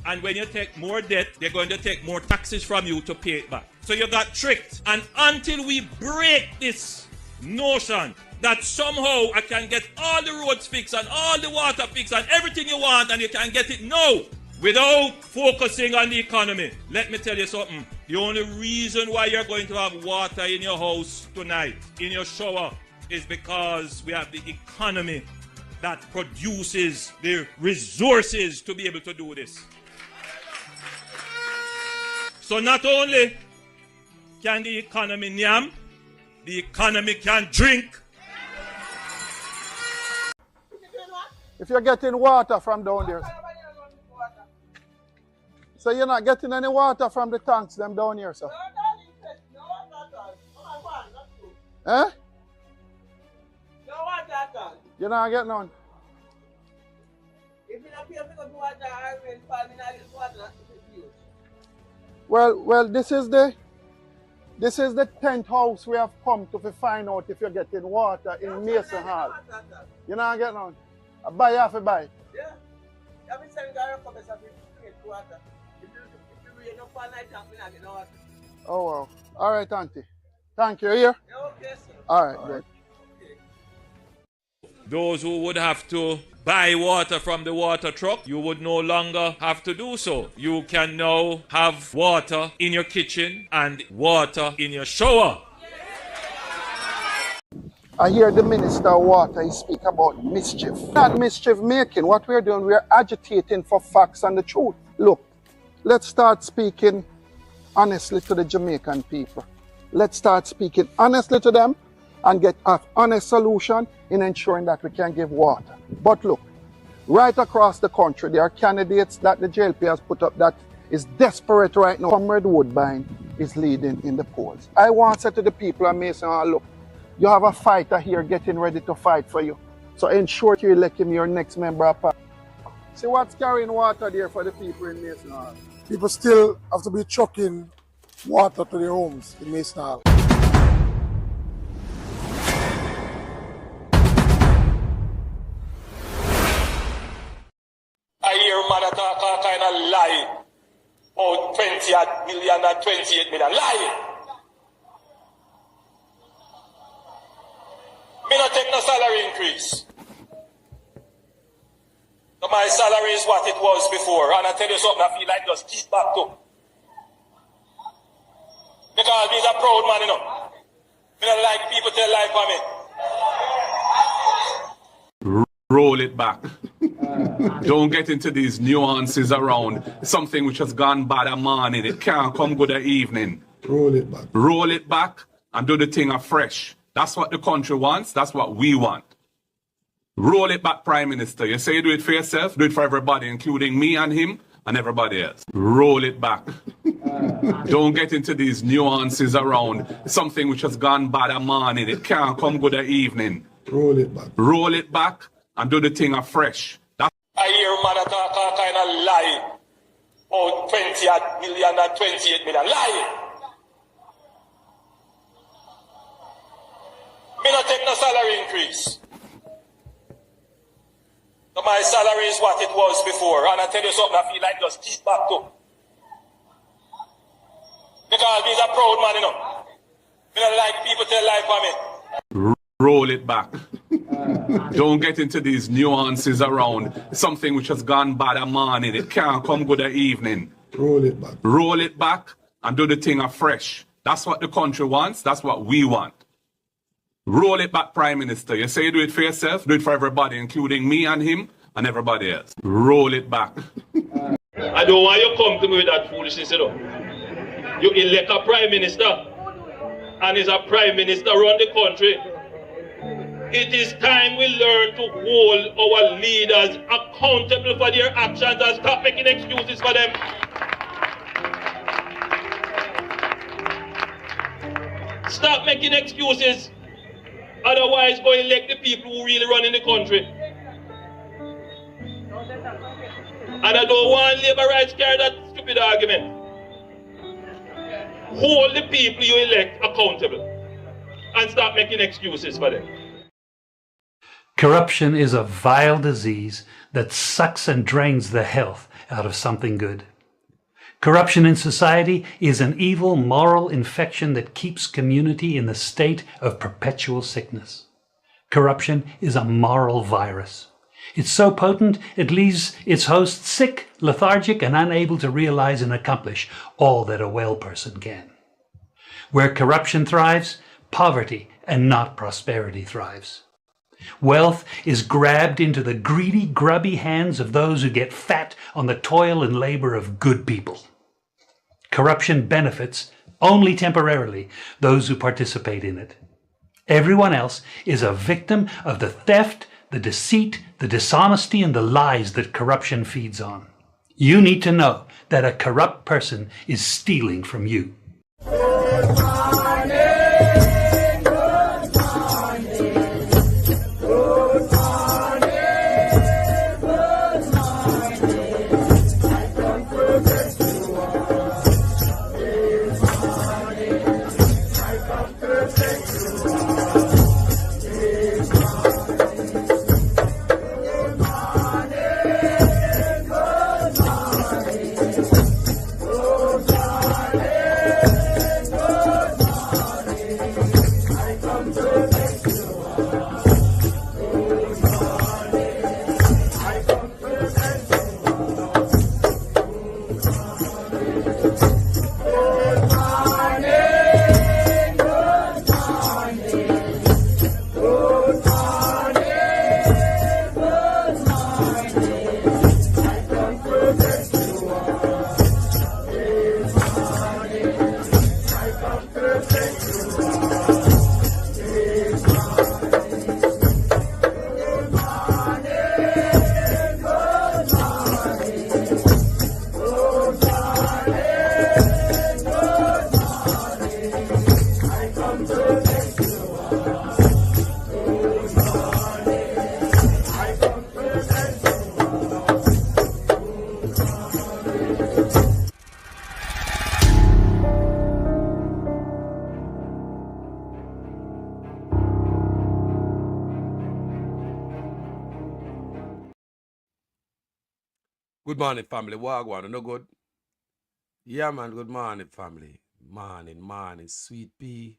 And when you take more debt, they're going to take more taxes from you to pay it back. So you got tricked. And until we break this notion that somehow I can get all the roads fixed and all the water fixed and everything you want and you can get it now without focusing on the economy. Let me tell you something. The only reason why you're going to have water in your house tonight, in your shower, is because we have the economy that produces the resources to be able to do this. So not only can the economy nyam, the economy can drink. If you're getting water from down there, so you're not getting any water from the tanks them down here, sir? Eh? No water at all. You're not getting none? If you don't pay for the water, I will find me not get water. Well, this is the 10th house we have come to find out if you're getting water in Mason Hall. You're not getting none? I buy you have to buy. Yeah. I've been selling the come as a water. If you rain up all night, I'm not getting water. Oh wow. All right, Auntie. Thank you. Here? Yeah, okay, sir. All right, good. Those who would have to buy water from the water truck, you would no longer have to do so. You can now have water in your kitchen and water in your shower. I hear the Minister of Water, he speak about mischief. Not mischief making. What we're doing, we're agitating for facts and the truth. Look, let's start speaking honestly to the Jamaican people. Let's start speaking honestly to them and get an honest solution in ensuring that we can give water. But look, right across the country, there are candidates that the JLP has put up that is desperate right now. Comrade Woodbine is leading in the polls. I want to say to the people of Mason Hall, look, you have a fighter here getting ready to fight for you. So ensure you elect him your next member of parliament. See what's carrying water there for the people in Mason Hall. People still have to be trucking water to their homes in Mason Hall. I hear man talk all kind of lie. Oh, 20 million and 28 million. Lie! Me not take no salary increase. So my salary is what it was before. And I tell you something, I feel like just keep back to. Because he's a proud man, you know. Me don't like people tell lie for me. Roll it back. Don't get into these nuances around something which has gone bad a morning. It can't come good a evening. Roll it back. Roll it back and do the thing afresh. That's what the country wants. That's what we want. Roll it back, Prime Minister. You say you do it for yourself, do it for everybody, including me and him and everybody else. Roll it back. Don't get into these nuances around something which has gone bad a morning. It can't come good a evening. Roll it back. Roll it back and do the thing afresh. I hear man talk all kind of lie. Oh, 20 million and 28 million. Lie! Me not take no salary increase. So my salary is what it was before. And I tell you something, I feel like just keep back to. Because he's a proud man, you know. Me don't like people tell lie for me. Roll it back. Don't get into these nuances around something which has gone bad a morning. It can't come good a evening. Roll it back. Roll it back and do the thing afresh. That's what the country wants. That's what we want. Roll it back, Prime Minister. You say you do it for yourself, do it for everybody, including me and him and everybody else. Roll it back. I don't want you to come to me with that foolishness, you know. You elect a Prime Minister, and is a Prime Minister run the country. It is time we learn to hold our leaders accountable for their actions and stop making excuses for them. Stop making excuses. Otherwise, go elect the people who really run in the country. And I don't want labor rights carry that stupid argument. Hold the people you elect accountable and stop making excuses for them. Corruption is a vile disease that sucks and drains the health out of something good. Corruption in society is an evil moral infection that keeps community in the state of perpetual sickness. Corruption is a moral virus. It's so potent it leaves its host sick, lethargic, and unable to realize and accomplish all that a well person can. Where corruption thrives, poverty and not prosperity thrives. Wealth is grabbed into the greedy, grubby hands of those who get fat on the toil and labor of good people. Corruption benefits, only temporarily, those who participate in it. Everyone else is a victim of the theft, the deceit, the dishonesty, and the lies that corruption feeds on. You need to know that a corrupt person is stealing from you. Good morning, family. Wagwan, no good? Yeah, man, good morning, family. Morning, Sweet Pea,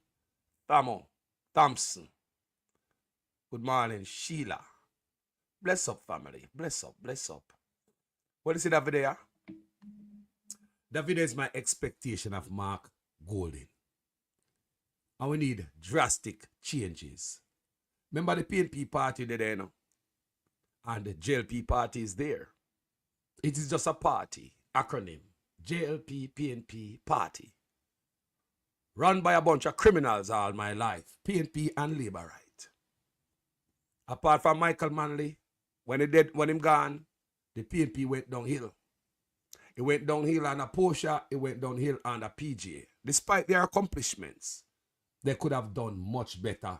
Thamo, Thompson. Good morning, Sheila. Bless up, family. Bless up. What is it, David? Yeah? David is my expectation of Mark Golding. And we need drastic changes. Remember the PNP party there, you know? And the JLP party is there. It is just a party, acronym, JLP, PNP, party. Run by a bunch of criminals all my life, PNP and Labour Right. Apart from Michael Manley, when him gone, the PNP went downhill. It went downhill on a Porsche, it went downhill on a PGA. Despite their accomplishments, they could have done much better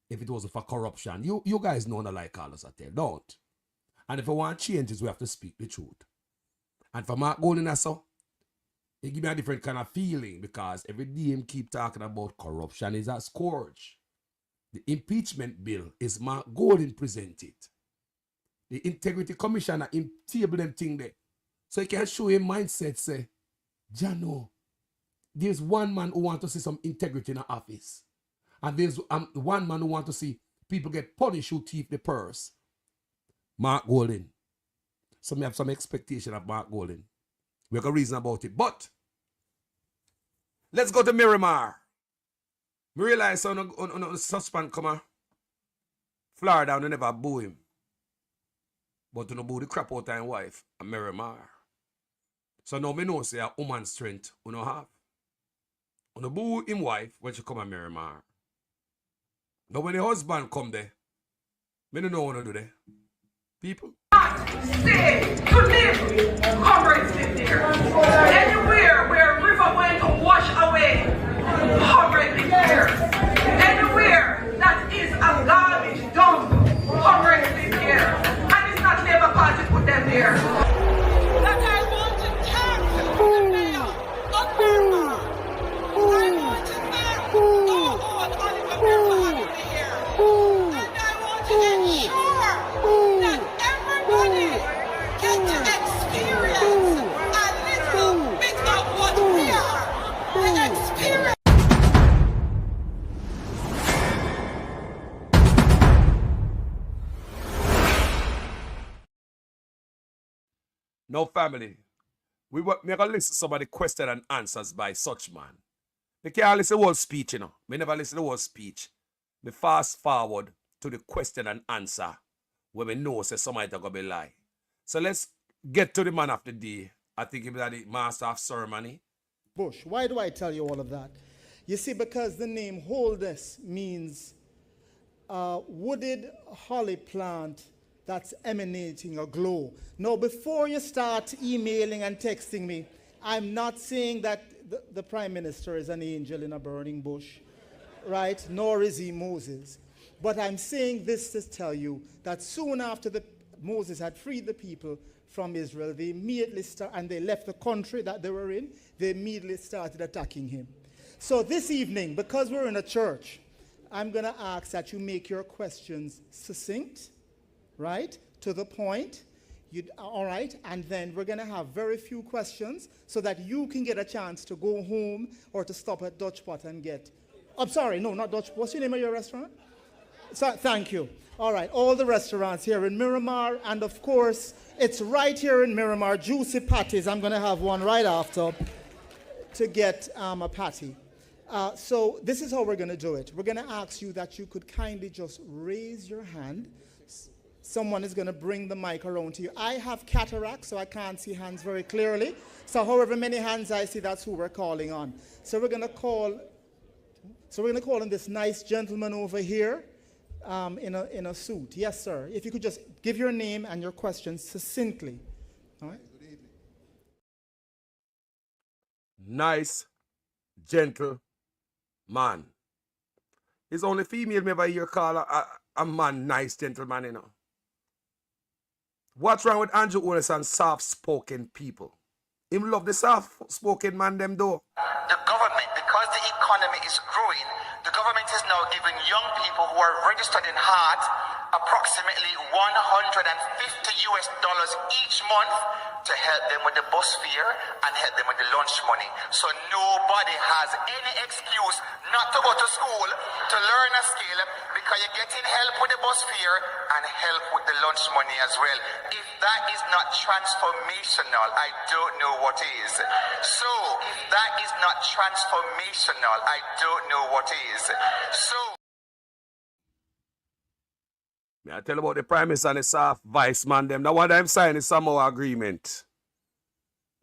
if it wasn't for corruption. You guys know not like all us out there, don't. And if we want changes, we have to speak the truth. And for Mark Golding, so, it give me a different kind of feeling because every day him keep talking about corruption is a scourge. The impeachment bill is Mark Golding presented. The Integrity Commissioner him table them thing there. So he can show him mindset say, Jano, there's one man who want to see some integrity in the office. And there's one man who want to see people get punished who thief the purse. Mark Golding. So me have some expectation of Mark Golding. We have a reason about it. But let's go to Miramar. We realize on the suspend come Florida and never boo him. But to no boo the crap out of his wife and Miramar. So now me know say a woman's strength we no have. On the boo him wife when she come to Miramar. Now when the husband come there, me don't know what to do there. People. Stay to live. Comrades live there. Anywhere where a river went to wash away, comrades live there. Anywhere that is a garbage dump, comrades live there. And it's not Labour Party put them there. That I want to tax the mayor of Miramar. I want to tax all who are on the Miramar here. And I want to ensure No family. We never listen to somebody question and answers by such man. Me can't listen to the whole speech, you know. Me never listen to the whole speech. Me fast forward to the question and answer when we know say somebody gonna be lie. So let's get to the man of the day. I think he's the master of ceremony. Bush. Why do I tell you all of that? You see, because the name Holdess means wooded holly plant that's emanating a glow. Now, before you start emailing and texting me, I'm not saying that the Prime Minister is an angel in a burning bush, right? Nor is he Moses. But I'm saying this to tell you that soon after Moses had freed the people from Israel, they immediately and they left the country that they were in, they immediately started attacking him. So this evening, because we're in a church, I'm going to ask that you make your questions succinct, right, to the point. All right, and then we're going to have very few questions so that you can get a chance to go home or to stop at Dutch Pot and get, I'm sorry, no, not Dutch, what's your name of your restaurant? So, thank you. All right, all the restaurants here in Miramar, and of course, it's right here in Miramar, Juicy Patties. I'm going to have one right after to get a patty. So this is how we're going to do it. We're going to ask you that you could kindly just raise your hand. Someone is going to bring the mic around to you. I have cataract, so I can't see hands very clearly. So however many hands I see, that's who we're calling on. So we're going to call on this nice gentleman over here in a suit. Yes, sir. If you could just give your name and your questions succinctly. All right. Good evening. Nice, gentle man. It's only female me ever hear call a man nice gentleman, you know. What's wrong with Andrew Otis and soft-spoken people? Him love the soft-spoken man them though. The government, because the economy is growing, the government is now giving young people who are registered in heart approximately $150 each month to help them with the bus fare and help them with the lunch money. So nobody has any excuse not to go to school to learn a skill because you're getting help with the bus fare and help with the lunch money as well. If that is not transformational, I don't know what is. So if that is not transformational, I don't know what is. So I tell you about the Prime Minister and the soft vice man them. Now what I'm signing is some more agreement.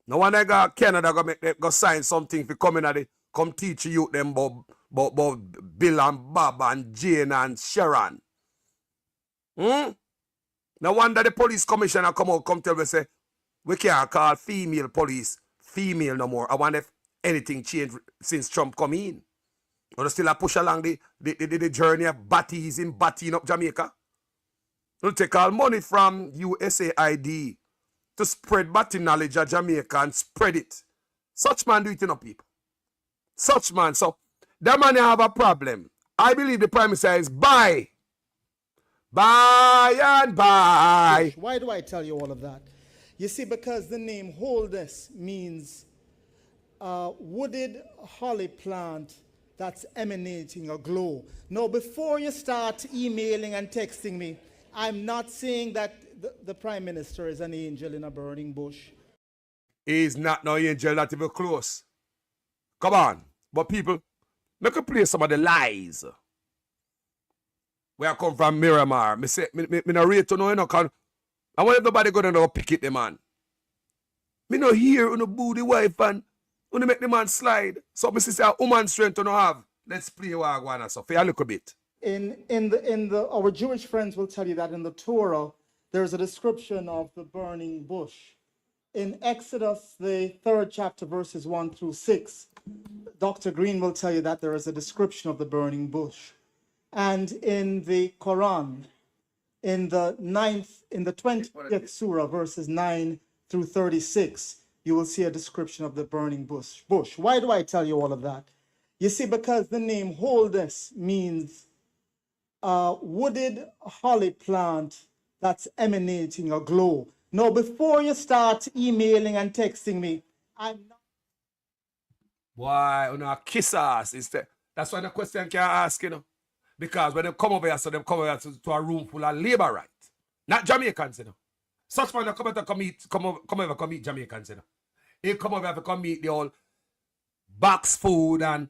Now when they got Canada go sign something for coming at come teach you them about Bill and Bob and Jane and Sharon. No wonder the police commissioner come tell me say we can't call female police female no more. I wonder if anything changed since Trump come in. Or still a push along the journey of batties in batting up Jamaica. We'll take all money from USAID to spread batty knowledge of Jamaica and spread it. Such man do it in people. Such man. So that man have a problem. I believe the Prime Minister is buy. Buy and buy. Why do I tell you all of that? You see, because the name Holdess means wooded holly plant that's emanating a glow. Now, before you start emailing and texting me, I'm not saying that the Prime Minister is an angel in a burning bush. He's not no angel, not even close. Come on. But people, make a play some of the lies. Where I come from Miramar. Me say, me no rate to know, you know, I want everybody go down and pick it, the man. Me no hear, no boo the wife and when make the man slide. So me say, a woman strength to no have. Let's play what I want to so for a little bit. Our Jewish friends will tell you that in the Torah, there's a description of the burning bush. In Exodus, the 3rd chapter, verses 1 through 6, Dr. Green will tell you that there is a description of the burning bush. And in the Quran, in the 20th surah, verses 9 through 36, you will see a description of the burning bush. Why do I tell you all of that? You see, because the name Holdess means wooded holly plant that's emanating a glow. Now, before you start emailing and texting me, I'm not. Why, you know, kiss ass instead. That's why the question can't ask, you know. Because when they come over here, so they come over here to a room full of labor rights. Not Jamaicans, you know. Such man come over come meet Jamaicans, you know. He come over to come meet the old box food and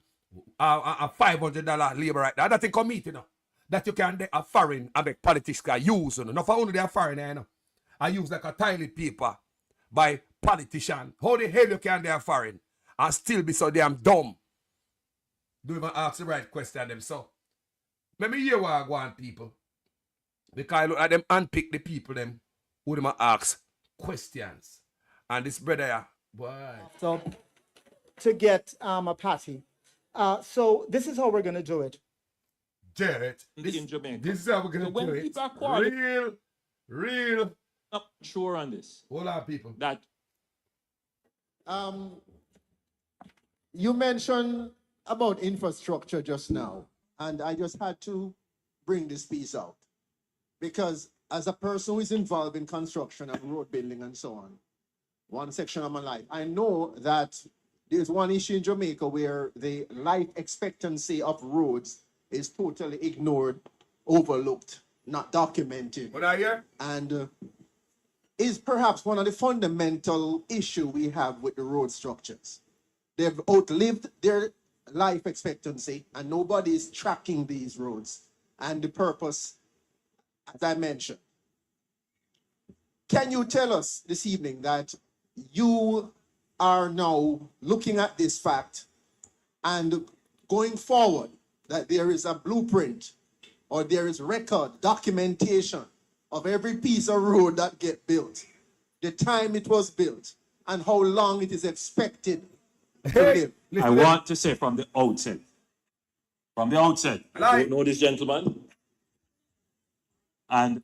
a $500 labor right there. That thing come meet, you know. That you can a foreign and make politics can use, you know. Not for only they are foreign, you know. I use like a toilet paper by politician. How the hell you can they are foreign and still be so damn dumb? Do even ask the right question them so. Let me hear what I want people. Because I look at them and pick the people them who them ask questions. And this brother here, boy. So to get a patty. So this is how we're gonna do it. Jared, in Jamaica. this is how we're gonna So when do it. people are quarreling, Real. not sure on this. Hold on, people. That You mentioned about infrastructure just now, and I just had to bring this piece out. Because as a person who is involved in construction and road building and so on, one section of my life, I know that there's one issue in Jamaica where the life expectancy of roads is totally ignored, overlooked, not documented. What I hear? And is perhaps one of the fundamental issue we have with the road structures. They've outlived their life expectancy and nobody is tracking these roads and the purpose, as I mentioned. Can you tell us this evening that you are now looking at this fact and going forward, that there is a blueprint or there is record, documentation of every piece of road that get built, the time it was built, and how long it is expected to live? I want to say from the outset, I don't know this gentleman, and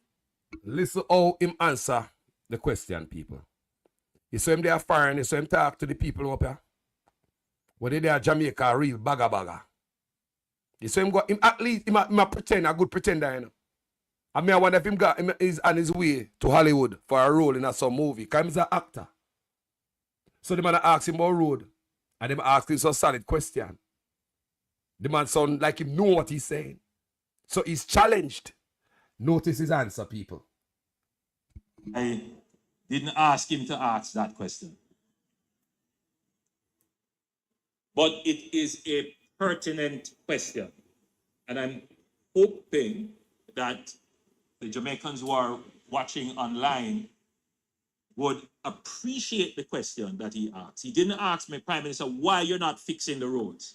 listen how him answer the question, people. You saw him there foreign, you saw him talk to the people up here. When they there Jamaica, real bagger. You saw him go, him at least, him a pretend, a good pretender, you know. I mean, I wonder if him is on his way to Hollywood for a role in some movie, because he's an actor. So the man ask him about road, and them ask him some solid question. The man sound like him know what he's saying. So he's challenged. Notice his answer, people. I didn't ask him to ask that question. But it is a pertinent question. And I'm hoping that the Jamaicans who are watching online would appreciate the question that he asked. He didn't ask me, Prime Minister, why you're not fixing the roads.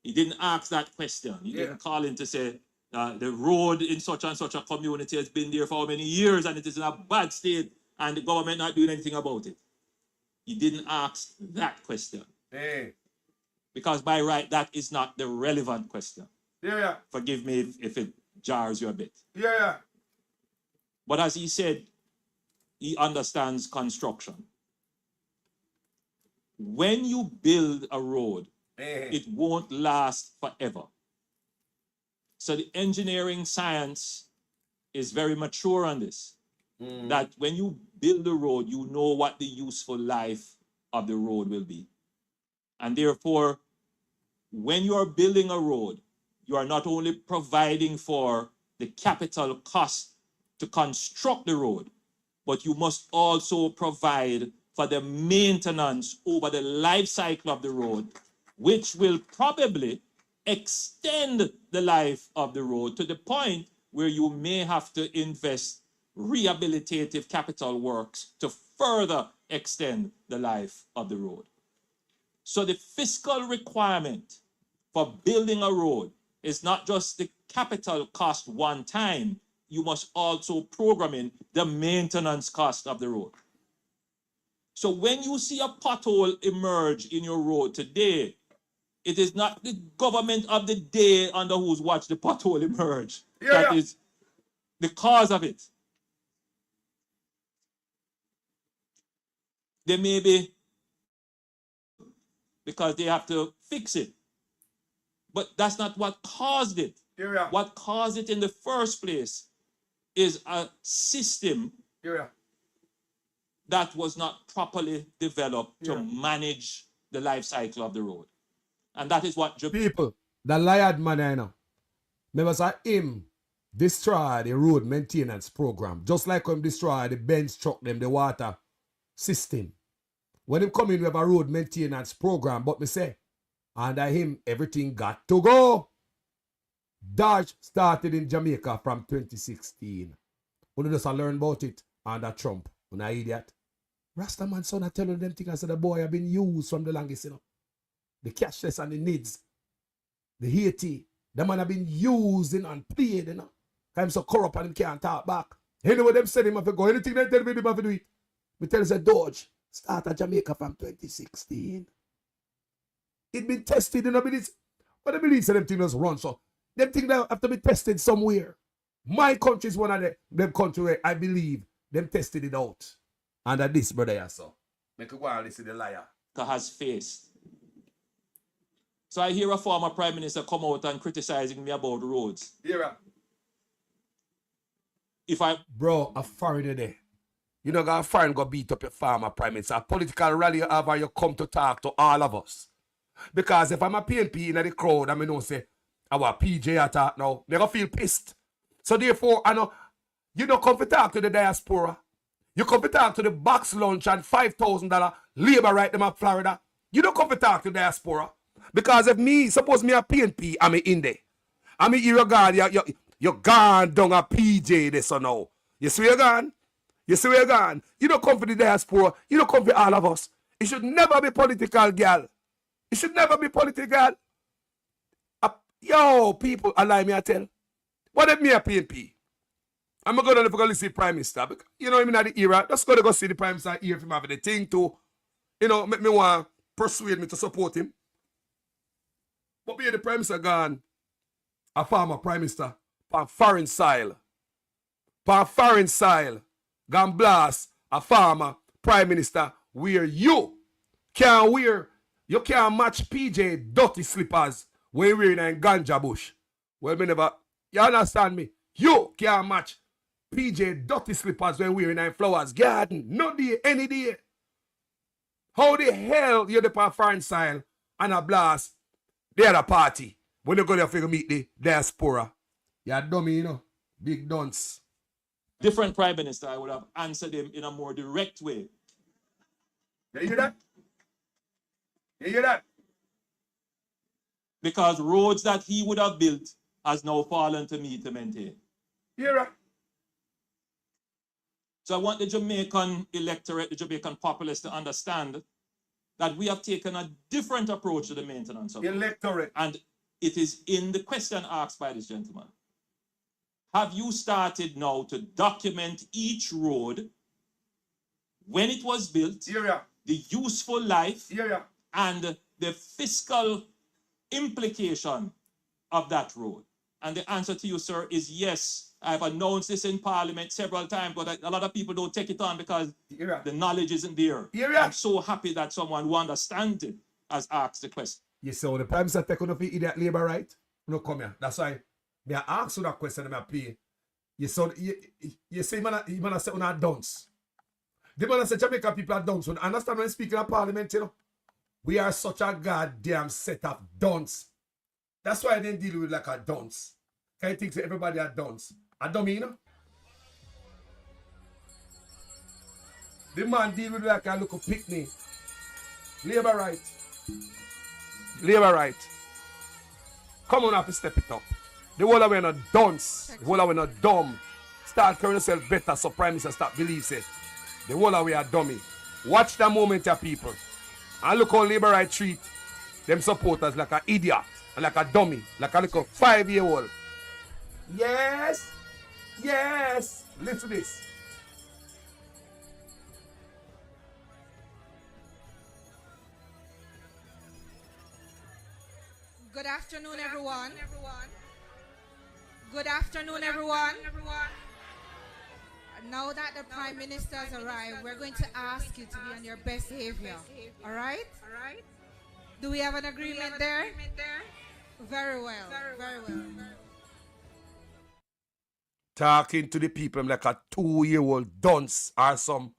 He didn't ask that question. He didn't call in to say, the road in such and such a community has been there for how many years and it is in a bad state and the government not doing anything about it. He didn't ask that question. Hey. Because by right, that is not the relevant question. Yeah. Forgive me if it jars you a bit. Yeah. But as he said, he understands construction. When you build a road, it won't last forever. So the engineering science is very mature on this. That when you build a road, you know what the useful life of the road will be. And therefore, when you are building a road, you are not only providing for the capital cost to construct the road, but you must also provide for the maintenance over the life cycle of the road, which will probably extend the life of the road to the point where you may have to invest rehabilitative capital works to further extend the life of the road. So the fiscal requirement for building a road is not just the capital cost one time, you must also program in the maintenance cost of the road. So when you see a pothole emerge in your road today, it is not the government of the day under whose watch the pothole emerge. That is the cause of it. They may be because they have to fix it. But that's not what caused it. What caused it in the first place is a system that was not properly developed to manage the life cycle of the road. And that is what people, the liar man, I know. Remember, say him destroy the road maintenance program, just like when destroy the Benz truck them, the water system. When him come in, we have a road maintenance program, but me say, under him, everything got to go. Dodge started in Jamaica from 2016. When just learn about it under Trump, when I idiot. Rastaman son I tell you them things, I said the boy have been used from the longest, you know. The cashless and the needs. The Haiti. The man have been using and played, you know. I'm so corrupt and him can't talk back. Anyway, them said him have to go. Anything they tell me, him have to do it. Me tell you, say, Dodge start at Jamaica from 2016. It been tested, you know, but I believe them things just run. So, them things that have to be tested somewhere. My country is one of them country where I believe them tested it out. And that this, brother, so. Make you go and listen to the liar. Has faced. So I hear a former prime minister come out and criticizing me about roads. Here. If I... Bro, a foreigner there. You know, a foreign go beat up your farmer prime minister. A political rally however you come to talk to all of us. Because if I'm a PNP in the crowd, I mean, no say, our PJ attack now, they gonna feel pissed. So therefore, I know, you don't come to talk to the diaspora. You come to talk to the box lunch and $5,000 labor right them at Florida. You don't come to talk to the diaspora. Because if me, suppose me a PNP, I'm in there. I'm in your guard, you're gone down a PJ this or now. You see where you're gone? You see where you're gone? You don't come for the diaspora. You don't come for all of us. It should never be political, girl. It should never be political. Yo, people, allow me to tell. What if me a PNP? I'm going to go see the Prime Minister. Because, you know, I'm in the era. Just go see the Prime Minister here if him have the thing to, you know, make me want to persuade me to support him. But be the Prime Minister gone, a former Prime Minister, on foreign soil. On foreign soil, gone blast a former Prime Minister where you can't match PJ dirty slippers when you're in a ganja bush. Well, me never, you understand me? You can't match PJ dirty slippers when we're in a flowers garden. No day, any day. How the hell you're the foreign soil and a blast the other party when you go there for meet the diaspora? You're dummy, you know. Big dunce. Different prime minister, I would have answered him in a more direct way. You hear that? You hear that? Because roads that he would have built has now fallen to me to maintain. Yeah. So I want the Jamaican electorate, the Jamaican populace to understand that we have taken a different approach to the maintenance of electorate. And it is in the question asked by this gentleman. Have you started now to document each road, when it was built, the useful life, and the fiscal implication of that road? And the answer to you, sir, is yes. I've announced this in Parliament several times, but a lot of people don't take it on because the knowledge isn't there. I'm so happy that someone who understands it has asked the question. Yes, so the Prime Minister take on the idiot labor right? No, come here. That's why me ask you that question and I play. You say man say on a dunce. The man say Jamaica people are dunce. Understand when speaking at Parliament, you know? We are such a goddamn set of dunce. That's why I didn't deal with like a dunce. Can you think that everybody are dunce? A dummy, you know? The man deal with like a little picnic. Labor right. Labor right. Come on up and step it up. The whole of we are not dunce. The whole of we are not dumb. Start carrying yourself better so Prime Minister start believe it. The whole of we are dummy. Watch the moment, your people. And look how Labor right treat them supporters like an idiot. And like a dummy. Like a little 5-year-old. Yes. Yes. Listen to this. Good afternoon, everyone. Good afternoon, everyone. Now that the Prime Minister has arrived, we're going to ask you to be on your best behavior. All right? Do we have an agreement there? Very well. Very well. Talking to the people like a 2-year-old dunce or some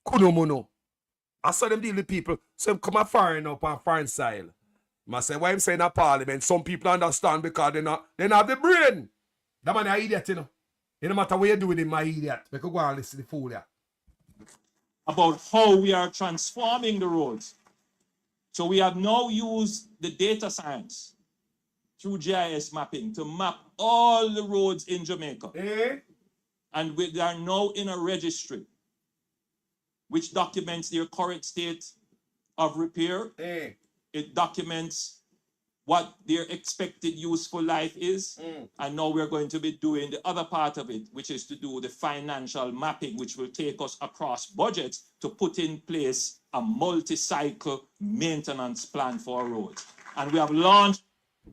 kunomono. I saw them deal with people. So them come a foreign up on foreign style. I say, why I'm saying a Parliament, some people understand because they not have the brain. That man an idiot, you know. It no matter what you do with him, my idiot. We could go and listen to the fool, yeah. About how we are transforming the roads. So we have now used the data science through GIS mapping to map all the roads in Jamaica. And they are now in a registry which documents their current state of repair. It documents what their expected useful life is. And now we're going to be doing the other part of it, which is to do the financial mapping, which will take us across budgets to put in place a multi-cycle maintenance plan for roads. And we have launched.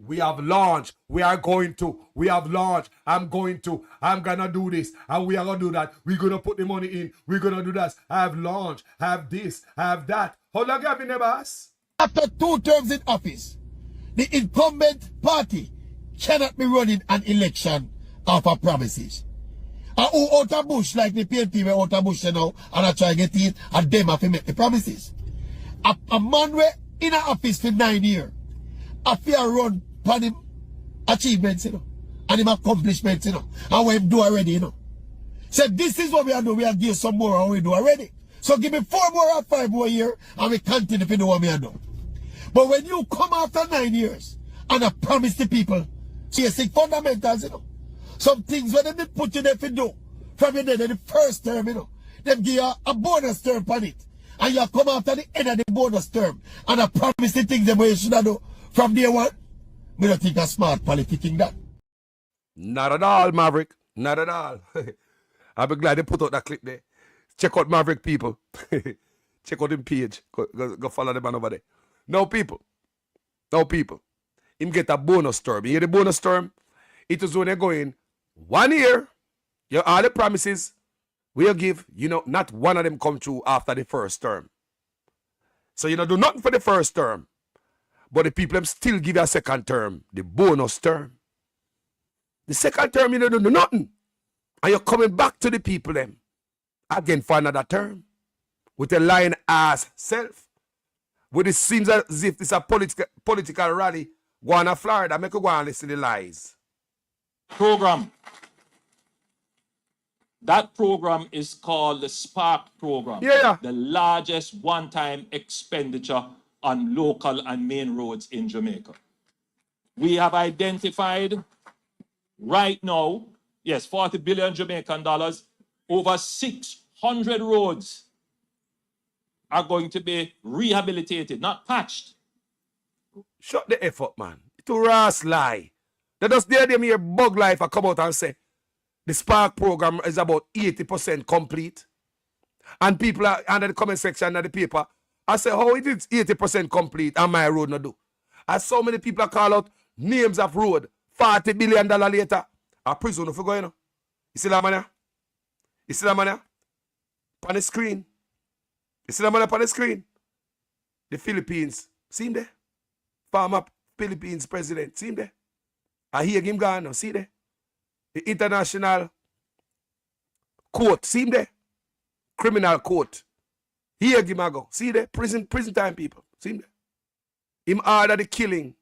We have launched. We are going to. We have launched. I'm going to. I'm going to do this. And we are going to do that. We're going to put the money in. We're going to do that. I have launched. I have this. I have that. How long have you never asked? After 2 terms in office, the incumbent party cannot be running an election off of promises. And who out of bush, like the PNP were out of bush now, and I try to get in, and them have to make the promises. A man were in an office for 9 years, a fear run on him achievements, you know, and him accomplishments, you know, and what him do already, you know. So this is what we are doing. We are give some more and we do already. So give me 4 more or 5 more years, and we continue to do what we are doing. But when you come after 9 years and I promise the people basic fundamentals, you know, some things when they put you there to do from your day in the first term, you know, them give you a bonus term on it. And you come after the end of the bonus term and I promise the things that you should do from day one. We don't think a smart politicking that. Not at all, Maverick. Not at all. I'll be glad they put out that clip there. Check out Maverick, people. Check out him page. Go follow the man over there. No people. Him get a bonus term. You hear the bonus term? It is when they're going 1 year, all the promises we'll give, you know, not one of them come true after the first term. So you know, do nothing for the first term. But the people them still give you a second term, the bonus term. The second term, you don't do nothing. And you're coming back to the people them again for another term. With a lying ass self. But it seems as if it's a political rally. Go on to Florida, make you go and listen to the lies. Program. That program is called the Spark program. Yeah. The largest one-time expenditure on local and main roads in Jamaica. We have identified right now, yes, 40 billion Jamaican dollars, over 600 roads are going to be rehabilitated, not patched. Shut the F up, man. It's a rash lie. They just dare them here bug life and come out and say the Spark program is about 80% complete. And people are under the comment section of the paper. I say, how it is 80% complete and my road not do? And so many people call out names of road, $40 billion later. A prison if you go, you know. You see that man here? You see that man here? On the screen. You see that man up on the screen? The Philippines. See him there? Former Philippines president. See him there? I hear him gone now. See there? The international court. See him there? Criminal court. Here him go. See there? Prison time people. See him there? Him order the killing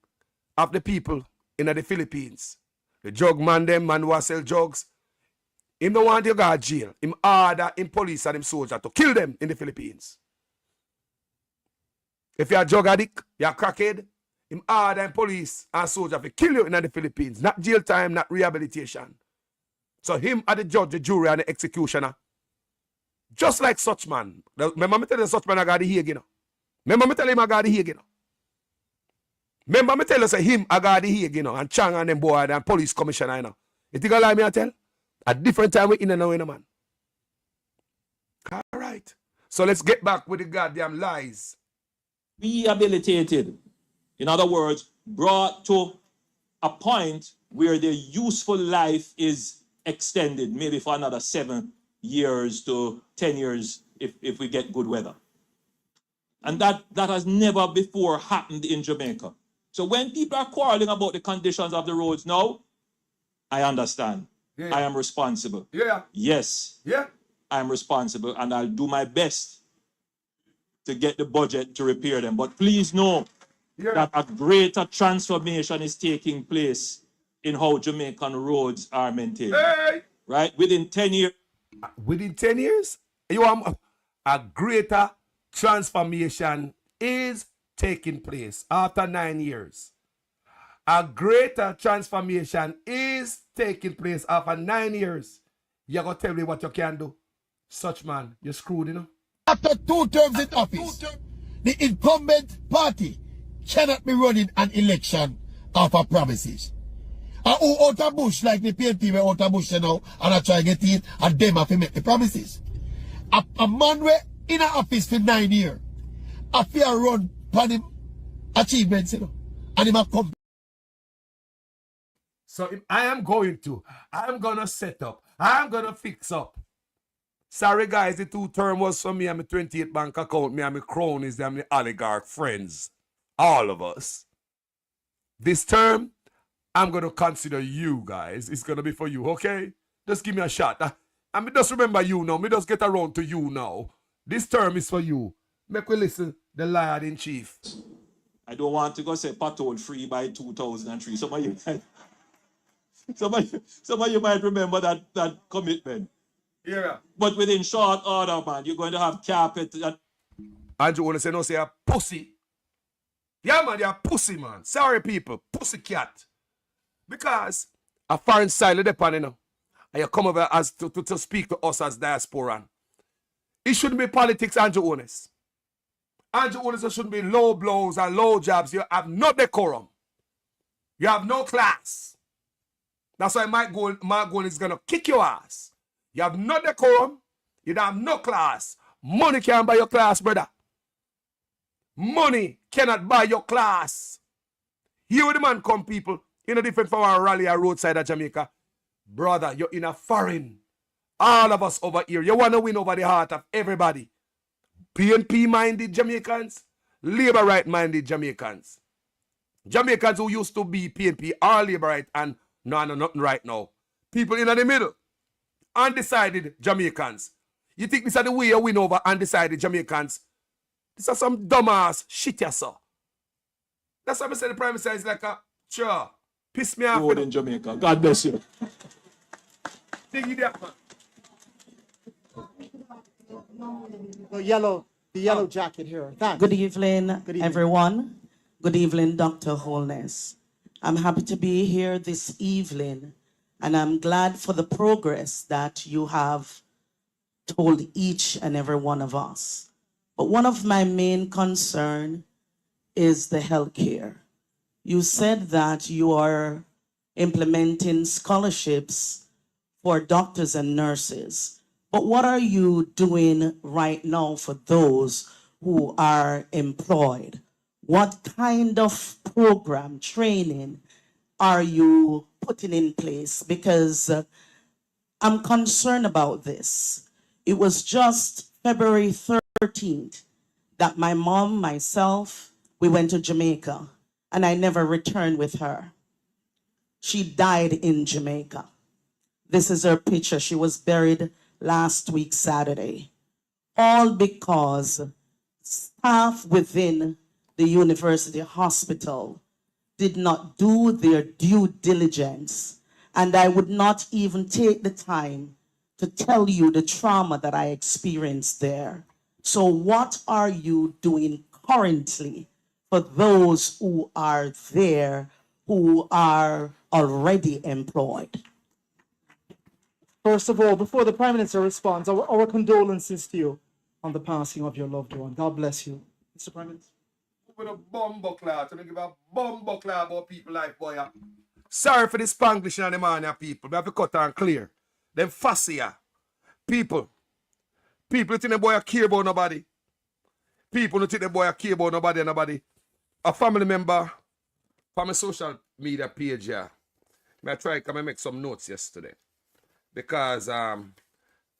of the people in the Philippines. The drug man them, man who sell drugs. Him don't want you to go to jail. Him order him police and him soldier to kill them in the Philippines. If you're a drug addict, you're a crackhead, him order him police and soldier to kill you in the Philippines. Not jail time, not rehabilitation. So him are the judge, the jury, and the executioner. Just like such man. Remember me tell you such man I got the Hague, you know. Remember me tell him I got the Hague, you know. Remember me tell you say him I got the Hague, you know, and Chang and them boy and police commissioner, you know. You think I lie me I tell? A different time we in and now, you know, man. All right. So let's get back with the goddamn lies. Rehabilitated. In other words, brought to a point where their useful life is extended, maybe for another 7 years to 10 years if we get good weather. And that has never before happened in Jamaica. So when people are quarreling about the conditions of the roads now, I understand. Yeah. I am responsible. Yeah. Yes. Yeah. I am responsible and I'll do my best to get the budget to repair them. But please know that a greater transformation is taking place in how Jamaican roads are maintained. Hey! Right? Within 10 years. Within 10 years, you are a greater transformation is taking place after 9 years. A greater transformation is taking place after 9 years. You're going to tell me what you can do. Such man, you're screwed, you know. After 2 terms in office, the incumbent party cannot be running an election off of promises. And who out of bush like the PNP were out of bush now and I try to get in and them have to make the promises. A man were in an office for 9 years. A fear run on him achievements, you know. And him have come. So I am going to set up, I'm going to fix up. Sorry guys, the 2 term was for me and my 28 bank account, me and my cronies and my oligarch friends. All of us. This term, I'm going to consider you guys. It's going to be for you, okay? Just give me a shot. And me just remember you now. Me just get around to you now. This term is for you. Make we listen the Lion in Chief. I don't want to go say pothole free by 2003. Some of you might remember that commitment. Yeah. But within short order, man, you're going to have carpet. Andrew want to say no, say a pussy. Yeah, man, you're a pussy, man. Sorry, people. Pussy cat. Because a foreign style depend, you know. And you come over as to speak to us as diaspora. It shouldn't be politics, Andrew Onis. Andrew Onis, it shouldn't be low blows and low jabs. You have no decorum. You have no class. That's why Mark Gold is going to kick your ass. You have no decorum. You have no class. Money can't buy your class, brother. Money cannot buy your class. Here with the man come, people. In a different from our rally or roadside of Jamaica. Brother, you're in a foreign. All of us over here. You want to win over the heart of everybody. PNP-minded Jamaicans. Labour right-minded Jamaicans. Jamaicans who used to be PNP are Labour right and no, nothing right now. People in the middle. Undecided Jamaicans. You think this is the way you win over undecided Jamaicans? This is some dumbass shit, yes, sir. That's why I say the Prime Minister is like a, sure, piss me off. In Jamaica. God bless you. Dig it up, man. The yellow jacket here. Thanks. Good evening, everyone. Good evening, Dr. Holness. I'm happy to be here this evening, and I'm glad for the progress that you have told each and every one of us. But one of my main concern is the healthcare. You said that you are implementing scholarships for doctors and nurses. But what are you doing right now for those who are employed? What kind of program, training are you putting in place? Because I'm concerned about this. It was just February 13th that my mom, myself, we went to Jamaica, and I never returned with her. She died in Jamaica. This is her picture. She was buried last week, Saturday. All because staff within the university hospital did not do their due diligence. And I would not even take the time to tell you the trauma that I experienced there. So what are you doing currently for those who are there, who are already employed? First of all, before the Prime Minister responds, our condolences to you on the passing of your loved one. God bless you, Mr. Prime Minister. With a bumbo cloud, to give a bumbo cloud about people like boy. Sorry for this Spanglish and the man, people. We have to cut and clear. Them fussy, people. People think the boy care about nobody. People don't think the boy care about nobody. A family member from my social media page, I try to make some notes yesterday. Because after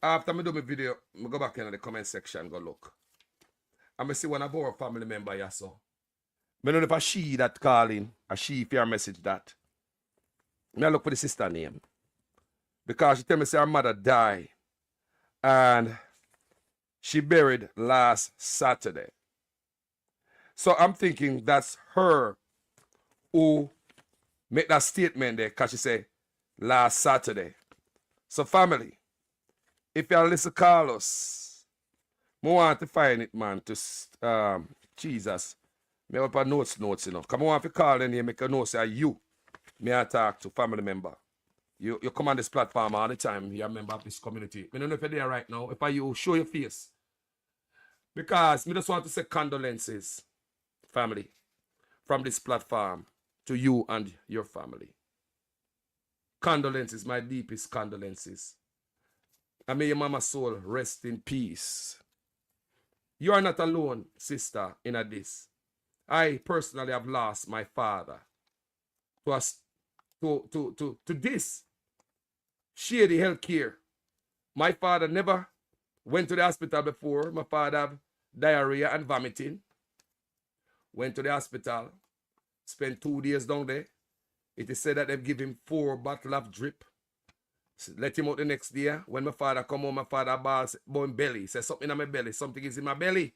I do my video, I go back in the comment section and go look. And I see one of our family member here, so. I don't know if a she that calling, a she if your message that. I look for the sister name. Because she tell me say her mother died. And she buried last Saturday. So I'm thinking that's her who make that statement there, because she say last Saturday. So family, if you listen Carlos, I want to find it, man, to Jesus. Me up a notes, you know. Come on, if you call in here, make a note say you. Me I talk to family member. You come on this platform all the time. You're a member of this community. I don't know if you're there right now. If you show your face. Because me just want to say condolences, family, from this platform to you and your family. Condolences, my deepest condolences. And may your mama's soul rest in peace. You are not alone, sister, in this. I personally have lost my father to this shady healthcare. My father never went to the hospital before. My father had diarrhea and vomiting. Went to the hospital. Spent 2 days down there. It is said that they've given him 4 bottles of drip. Let him out the next day. When my father come home, my father balls bone belly. Says something in my belly. Something is in my belly.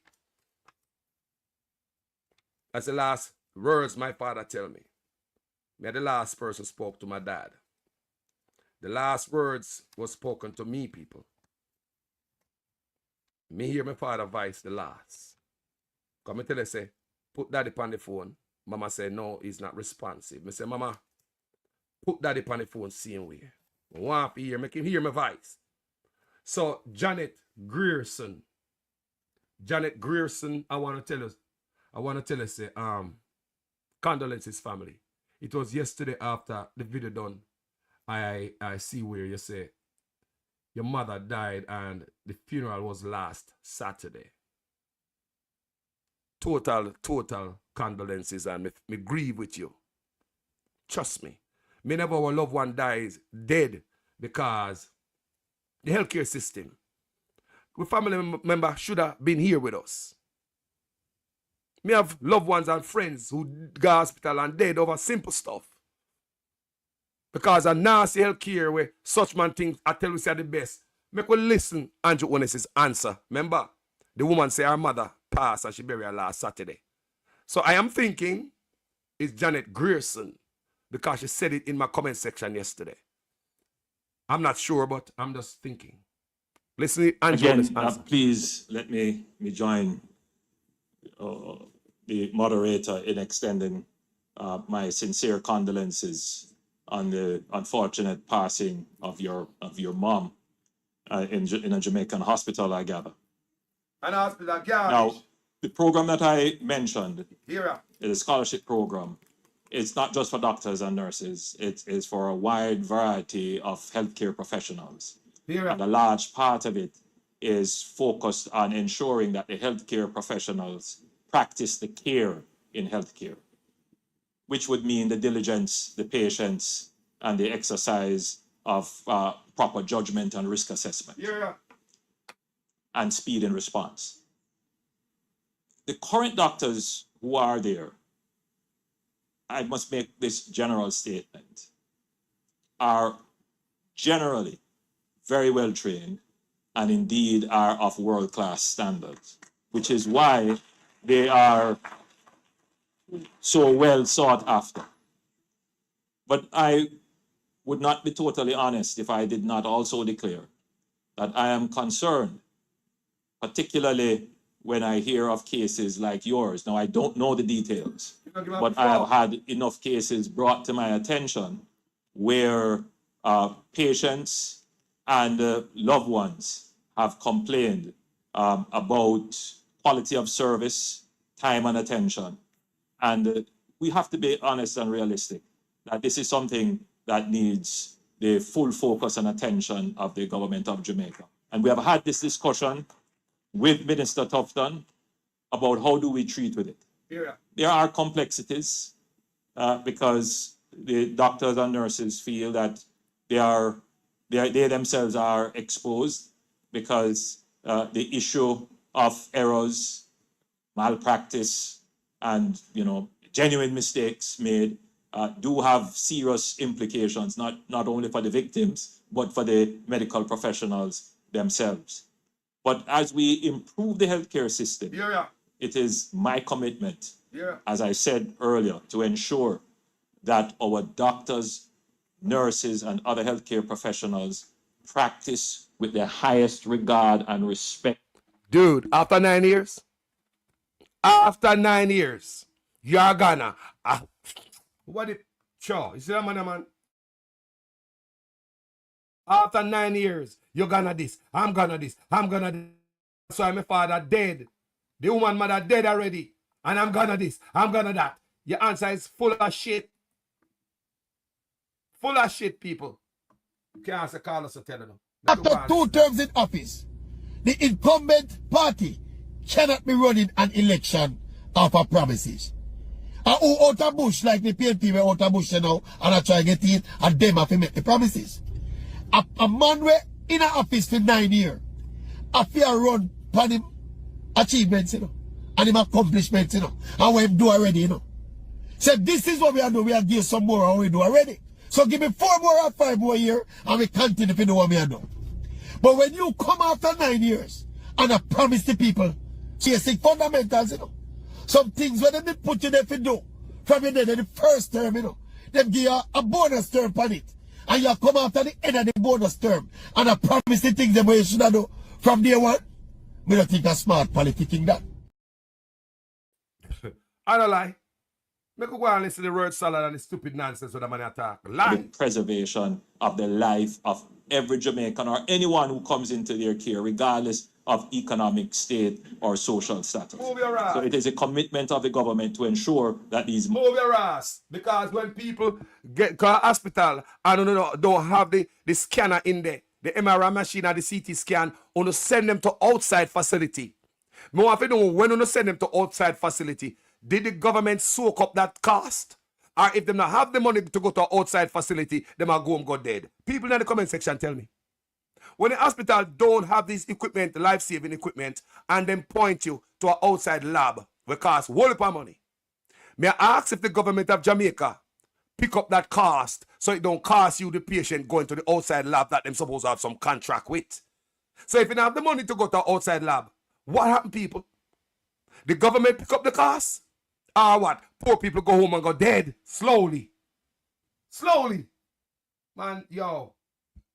That's the last words my father tell me. Me the last person spoke to my dad. The last words was spoken to me, people. Me hear my father voice the last. Come and tell her, say, put daddy on the phone. Mama say, no, he's not responsive. Me say, mama, put daddy on the phone same way. I want to hear, make him hear my voice. So, Janet Grierson, I want to tell us, say, condolences, family. It was yesterday after the video done. I see where you say your mother died and the funeral was last Saturday. Total condolences, and me grieve with you. Trust me. Me never our loved one dies dead because the healthcare system. We family member should have been here with us. Me have loved ones and friends who go hospital and dead over simple stuff. Because a nasty healthcare where such man things I tell you say are the best. Make we listen Andrew Ones's answer. Remember, the woman say her mother passed and she buried her last Saturday. So I am thinking it's Janet Grierson because she said it in my comment section yesterday. I'm not sure, but I'm just thinking. Listen to Andrew Ones's answer. Please let me join the moderator in extending my sincere condolences on the unfortunate passing of your mom in a Jamaican hospital, I gather. An hospital, yeah. Now, the program that I mentioned, the scholarship program, it's not just for doctors and nurses. It is for a wide variety of healthcare professionals. And a large part of it is focused on ensuring that the healthcare professionals practice the care in healthcare, which would mean the diligence, the patience, and the exercise of proper judgment and risk assessment and speed in response. The current doctors who are there, I must make this general statement, are generally very well trained and indeed are of world-class standards, which is why they are so well sought after. But I would not be totally honest if I did not also declare that I am concerned, particularly when I hear of cases like yours. Now, I don't know the details, but I have had enough cases brought to my attention where patients and loved ones have complained about quality of service, time and attention. And we have to be honest and realistic that this is something that needs the full focus and attention of the government of Jamaica. And we have had this discussion with Minister Tufton about how do we treat with it. There are complexities because the doctors and nurses feel that they themselves are exposed because the issue of errors, malpractice, and genuine mistakes made do have serious implications, not only for the victims, but for the medical professionals themselves. But as we improve the healthcare system, it is my commitment, as I said earlier, to ensure that our doctors, nurses, and other healthcare professionals practice with the highest regard and respect. Dude, after 9 years, you're gonna. What it? Sure, you see that man? After 9 years, you're gonna this. I'm gonna this. That's why my father dead. The woman mother dead already. And I'm gonna this. I'm gonna that. Your answer is full of shit. Full of shit, people. You can't answer Carlos to tell them. After 2 terms in office, the incumbent party cannot be running an election off of promises. And who out of bush like the PNP were out of bush now and I try to get it and them have to make the promises. A man were in an office for 9 years. A fear run upon him achievements, you know, and him accomplishments, you know, and what him do already, you know. So this is what we are doing. We are give some more and we do already. So give me 4 more or 5 more years and we continue to do what we are doing. But when you come after 9 years and I promise the people basic fundamentals, you know, some things when they put you there to do from your day in the first term, you know, them give you a bonus term on it. And you come after the end of the bonus term and I promise the things that you should have do from day one. We don't think that's smart politicking that. I don't lie. Make go and listen to the word salad and the stupid nonsense with the man attack. Lie. The preservation of the life of every Jamaican or anyone who comes into their care, regardless of economic state or social status. Move your ass. So it is a commitment of the government to ensure that these... Move your ass. Because when people get to a hospital and don't have the scanner in there, the MRI machine or the CT scan, you send them to outside facility. Me want to know when you send them to outside facility, did the government soak up that cost? Or if they not have the money to go to outside facility, they might go home go dead. People in the comment section tell me. When the hospital don't have this equipment, life-saving equipment, and then point you to an outside lab, which costs a whole lot of money. May I ask if the government of Jamaica pick up that cost so it don't cost you, the patient, going to the outside lab that them supposed to have some contract with. So if you don't have the money to go to an outside lab, what happened, people? The government pick up the cost? Or what? Poor people go home and go dead slowly. Slowly. Man, yo.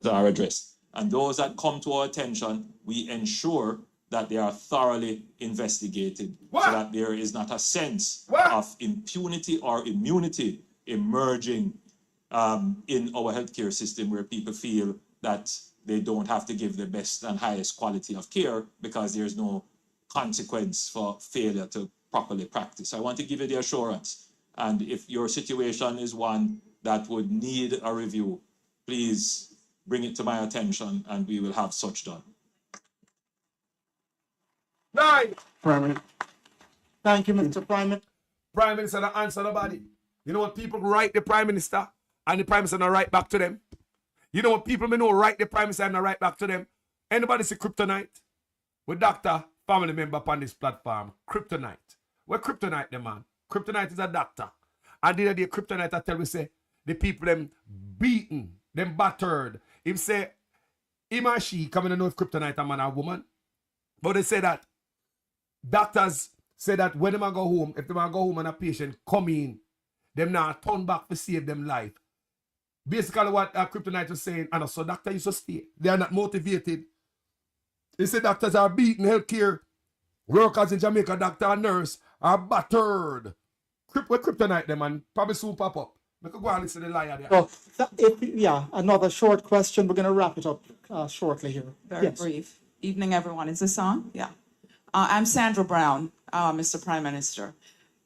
Are addressed. And those that come to our attention, we ensure that they are thoroughly investigated so that there is not a sense of impunity or immunity emerging in our healthcare system where people feel that they don't have to give the best and highest quality of care because there's no consequence for failure to properly practice. I want to give you the assurance. And if your situation is one that would need a review, please bring it to my attention and we will have such done. Nine. Prime Minister. Thank you, Mr. Prime Minister. Prime Minister don't answer nobody. You know what people write the Prime Minister and the Prime Minister don't write back to them? You know what people may know write the Prime Minister and not write back to them? Anybody see Kryptonite? With doctor, family member upon this platform. Kryptonite. Where Kryptonite, the man? Kryptonite is a doctor. And the other day, Kryptonite, I tell we say, the people them beaten, them battered. Him say, him or she, come in to know if Kryptonite a man or woman. But they say that doctors say that when them go home, if they go home and a patient come in, them now turn back to save them life. Basically what Kryptonite was saying, and so doctors used to stay. They are not motivated. They say doctors are beaten, healthcare workers in Jamaica, doctor and nurse, are battered. With Kryptonite them and probably soon pop up. We could go and listen to the liar there. So, another short question. We're going to wrap it up shortly here. Very brief. Evening, everyone. Is this on? Yeah. I'm Sandra Brown, Mr. Prime Minister,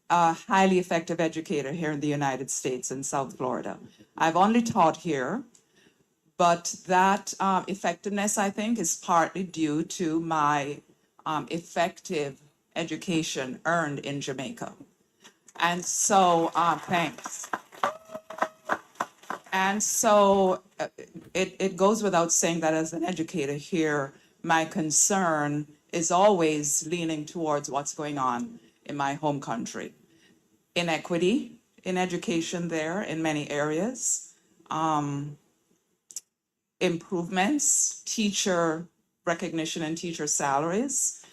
a highly effective educator here in the United States in South Florida. I've only taught here, but that effectiveness, I think, is partly due to my effective education earned in Jamaica. And so, thanks. And so it goes without saying that as an educator here, my concern is always leaning towards what's going on in my home country. Inequity in education there in many areas, improvements, teacher recognition and teacher salaries,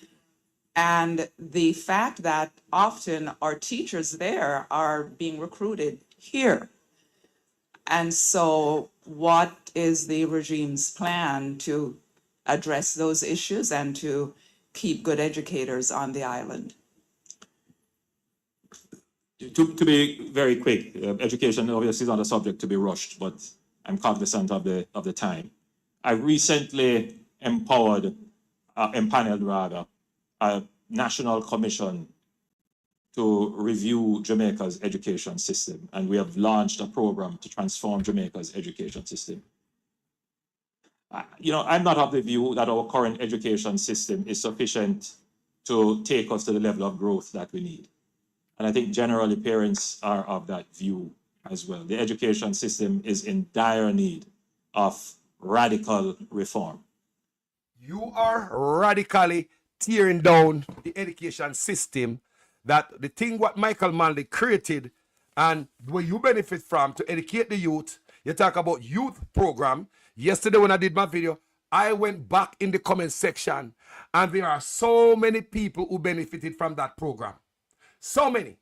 and the fact that often our teachers there are being recruited here And so what is the regime's plan to address those issues and to keep good educators on the island? To be very quick, education obviously is not a subject to be rushed, but I'm cognizant of the time. I recently empaneled a national commission to review Jamaica's education system, and we have launched a program to transform Jamaica's education system. I'm not of the view that our current education system is sufficient to take us to the level of growth that we need. And I think generally parents are of that view as well. The education system is in dire need of radical reform. You are radically tearing down the education system, that the thing what Michael Manley created and where you benefit from to educate the youth. You talk about youth program. Yesterday when I did my video, I went back in the comment section and there are so many people who benefited from that program. So many.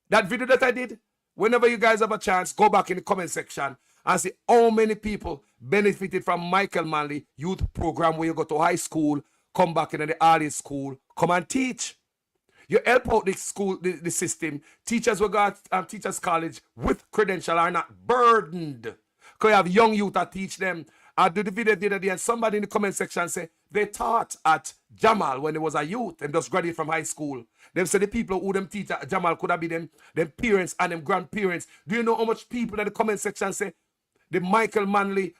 That video that I did, whenever you guys have a chance, go back in the comment section and see how many people benefited from Michael Manley youth program, where you go to high school, come back in the early school, come and teach. You help out the school, the system. Teachers will go to teachers college with credential are not burdened. Because you have young youth that teach them. I do the video the other day and somebody in the comment section say they taught at Jamal when he was a youth and just graduated from high school. Them say the people who them teach at Jamal could have been them parents and them grandparents. Do you know how much people in the comment section say the Michael Manley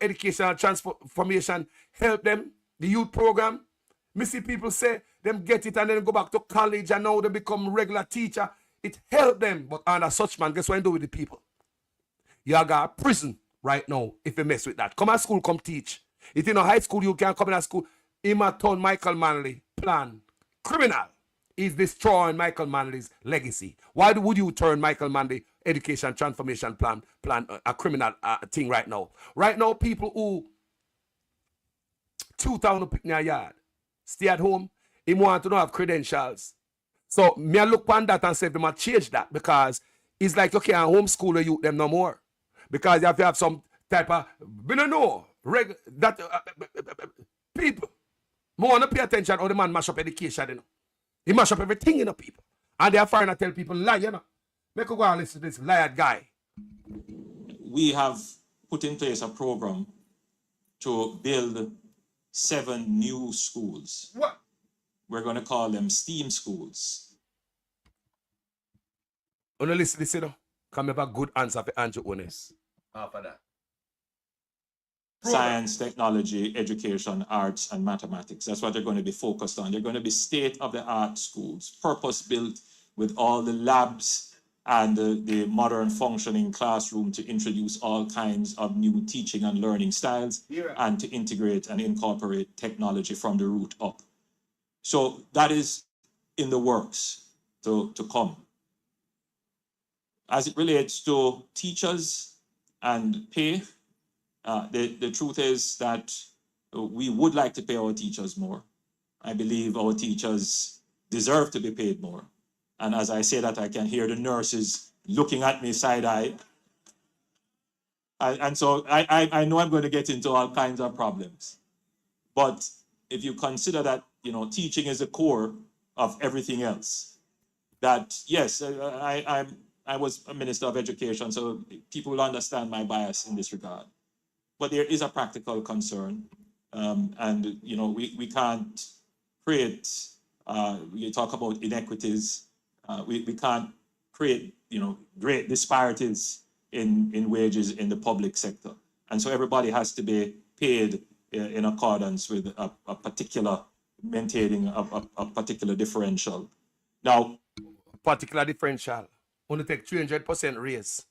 educational transformation helped them, the youth program? Me see people say them get it and then go back to college and now they become regular teacher. It helped them. But under such man, guess what I do with the people? You got a prison right now if you mess with that. Come at school, come teach. If you know high school, you can't come in at school. Him a turn Michael Manley plan criminal. Is destroying Michael Manley's legacy. Why would you turn Michael Manley education transformation plan a criminal thing right now? Right now, people who 2,000 pick in their yard, stay at home, he want to not have credentials. So me I look on that and say they might change that, because it's like you can't homeschool the youth them no more. Because you have to have some type of, we don't know, people. More want to pay attention how the man mash up education, you know. He mash up everything, you know, people. And they are trying to tell people lie, you know. Make you go and listen to this liar guy. We have put in place a program to build 7 new schools. What? We're going to call them STEAM schools. Only listen, you know. Come have a good answer for Andrew Ones. After that. Science, technology, education, arts, and mathematics. That's what they're going to be focused on. They're going to be state-of-the-art schools, purpose-built with all the labs and the modern functioning classroom to introduce all kinds of new teaching and learning styles, and to integrate and incorporate technology from the root up. So that is in the works to come. As it relates to teachers and pay, the truth is that we would like to pay our teachers more. I believe our teachers deserve to be paid more. And as I say that, I can hear the nurses looking at me side-eyed. And so I know I'm going to get into all kinds of problems. But if you consider that, you know, teaching is the core of everything else, that yes, I was a minister of education, so people will understand my bias in this regard. But there is a practical concern, and you know, we can't create. We talk about inequities. We can't create, you know, great disparities in wages in the public sector, and so everybody has to be paid in accordance with a particular, maintaining a particular differential. Now, particular differential, only take 300% raise.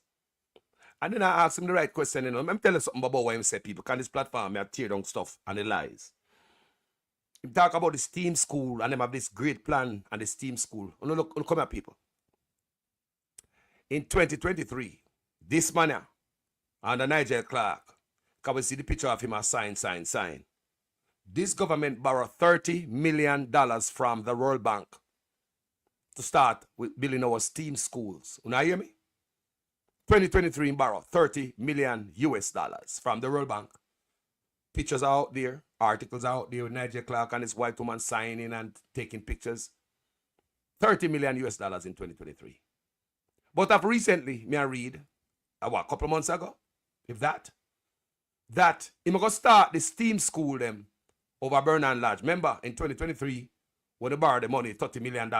And then I ask him the right question, you know. I'm telling you something about why I say people can this platform I tear down stuff and the lies. He talk about the STEAM school and them have this great plan and the STEAM school. Look, come here, people. In 2023, this man here, under Nigel Clark, can we see the picture of him as sign. This government borrowed $30 million from the World Bank to start with building our STEAM schools. You know, hear me? 2023 in borrow 30 million US dollars from the World Bank. Pictures are out there, articles are out there with Nigel Clark and his white woman signing and taking pictures. 30 million US dollars in 2023. But of recently, me I read, a couple of months ago, if that he going to start the STEAM school them over Bernard Lodge. Remember, in 2023, when they borrowed the money, $30 million,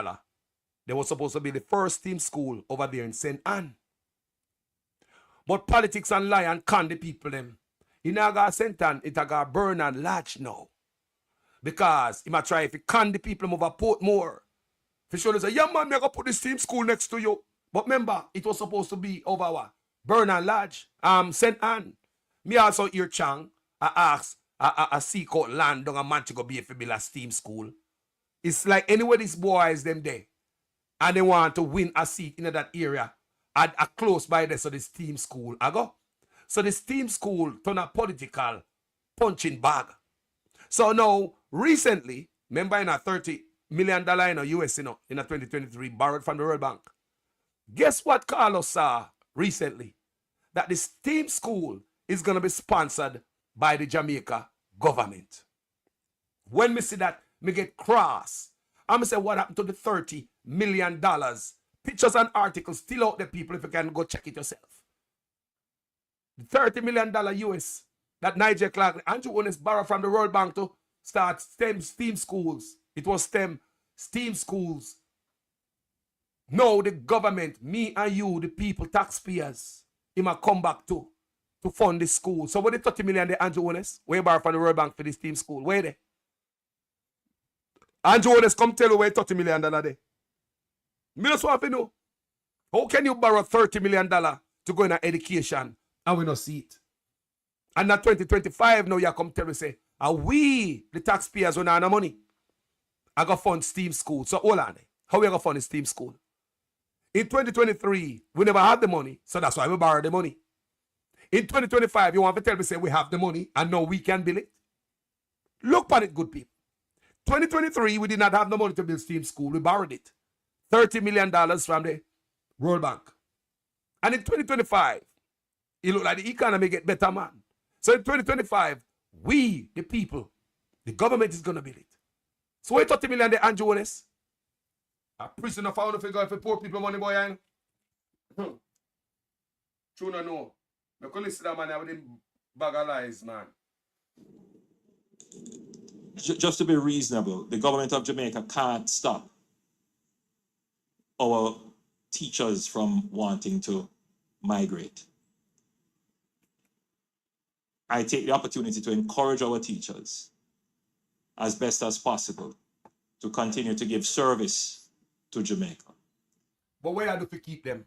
they were supposed to be the first STEAM school over there in St. Anne. But politics and lie and con the people them. He now got St. Anne, it got Bernard Lodge now. Because he might try if he con the people over Portmore. For sure they say, yeah man, me going to put the STEAM school next to you. But remember, it was supposed to be over what? Bernard Lodge, St. Anne. Me also hear Chang, I ask, I seek out land down a Manchego Bay for build a STEAM school. It's like anywhere these boys them there, and they want to win a seat in that area, and close by there, so the STEAM school, I go. So the STEAM school turn a political punching bag. So now, recently, remember in a $30 million in a US, in a 2023, borrowed from the World Bank. Guess what Carlos saw recently? That the STEAM school is going to be sponsored by the Jamaica government. When me see that, me get cross. I'm say, what happened to the $30 million? Pictures and articles still out there, people, if you can go check it yourself. The $30 million US that Nigel Clark, Andrew Onis borrowed from the World Bank to start STEAM schools. It was STEAM schools. Now the government, me and you, the people, taxpayers, he might come back to fund this school. So what the 30 million the Andrew Onis, where you borrow from the World Bank for this STEAM school? Where they? Andrew Onis, come tell you where $30 million there. Me just want to know. How can you borrow $30 million to go in an education and we not see it? And at 2025 now you come tell me say, are we, the taxpayers, who not have money? I got fund STEAM school. So hold on. How we going to fund the STEAM school? In 2023, we never had the money, so that's why we borrowed the money. In 2025, you want to tell me say we have the money and now we can build it? Look at it, good people. 2023, we did not have the money to build STEAM school. We borrowed it. $30 million from the World Bank. And in 2025, it looked like the economy get better, man. So in 2025, we, the people, the government is going to build it. So where $30 million the Andrew Onis? A prisoner found a figure for poor people money, boy. True no. I could listen to that man with him bag of lies, man. Just to be reasonable, the government of Jamaica can't stop our teachers from wanting to migrate. I take the opportunity to encourage our teachers as best as possible to continue to give service to Jamaica. But where I do to keep them?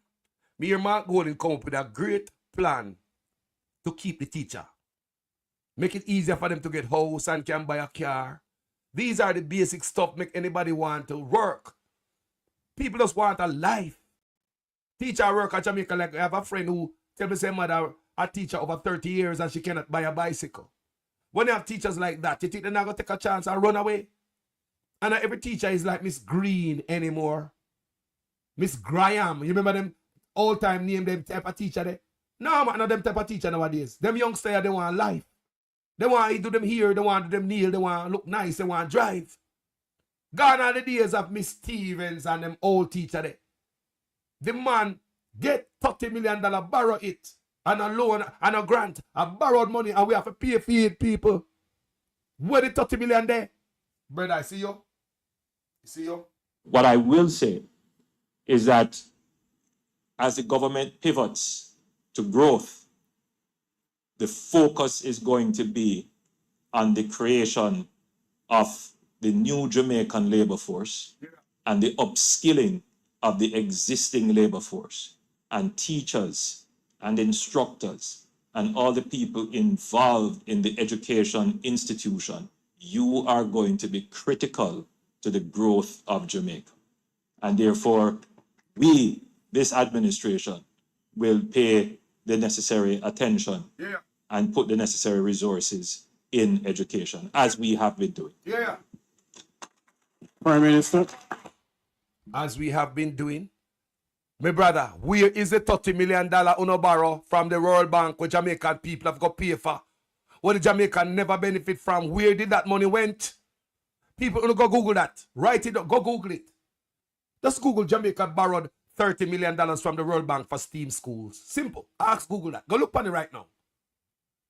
Me and Mark Golden come up with a great plan to keep the teacher. Make it easier for them to get house and can buy a car. These are the basic stuff make anybody want to work. People just want a life. Teacher work at Jamaica, like I have a friend who tell me say mother a teacher over 30 years and she cannot buy a bicycle. When you have teachers like that, you think they're not going to take a chance and run away? And not every teacher is like Miss Green anymore. Miss Graham. You remember them old time name them type of teacher there? No, man, not them type of teacher nowadays. Them youngsters, they want life. They want to do them here, they want to do them kneel, they want to look nice, they want to drive. Gone are the days of Miss Stevens and them old teacher there. The man get $30 million, borrow it, and a loan and a grant, a borrowed money, and we have to pay for it, people. Where the $30 million there? Brother, I see you. See you. What I will say is that as the government pivots to growth, the focus is going to be on the creation of the new Jamaican labor force and the upskilling of the existing labor force, and teachers and instructors and all the people involved in the education institution. You are going to be critical to the growth of Jamaica. And therefore, we, this administration, will pay the necessary attention and put the necessary resources in education, as we have been doing. Prime Minister. As we have been doing, My brother, where is the $30 million uno borrow from the World Bank where Jamaican people have got pay for? What the Jamaican never benefit from? Where did that money went? People, go Google that. Write it up. Go Google it. Just Google Jamaica borrowed $30 million from the World Bank for STEAM schools. Simple. Ask Google that. Go look on it right now.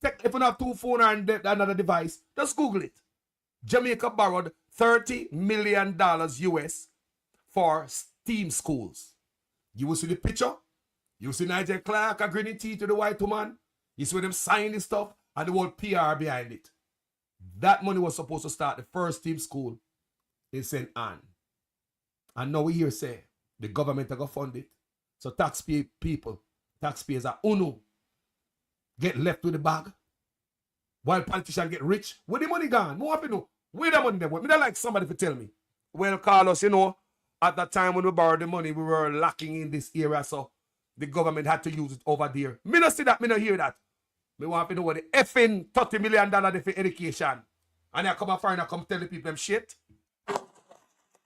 If you have two phones and another device, just Google it. Jamaica borrowed $30 million US for STEAM schools. You will see the picture. You will see Nigel Clark agreeing tea to the white woman. You see them signing stuff and the whole PR behind it. That money was supposed to start the first STEAM school in St. Anne. And now we hear say the government are going to fund it. So taxpayers are uno, get left with the bag. While politicians get rich, where the money gone? More happy know. Where the money there? Me not like somebody to tell me. Well, Carlos, at that time when we borrowed the money, we were lacking in this area, so the government had to use it over there. Me not see that, me not hear that. Me want to know what the effing $30 million for education. And I come up and I come tell the people them shit.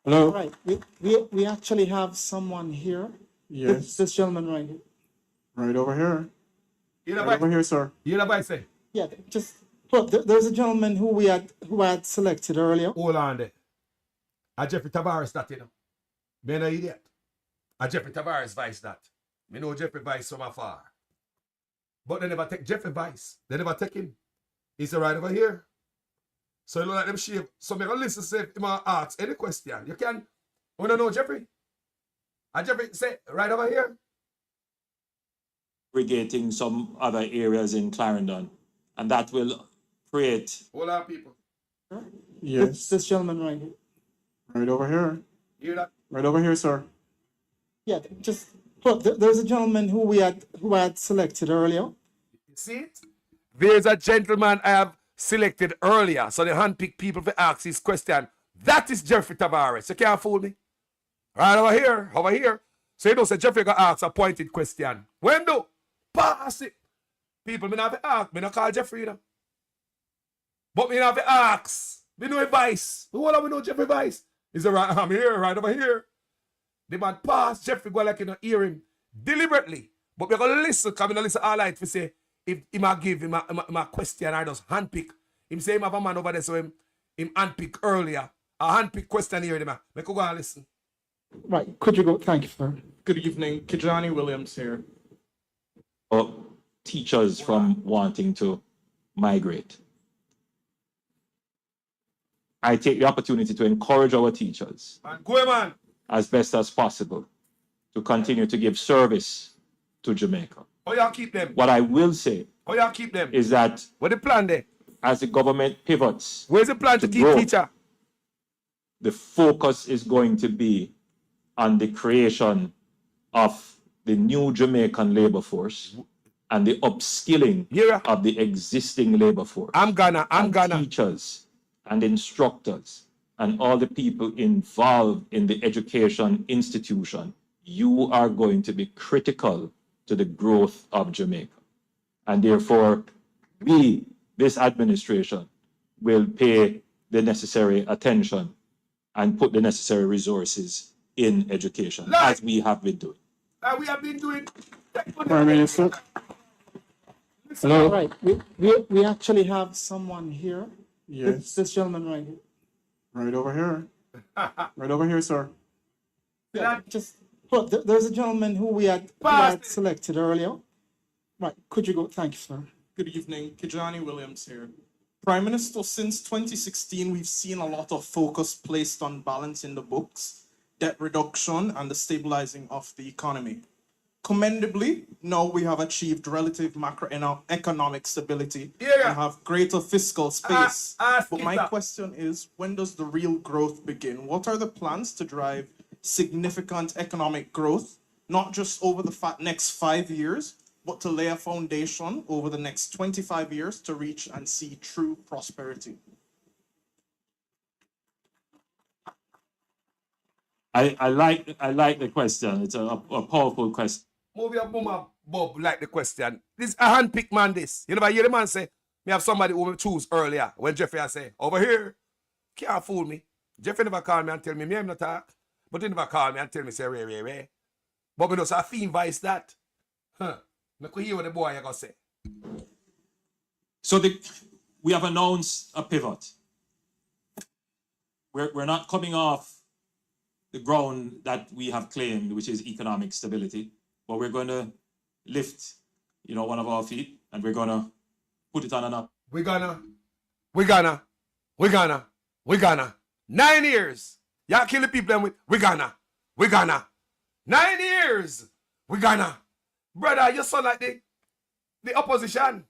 Hello. Right. We actually have someone here. Yes. This gentleman right here. Right over here. Right over here, sir. You know what I say? Yeah, just look, there's a gentleman who had selected earlier. Hold on there. Jeffrey Tavares that, Me no idiot. Jeffrey Tavares vice that. Me know Jeffrey vice from afar. But they never take Jeffrey vice. They never take him. He's right over here. So you know like them shave. So me gonna listen say if him ask any question. You can wanna know Jeffrey? Jeffrey say right over here. Segregating some other areas in Clarendon. And that will create. Hold on, people. Yes. This gentleman right here. Right over here. Hear that? Right over here, sir. Yeah, just look, there's a gentleman who had selected earlier. See it? There's a gentleman I have selected earlier. So the handpicked people to ask his question. That is Jeffrey Tavares. You can't fool me. Right over here. Over here. So you know, say Jeffrey got asked a pointed question. When do? Pass it. People, me not have to ask. Me not call Jeffrey, But me not have to ask. Me know advice. What do we know Jeffrey advice? He's right, I'm here, right over here. The man pass Jeffrey go like hear him deliberately. But we're gonna listen, because we don't listen all right to say if he might give him a question, I just handpick. Him say him have a man over there, so him handpick earlier. A handpick question here, man. We could go and listen. Right, could you go? Thank you, sir. Good evening. Kijani Williams here. Teachers from wanting to migrate. I take the opportunity to encourage our teachers as best as possible to continue to give service to Jamaica. How y'all keep them? What I will say is that what the plan there? As the government pivots, where's the plan to keep grow, teacher? The focus is going to be on the creation of the new Jamaican labor force and the upskilling of the existing labor force. Teachers and instructors and all the people involved in the education institution, you are going to be critical to the growth of Jamaica. And therefore, this administration, will pay the necessary attention and put the necessary resources in education, as we have been doing. We have been doing. Prime Minister. Hello. All right, we actually have someone here. Yes. This gentleman right here. Right over here. Right over here, sir. Yeah, just look, there's a gentleman who had selected earlier. Right, could you go? Thank you, sir. Good evening. Kijani Williams here. Prime Minister, since 2016, we've seen a lot of focus placed on balancing the books, debt reduction, and the stabilizing of the economy. Commendably, now we have achieved relative macroeconomic stability and have greater fiscal space. But my question is, when does the real growth begin? What are the plans to drive significant economic growth, not just over the next 5 years, but to lay a foundation over the next 25 years to reach and see true prosperity? I like the question. It's a powerful question. Move your boomer, Bob, like the question. This a handpicked man, this. You know, I hear the man say, me have somebody who will choose earlier. When Jeffrey I say, over here, can't fool me. Jeffrey never call me and tell me, I'm not talk. But he never call me and tell me, say, Ray. But we know a theme vice that. Huh. I could hear what the boy you gonna say. So we have announced a pivot. We're not coming off the ground that we have claimed, which is economic stability, but we're going to lift, one of our feet, and we're going to put it on and up. We're gonna. 9 years. Y'all kill the people them with, we're gonna. 9 years. We're gonna. Brother, you sound like the opposition.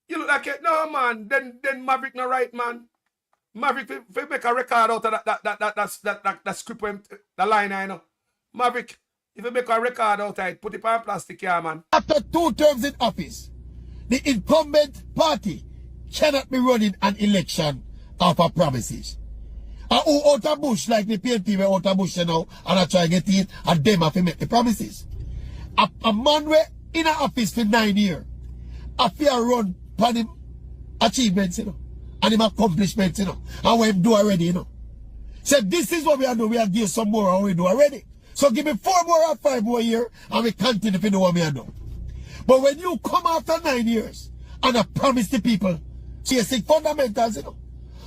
You look like it. No, man. Then Maverick not right, man. Maverick, if you make a record out of that script, the line, I know. Maverick, if you make a record out of it, put it on plastic here, man. After 2 terms in office, the incumbent party cannot be running an election off of promises. And who out of bush, like the PNP were out of bush now, and I try to get it, and them have to make the promises. A man were in an office for 9 years, a fear run for him achievements, and him accomplishments, and what him do already, So this is what we are doing. We are give some more and we do already. So give me 4 more or 5 more years, and we continue to do what we are doing. But when you come after 9 years and I promise the people basic fundamentals,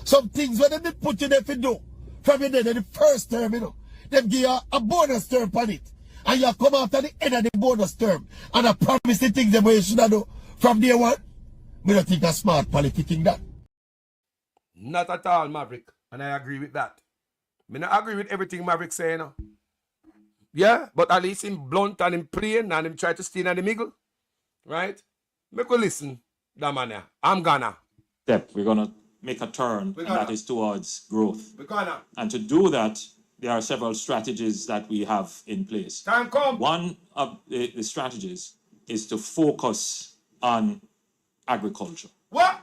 some things when they put you there to do from your day, the first term, them give you a bonus term on it. And you come after the end of the bonus term and I promise the things that you should do from day one. We don't think that's smart politicking that. Not at all, Maverick. And I agree with that. I don't agree with everything Maverick saying. Yeah, but at least him blunt and him plain and him try to stay in the middle. Right? Make we listen, that man there. I'm gonna. Step, we're going to make a turn, and that is towards growth. We're gonna. And to do that, there are several strategies that we have in place. Time come. One of the strategies is to focus on agriculture. What?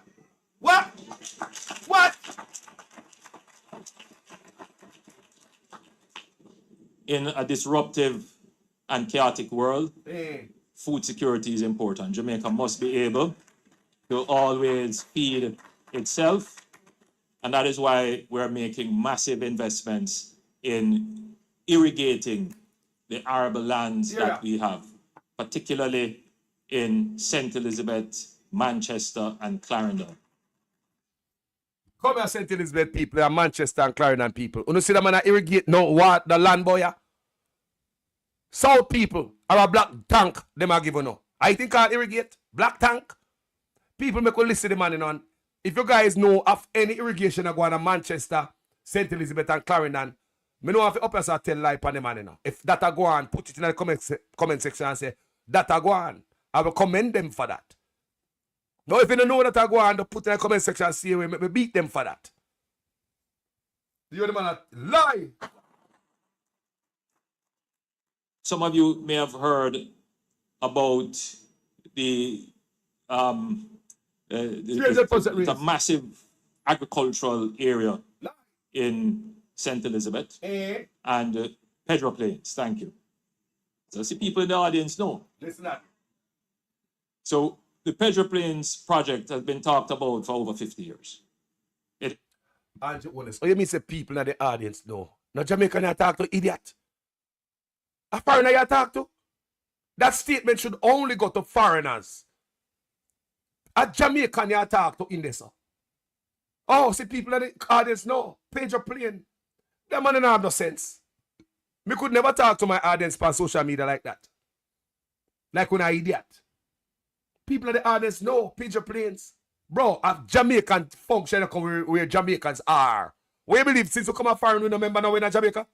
In a disruptive and chaotic world, Hey. food security is important. Jamaica must be able to always feed itself, and that is why we're making massive investments in irrigating the arable lands that we have, particularly in St. Elizabeth, Manchester, and Clarendon. Come here, St. Elizabeth people and Manchester and Clarendon people. You see the man irrigate no what the land boy? South people are a black tank them are given no. I think I'll irrigate black tank. People make you listen to the man on. If you guys know of any irrigation that go on in Manchester, St. Elizabeth and Clarendon, me know if you up yourself tell lie on the man. If that a go on, put it in the comment section and say that a go on. I will commend them for that. Now, if you don't know that I go on, put in the comment section and see we beat them for that. You the man that lie. Some of you may have heard about the massive agricultural area in St. Elizabeth and Pedro Plains. Thank you. So see, people in the audience know. Listen that. So the Pedro Plains project has been talked about for over 50 years. Oh, you mean say people in the audience know? Not Jamaican you talk to, idiot. A foreigner you talk to? That statement should only go to foreigners. A Jamaican you talk to in this. Oh, see people in the audience know. Pedro Plains. That man don't have no sense. Me could never talk to my audience on social media like that. Like when I idiot. People in the audience know Pedro Plains. Bro, a Jamaican function where Jamaicans are. Where you believe since you come a foreign, we no member now in Jamaica?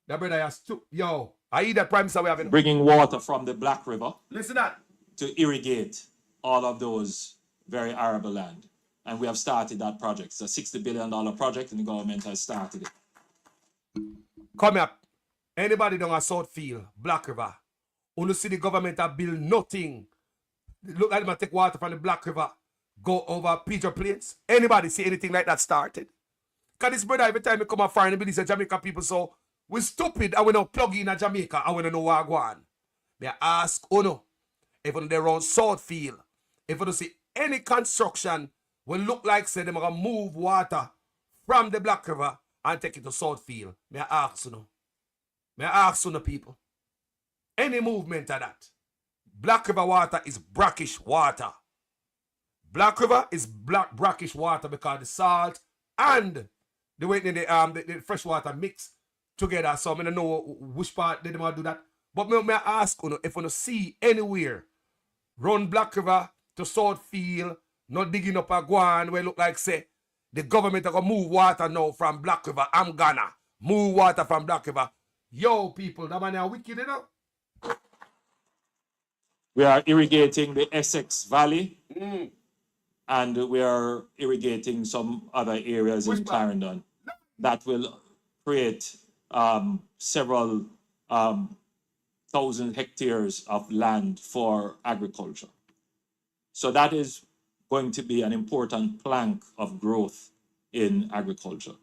That brother has to. Yo, I eat that prime minister we having. Bringing water from the Black River. Listen that. To irrigate all of those very arable land. And we have started that project. It's a $60 billion project and the government has started it. Come up. Anybody down a Southfield, Black River, when you see the government have built nothing, look like them take water from the Black River, go over Pedro Plains. Anybody see anything like that started? Because this brother, every time we come a foreign, we say Jamaica people, so we stupid and we don't plug in a Jamaica and we don't know what go on. They ask Uno, if they're around Southfield, if you see any construction will look like say they're going to move water from the Black River and take it to Southfield. May I ask you, people. any movement of that. Black River water is brackish water. Black River is brackish water because the salt and the way the fresh water mix together. So I don't know which part they want to do that. But may I ask you, if you see anywhere run Black River to Southfield, not digging up a guan where it look like say the government are gonna move water now from Black River. I'm gonna move water from Black River. Yo, people, that man are wicked, you know? We are irrigating the Essex Valley, and we are irrigating some other areas in Clarendon that will create several thousand hectares of land for agriculture. So that is going to be an important plank of growth in agriculture.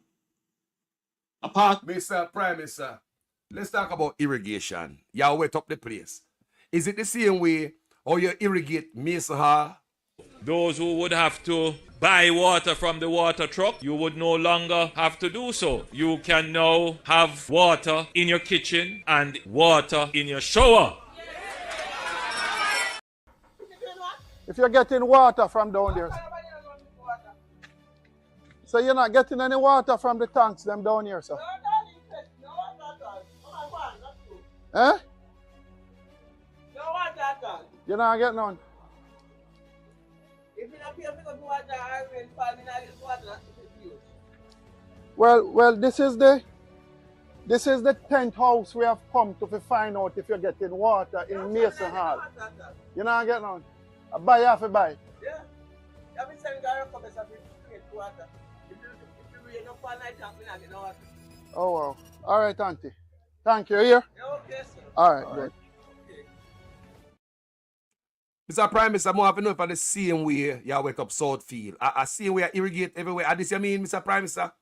Mr. Prime Minister, let's talk about irrigation. You wet up the place. Is it the same way how you irrigate Mason Hall? Those who would have to buy water from the water truck, you would no longer have to do so. You can now have water in your kitchen and water in your shower. If you're getting water from down there. So you're not getting any water from the tanks them down here, sir? Eh? You're not getting none? Well, this is the 10th house we have come to find out if you're getting water in Mason Hall. You're not getting none? I buy half a buy. Yeah. I've been sending guys for water. If you read up all night, I'm not getting water. Oh wow. All right, auntie. Thank you. Here? Yeah, okay, sir. All right, good. Mr. Prime Minister, I have to know if I the same way you wet up Southfield. I see where you irrigate everywhere. And this you mean, Mr. Prime Minister?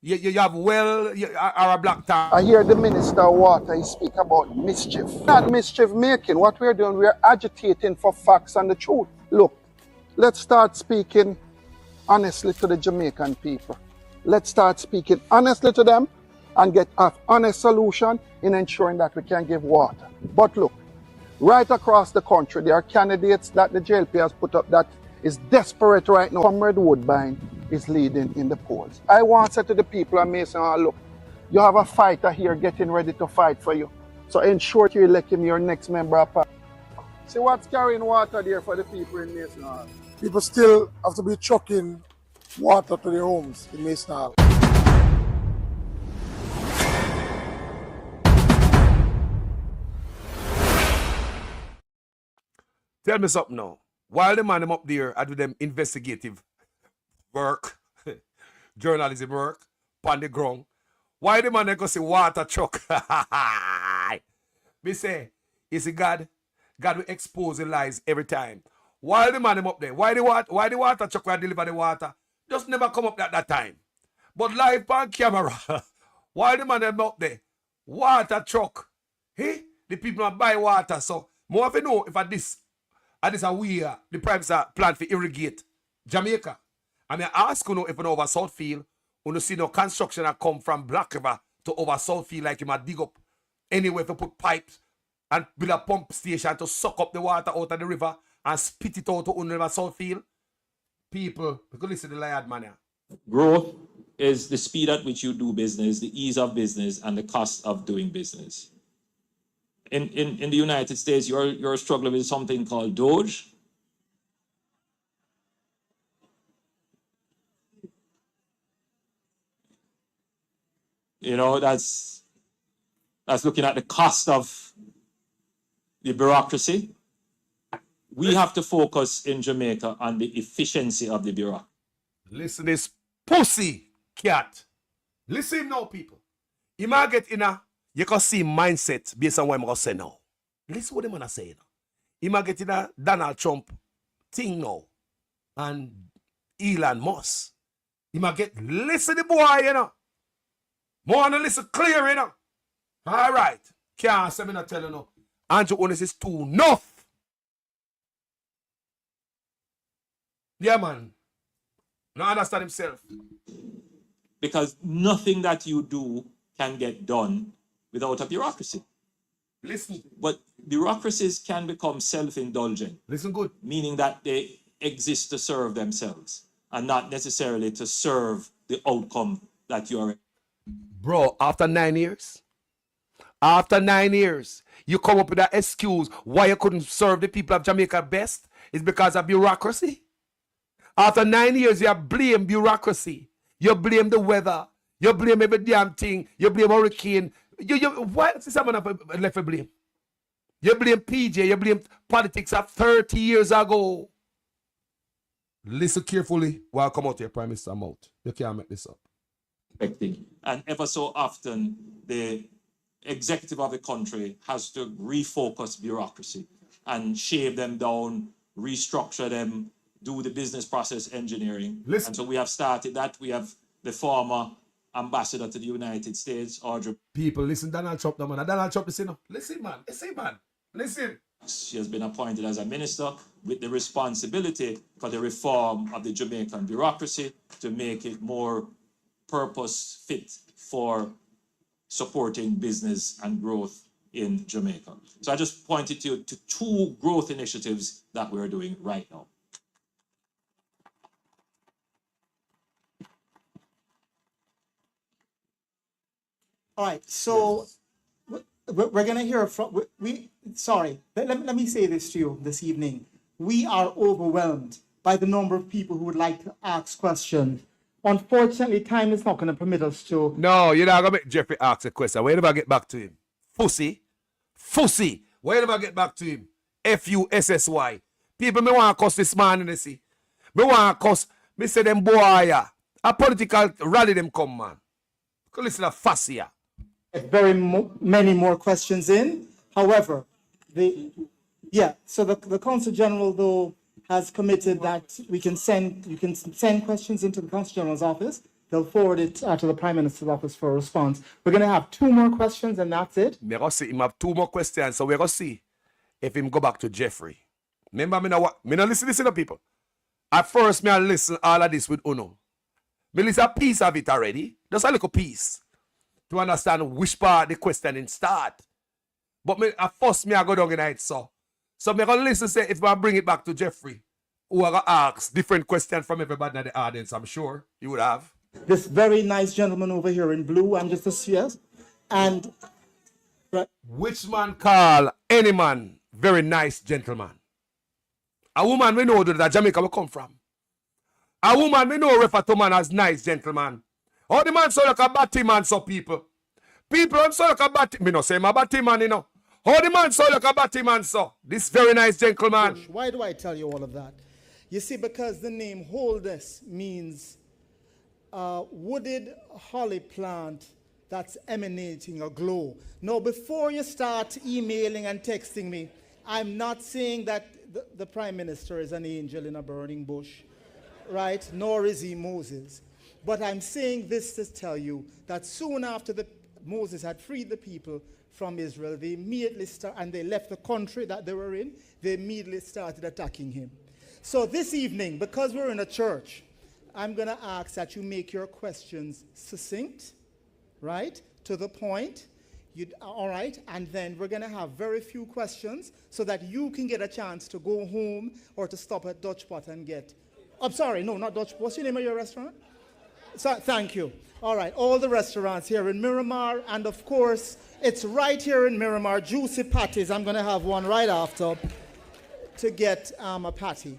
You have well, or a black tank. I hear the Minister of Water, he speak about mischief. Not mischief making. What we're doing, we're agitating for facts and the truth. Look, let's start speaking honestly to the Jamaican people. Let's start speaking honestly to them and get an honest solution in ensuring that we can give water. But look, right across the country, there are candidates that the JLP has put up that is desperate right now. Comrade Woodbine is leading in the polls. I want to say to the people of Mason, look, you have a fighter here getting ready to fight for you. So ensure you elect him your next member of parliament. See what's carrying water there for the people in Mason Hall. People still have to be trucking water to their homes in Mason Hall. Tell me something now. While the man them up there, I do them investigative work, journalism work, on the ground. Why the man they go see water truck? Me say, you see God will expose the lies every time. While the man them up there, why the water truck will deliver the water? Just never come up at that time. But live on camera, while the man them up there, water truck. Hey, the people buy water. So more of you know if at this a way the Prime Minister plan to irrigate Jamaica. I mean, I ask you know if you know over Southfield, you see no construction that come from Black River to over Southfield like you might dig up anywhere to put pipes and build a pump station to suck up the water out of the river and spit it out to over Southfield. People, because listen to the liard man here. Growth is the speed at which you do business, the ease of business, and the cost of doing business. In the United States, you're struggling with something called Doge. You know, that's looking at the cost of the bureaucracy. We have to focus in Jamaica on the efficiency of the bureaucracy. Listen this pussy cat. Listen now, people. You might get in a, you can see mindset based on what I'm going to say now. Listen what I'm going to say now. You might get in a Donald Trump thing now. And Elon Musk. You might get, listen the boy, you know. More than listen clear, you know. All right. Can't say me not tell you no. Andrew Onis is too enough. Yeah, man. Not understand himself. Because nothing that you do can get done without a bureaucracy. Listen. But bureaucracies can become self-indulgent. Listen good. Meaning that they exist to serve themselves and not necessarily to serve the outcome that you are. Bro, after 9 years, you come up with that excuse why you couldn't serve the people of Jamaica best is because of bureaucracy. After 9 years, you blame bureaucracy. You blame the weather. You blame every damn thing. You blame hurricane. Why is someone left to blame? You blame PJ. You blame politics of 30 years ago. Listen carefully while I come out here, Prime Minister mouth. You can't make this up. And ever so often, the executive of the country has to refocus bureaucracy and shave them down, restructure them, do the business process engineering. Listen. And so we have started that. We have the former ambassador to the United States, Audrey. People, listen, Donald Trump, no man. Donald Trump, listen. Listen, man. Listen, man. Listen. She has been appointed as a minister with the responsibility for the reform of the Jamaican bureaucracy to make it more purpose fit for supporting business and growth in Jamaica. So I just pointed to 2 growth initiatives that we're doing right now. All right, so we're going to hear from, sorry, let me say this to you this evening. We are overwhelmed by the number of people who would like to ask questions. Unfortunately, time is not going to permit us to. No, you're not going to make Jeffrey ask a question. Where do I get back to him? Fussy. Where do I get back to him? Fussy. People me want to cuss this man, you see. Me want to cuss. Me say them boy, a political rally them come, man. Because listen to Fussy. Many more questions in. However, so the Consul General, though, has committed that you can send questions into the Consul General's office. They'll forward it to the Prime Minister's office for a response. We're going to have 2 more questions, and that's it. We're going to see him have 2 more questions, so we're going to see if him go back to Jeffrey. Remember, me no listen to people. At first, me I listen all of this with Uno. Me listen a piece of it already. Just a little piece. To understand which part the questioning start. But at first, I go down in it, so I'm going to listen, say, if I bring it back to Jeffrey, who are going to ask different questions from everybody in the audience, I'm sure you would have. This very nice gentleman over here in blue, I'm just a CS, and... Right. Which man call any man very nice gentleman? A woman we know that Jamaica will come from. A woman we know refer to man as nice gentleman. How the man so like a batty man, so people. People I'm so like a batty. Me no say my batty man, you know. How the man so like a batty man, so. This very nice gentleman. Why do I tell you all of that? You see, because the name Holdess means wooded holly plant that's emanating a glow. Now, before you start emailing and texting me, I'm not saying that the Prime Minister is an angel in a burning bush, right? Nor is he Moses. But I'm saying this to tell you that soon after Moses had freed the people from Israel, they immediately and they left the country that they were in, they immediately started attacking him. So this evening, because we're in a church, I'm going to ask that you make your questions succinct, right, to the point. All right, and then we're going to have very few questions so that you can get a chance to go home or to stop at Dutch Pot and get... I'm sorry, no, not Dutch. What's your name of your restaurant? So, thank you. All right, all the restaurants here in Miramar, and of course, it's right here in Miramar, Juicy Patties. I'm going to have one right after to get a patty.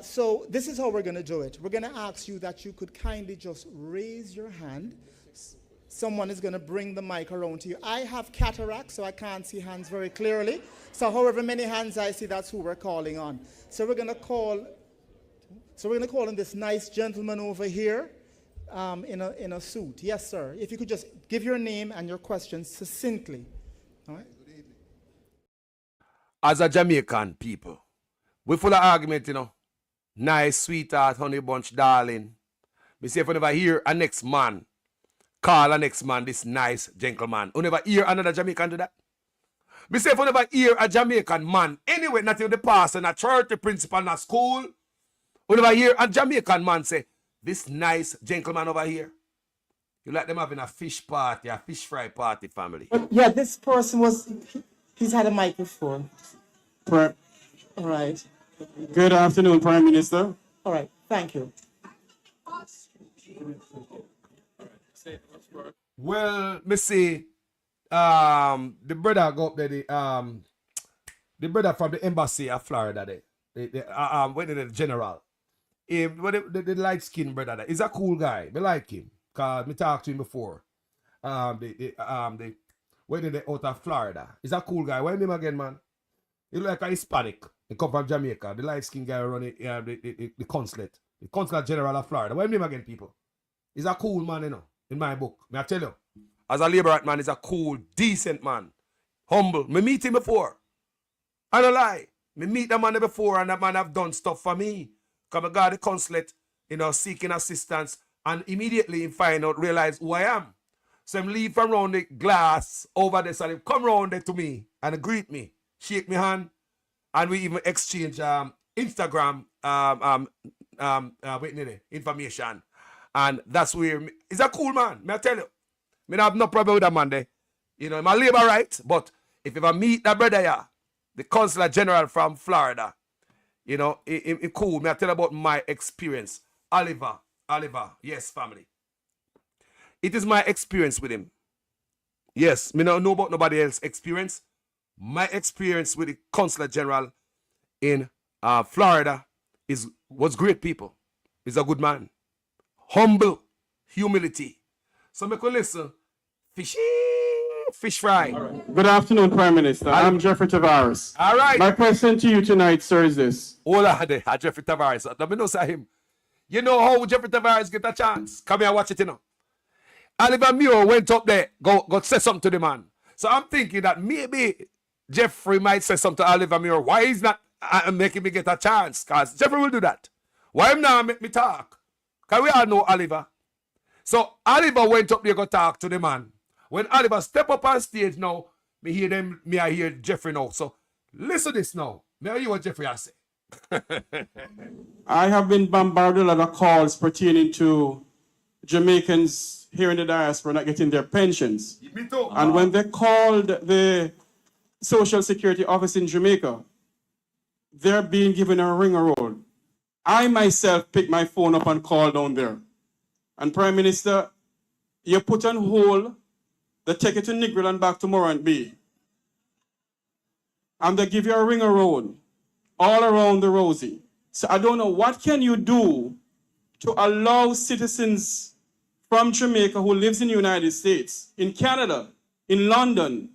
So this is how we're going to do it. We're going to ask you that you could kindly just raise your hand. Someone is going to bring the mic around to you. I have cataract, so I can't see hands very clearly. So however many hands I see, that's who we're calling on. So we're going to call on this nice gentleman over here. In a suit. Yes, sir. If you could just give your name and your questions succinctly. All right. Good evening. As a Jamaican people, we're full of argument, you know. Nice, sweetheart, honey bunch, darling. We say if we never hear a next man, call a next man this nice gentleman. We never hear another Jamaican do that. We say if we never hear a Jamaican man, anyway, not in the pastor, not church, the principal, not school. We never hear a Jamaican man say, this nice gentleman over here. You like them having a fish party, a fish fry party, family. Yeah, this person was, He's had a microphone. Pri- All right. Good afternoon, Prime Minister. All right. Thank you. Well, me see, the brother go up there, the brother from the embassy of Florida there, when the general, the light skinned brother there, he's a cool guy. Me like him, cause me talked to him before. When they out of Florida, he's a cool guy. What name again, man? He look like a Hispanic. He come from Jamaica. The light skinned guy running the consulate general of Florida. What name again, people? He's a cool man, you know. In my book, may I tell you, as a Labour man, he's a cool, decent man, humble. Me meet him before. I don't lie. Me meet that man before, and that man have done stuff for me. Come I got the consulate, you know, seeking assistance, and immediately he find out, realize who I am. So him leave from around the glass over there, so he come round there to me and greet me, shake me hand, and we even exchange Instagram information. And that's where he's a cool man. May I tell you? Me have no problem with that man there. You know, my labor right, but if you ever meet that brother here, the consular general from Florida, you know, he cool. May I tell you about my experience? Oliver, yes, family. It is my experience with him. Yes, me don't know about nobody else's experience. My experience with the consular general in Florida was great, people. He's a good man. Humble, humility. So make you listen. Fish fry. Right. Good afternoon, Prime Minister. I'm Jeffrey Tavares. All right. My question to you tonight, sir, is this. Hold on there, Jeffrey Tavares. Let me know say him. You know how Jeffrey Tavares get a chance? Come here, watch it, you know. Oliver Muir went up there, go say something to the man. So I'm thinking that maybe Jeffrey might say something to Oliver Muir. Why he's not making me get a chance? Because Jeffrey will do that. Why him now make me talk? Because we all know Oliver. So Oliver went up there go talk to the man. When Oliver step up on stage now, I hear Jeffrey now. So listen to this now. May I hear what Jeffrey has say. I have been bombarded with a lot of calls pertaining to Jamaicans here in the diaspora not getting their pensions. Me too. And when they called the Social Security office in Jamaica, they're being given a ring-a-roll. I myself picked my phone up and called down there. And Prime Minister, you put on hold, they take it to Negril and back to Morant Bay. And they give you a ring-a-roll all around the Rosie. So I don't know, what can you do to allow citizens from Jamaica who lives in the United States, in Canada, in London,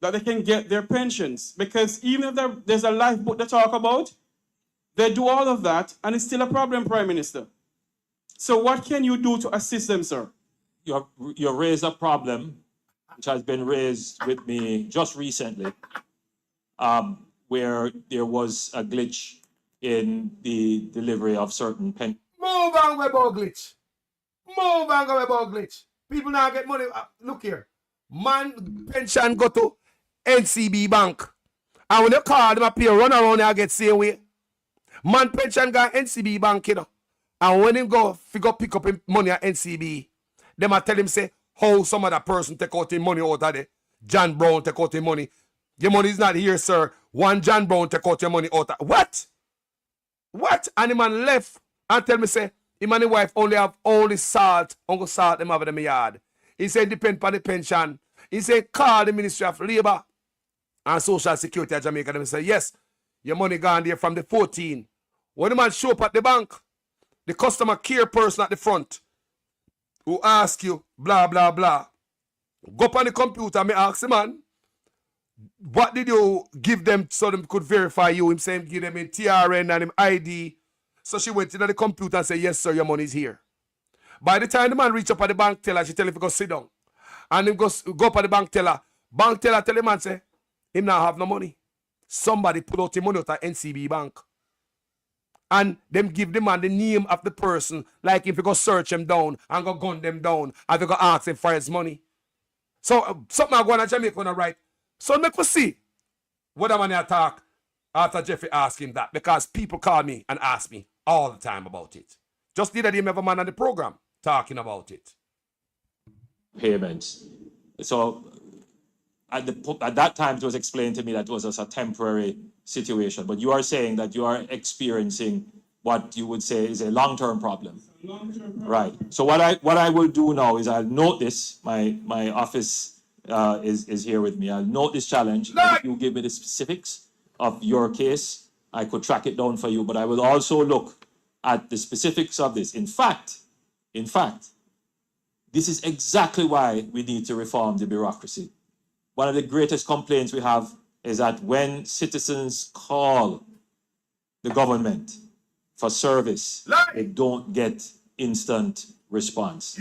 that they can get their pensions? Because even if there's a lifeboat to talk about, they do all of that, and it's still a problem, Prime Minister. So what can you do to assist them, sir? You raised a problem which has been raised with me just recently, where there was a glitch in the delivery of certain pensions. Move on about glitch. Move on about glitch. People now get money. Look here. Man pension go to NCB Bank. And when you call them up here, run around there and get same way. Man pension got NCB Bank, you know. And when him go pick up him money at NCB, them a tell him say, how some other person take out his money out of there. John Brown take out his money. Your money is not here, sir. One John Brown take out your money out of what? What? And the man left and tell me say, him and the wife only have salt, Uncle Salt them over the yard. He said depend on the pension. He said call the Ministry of Labour and Social Security of Jamaica. Them say, yes, your money gone there from the 14. When the man show up at the bank, the customer care person at the front who ask you, blah, blah, blah. Go up on the computer and me ask the man, what did you give them so them could verify you? Him saying give them a TRN and him ID. So she went into the computer and said, yes, sir, your money is here. By the time the man reach up at the bank teller, she tell him to go sit down. And him go up at the bank teller. Bank teller tell the man, say, him now have no money. Somebody put out the money out of NCB Bank. And them give the man the name of the person, like if you go search him down and go gun them down, and you go ask him for his money. So something I go on to Jamaica on the right. So make us see what I'm going to talk after Jeffrey asked him that, because people call me and ask me all the time about it. Just did him have a man on the program talking about it. Payments. So at that time, it was explained to me that it was just a temporary situation. But you are saying that you are experiencing what you would say is a long-term problem. Right. So what I will do now is I'll note this. My office is here with me. I'll note this challenge. And if you give me the specifics of your case, I could track it down for you. But I will also look at the specifics of this. In fact, this is exactly why we need to reform the bureaucracy. One of the greatest complaints we have is that when citizens call the government for service, they don't get instant response.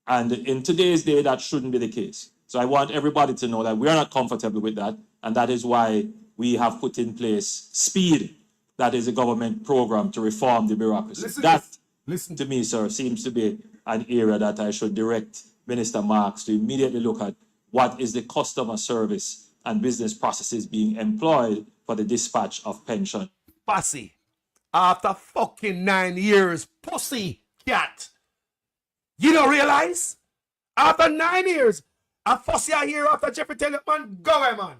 And in today's day, that shouldn't be the case. So I want everybody to know that we are not comfortable with that, and that is why we have put in place SPEED. That is a government program to reform the bureaucracy. Listen to me, sir, seems to be an area that I should direct Minister Marks to immediately look at what is the customer service and business processes being employed for the dispatch of pension. Pussy. After fucking 9 years, pussy cat. You don't realize? After 9 years, a fussy out here after Jeffrey tell you, man, go away, man.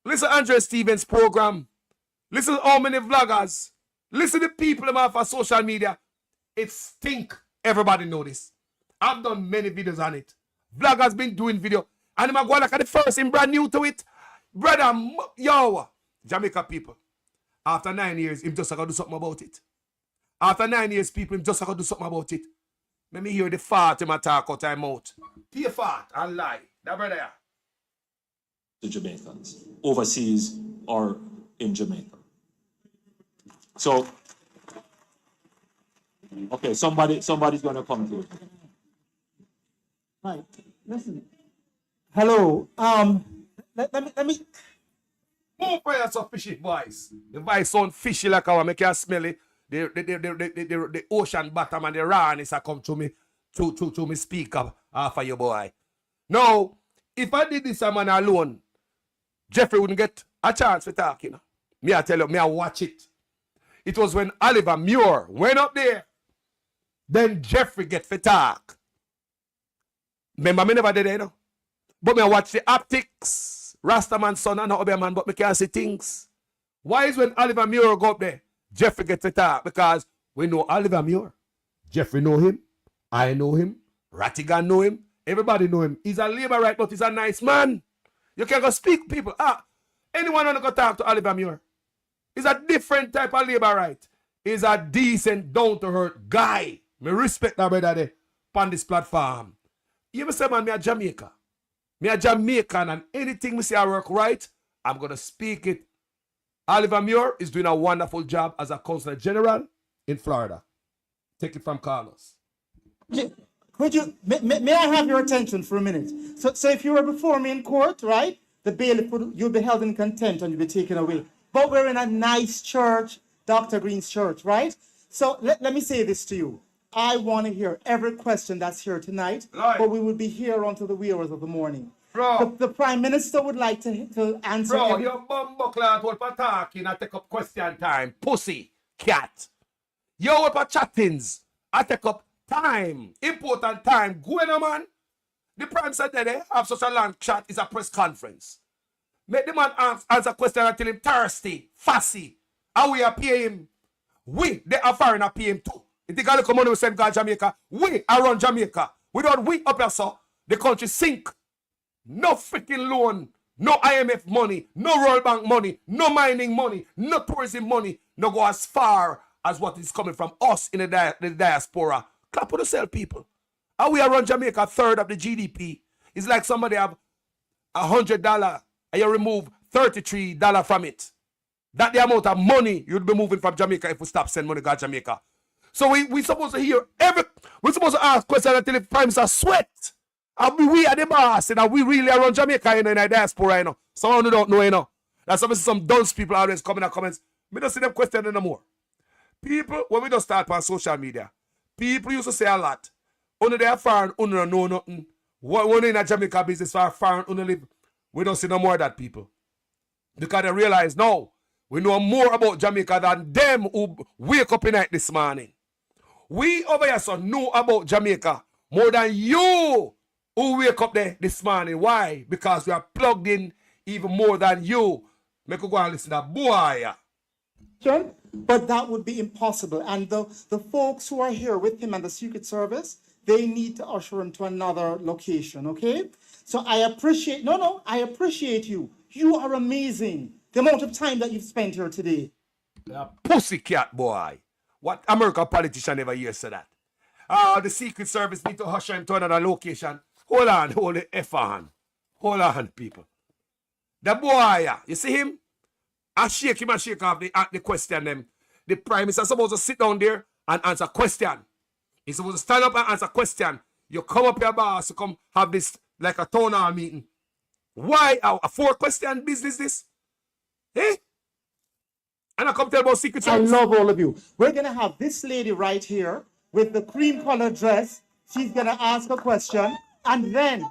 Listen to Andre Stevens' program. Listen to how many vloggers. Listen to people about for social media. It stink. Everybody know this. I've done many videos on it. Vloggers been doing video. And I'm going like at the first, him brand new to it. Brother, yo, Jamaica people. After 9 years, him just got to do something about it. After 9 years, people, him just got to do something about it. Let me hear the fart him attack out time out. Pure fart and lie. That brother there. To Jamaicans, overseas or in Jamaica. So, okay, somebody's going to come to it. Right. Listen. Hello. Let me. More prayers of fishy voice. The voice sound fishy like how I make you smell it. The ocean bottom and the rawness I come to me to me speak up for your boy. Now, if I did this a man alone, Jeffrey wouldn't get a chance to talk, you know. Me I tell you, me I watch it. It was when Oliver Muir went up there, then Jeffrey get for talk. Remember, me never did that, you know. But me I watch the optics. Rastaman son and not man, but me can't see things. Why is when Oliver Muir go up there, Jeffrey get to talk? Because we know Oliver Muir. Jeffrey know him. I know him. Rattigan know him. Everybody know him. He's a labor right, but he's a nice man. You can go speak people. Anyone want to go talk to Oliver Muir? He's a different type of labor right. He's a decent, down-to-earth guy. Me respect that brother there on this platform. You ever say, man, me a Jamaica. Me a Jamaican, and anything me say I work right, I'm going to speak it. Oliver Muir is doing a wonderful job as a consul general in Florida. Take it from Carlos. Could you, may I have your attention for a minute? So if you were before me in court, right, the bailiff you'll be held in contempt and you'll be taken away. But we're in a nice church, Dr. Green's church, right? So let me say this to you. I want to hear every question that's here tonight, but we will be here until the wee hours of the morning. Bro. The Prime Minister would like to answer. Bro, your bumbuckler what for talking and take up question time. Pussy, cat. You what for chattings. I take up time. Important time. Go on, man. The Prime said that they have such a long chat is a press conference. Make the man answer question until him thirsty, fussy. How we are pay him? We, they are foreigner pay him too. If they got to come on with same guy Jamaica, we are run Jamaica. Without we up here, so the country sink. No freaking loan, no IMF money, no World Bank money, no mining money, no tourism money, no go as far as what is coming from us in the diaspora. Clap on yourself, people. How we are run Jamaica, third of the GDP. It's like somebody have $100 and you remove $33 from it. That's the amount of money you'd be moving from Jamaica if we stop sending money to Jamaica. So we supposed to hear we're supposed to ask questions until the Prime Minister sweat. And we are the boss, you know, we really are on Jamaica, you know, in the diaspora, you know. Someone who don't know, you know. That's obviously some dunce people always come in the comments. We don't see them question no more. People, when we just start on social media, people used to say a lot. Only they are foreign, only don't know nothing. One in a Jamaica business for foreign, only live. We don't see no more of that, people. Because they realize, no, we know more about Jamaica than them who wake up in night this morning. We over here so know about Jamaica more than you Who wake up there this morning? Why? Because we are plugged in even more than you. Make you go and listen to boy. But that would be impossible. And the folks who are here with him and the Secret Service, they need to usher him to another location, okay? So I appreciate, I appreciate you. You are amazing. The amount of time that you've spent here today. Pussycat boy. What American politician ever hear say that? The Secret Service need to usher him to another location. Hold on, hold the F on. Hold on, people. The boy, you see him? I shake him and shake off the question them. The Prime Minister is supposed to sit down there and answer question. He's supposed to stand up and answer question. You come up here, boss, you come have this like a town hall meeting. Why a 4-question business this? Eh? And I come tell about Secret Service. I love all of you. We're going to have this lady right here with the cream-colored dress. She's going to ask a question. And then,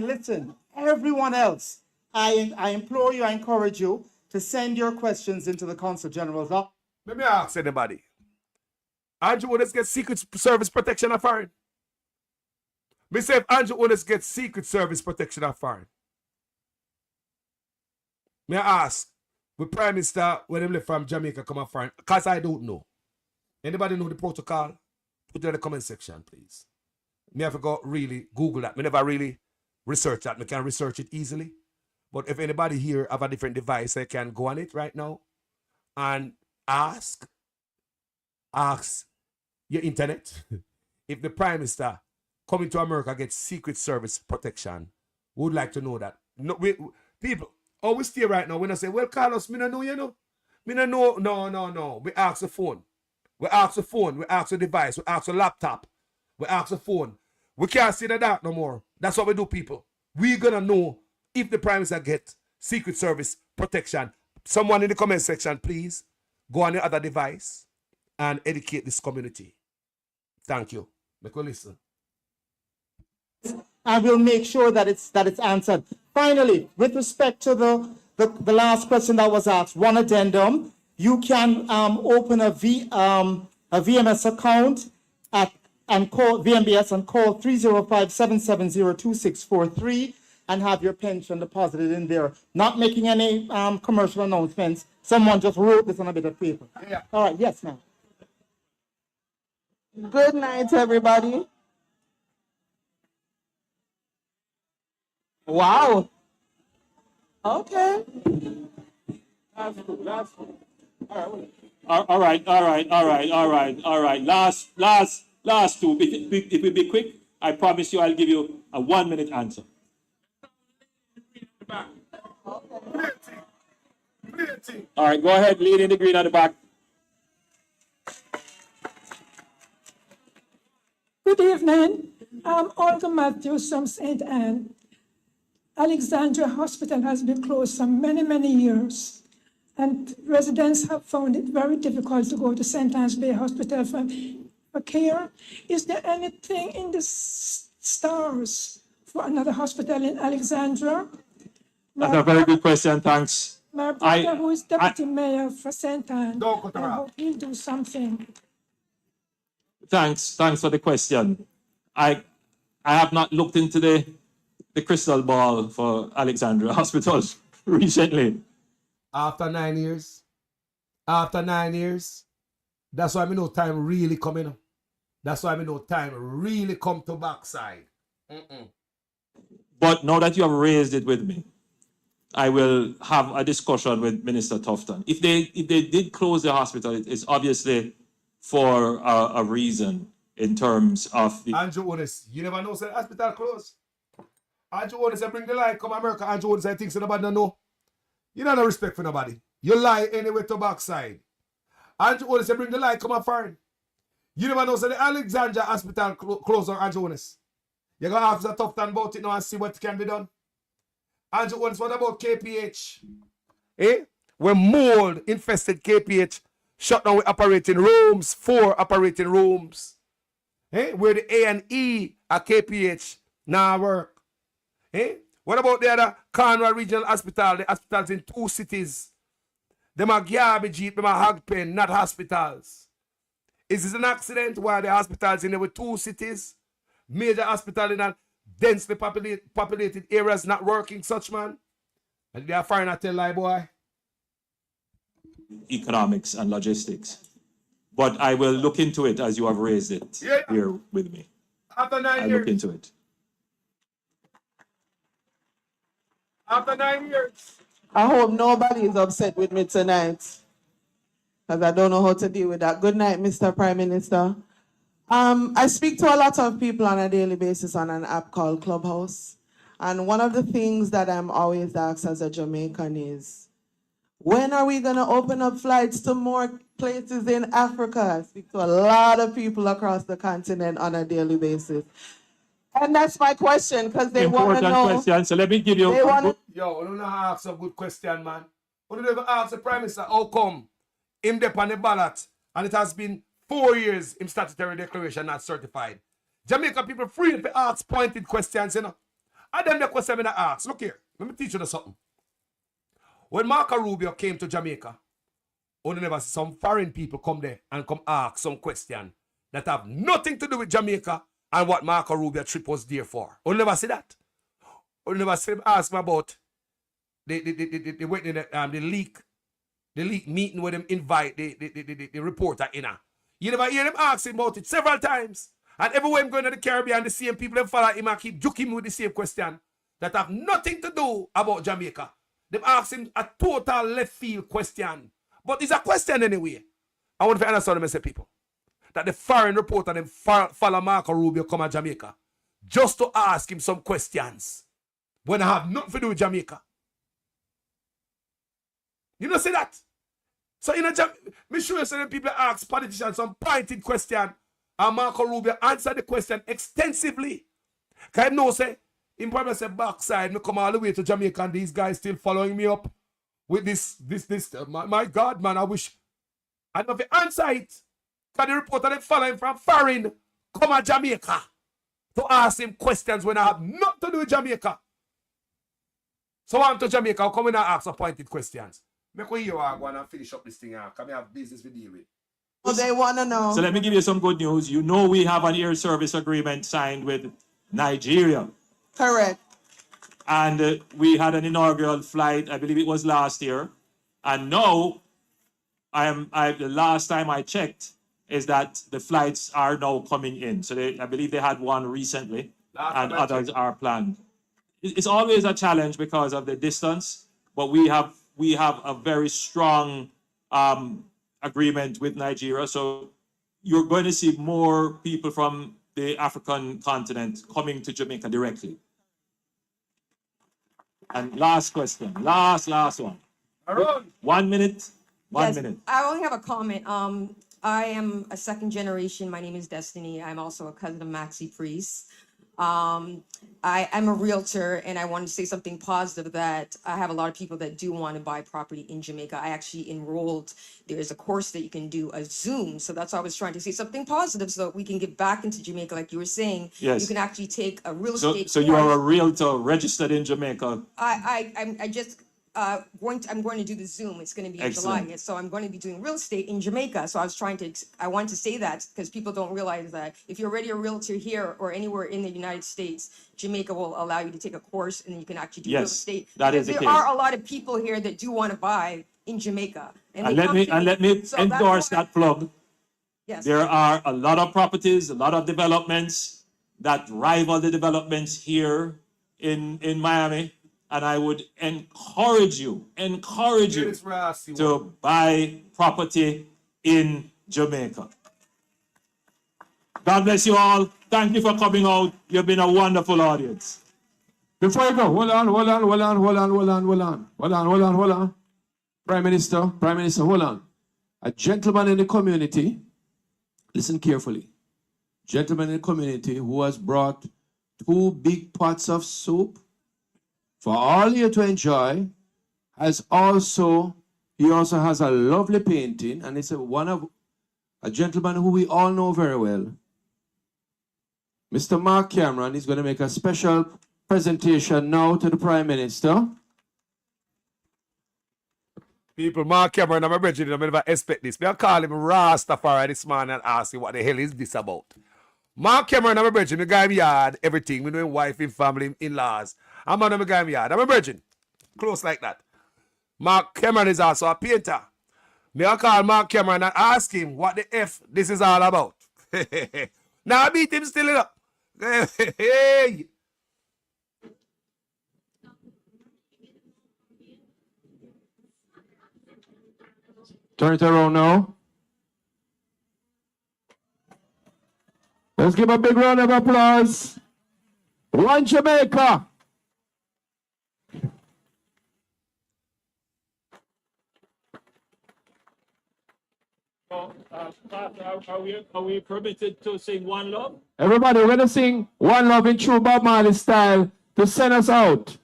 listen, everyone else, I implore you, I encourage you to send your questions into the Consul General's office. Let me ask anybody. Andrew Otis get Secret Service protection of foreign? Me say if Andrew Otis get Secret Service protection of foreign. May I ask, with Prime Minister when he left from Jamaica come off foreign? Because I don't know. Anybody know the protocol? Put it in the comment section, please. Me have to go really Google that. Me never really research that. Me can research it easily. But if anybody here have a different device, I can go on it right now and ask your internet if the Prime Minister coming to America gets Secret Service protection. We would like to know that. No, people, we stay right now. When I say, well, Carlos, me no know, you know. Me no know. No. We ask the phone. We ask the phone. We ask the device. We ask the laptop. We ask the phone. We can't say that no more. That's what we do, people. We're going to know if the Prime Minister get Secret Service protection. Someone in the comment section, please, go on the other device and educate this community. Thank you. Make you listen. And we'll make sure that it's answered. Finally, with respect to the last question that was asked, one addendum, you can open a VMS account and call VMBS and call 305-770-2643 and have your pension deposited in there. Not making any commercial announcements. Someone just wrote this on a bit of paper. Yeah. All right, yes, ma'am. Good night, everybody. Wow. Okay. That's cool. All right. Last two. If we be quick, I promise you I'll give you a 1-minute answer. All right, go ahead, lead in the green at the back. Good evening. I'm Olga Matthews from St. Anne. Alexandria Hospital has been closed for many, many years, and residents have found it very difficult to go to St. Anne's Bay Hospital for care. Is there anything in the stars for another hospital in Alexandria? That's a very good question, thanks. My brother, who is deputy mayor for St. Anne, I hope he'll do something. Thanks for the question. I have not looked into the crystal ball for Alexandria Hospital recently. After 9 years, that's why I know time really coming. That's why I know time really come to backside. But now that you have raised it with me, I will have a discussion with Minister Tufton. If they did close the hospital, it's obviously for a reason in terms of the... Andrew Otis, you never know, say hospital closed. Andrew Otis, I bring the lie, come America. Andrew Otis, I think so nobody know. You don't have no respect for nobody. You lie anyway to backside. Andrew Otis, I bring the lie, come foreign. You never know, say the Alexandria Hospital closed on Andrew Otis. You're going to ask the Tufton about it now and see what can be done. Andrew Otis, what about KPH? When mold infested KPH shut down with operating rooms, 4 operating rooms. Where the A&E at KPH now work. What about the other Cornwall Regional Hospital? The hospitals in 2 cities. Them are garbage heap, them are hog pen, not hospitals. Is this an accident why the hospitals in there with 2 cities? Major hospital in that. densely populated areas not working, such man. And they are foreigner tell lie, boy. Economics and logistics. But I will look into it as you have raised it here with me. After 9 I'll years. look into it. After 9 years. I hope nobody is upset with me tonight, because I don't know how to deal with that. Good night, Mr. Prime Minister. I speak to a lot of people on a daily basis on an app called Clubhouse. And one of the things that I'm always asked as a Jamaican is, when are we going to open up flights to more places in Africa? I speak to a lot of people across the continent on a daily basis. And that's my question, because they want to know. Important question. So let me give you. They wanna, Yo, you don't ask a good question, man. You never ask the Prime Minister how come him dep on the ballot and it has been 4 years in statutory declaration not certified. Jamaica people free to ask pointed questions, you know. And them the question I ask. Look here, let me teach you something. When Marco Rubio came to Jamaica, only never see some foreign people come there and come ask some question that have nothing to do with Jamaica and what Marco Rubio trip was there for. Only never see that. Only never see him ask me about the leak meeting where them invite the reporter in. You never hear them ask him about it several times. And everywhere I'm going to the Caribbean, the same people them follow him and keep joking him with the same question that have nothing to do about Jamaica. They ask him a total left field question. But it's a question anyway. I want to understand them, say people. That the foreign reporter them follow Marco Rubio come to Jamaica just to ask him some questions when I have nothing to do with Jamaica. You know, say that. So in a me sure you say people ask politicians some pointed question and Marco Rubio answer the question extensively. Because I know say, him probably say backside, me come all the way to Jamaica and these guys still following me up with this. My God, man, I wish I'd have to answer it. Because the reporter they follow him from foreign come to Jamaica to ask him questions when I have nothing to do with Jamaica. So I'm to Jamaica, I'll come in and ask some pointed questions. Make we hear I want to finish up this thing out. Can we have business to deal with? well, they want to know. So let me give you some good news. You know we have an air service agreement signed with Nigeria. Correct. And we had an inaugural flight, I believe it was last year. And now, the last time I checked, is that the flights are now coming in. So I believe they had one recently, and others are planned. It's always a challenge because of the distance, but we have a very strong agreement with Nigeria. So you're going to see more people from the African continent coming to Jamaica directly. And last question, last one. Aaron. 1 minute, one Yes, minute. I only have a comment. I am a second generation. My name is Destiny. I'm also a cousin of Maxie Priest. I'm a realtor, and I wanted to say something positive that I have a lot of people that do want to buy property in Jamaica. I actually enrolled. There's a course that you can do, a Zoom. So that's why I was trying to say something positive so that we can get back into Jamaica, like you were saying. Yes. You can actually take a real estate So you are a realtor registered in Jamaica. I'm going to do the Zoom. It's going to be in Excellent. July. So I'm going to be doing real estate in Jamaica. So I want to say that because people don't realize that if you're already a realtor here or anywhere in the United States, Jamaica will allow you to take a course and you can actually do real Yes, estate. that is the There case. are a lot of people here that do want to buy in Jamaica. And they let come me to So that's endorse why- that plug. Yes. There are a lot of properties, a lot of developments that rival the developments here in Miami. And I would encourage you to buy property in Jamaica. God bless you all. Thank you for coming out. You've been a wonderful audience. Before you go, hold on. Prime Minister, hold on. A gentleman in the community, listen carefully. Gentleman in the community who has brought 2 big pots of soup for all you to enjoy, he also has a lovely painting, and it's a gentleman who we all know very well. Mr. Mark Cameron is going to make a special presentation now to the Prime Minister. People, Mark Cameron, I'm a brethren, I never expect this. I'll call him Rastafari this man and ask him what the hell is this about. Mark Cameron, I'm a virgin. My guy, me yard, everything. Me know him wife, him family, in-laws. I'm on my guy, me yard. I'm a virgin. Close like that. Mark Cameron is also a painter. Me I call Mark Cameron and ask him what the F this is all about. Now I beat him still up. Hey. Turn it around now. Let's give a big round of applause. One Jamaica. Are we permitted to sing One Love? Everybody, we're going to sing One Love in true Bob Marley style to send us out.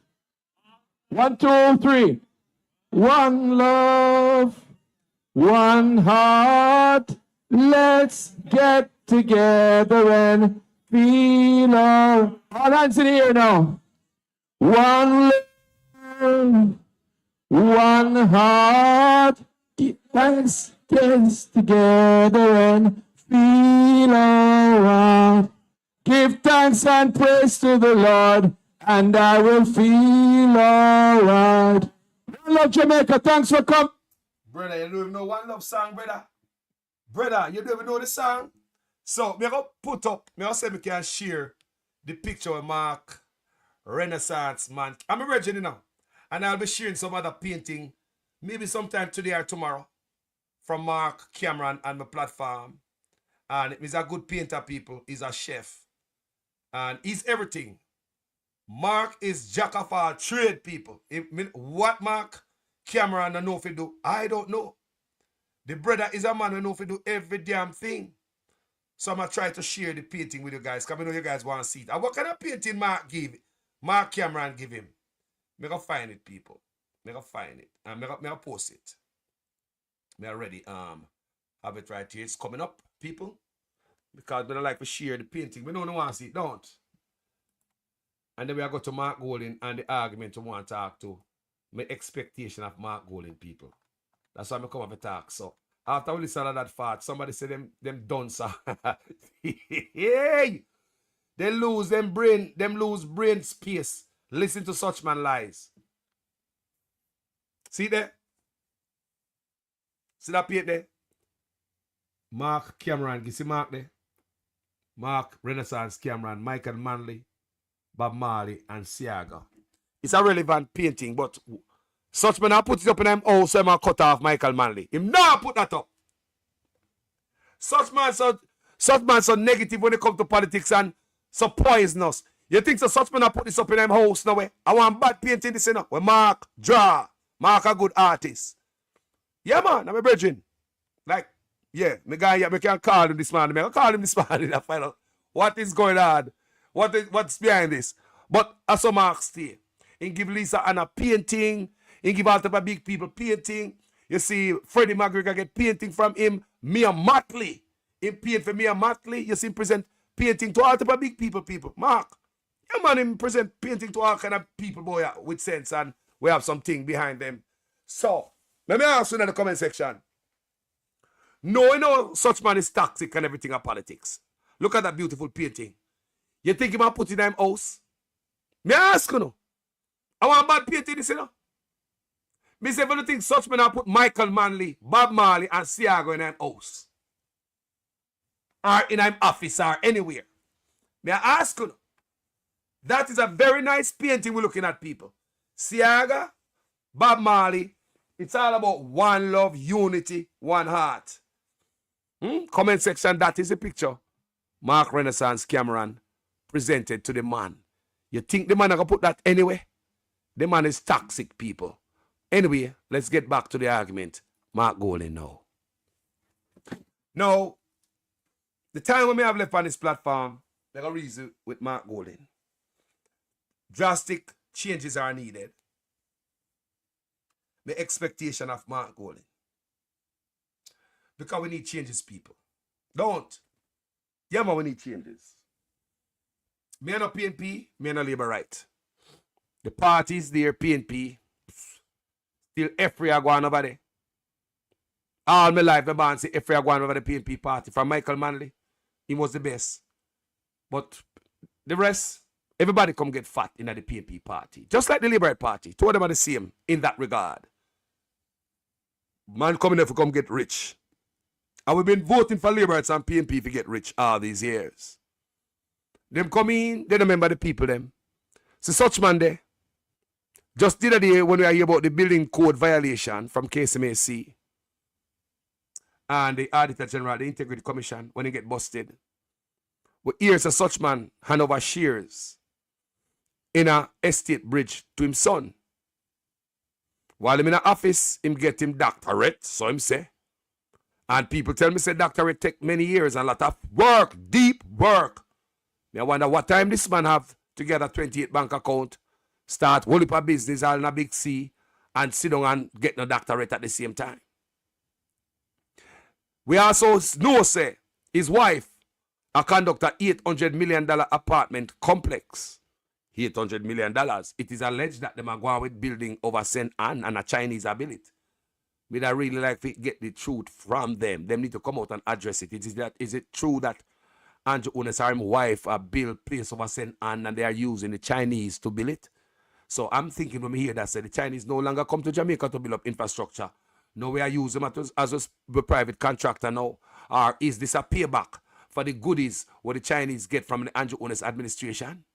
1, 2, 3. One love, one heart. Let's get together and feel our... All hands in the air now. One love, one heart. Let's get together and feel alright. Give thanks and praise to the Lord, and I will feel alright. One love, Jamaica. Thanks for coming. Brother, you don't even know One Love song, brother. Brother, you don't even know the song. So, me go put up, me say me can share the picture of Mark Renaissance man. I'm a virgin, you know. And I'll be sharing some other painting, maybe sometime today or tomorrow, from Mark Cameron on my platform. And he's a good painter, people. He's a chef. And he's everything. Mark is jack of all trade, people. What Mark Cameron know if he do, I don't know. The brother is a man who know if he do every damn thing. So I'm going to try to share the painting with you guys, because I know you guys want to see it. And what kind of painting Mark Cameron give him? I'm going to find it, people. I'm going to find it. And I'm going to post it. I'm already have it right here. It's coming up, people. Because I don't like to share the painting. We don't want to see it, don't. And then we are going to Mark Golding and the argument we want to talk to. My expectation of Mark Golding, people. That's why I come up and talk. So after we listen to that part, somebody say them done, sir. Hey! They lose brain space. Listen to such man lies. See there? See that paint there? Mark Cameron, you see Mark there? Mark Renaissance Cameron, Michael Manley, Bob Marley, and Siaga. It's a relevant painting, but such man I put it up in him house, so I cut off Michael Manley. Him now put that up. Such man so negative when it comes to politics and so poisonous. You think so such man I put this up in him house now way? I want bad painting this, you know. When Mark draw. Mark a good artist. Yeah, man, I'm a virgin. Like, yeah, my guy, yeah, we can call him this morning. I call him this morning and find out what is going on. What's behind this. But as a Mark stay. He give Lisa Anna painting. He give all type of big people painting. You see, Freddie McGregor get painting from him. Mia Motley. He paint for Mia Motley. You see him present painting to all type of big people. Mark. Yeah, man, him present painting to all kind of people, boy, with sense, and we have something behind them. So, let me ask you in the comment section. No, you know, such man is toxic and everything of politics. Look at that beautiful painting. You think he might put it in him house? Me ask you, no. I want bad painting this, you know. Me say, if you think such man I put Michael Manley, Bob Marley, and Siago in him house, or in him office, or anywhere. Me ask you, no. That is a very nice painting we're looking at, people. Siaga, Bob Marley, it's all about one love, unity, one heart. Comment section, that is the picture. Mark Renaissance Cameron presented to the man. You think the man going to put that anyway? The man is toxic, people. Anyway, let's get back to the argument. Mark Golding now. Now, the time when I have left on this platform, I got reason with Mark Golding. Drastic changes are needed. The expectation of Mark Golding. Because we need changes, people. Don't. Yeah, man, we need changes. Me and no PNP, me and no Labour right. The parties there, PNP, still every are going over there. All my life, my man say every are going over the PNP party. From Michael Manley, he was the best. But the rest, everybody come get fat in the PNP party. Just like the Liberal Party. Two of them are the same in that regard. Man coming there to come get rich. And we've been voting for Liberals and PNP to get rich all these years. Them come in, they don't remember the people them. So such man there, just the other day when we are here about the building code violation from KSMAC and the Auditor General, the Integrity Commission, when they get busted, we hear such man hand over shares in a estate bridge to him son. While him in a office, him get him doctorate, so him say. And people tell me say doctorate take many years and a lot of work, deep work. I wonder what time this man have to get a 28 bank account, start whole heap of business all in a big C, and sit down and get no doctorate at the same time. We also know say his wife a conduct a $800 million apartment complex. $800 million. It is alleged that them are going with building over St. Anne and a Chinese ability. We'd really like to get the truth from them. Them need to come out and address it. Is it true that Andrew Unes or his wife build place over St. Anne and they are using the Chinese to build it? So I'm thinking when we hear that, say the Chinese no longer come to Jamaica to build up infrastructure. No, we are using them as a private contractor now. Or is this a payback for the goodies what the Chinese get from the Andrew Unes administration?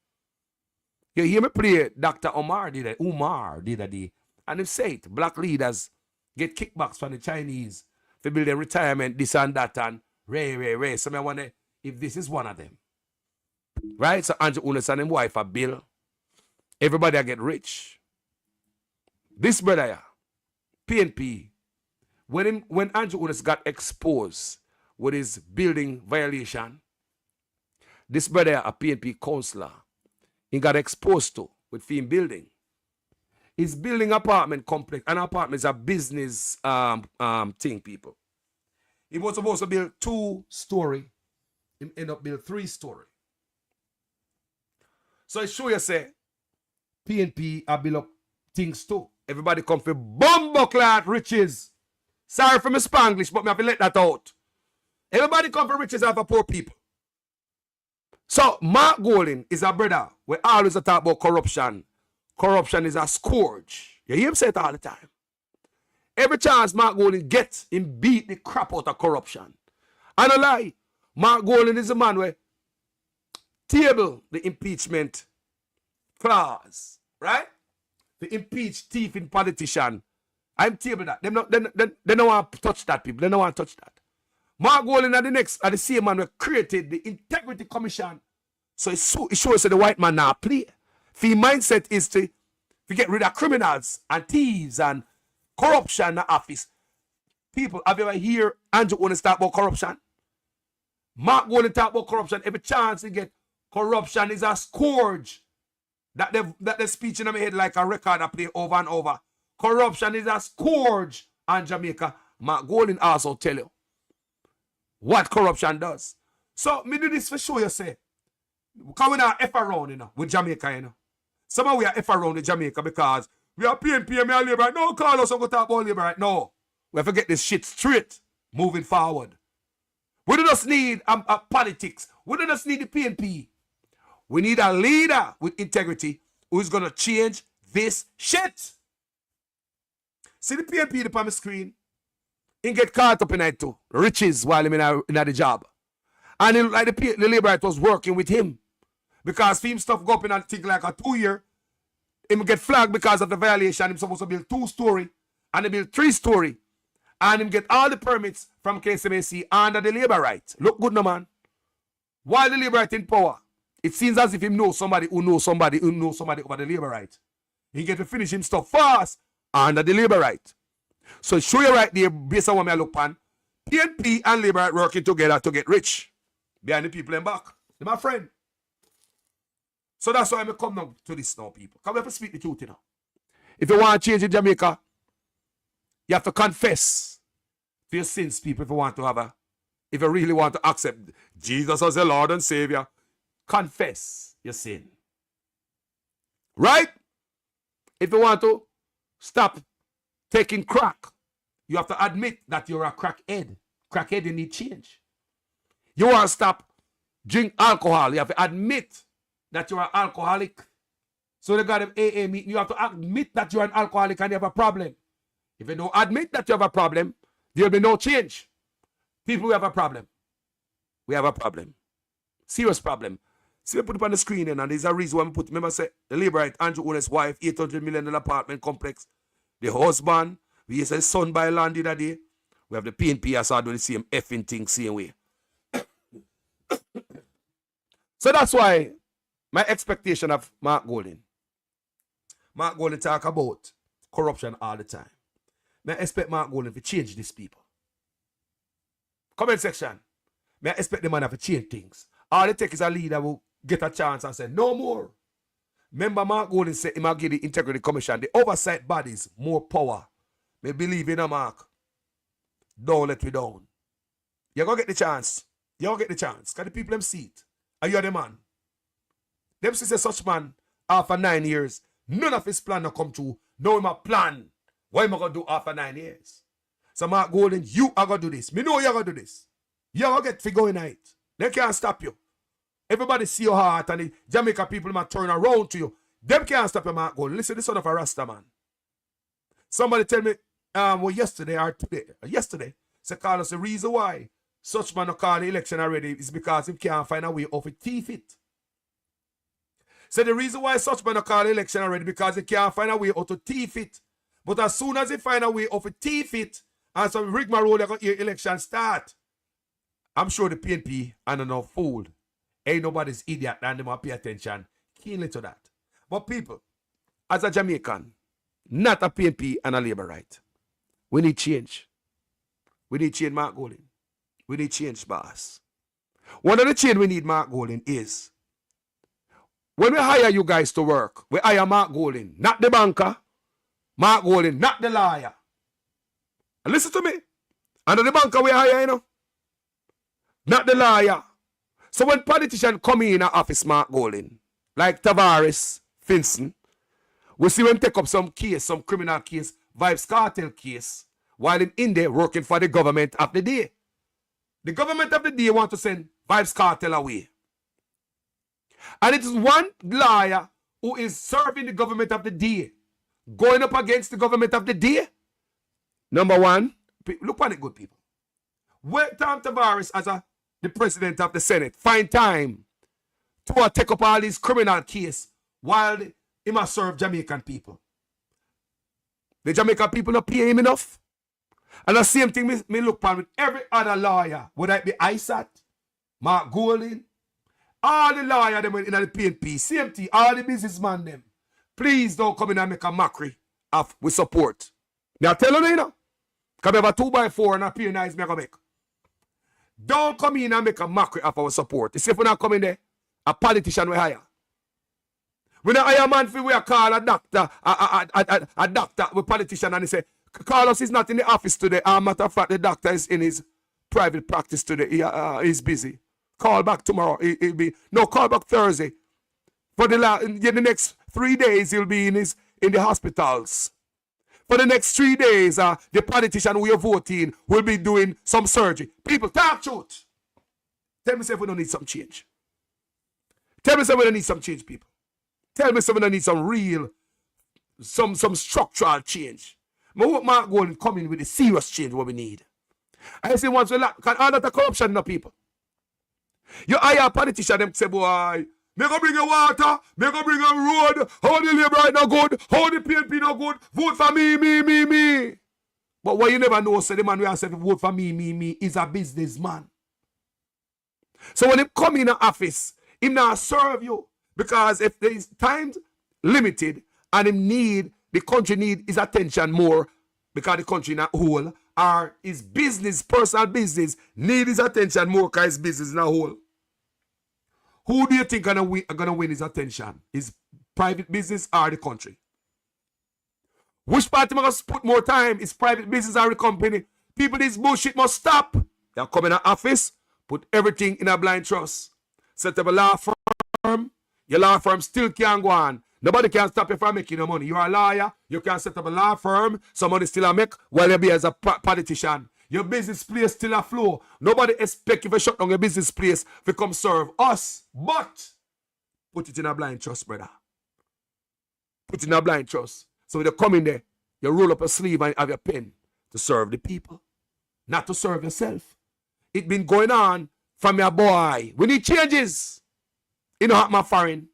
You hear me play Dr. Umar did it, and he say it, black leaders get kickbacks from the Chinese to build their retirement, this and that, and ray. So I wonder if this is one of them. Right? So Andrew Unes and his wife are Bill. Everybody I get rich. This brother here, PNP, when Andrew Unes got exposed with his building violation, this brother, a PNP councillor, he got exposed to with film building. He's building apartment complex. An apartment is a business thing, people. He was supposed to build 2-story. He ended up building 3-story. So I show you say, PNP I build up things too. Everybody come for bumbleclad riches. Sorry for my Spanglish, but me have to let that out. Everybody come for riches and for poor people. So Mark Golding is a brother. We always talk about corruption. Corruption is a scourge. You hear him say it all the time. Every chance Mark Golding gets him beat the crap out of corruption. And a lie. Mark Golding is a man where table the impeachment clause, right? The impeach thieving politician. I'm table that. They don't want to touch that, people. They don't want to touch that. Mark Golding are the same man who created the Integrity Commission. So it shows that the white man now play. The mindset is to get rid of criminals and thieves and corruption in the office. People, have you ever heard Andrew Unes talk about corruption? Mark Golding talk about corruption. Every chance he get, corruption is a scourge. That the speech in my head like a record I play over and over. Corruption is a scourge on Jamaica. Mark Golding also tell you what corruption does. So, me do this for sure, you say. Because we not F around, with Jamaica, Some of we are F around with Jamaica because we are PNP and we are Labour. No, call us and go talk about Labour right now. We have to get this shit straight moving forward. We don't just need politics. We don't just need the PNP. We need a leader with integrity who is going to change this shit. See the PNP up on the screen? He get caught up in it too. Riches while him in the job. And he, like the Labour was working with him. Because film stuff go up in a thing like a 2 year. Him get flagged because of the violation. Him supposed to build 2-story. And he build 3-story. And him get all the permits from KSMAC under the Labour right. Look good no man. While the Labour right in power, it seems as if him knows somebody who knows somebody over the Labour right. He get to finish him stuff fast under the Labour right. So show you right there, based on what I look on, PNP and Labour right working together to get rich. Behind the people in back. They're my friend. So that's why I come now to this now, people. Come here to speak the truth, If you want to change in Jamaica, you have to confess to your sins, people, if you really want to accept Jesus as the Lord and Savior. Confess your sin. Right? If you want to stop taking crack, you have to admit that you're a crackhead. Crackhead, you need change. You want to stop drink alcohol. You have to admit that you're an alcoholic. So they got an AA meeting. You have to admit that you're an alcoholic and you have a problem. If you don't admit that you have a problem, there'll be no change. People, we have a problem. We have a problem. Serious problem. See, we put it on the screen and there's a reason why we put, remember, say, the labor right, Andrew owner's wife, $800 million apartment complex. The husband, we used his son buy land the other day. We have the PNP as doing the same effing thing, same way. So that's why my expectation of Mark Golding talk about corruption all the time. I expect Mark Golding to change these people. Comment section. I expect the man to change things. All it takes is a leader who get a chance and say, no more. Remember Mark Golding said he might give the Integrity Commission, the oversight bodies, more power. Me believe in a Mark. Don't let me down. You're going to get the chance. You're going to get the chance. Because the people them see it. And you're the man. Them see say such man, after 9 years, none of his plan will come true. No him a plan. What am I going to do after 9 years? So Mark Golding, you are going to do this. Me know you're going to do this. You're going to get figure in it. They can't stop you. Everybody see your heart and the Jamaica people might turn around to you. Them can't stop you, Mark Golding. Listen, this son of a Rasta man. Somebody tell me, yesterday, say Carlos, the reason why such man no call the election already is because he can't find a way of it thief it. So the reason why such man no call the election already because he can't find a way how to thief it. But as soon as he find a way of it thief it, and some rigmarole they're going to hear election start, I'm sure the PNP and no fool. Ain't nobody's idiot and they might pay attention keenly to that. But people, as a Jamaican, not a PNP and a labor right, we need change. We need change, Mark Golding. We need change, boss. One of the change we need, Mark Golding, is when we hire you guys to work, we hire Mark Golding, not the banker. Mark Golding, not the lawyer. And listen to me. Under the banker we hire, you know. Not the lawyer. So when politicians come in our office, Mark Golding, like Tavares, Finson, we see them take up some case, some criminal case, Vibes cartel case, while in there working for the government of the day. The government of the day want to send Vibes cartel away. And it is one lawyer who is serving the government of the day, going up against the government of the day. Number one, look at it, good people. Where Tom Tavares as the president of the Senate find time to take up all these criminal case while he must serve Jamaican people. The Jamaican people not pay him enough. And the same thing me look upon with every other lawyer, whether it be ISAT, Mark Golding, all the lawyers them in the PNP, same thing, all the businessmen them. Please don't come in and make a mockery of we support. Now tell you know, because we have a 2x4 and a peer nice me make. Don't come in and make a mockery of our support. You see if we not come in there, a politician we hire. We not hire a man for we call a doctor, a doctor, a politician, and he say, Carlos is not in the office today. Matter of fact, the doctor is in his private practice today. He's busy. Call back tomorrow. Call back Thursday. For the next 3 days, he'll be in the hospitals. For the next 3 days, the politician we are voting will be doing some surgery. People, talk truth. Tell me if we don't need some change. Tell me if we don't need some change, people. Tell me if we don't need some real, some structural change. I want Mark Golding come in with the serious change what we need. I say once we can all that corruption no people. You hire a politician, them say, boy, me go bring you water, me go bring you road, how the labor right no good, how the PNP no good, vote for me. But what you never know, say the man who say vote for me is a businessman. So when he come in the office, he not serve you. Because if there is time limited and the country need his attention more because the country in a whole, or his business, personal business, need his attention more because his business in a whole. Who do you think are gonna win his attention? His private business or the country? Which party must put more time? His private business or the company? People, this bullshit must stop. They come in an office, put everything in a blind trust. Set up a law firm. Your law firm still can't go on. Nobody can stop you from making no money. You're a lawyer. You can set up a law firm. Some money still a make while you be as a politician. Your business place still a flow. Nobody expect if you shut down your business place to come serve us. But put it in a blind trust, brother. Put it in a blind trust. So when you come in there, you roll up a sleeve and have your pen to serve the people, not to serve yourself. It been going on from your boy. We need changes. You know my foreign.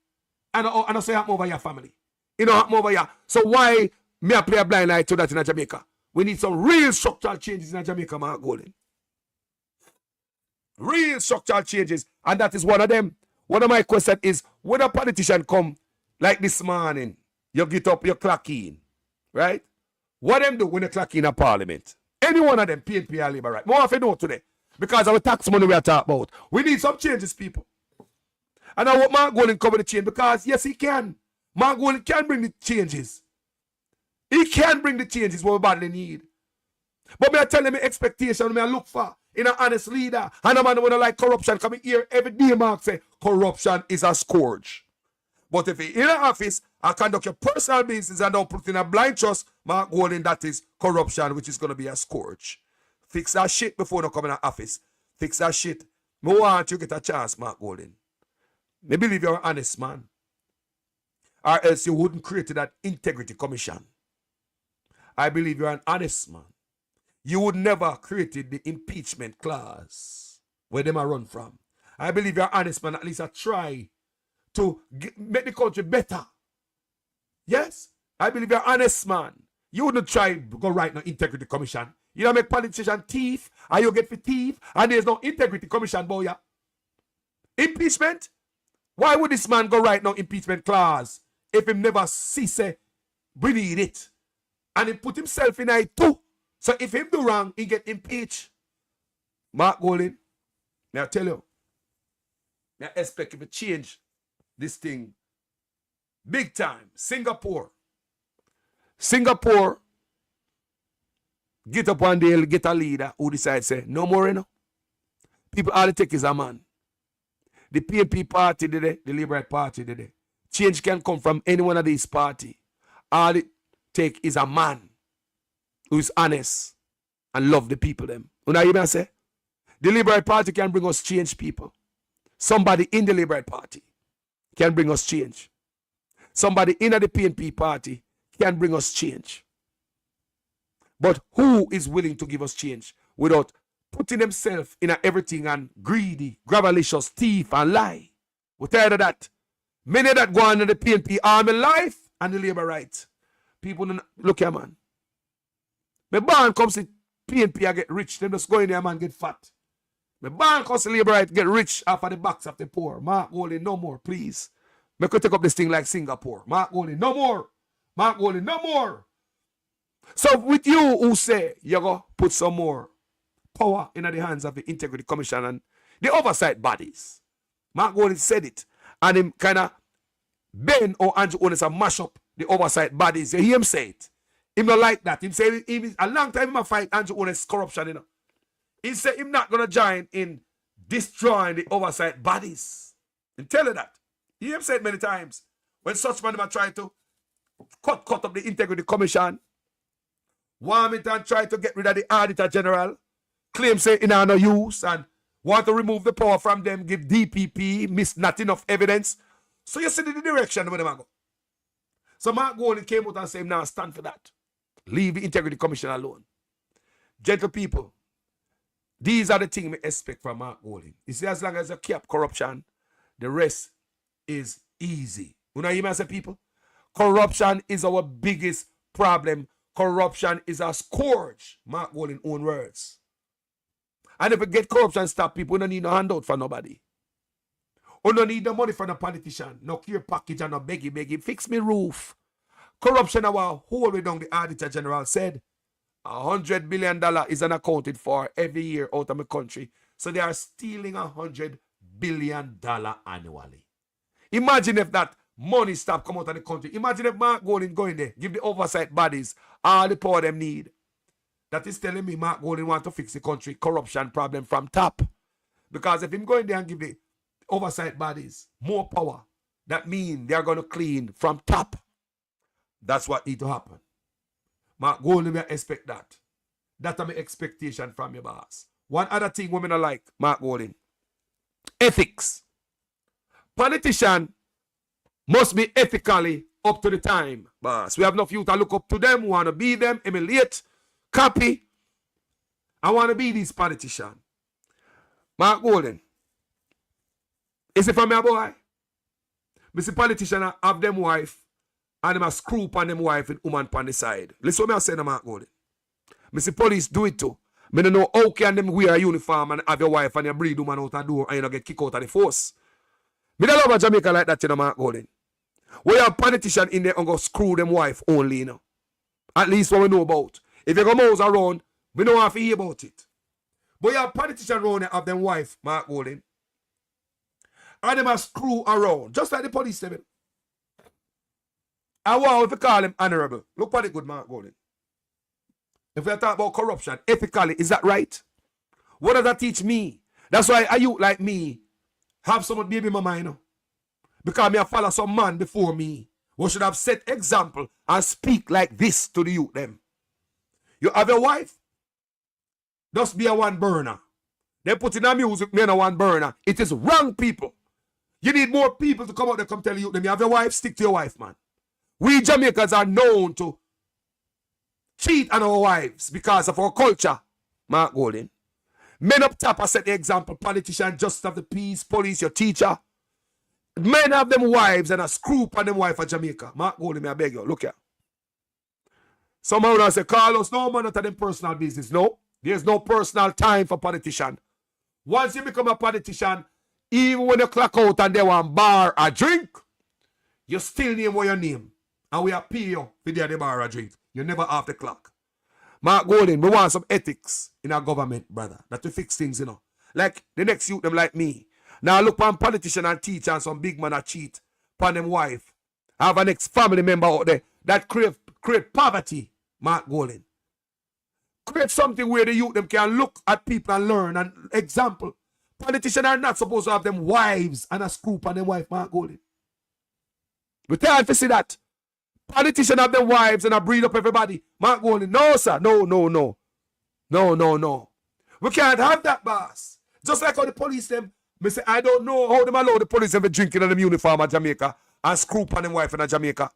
And I say I'm over your family. You know I'm over here. So why me I play a blind eye to that in Jamaica? We need some real structural changes in Jamaica, Mark Golden. Real structural changes. And that is one of them. One of my questions is, when a politician come like this morning, you get up, you clock in, right? What them do when you clock in a parliament? Any one of them, PNP or Labour, right? More often know today. Because of the tax money we are talking about. We need some changes, people. And I want Mark Golden cover the change because, yes, he can. Mark Golden can bring the changes. He can bring the changes what we badly need. But me I tell them my expectation, me I look for in an honest leader. And a man who don't like corruption, coming here every day, Mark say, corruption is a scourge. But if you in an office and conduct your personal business and don't put in a blind trust, Mark Golden, that is corruption, which is going to be a scourge. Fix that shit before you come in an office. Fix that shit. Me want you get a chance, Mark Golden. Me believe you're an honest man. Or else you wouldn't create that integrity commission. I believe you're an honest man. You would never created the impeachment clause where them are run from. I believe you're an honest man. At least I try to make the country better. Yes, I believe you're an honest man. You wouldn't try to go right now integrity commission. You don't make politician thief and you get for thief and there's no integrity commission, boy. Impeachment? Why would this man go right now impeachment clause if he never see say we need it? And he put himself in it too. So if him do wrong, he get impeached. Mark Golden, may I tell you, may I expect him to change this thing big time. Singapore, get up one day, get a leader who decides say, no more, you know. People all they take is a man. The PNP party did it, the Liberal Party did it. Change can come from any one of these parties. All it take is a man who is honest and love the people them. You know what I say? The Liberal Party can bring us change, people. Somebody in the Liberal Party can bring us change. Somebody in the PNP party can bring us change. But who is willing to give us change without putting themselves in everything and greedy, gravelicious, thief and lie? We're tired of that. Many that go on in the PNP army life and the labor right. People don't look here, man. My band comes to PNP and get rich. Them just go in there, man, get fat. My band comes to labor right, get rich off of the backs of the poor. Mark Golden, no more, please. Me could take up this thing like Singapore. Mark Golden, no more. Mark Golden, no more. So with you who say you go put some more power in the hands of the Integrity Commission and the oversight bodies. Mark Golden said it. And him kind of Ben or Andrew Owners and mash up the oversight bodies. You hear him say it. Him not like that. Him say a long time him fight Andrew Owners corruption, you know. He said him not gonna join in destroying the oversight bodies. And tell her that. He him said many times. When such man try to cut up the Integrity Commission, Warmington try to get rid of the Auditor General, claim say in no use and want to remove the power from them, give DPP, miss not enough evidence. So you see the direction where they go. So Mark Golden came out and said, now stand for that. Leave the Integrity Commission alone. Gentle people, these are the things we expect from Mark Golden. You see, as long as you keep corruption, the rest is easy. You know what I say, people? Corruption is our biggest problem. Corruption is a scourge. Mark Golden own words. And if we get corruption stop, people, we don't need no handout for nobody. We don't need no money from a politician. No care package and no beggy. Fix me roof. Corruption our whole way down, the Auditor General said. $100 billion is unaccounted for every year out of my country. So they are stealing $100 billion annually. Imagine if that money stop come out of the country. Imagine if Mark Golden go in there, give the oversight bodies all the power them need. That is telling me Mark Golden want to fix the country corruption problem from top. Because if him go in there and give the oversight bodies more power, that means they are going to clean from top. That's what need to happen. Mark Golden will expect that. That's my expectation from your boss. One other thing women are like, Mark Golding. Ethics. Politician must be ethically up to the time, boss. We have enough youth to look up to them, want to be them, emulate, copy. I want to be these politicians. Mark Golding. Is it from my boy? Mr. Politician have them wife and them a screw upon them wife with woman on the side. Listen what I say to Mark Golding. Mr. Police do it too. I don't know how can them wear a uniform and have your wife and your breed woman out the door and you don't get kicked out of the force. I don't love a Jamaica like that, you know, Mark Golding. We have politician in there and go screw them wife only, you know. At least what we know about. If you go mouse around, we don't have to hear about it. But you have politician around there have them wife, Mark Golding. And them a screw around. Just like the police them. I want if you call them honorable. Look at it good, Mark Golding. If we talk about corruption, ethically, is that right? What does that teach me? That's why a youth like me have someone baby mama, you know. Because me a follow some man before me who should have set example and speak like this to the youth them. You have a wife, just be a one burner. They put in a music, me and a one burner. It is wrong, people. You need more people to come out there come tell you them. You have your wife, stick to your wife, man. We Jamaicans are known to cheat on our wives because of our culture, Mark Golding. Men up top, I set the example, politician, justice of the peace, police, your teacher. Men have them wives and a screw on them wife of Jamaica. Mark Golding, I beg you, look here. Someone will say, Carlos, no man, not them personal business. No, there's no personal time for politician. Once you become a politician, even when you clock out and they want bar or drink, you still name what your name. And we are pay you for the bar or drink. You never off the clock. Mark Golding, we want some ethics in our government, brother. That to fix things, you know. Like the next youth them like me. Now look on politician and teacher and some big man that cheat upon them wife. Have an ex-family member out there that create poverty, Mark Golding. Create something where the youth them can look at people and learn. And example, politicians are not supposed to have them wives and a screw on them wife, Mark Golding. We tell to see that. Politicians have them wives and I breed up everybody. Mark Golding, no, sir. No. We can't have that, boss. Just like how the police them, me say, I don't know how them allow the police ever drinking in them uniform at Jamaica and screw on them wife in Jamaica.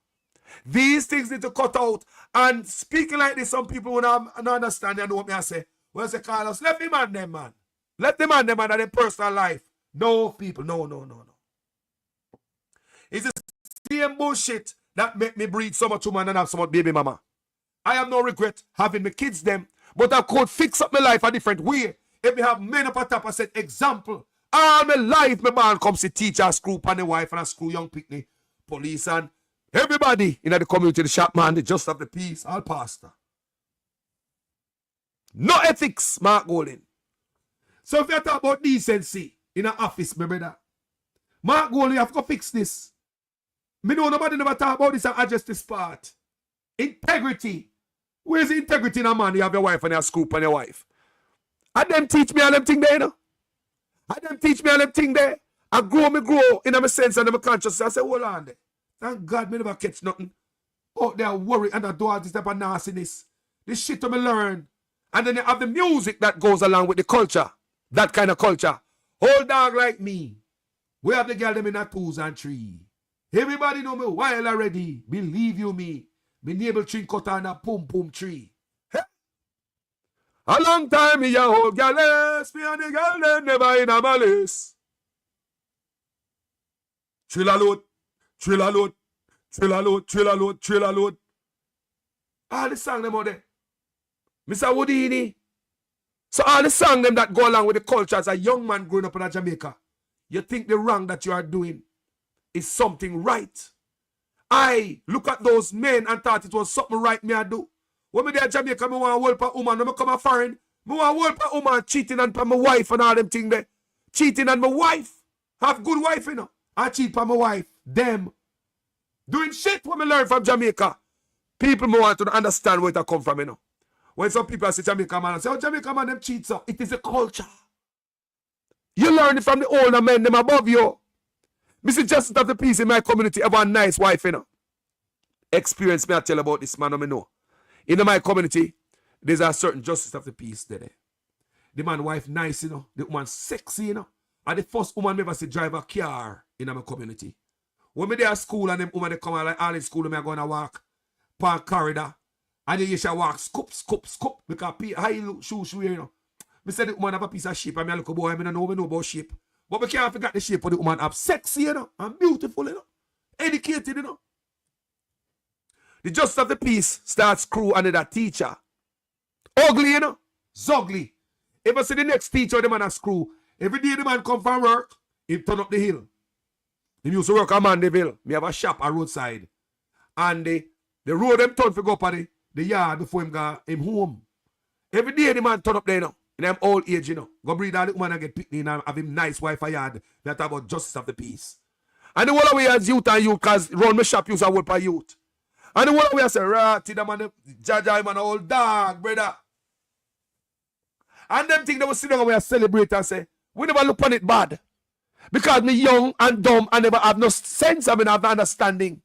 These things need to cut out. And speaking like this, some people will not understand and know what me I say. Well, say, Carlos, let them man them, man. Let them man them and their personal life. No, people, no. It's the same bullshit that make me breed so much woman and have so much baby mama. I have no regret having my kids them, but I could fix up my life a different way. If we have men up at top, I said, example, all my life, my man comes to teach a screw on the wife and a screw young picnic, police and everybody in the community, the shop man, the justice of the peace, all pastor. No ethics, Mark Golding. So if you talk about decency in an office, my brother, Mark Golding, you have to fix this. Me know nobody never talk about this and adjust this part. Integrity. Where's the integrity in a man? You have your wife and you scoop on your wife. And them teach me all them thing there, you know. And them teach me all them thing there. I grow in my sense and in my consciousness. I say, hold on there. Thank God me never catch nothing. Oh, they're worried and I do all this type of nastiness. This shit to me learn. And then you have the music that goes along with the culture. That kind of culture. Old dog like me. We have the girl them in a 2s and 3. Everybody know me while already. Believe you me. Me neighbor tree cut on a pum tree. Hey. A long time me a old girl me and the girl them never in a malice. Trailer load. All the song them out there. Mr. Woodini. So all the song them that go along with the culture as a young man growing up in Jamaica. You think the wrong that you are doing is something right. I look at those men and thought it was something right me I do. When me there in Jamaica, me want to hold for a woman. When me come a foreign, me want to hold for a woman cheating on my wife and all them things there. Cheating on my wife. Have good wife, you know. I cheat on my wife. Them. Doing shit when me learn from Jamaica. People me want to understand where it come from, you know. When some people say Jamaica man, I say, oh, Jamaica man, them cheats. So it is a culture. You learn it from the older men, them above you. Mr. Justice of the Peace in my community have a nice wife, you know. Experience me, I tell about this man, I know. In my community, there's a certain justice of the peace there. The man wife nice, you know. The woman sexy, you know. And the first woman me ever see drive a car in my community. When me there at school and them woman they come out like all in school, me going to walk pan corridor. And then you shall walk scoop, scoop, scoop. Because high shoes, you know. Me say the woman have a piece of shape and me look a boy, I don't know about shape. But we can't forget the shape of the woman have sexy, you know, and beautiful, you know. Educated, you know. The justice of the peace starts screw under that teacher. Ugly, you know. Zugly. If I see the next teacher, the man a screw. Every day the man come from work, he turn up the hill. He used to work at Mandeville. Me have a shop at roadside. And the road them turn for go up at the yard before him go him home. Every day the man turn up there, you know. In them old age, you know. Go breed all the woman and get picked in and have him nice wife a yard. That about justice of the peace. And the whole of we as youth and youth, because round my shop used to work for youth. And the whole of we say, ratty, the man, Jaja, man, old dog, brother. And them things they will sit down and we celebrate and say, we never look on it bad. Because me young and dumb and never have no sense, I mean, have no understanding.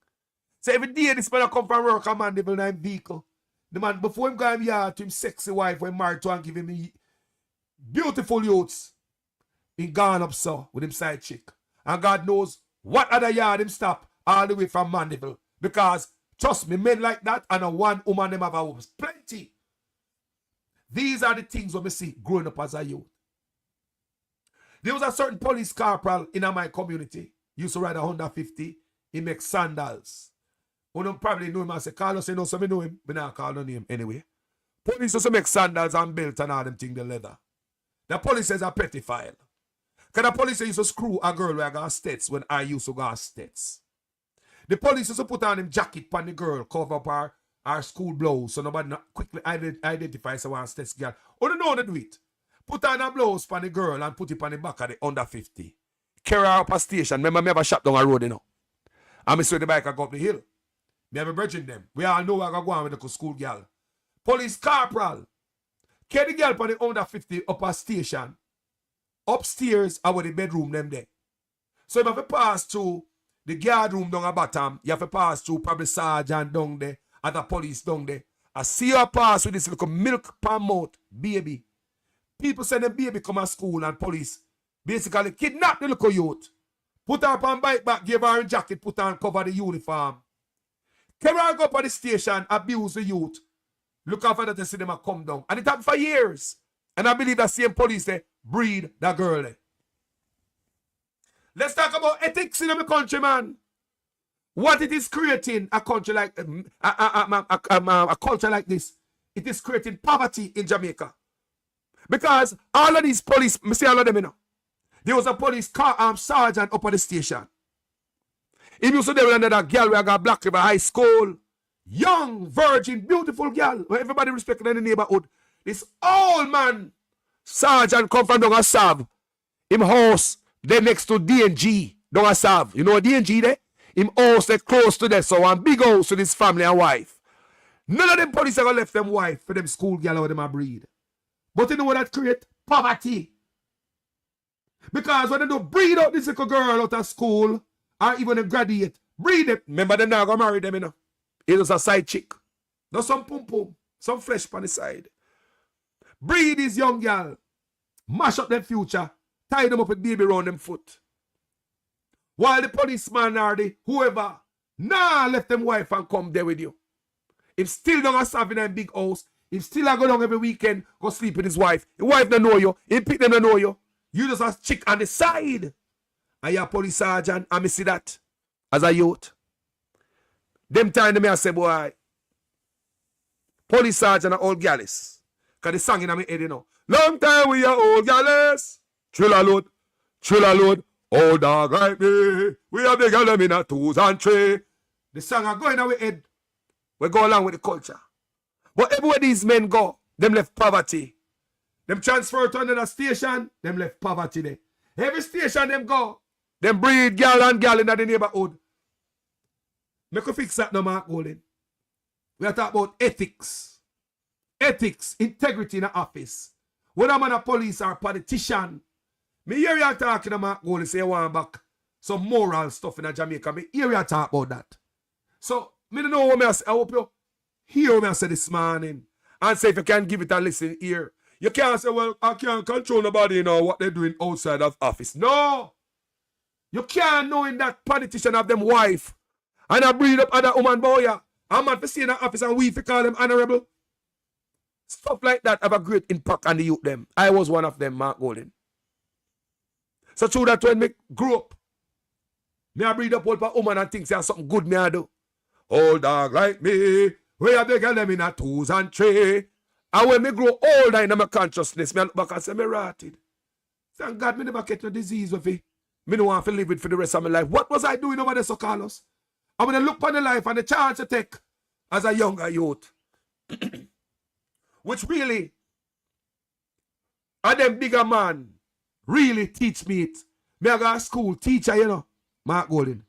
So every day this man come from work and man devil in vehicle. The man, before him go him yard to him sexy wife when married to and give him beautiful youths, he gone up so with him side chick. And God knows what other yard him stop all the way from Mandeville. Because, trust me, men like that and a one woman them have a woman. Plenty. These are the things when we see growing up as a youth. There was a certain police corporal in my community. He used to ride a Honda 50. He makes sandals. You don't probably know him. I say, Carlos, you know, so me know him. But I call no name anyway. Police used to make sandals and belt and all them things, the leather. The police is a pedophile. Because the police used to screw a girl who got stets when I used to go stets. The police used to put on him jacket on the girl, cover up her school blouse so nobody quickly identify someone stets girl. Oh, no, they do it. Put on a blouse for the girl and put it on the back of the under 50. Carry her up a station. Remember, me have a shop down a road, you know. And me saw the bike I go up the hill. Me have a bridging them. We all know I go on with the school girl. Police corporal. Carry the girl on the under 50 up a station. Upstairs, I the bedroom them there. So you have to pass through the guard room down at bottom. You have to pass through probably sergeant down there. Other police down there. I see her pass with this little milk pan mouth baby. People send them baby come to school and police basically kidnap the little youth. Put her up on bike back, give her a jacket, put her and cover the uniform. Carry her go up at the station, abuse the youth. Look after that and see them come down. And it happened for years. And I believe that same police they breed that girl there. Let's talk about ethics in the country, man. What it is creating a country like a culture like this. It is creating poverty in Jamaica. Because all of these police, I see all of them, you know. There was a police sergeant up at the station. He used to deal with another girl who got Black River High School. Young, virgin, beautiful girl. Where everybody respected in the neighborhood. This old man, sergeant, come from down a Sav. Him house, there next to D&G, down a Sav. You know D&G there? Him house, they close to there. So one big house with his family and wife. None of them police ever left them wife for them school girl or them a breed. But you know what that create? Poverty. Because when they do breed out this little girl out of school, or even a graduate, breed them. Remember them now go marry them, you know. It was a side chick. Not some pum pum, some flesh on the side. Breed this young girl. Mash up their future. Tie them up with baby around them foot. While the policeman or the whoever, left them wife and come there with you. If still don't have in a big house, if still go down every weekend, go sleep with his wife. His wife don't know you. He pick them don't know you. You just a chick on the side. And you're a police sergeant, and me see that as a youth. Them time to me I say, boy, police sergeant are old gallis. Because the song in my head, you know. Long time we are old gallis. Triller load, old dog like me. We are big them in a 2 and 3. The song are going in our head. We go along with the culture. But everywhere these men go, them left poverty. Them transfer to another station, them left poverty there. Every station them go, them breed girl and girl in the neighborhood. Make you fix that no, Mark Golden. We are talking about ethics. Ethics, integrity in the office. Whether I'm a police or a politician. Me hear you talking to Mark Golden, say you want back some moral stuff in Jamaica. Me hear you talk about that. So, me don't know what I say. I hope you hear what I say this morning. and say if you can't give it a listen here. You can't say, well, I can't control nobody, you know, what they're doing outside of office. No! You can't know in that politician have them wife. And I breed up other woman boy. I'm not for seeing that office and we for call them honorable. Stuff like that have a great impact on the youth them. I was one of them, Mark Golden. So true that when me grew up, me I breed up all for woman and think say something good me I do. Old dog like me, where they get them in a 2s and 3. And when me grow older in my consciousness, me look back and say me rotted. Thank God me never get no disease with it. Me no want to live it for the rest of my life. What was I doing over there, so Carlos? I'm going to look upon the life and the chance to take as a younger youth. Which really, and them bigger man really teach me it. Me I go to school, teacher, you know, Mark Golden.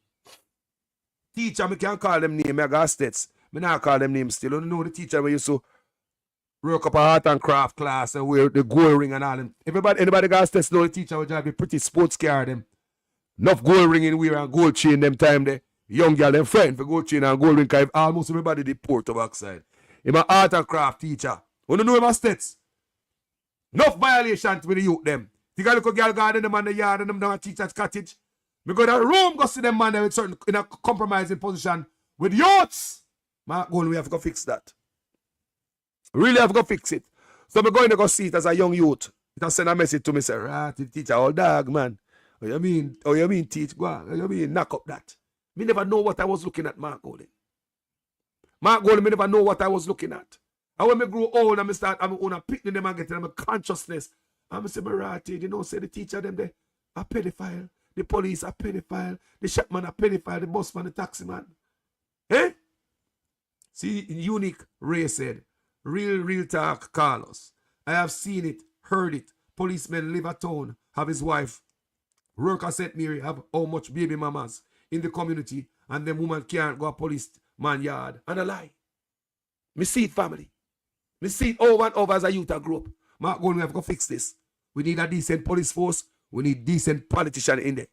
Teacher, me can't call them name, me I go to states. Me not call them names still. You know the teacher we used to work up a art and craft class and wear the gold ring and all them. Anybody got to know the teacher would drive a pretty sports car them. Enough gold ring in wear and gold chain them time there. Young girl them friend for gold chain and gold ring because almost everybody did port of backside. I'm an art and craft teacher. You know my states. Enough violations with the youth them. Think I look a girl garden them on the yard and them down a teacher's cottage. Me go to the room go see them man there with certain in a compromising position with youths. Mark Golden, we have to go fix that. Really have to go fix it. So I'm going to go see it as a young youth. It has send a message to me, say, right, teacher, old dog, man. Oh, you mean teach? Go on. You mean knock up that? Me never know what I was looking at, Mark Golden. Mark Golden, me never know what I was looking at. And when I grow old, I'm going to pick them and get them consciousness. I'm say, right, you know, say the teacher them there, a pedophile. The police a pedophile. The shopman a pedophile. The busman, the taxi man. Eh? See, Unique Ray said, real talk, Carlos. I have seen it, heard it. Policemen live at town, have his wife. Work at St. Mary, have how much baby mamas in the community, and them woman can't go a police man yard. And a lie. Me see it, family. Me see it over and over as a youth group. Mark Golden, we have to fix this. We need a decent police force. We need decent politician in there.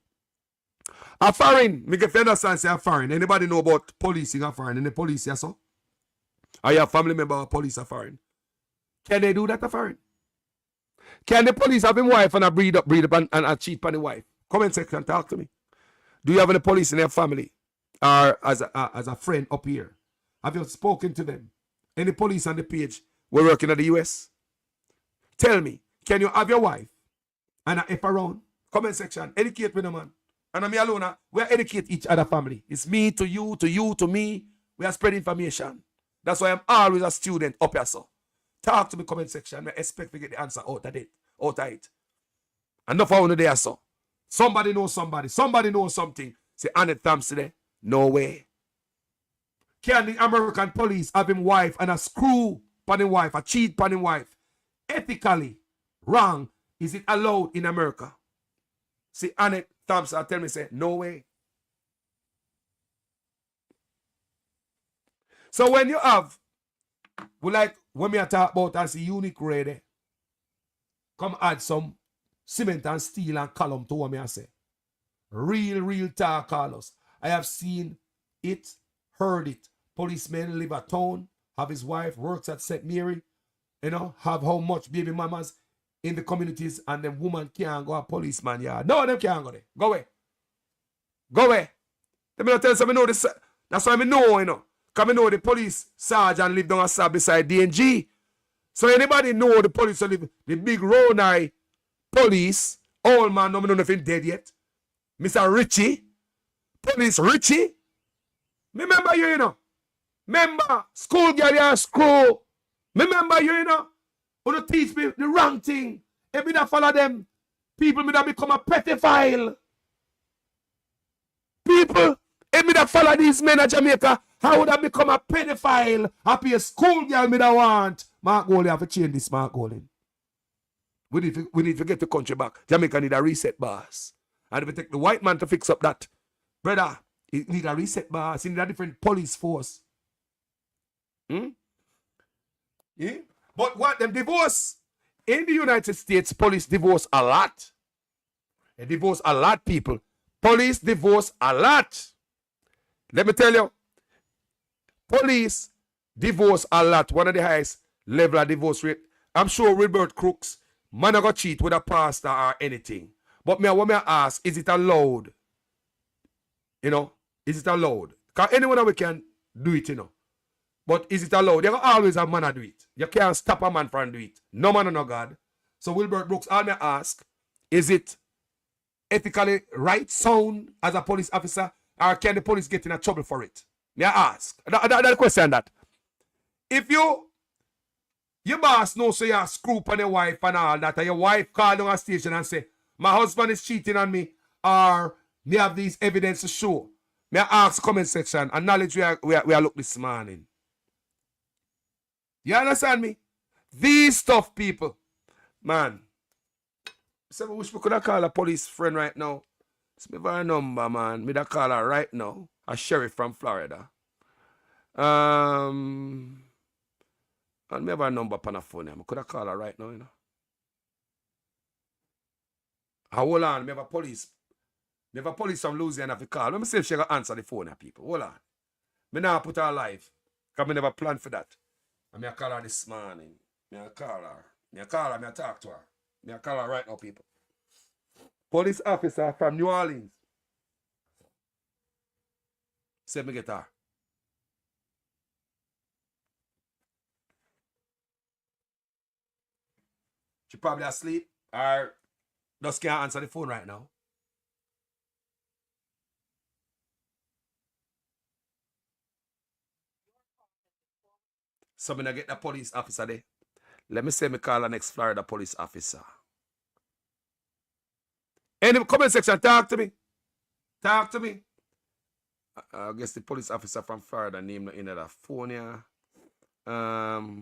A foreign, me get understand say a foreign. Anybody know about policing a foreign? In the police, yes, so? Are you a family member of police a foreign? Can they do that a foreign? Can the police have him wife and a breed up and cheat on the wife? Comment section, talk to me. Do you have any police in your family? Or as a friend up here? Have you spoken to them? Any police on the page? We're working at the US? Tell me, can you have your wife and a F around? Comment section, educate me, no man. And me alone, we educate each other family. It's me to you, to me. We are spreading information. That's why I'm always a student up here, so. Talk to me, comment section. I expect to get the answer out of it. Enough of one there, so. Somebody knows somebody. Somebody knows something. Say, Annette Thompson there. No way. Can the American police have him wife and a screw upon him wife, a cheat upon him wife? Ethically wrong. Is it allowed in America? See, Annette Thompson tell me, say, no way. So when you have, like when we talk about as a unique ready, come add some cement and steel and column to what me I say. Real talk, Carlos. I have seen it, heard it. Policemen live at town, have his wife, works at St. Mary, you know, have how much baby mamas in the communities, and the woman can't go a policeman yard. No, them can't go there. Go away. Go away. Let me not tell you something, know this. That's why I know, you know. Because I know the police sergeant live down a side beside DNG. So anybody know the police live, the big Ronai police, old man, no, I don't know if he's dead yet. Mr. Richie. Police Richie. Remember you, you know. Remember, school girl, you screw. Remember you, you know. Who teach me the wrong thing. If me not follow them, people me not become a pedophile. People, if me not follow these men at Jamaica, how would I become a pedophile? I be a school girl me that want. Mark Golden have to change this, Mark Golden. We need to get the country back. Jamaica need a reset, boss. And if we take the white man to fix up that, brother, he need a reset, boss. He need a different police force. Yeah? But what them divorce? In the United States, police divorce a lot. They divorce a lot, people. Police divorce a lot. Let me tell you, police divorce a lot. One of the highest level of divorce rate. I'm sure Wilbert Crooks, man not go cheat with a pastor or anything. But what me ask, is it allowed? You know, is it allowed? Because anyone we can do it, you know. But is it allowed? You can always have man do it. You can't stop a man from do it. No man or no God. So Wilbert Brooks, all me ask, is it ethically right, sound as a police officer, or can the police get in a trouble for it? May I ask? That's the question that. If your boss knows so you screw up on your wife and all that, and your wife call down a station and say, my husband is cheating on me, or me have these evidence to show. May I ask comment section, acknowledge we are look this morning. You understand me? These tough people, man. So I wish we could have called a police friend right now. It's me for a number, man. Me da call her right now. A sheriff from Florida. And me have a number on the phone. I could have called her right now, you know. Hold on, me have a police. Me have a police from Louisiana if you call. Let me see if she can answer the phone, people. Hold on. Me now put her live. Because me never planned for that. And me I call her this morning. Me I call her. Me I call her, me I talk to her. Me I call her right now, people. Police officer from New Orleans. Say me get her. She probably asleep or just can't answer the phone right now. So me get the police officer there. Let me say me call the next Florida police officer. Any comment section, talk to me. Talk to me. I guess the police officer from Florida named in the phone here. Because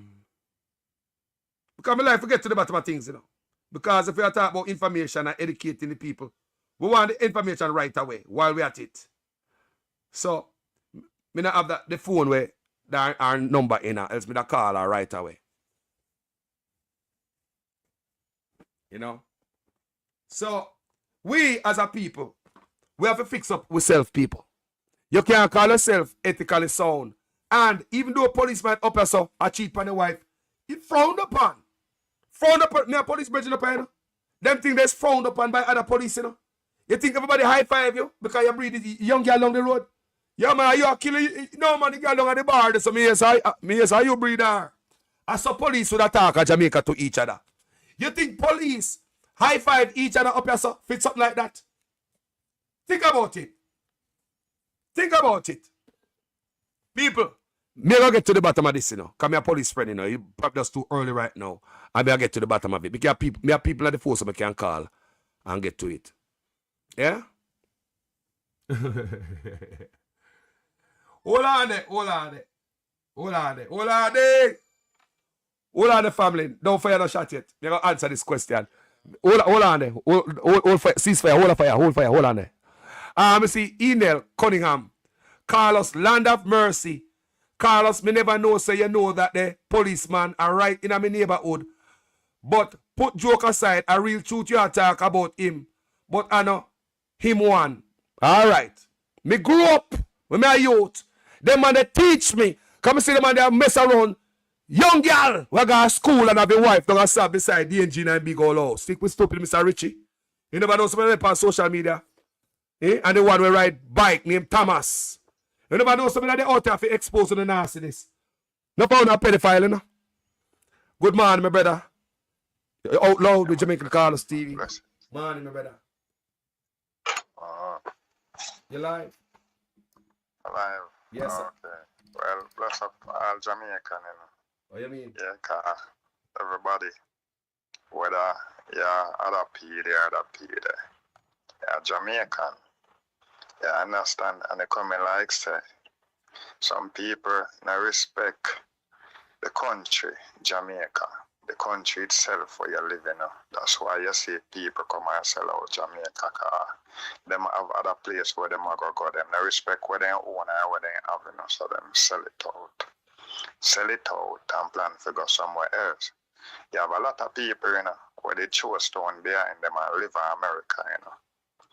my life we get to the bottom of things, you know. Because if we are talking about information and educating the people, we want the information right away while we're at it. So, me not have the phone where our number in her, else me not call her right away. You know? So, we as a people, we have to fix up with self-people. You can't call yourself ethically sound. And even though a policeman up here so a cheat on the wife, he frowned upon. Frowned upon. Me a police bridging up here, you know? Them things that's frowned upon by other police, you know? You think everybody high five you because you breed the young girl along the road? Yeah, man, you are killing. No, man, the girl down at the bar. So me yes, how you breed her? I saw police would attack at Jamaica to each other. You think police high five each other up here so fit something like that? Think about it. Think about it. People, me gonna get to the bottom of this, you know. Because me a police friend, you know. You probably just too early right now. I better get to the bottom of it. Because me have people at the force so I can call and get to it. Yeah? Hold on there, hold on there. Hold on there, hold on there. Hold on there, family. Don't fire no shot yet. You're going to answer this question. Hold on there. Hold fire. Ceasefire. Hold fire. Hold fire. Hold on there. I see Enel Cunningham. Carlos, Land of Mercy. Carlos, me never know, so you know that the policeman are right in my neighborhood. But put joke aside, a real truth you talk about him. But I know him one. All right. Me grew up when me a youth. Them man they teach me. Come see them man they mess around. Young girl, we go to school and have a wife don't stop beside the engine and big old house. Stick with stupid Mr. Richie. You never know somebody on social media. Eh? And the one we ride bike named Thomas. You never know somebody that out there for expose to the nastiness. No found a pedophile, you know. Good morning, my brother. You're out loud with Jamaican Carlos TV. Morning, my brother. You live? Alive. Yes, sir. Okay. Well, bless up all Jamaican, you know. What you mean? Yeah, cause everybody, whether you're other PD or other PD, you're Jamaican. You understand? And they come in like say, some people now respect the country, Jamaica, the country itself where you live in. That's why you see people come and sell out Jamaica, cause them have other place where them go. Them they respect where they own and where they have, you know, so them sell it out. Sell it out and plan to go somewhere else. You have a lot of people, you know, where they chose to own there and them and live in America, you know.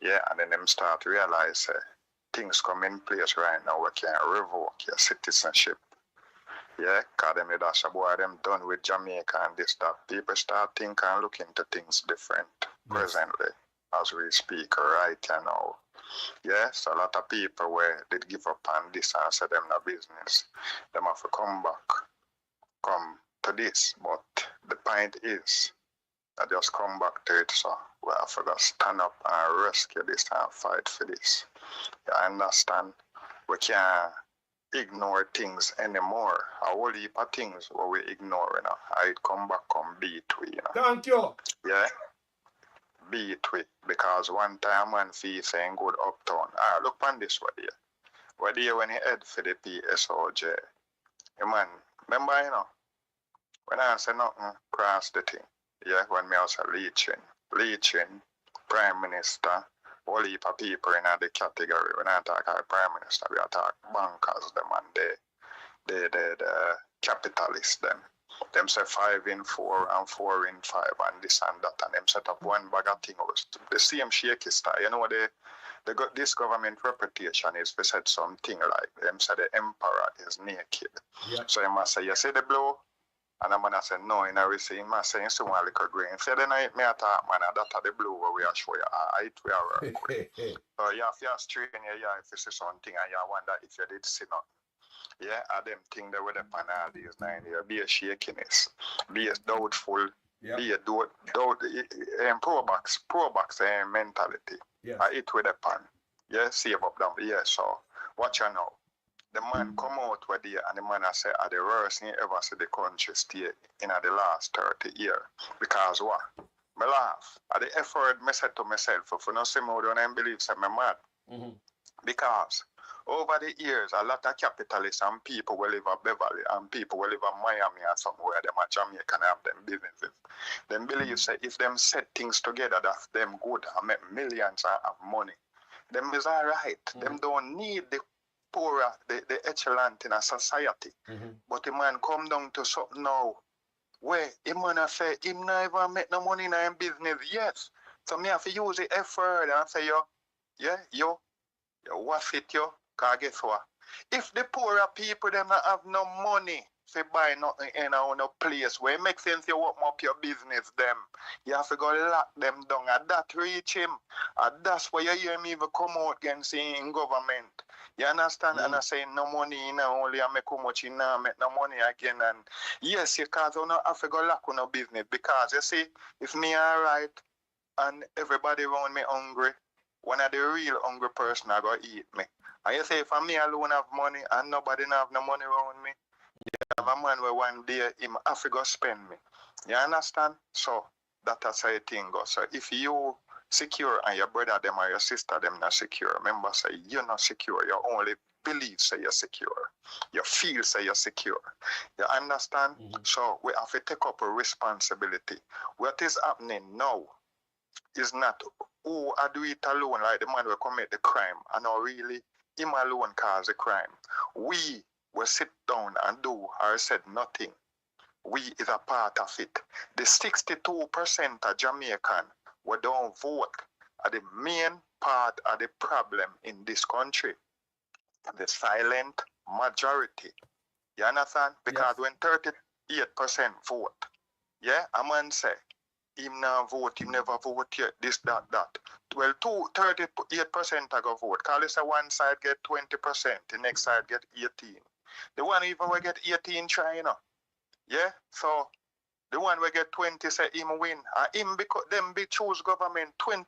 Yeah, and then them start to realize things come in place right now where can revoke your citizenship. Yeah, cause them that's a boy them done with Jamaica and this that. People start thinking and look into things different presently as we speak right now. Yes, a lot of people where they give up on this and say them no business. Them have to come back, come to this. But the point is, I just come back to it, so we have to stand up and rescue this and fight for this. You understand? We can't ignore things anymore. A whole heap of things what we ignore, you know. I come back, come beat we, you know. Thank you. Yeah? Beat we. Because one time man feel saying good uptown. Look on this way there. Where there when he head for the PSOJ. Yeah, man, remember, you know, when I say nothing, cross the thing. Yeah, when me also leeching, Prime Minister, all heap of people in the category. When I talk about Prime Minister, we talk bankers, them and the capitalists, them. Them say 5 in 4 and 4 in 5 and this and that, and them set up one bag of thing. The same shaky style. You know, this government reputation is to said something like them say the emperor is naked. Yeah. So you must say, you see the blow? And I'm gonna say no, you know, we see him say you see one little green. Say then I me attack man, that are the blue where we are show you height we are work with. So you have to strain your eye if you see something and you wonder if you did see nothing. Yeah, I them think that with the panel these 9 years, be a shakiness, be a doubtful, be a pro-box mentality. Yes. I eat with a pan. Yeah, save up them. Yeah, so watch you now. The man come out with there and the man I say are the worst thing ever see the country stay in the last 30 years. Because what? Me laugh. At the effort me said to myself, if you don't see me, don't believe say me mad. Because over the years, a lot of capitalists and people will live at Beverly and people will live at Miami or somewhere, them at Jamaica and have them businesses. Them believe say if them set things together that's them good and make millions and have money, them is alright. Them don't need the poorer, the echelon in a society. But the man come down to something now where him man say him never make no money in him business, yes. So me have to use the effort and say yo, waff it yo. Cause guess what? If the poorer people them not have no money to buy nothing in a place where it makes sense you open up your business them, you have to go lock them down and that reach him. And that's why you hear me even come out against in government. You understand? And I say no money in only I make how much in now make no money again. And yes, you cause you not have to go lock on no business because you see, if me alright and everybody around me hungry, one of the real hungry person I go eat me. And you say if me alone have money and nobody have no money around me, you have a man where one day him have to go spend me. You understand? So that's how the thing goes. So if you secure and your brother them or your sister them not secure, remember say you're not secure. You only believe say you're secure. You feel say you're secure. You understand? So we have to take up a responsibility. What is happening now is not who I do it alone like the man will commit the crime and not really him alone cause the crime. We will sit down and do or said nothing. We is a part of it. The 62% of Jamaican who don't vote are the main part of the problem in this country. The silent majority. You understand? Because when 38% vote, yeah, a man say, him now vote, him never vote yet, this, that. Well, 38% I go vote. Call this one side get 20%, the next side get 18. The one even will get 18 try, you know. Yeah? So the one will get 20 say him win. And him because them be choose government, 20%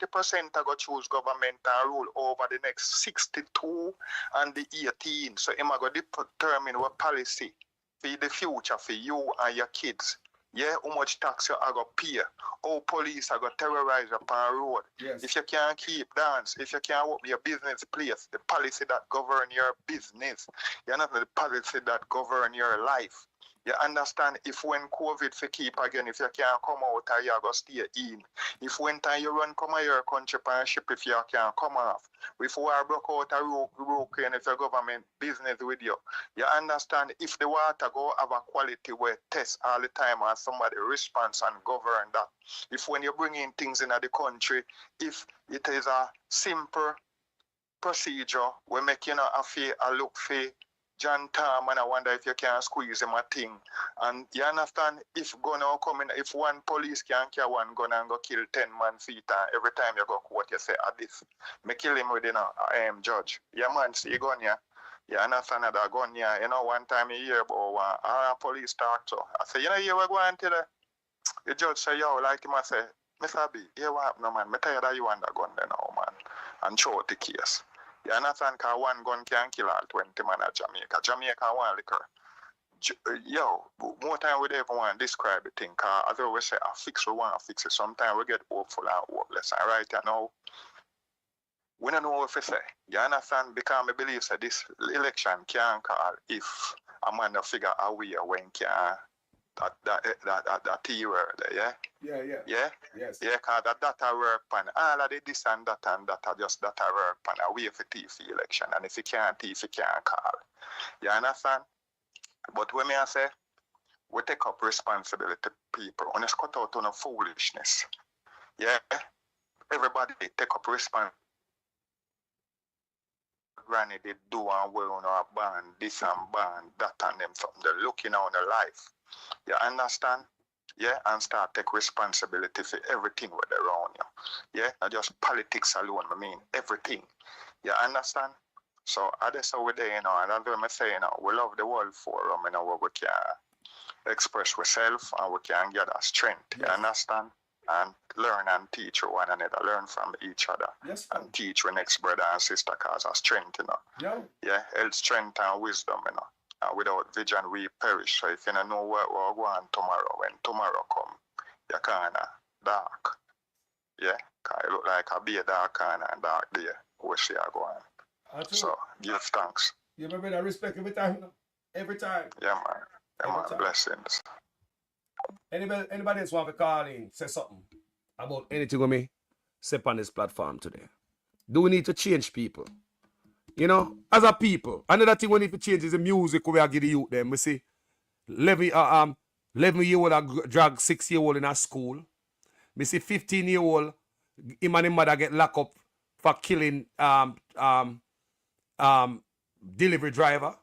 I go choose government and rule over the next 62 and the 18. So him I go determine what policy for the future for you and your kids. Yeah, how much tax you are going to pay, how police are going to terrorize you upon road. Yes. If you can't keep dance, if you can't open your business place, the policy that govern your business, you know, the policy that govern your life. You understand? If when COVID for keep again, if you can't come out, you go stay in. If when time you run come out your country on ship, if you can't come off. If war broke out a Ukraine, if your government business with you. You understand? If the water go have a quality where test all the time and somebody response and govern that. If when you bring in things in the country, if it is a simple procedure, we make you know a look for John Tom, and I wonder if you can squeeze him a thing. And you understand, if gun now come in, if one police can carry one gun and go kill 10 man feet, and every time you go court, you say, this, me kill him with, I am judge. Yeah, man, see gun, yeah. You understand that gun, yeah. You know, one time you hear about one police talk to. I say, you were going to the judge say, yo, like him, I say, Mr. B, here what happened, man? Me tired of you and the gun there now, man. And show out the case. You understand, because one gun can kill all 20 men at Jamaica. Jamaica want liquor. Yo, more time we don't even want to describe the thing, because as I always say, I fix we want to fix it. Sometimes we get hopeful and hopeless. And right now, we don't know what to say. You understand? Because I believe that this election can call if a man to figure a way when can that T word, yeah? Yeah. Yes. Yeah, because that work pan all of the this and that just that work pan a way for T for election. And if you can't T, if you can't call. You understand? But when I say we take up responsibility, people, when it's cut out on a foolishness. Yeah. Everybody take up responsibility. Granny they do and well on a band, this and band, that and them something. They're looking on their life. You understand? Yeah, and start take responsibility for everything with around you. Yeah, not just politics alone, I mean everything. You understand? So that's how we're there, and that's what I'm saying, we love the World Forum, where we can express ourselves and we can gather strength. Yes. You understand? And learn and teach one another, learn from each other. Yes, and teach our next brother and sister cause of strength, Yeah, health, strength and wisdom, And without vision we perish. So if you don't know what we're going tomorrow, when tomorrow come, you're kind of dark. Yeah, because it look like a be a dark kind and dark day. We see you going. So give thanks. You remember that respect every time, Every time. Yeah, man. Yeah, man. Blessings. Anybody else want to call in, say something about anything with me, say on this platform today? Do we need to change people? As a people, another thing we need to change is the music we are give the youth them. We see 11-year-old drag 6-year-old in a school. We see 15-year-old, him and his mother get locked up for killing delivery driver.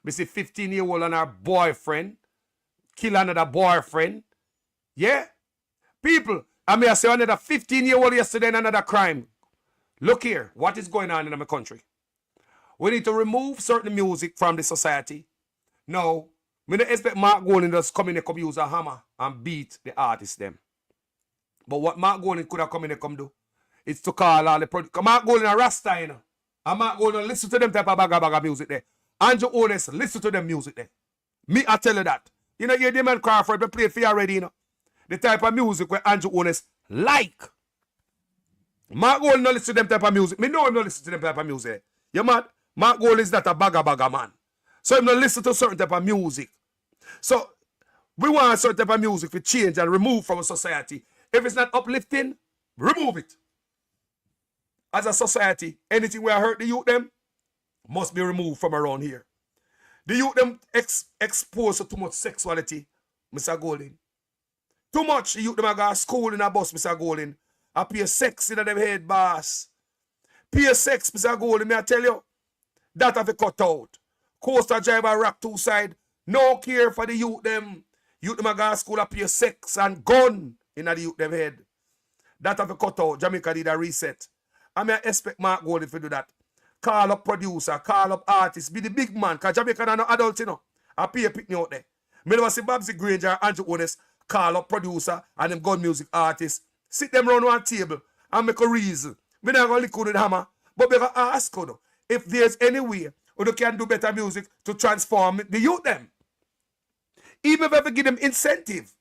We see 15-year-old and her boyfriend kill another boyfriend. Yeah? People, I say another 15-year-old yesterday in another crime. Look here, what is going on in my country? We need to remove certain music from the society. No, we don't expect Mark Golding to come in and come use a hammer and beat the artists them. But what Mark Golding could have come in and come do is to call all the producers. Mark Golding a Rasta, And Mark Golding listen to them type of baga music there. Andrew Honest, listen to them music there. Me, I tell you that. You hear them and Crawford, we played for you already, The type of music where Andrew Honest like. Mark Golding no listen to them type of music. Me know him no listen to them type of music. You mad? Mark Gold is not a baga man. So him not listen to certain type of music. So we want a certain type of music to change and remove from a society. If it's not uplifting, remove it. As a society, anything where hurt the youth them must be removed from around here. The youth them exposed to too much sexuality, Mr. Golding. Too much the youth them go to school in a bus, Mr. Golding. I pay sex in them head, boss. Pay sex, Mr. Golding, may I tell you? That have to cut out. Coaster driver rock two side. No care for the youth them. Youth them go to school up your sex and gun in the youth them head. That have to cut out. Jamaica did a reset. I may expect Mark Golding to do that. Call up producer, call up artist, be the big man. Because Jamaica are not adults, I pay a picnic out there. Me never see Babsy Granger, Andrew Honest, call up producer and them gun music artists. Sit them round one table and make a reason. Me not going to lick with the hammer. But we can ask you, if there's any way or they can do better music to transform the youth them. Even if you have to give them incentive,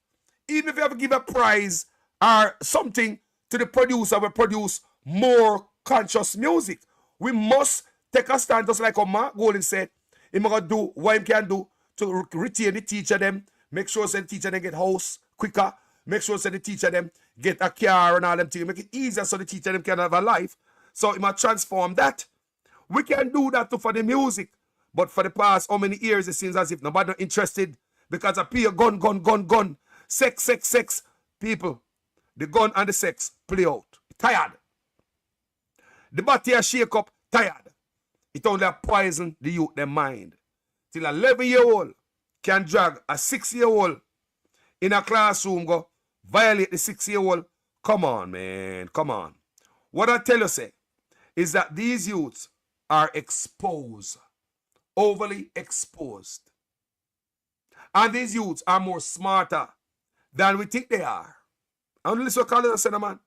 even if you have to give a prize or something to the producer will produce more conscious music. We must take a stand, just like what Mark Golding said. He's going to do what he can do to retain the teacher them, make sure that the teacher them get house quicker, make sure that the teacher them get a car and all them things, make it easier so the teacher them can have a life. So he must transform that. We can do that too for the music. But for the past how many years it seems as if nobody not interested because I pay a gun. Sex. People, the gun and the sex play out. Tired. The body shake up, tired. It only poison the youth, their mind. till 11-year-old can drag a 6-year-old in a classroom, go violate the 6-year-old. Come on, man. Come on. What I tell you, say, is that these youths are exposed, overly exposed. And these youths are more smarter than we think they are. And listen what Colin said, man.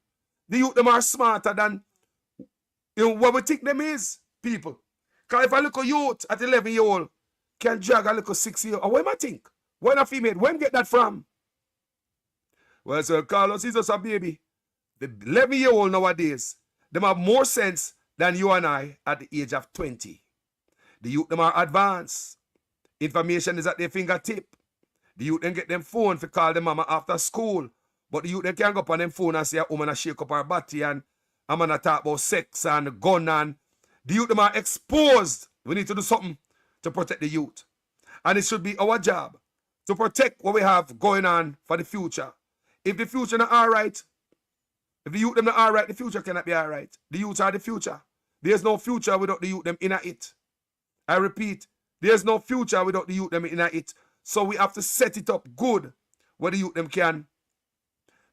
The youth them are smarter than what we think them is, people. Because if a little youth at 11-year-old can drag a little 6-year-old, what am I think? When a female, where get that from? Well, Sir Carlos, he's just a baby. The 11-year-old nowadays, them have more sense than you and I at the age of 20. The youth them are advanced. Information is at their fingertip. The youth then get them phone to call them mama after school. But the youth then can go up on them phone and say a woman a shake up her body and a man a talk about sex and gun, and the youth them are exposed. We need to do something to protect the youth. And it should be our job to protect what we have going on for the future. If the future not alright, if the youth them not alright, the future cannot be alright. The youth are the future. There's no future without the youth them in it. I repeat, there's no future without the youth them in it. So we have to set it up good where the youth them can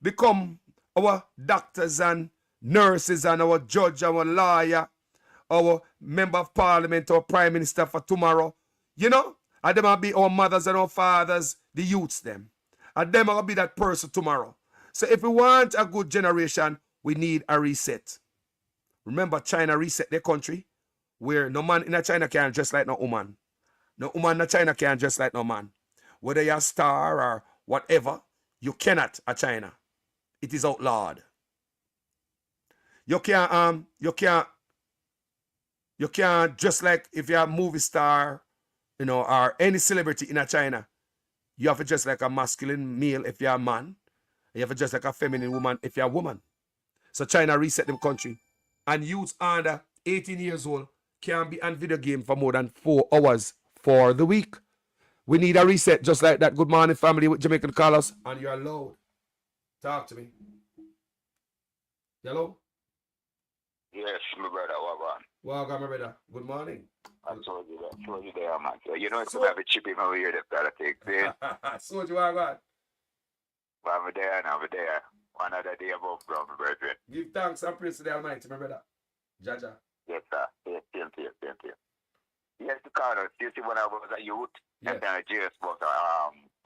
become our doctors and nurses and our judge, our lawyer, our member of parliament, our prime minister for tomorrow. You know? And them will be our mothers and our fathers, the youths them. And them will be that person tomorrow. So if we want a good generation, we need a reset. Remember, China reset their country, where no man in China can dress like no woman. No woman in China can dress like no man. Whether you're a star or whatever, you cannot at China. It is outlawed. You can't dress like if you're a movie star, you know, or any celebrity in a China. You have to dress like a masculine male if you're a man. You have to dress like a feminine woman if you're a woman. So China reset them country. And youths under 18 years old can't be on video game for more than 4 hours for the week. We need a reset just like that Good Morning Family with Jamaican Carlos. And you're loud. Talk to me. Hello? Yes, my brother, Wagwan. Welcome, my brother. Good morning. I told you there, man. So, you know, if you have a chip in over here, that's gotta take place. So you are God. But I'm there and I'm there. One other day above ground, my brethren. Give thanks and praise to the Almighty, my brother. Jaja. Yes, sir. Yes, same to you. Yes, the Carlos, you see when I was a youth, yes. And then JS was,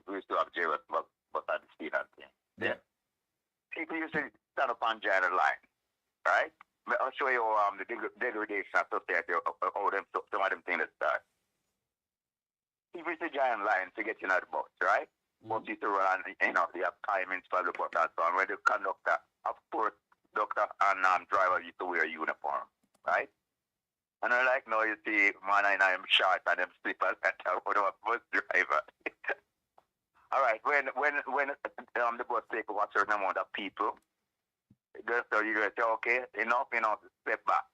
we used to have JS, but at the speed and thing. Yeah. People used to stand up on giant line, right? I'll show you the degradation of society, some of them things that start. People used to giant line to get in at the bus, right? Bus used to run, you know, they have timings for the bus and so on. When the conductor, of course, doctor and driver used to wear a uniform, right? And I like now you see, man, I'm short and them slippers and a bus driver. All right, when the bus take over a certain amount of people, so you say, okay, enough, step back.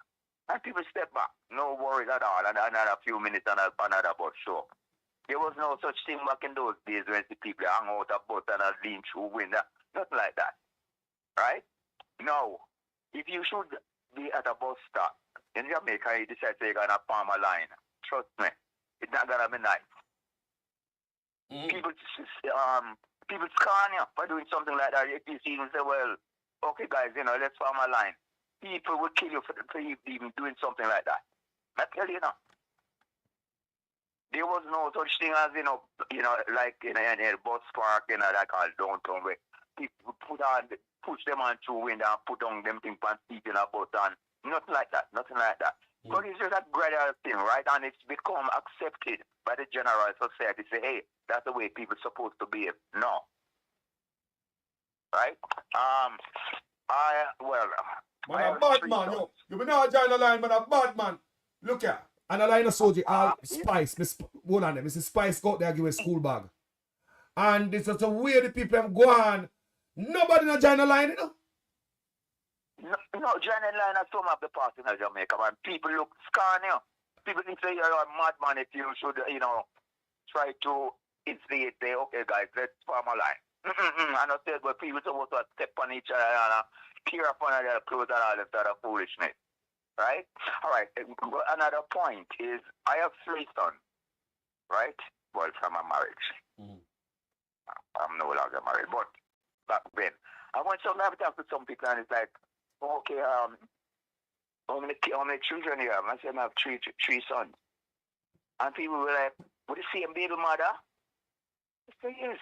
And people step back, no worries at all. And another few minutes and another bus show up. There was no such thing back in those days when the people hang out a bus and lean through window. Nothing like that. Right? Now, if you should be at a bus stop in Jamaica, you decide to you're going to form a line. Trust me, it's not going to be nice. People scan you for doing something like that. If you see them say, well, okay, guys, let's form a line. People will kill you for even doing something like that. I tell you now. There was no such thing as, like in a bus park, like all downtown where people push them on through window and put on them things and seat in a bus and nothing like that. But it's just a gradual thing, right? And it's become accepted by the general society. Say, hey, that's the way people are supposed to behave. No. Right? Man, a bad man, yo. You been not join the line, man, a bad man. Look here. And the line of soldier, all Spice, hold on there, Mrs. Spice go out there give a school bag. And this is the way the people have gone. Nobody not join the line, No, join the line at some of the parts in Jamaica, man. People look scan you. People think say you're a madman if you should, try to instigate, say, okay, guys, let's form a line. And I said, but people supposed to step on each other and tear up on their clothes and all that sort of foolishness. Right? All right. Another point is, I have 3 sons. right? Well, from a marriage. I'm no longer married, but back then. I went some time to talk to some people and it's like, okay, how many children you have? I said I have three sons. And people were like, with the same baby mother? I said, yes.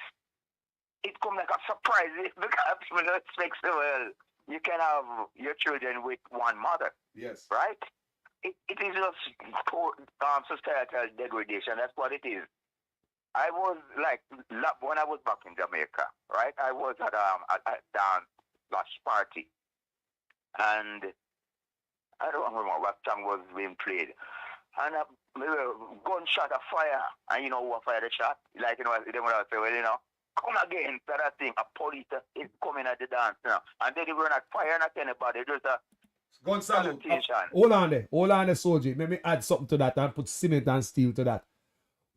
It come like a surprise because people don't expect so well. You can have your children with one mother. Yes. Right? It is just societal degradation. That's what it is. I was like, when I was back in Jamaica, right? I was at a dance party. And I don't remember what song was being played. And a gunshot of fire. And you know who fired the shot? Like, you know, they would say, well, you know, come again for that thing. A police is coming at the dance now. And they were not firing at anybody. Just a gun salute. salutation. Hold on there, Soji. Let me add something to that and put cement and steel to that.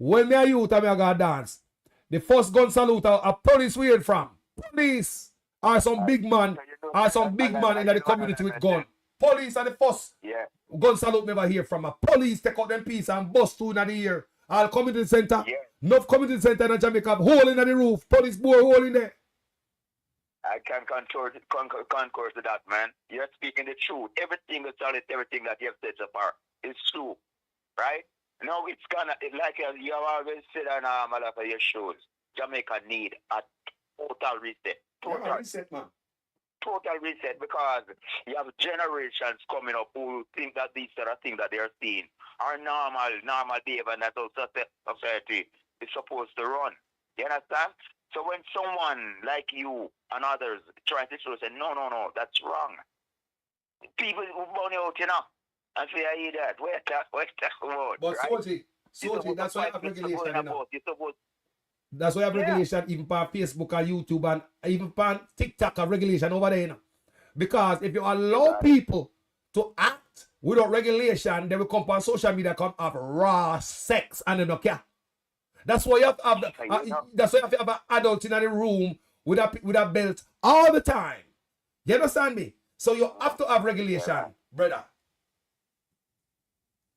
When me a youth and me a go dance, the first gun salute a police where from. Police are some big man, in the community with gun. Police are the first gun salute me ever hear from. A police take out them piece and bust two in the ear. All community center. Enough community center in Jamaica have hole in the roof. Police bore hole in there. I can concur to that, man. You're speaking the truth. Everything that you have said so far is true, right? No, it's kind of like you have always said on a lot of your shows. Jamaica need a total reset. Total reset, man. Total reset because you have generations coming up who think that these are the things that they are seeing are normal behavior and that's how society is supposed to run. You understand? So when someone like you and others try to say, no, that's wrong. People who burn you out, you know. And say, I hear that. Where's that word? But right? Soji, that's why I have regulation. That's why I have regulation even for Facebook and YouTube and even for TikTok and regulation over there. You know? Because if you allow people to act without regulation, they will come on social media come have raw sex and they don't care. That's why you have to have that's why you have to have an adult in the room with a belt all the time. You understand me? So you have to have regulation, brother.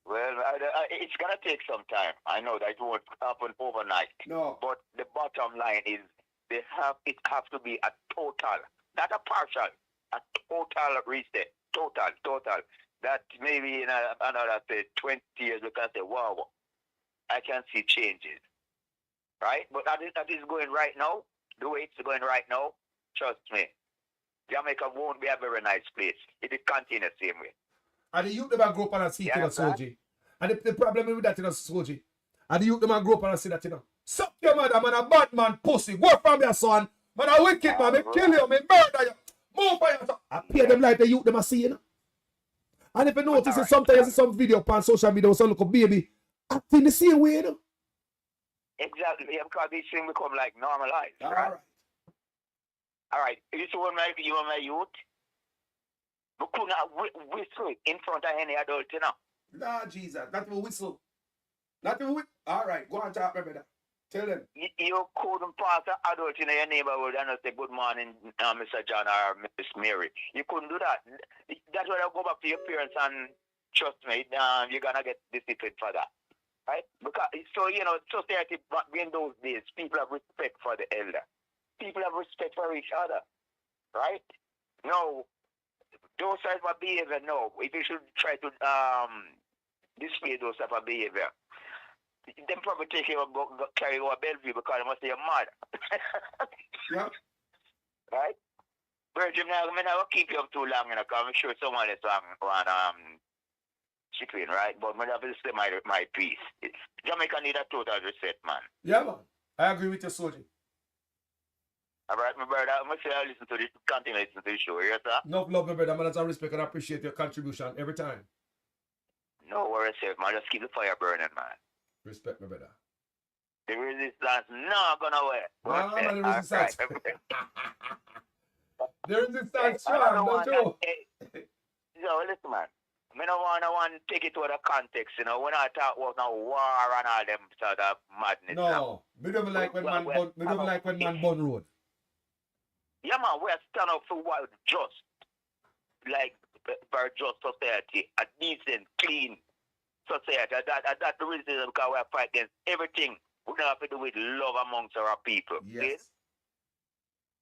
Well, it's going to take some time. I know that it won't happen overnight. No. But the bottom line is it have to be a total, not a partial, a total reset. Total. That maybe in another 20 years we can say, wow, I can see changes. Right? But that is going right now. The way it's going right now, trust me, Jamaica won't be a very nice place. It will continue the same way. And the youth never grow up and see to the Soji. And the problem with that, you know, Soji. And the youth never grow up and see that, you know. Suck your mother, man, a bad man, pussy. Go from your son. Man, a wicked man, me kill you, me murder you. Move for you. I pay them like the youth never see, you know. And if you notice, sometimes you see some video on social media, some little baby acting the same way, you know. Exactly, because these things become like normalized, right? All right. You see what you and my youth? We could not whistle in front of any adult, you know. Nah, Jesus, not even whistle. Not even whistle. All right, go on, talk, brother. Tell them. You couldn't pass an adult in your neighborhood and say, good morning, Mr. John or Miss Mary. You couldn't do that. That's why I go back to your parents and trust me, you're going to get disciplined for that. Right? Because, so, you know, society back in those days, people have respect for the elder. People have respect for each other. Right? No. Those types of behavior, no. If you should try to display those type of behavior, them probably take you go carry you a Bellevue because they must say you're mad. Yeah. Right? Virgin, I'm not going to keep you up too long, you know, because I'm sure someone is on chicken, right? But I'm going to say my piece. Jamaica need a total reset, man. Yeah, man. I agree with you, Soji. All right, my brother, I'm going to say I listen to this, continue to listen to the show, yes, sir? No love, my brother. Man, I respect and appreciate your contribution every time. No worries, man. Just keep the fire burning, man. Respect, my brother. The resistance not going away. Nah, man, the resistance. The resistance strong, don't you? Yo, listen, man. I don't want to take it to the context, you know. When I talk about no war and all them sort of madness. No, we don't like when man burn road. Yeah, man, we stand up for what just, like, for just society, a decent, clean society. That's the reason because we are fighting against everything. We don't have to do with love amongst our people. Yes. See?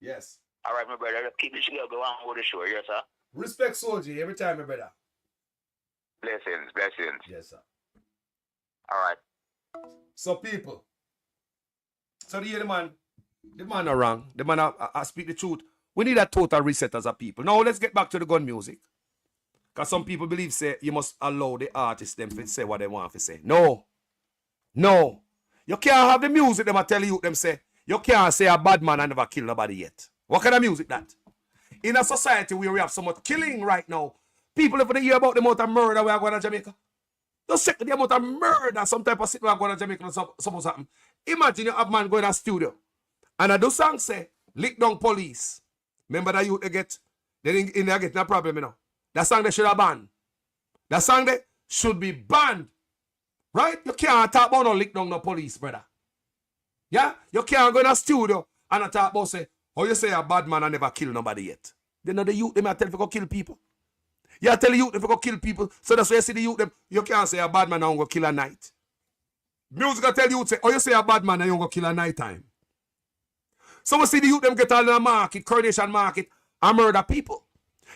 Yes. All right, my brother. Keep the show going on with the show. Yes, sir. Respect soldier every time, my brother. Blessings, blessings. Yes, sir. All right. So people, so the man are wrong. The man I speak the truth. We need a total reset as a people. Now let's get back to the gun music. Because some people believe say you must allow the artists them to say what they want to say. No. No. You can't have the music them I tell you them say. You can't say a bad man and never kill nobody yet. What kind of music that? In a society where we have so much killing right now, people if they hear about the amount of murder we are going to Jamaica. Just check the amount of murder some type of shit we are going to Jamaica supposed to happen. Imagine you have man going to studio and I do song say, lick down police. Remember that youth they get, they get no problem, you know. That song they should have banned. That song they should be banned. Right? You can't talk about no lick down no police, brother. Yeah? You can't go in a studio and talk about say, how you say a bad man and never kill nobody yet. They know the youth, they might tell you to go kill people. You tell the youth if you go kill people. So that's why you see the youth them, you can't say a bad man and go kill a night. Music will tell you say, oh you say a bad man and you go kill a night time. So we see the youth them get all in the market, coronation market, and murder people.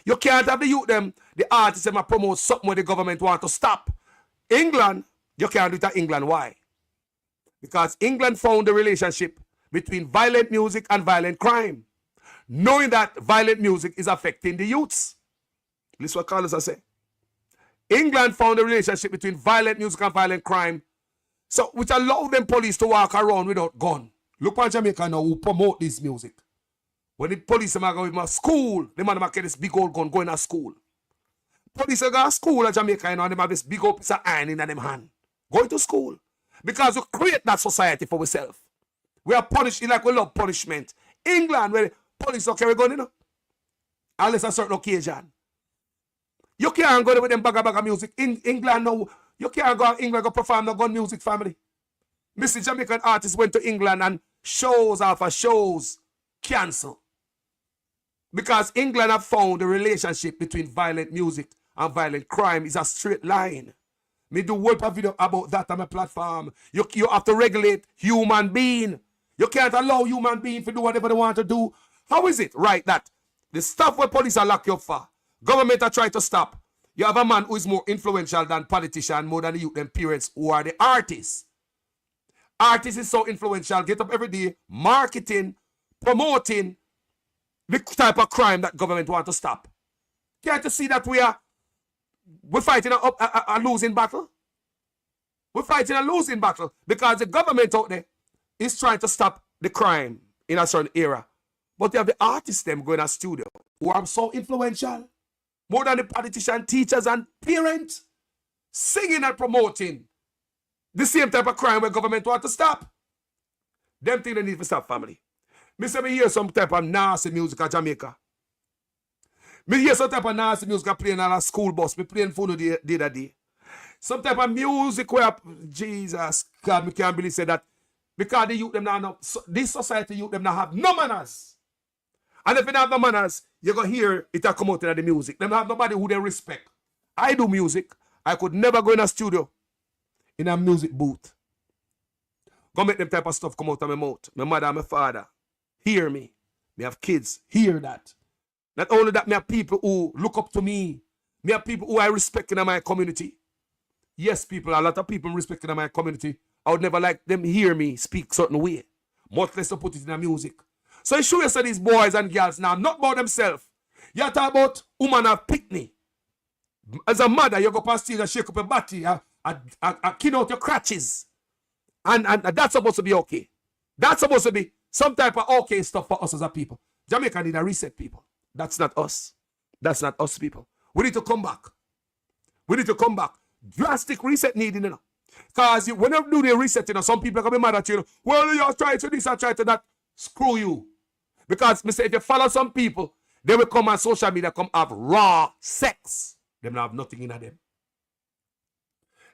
You can't have the youth them, the artists them promote something where the government want to stop. England, you can't do it at England. Why? Because England found the relationship between violent music and violent crime. Knowing that violent music is affecting the youths. Listen what Carlos say. England found the relationship between violent music and violent crime. So, which allow them police to walk around without gun. Look at Jamaica now who promote this music. When the police are going to school, the man get this big old gun going to school. Police are going to school in Jamaica and they have this big old piece of iron in them hand. Going to school. Because we create that society for ourselves. We are punished like we love punishment. England, where the police don't carry gun, you know. Unless a certain occasion. You can't go there with them bagga music. In England now, you can't go to England go perform the gun music family. Mr. Jamaican artists went to England and shows after shows cancel. Because England have found the relationship between violent music and violent crime is a straight line. Me do whole video about that on my platform. You have to regulate human being. You can't allow human being to do whatever they want to do. How is it right that the stuff where police are locked you up for, government are trying to stop. You have a man who is more influential than politician, more than the youth, than parents who are the artists. Artists is so influential, get up every day, marketing, promoting the type of crime that government want to stop. Can't you see that we're fighting a losing battle? We're fighting a losing battle because the government out there is trying to stop the crime in a certain era. But they have the artists them going to studio who are so influential, more than the politician, teachers, and parents, singing and promoting the same type of crime where government want to stop. Them things they need to stop, family. Me say me hear some type of nasty music in Jamaica. Me hear some type of nasty music playing on a school bus. Me playing phone the other day. Some type of music where, Jesus God, me can't believe say that. Because the youth them now, this society youth them now have no manners. And if you don't have no manners, you're going to hear it come out in the music. Them have nobody who they respect. I do music. I could never go in a studio, in a music booth. Go make them type of stuff come out of my mouth. My mother and my father hear me. Me have kids, hear that. Not only that, me have people who look up to me. Me have people who I respect in my community. Yes, people, a lot of people respect in my community. I would never like them hear me speak certain way. Much less to put it in the music. So it show you say these boys and girls now, not about themselves. You talk about woman have picnic. As a mother, you go past and shake up your body, kill out your crutches. And that's supposed to be okay. That's supposed to be some type of okay stuff for us as a people. Jamaica need a reset, people. That's not us. That's not us, people. We need to come back. We need to come back. Drastic reset needed, you know. Because when you do the reset, you know, some people are going to be mad at you. Well, you're trying to this and trying to that. Screw you. Because, if you follow some people, they will come on social media, come have raw sex. They will have nothing in them.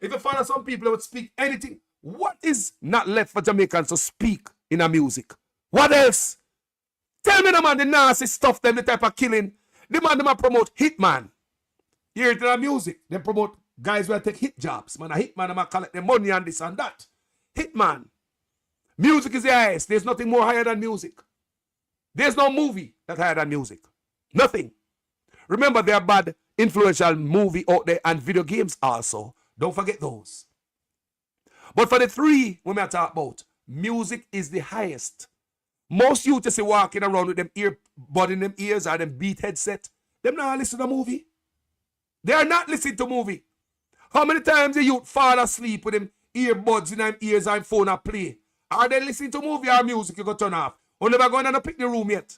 If you follow some people, they would speak anything. What is not left for Jamaicans to speak in a music? What else? Tell me the man, the nasty stuff, them, the type of killing. The man, promote Hitman. Hear it in the music. They promote Guys will take hit jobs. Man, a hit man, I'm collect the money and this and that. Hit man. Music is the highest. There's nothing more higher than music. There's no movie that's higher than music. Nothing. Remember, there are bad influential movie out there and video games also. Don't forget those. But for the three we may talk about, music is the highest. Most youth you see walking around with them earbud in them ears or them beat headset, them not listen to movie. They are not listening to movie. How many times the youth fall asleep with them earbuds in them ears and phone and play? Are they listening to movie or music you go turn off? Or never going to pick the room yet.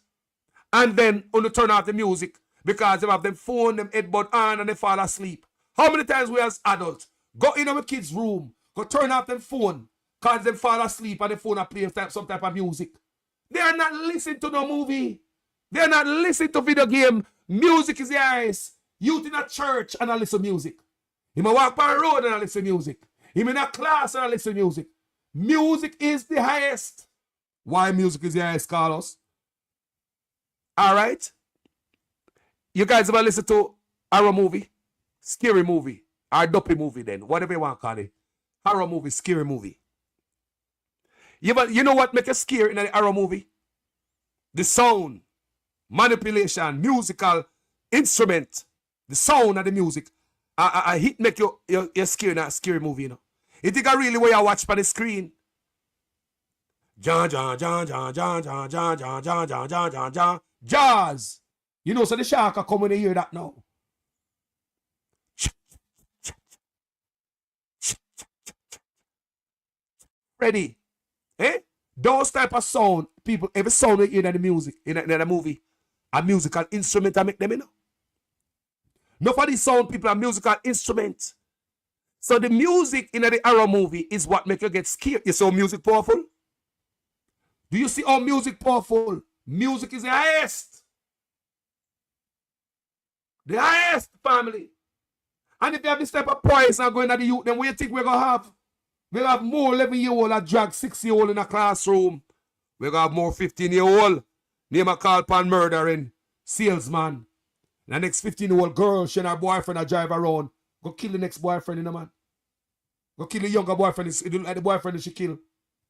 And then on turn off the music because they have them phone, them headbud on and they fall asleep. How many times we as adults go in our kids' room, go turn off them phone because they fall asleep and the phone are playing some type of music? They are not listening to no movie. They are not listening to video game. Music is the highest. Youth in a church and I listen to music. He may walk by the road and I listen to music. He may in a class and I listen to music. Music is the highest. Why music is the highest, Carlos? All right. You guys ever listen to horror movie? Scary movie. Or dopey movie then. Whatever you want to call it. Horror movie, scary movie. You know what make you scare in a horror movie? The sound, manipulation, musical instrument, the sound of the music. A hit make you scare in a scary movie, you know. You think I really what you watch on the screen? Jazz. You know, so the shark are coming to hear that now. Ready? Eh? Those type of sound, people, every sound they hear in the music, in the movie, a musical instrument to make them, you know. No for these sound people are musical instruments. So the music in the horror movie is what make you get scared. You saw music powerful? Do you see how music powerful? Music is the highest. The highest, family. And if you have this type of poison going at the youth, then what do you think we're going to have? We'll have more 11-year-old that drag 6-year-old in a classroom. We're going to have more 15-year-old. Name a call pan murdering salesman. The next 15-year-old girl, she and her boyfriend a drive around. Go kill the next boyfriend, you know, man. Go kill the younger boyfriend. Like the boyfriend that she kill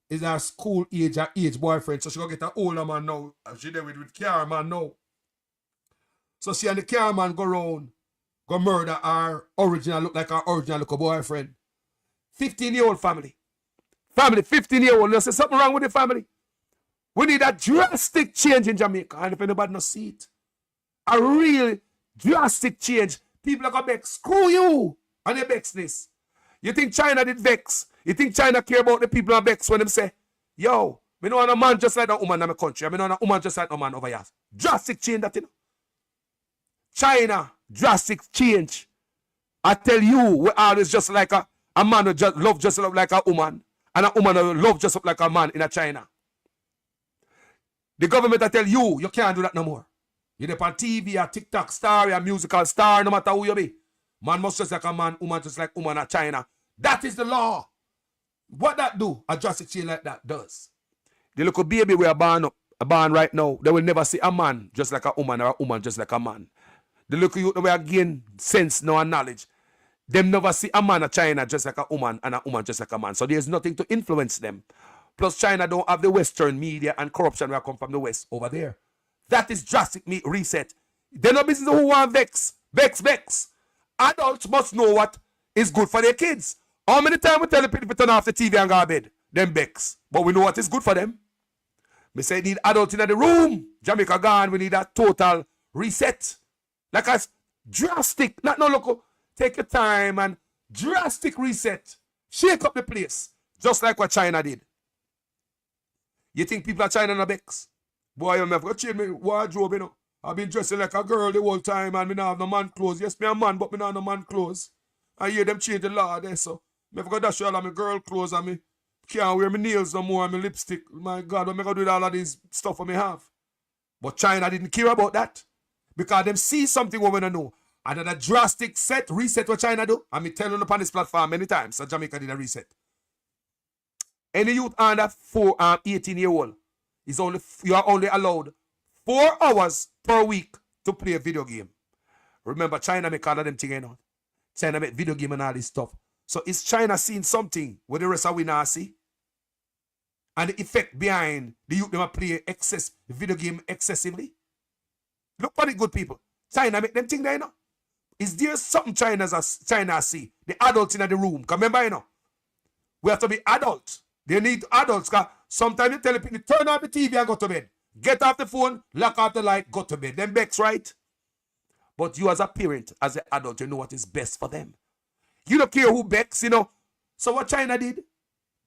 is her school age boyfriend. So she go get an older man now. She there with car man now. So she and the car man go around, go murder her original, look like her original little boyfriend. 15-year-old family. Family, 15-year-old. There's something wrong with the family. We need a drastic change in Jamaica. And if anybody not see it, a real drastic change. People are going to vex. Screw you. And they vex this. You think China did vex? You think China care about the people that vex when them say, yo, me know a man just like a woman in my country. I know a woman just like a man over here. Drastic change that, you know. China, drastic change. I tell you, we always just like a man who just love just like a woman. And a woman who love just like a man in a China. The government I tell you, you can't do that no more. You're on TV, a TikTok star, a musical star, no matter who you be. Man must just like a man, woman just like woman in China. That is the law. What that do, a drastic change like that does. The little baby we are born right now, they will never see a man just like a woman or a woman just like a man. The little youth we are gain sense now and knowledge. Them never see a man in China just like a woman and a woman just like a man. So there's nothing to influence them. Plus China don't have the Western media and corruption where come from the West over there. That is drastic reset. They're not business who want vex. Vex. Adults must know what is good for their kids. How many times we tell the people to turn off the TV and go to bed? Them vex. But we know what is good for them. We say need adults in the room. Jamaica gone. We need a total reset. Like a drastic, not no local. Take your time and drastic reset. Shake up the place. Just like what China did. You think people are China no vex? Boy, you never change me wardrobe, you know. I've been dressing like a girl the whole time and me not have no man clothes. Yes, me a man, but me not have no man clothes. I hear them change the law there, so. Me forgot that show all of my girl clothes and me can't wear my nails no more and my lipstick. My God, what me gonna do with all of these stuff that me have? But China didn't care about that. Because them see something what we don't know. And then a drastic reset what China do. And me tell you upon this platform many times, so Jamaica did a reset. Any youth under 18-year-old, you are only allowed 4 hours per week to play a video game. Remember, China make all of them things, you know. China make video game and all this stuff. So is China seeing something where the rest of we not see? And the effect behind the youth them play video game excessively? Look for the good people. China make them think they know. Is there something China see? The adults in the room. Because remember, you know, we have to be adults. They need adults. Because sometimes you tell people, turn off the TV and go to bed. Get off the phone, lock off the light, go to bed. Them begs, right? But you as a parent, as an adult, you know what is best for them. You don't care who begs, you know. So what China did?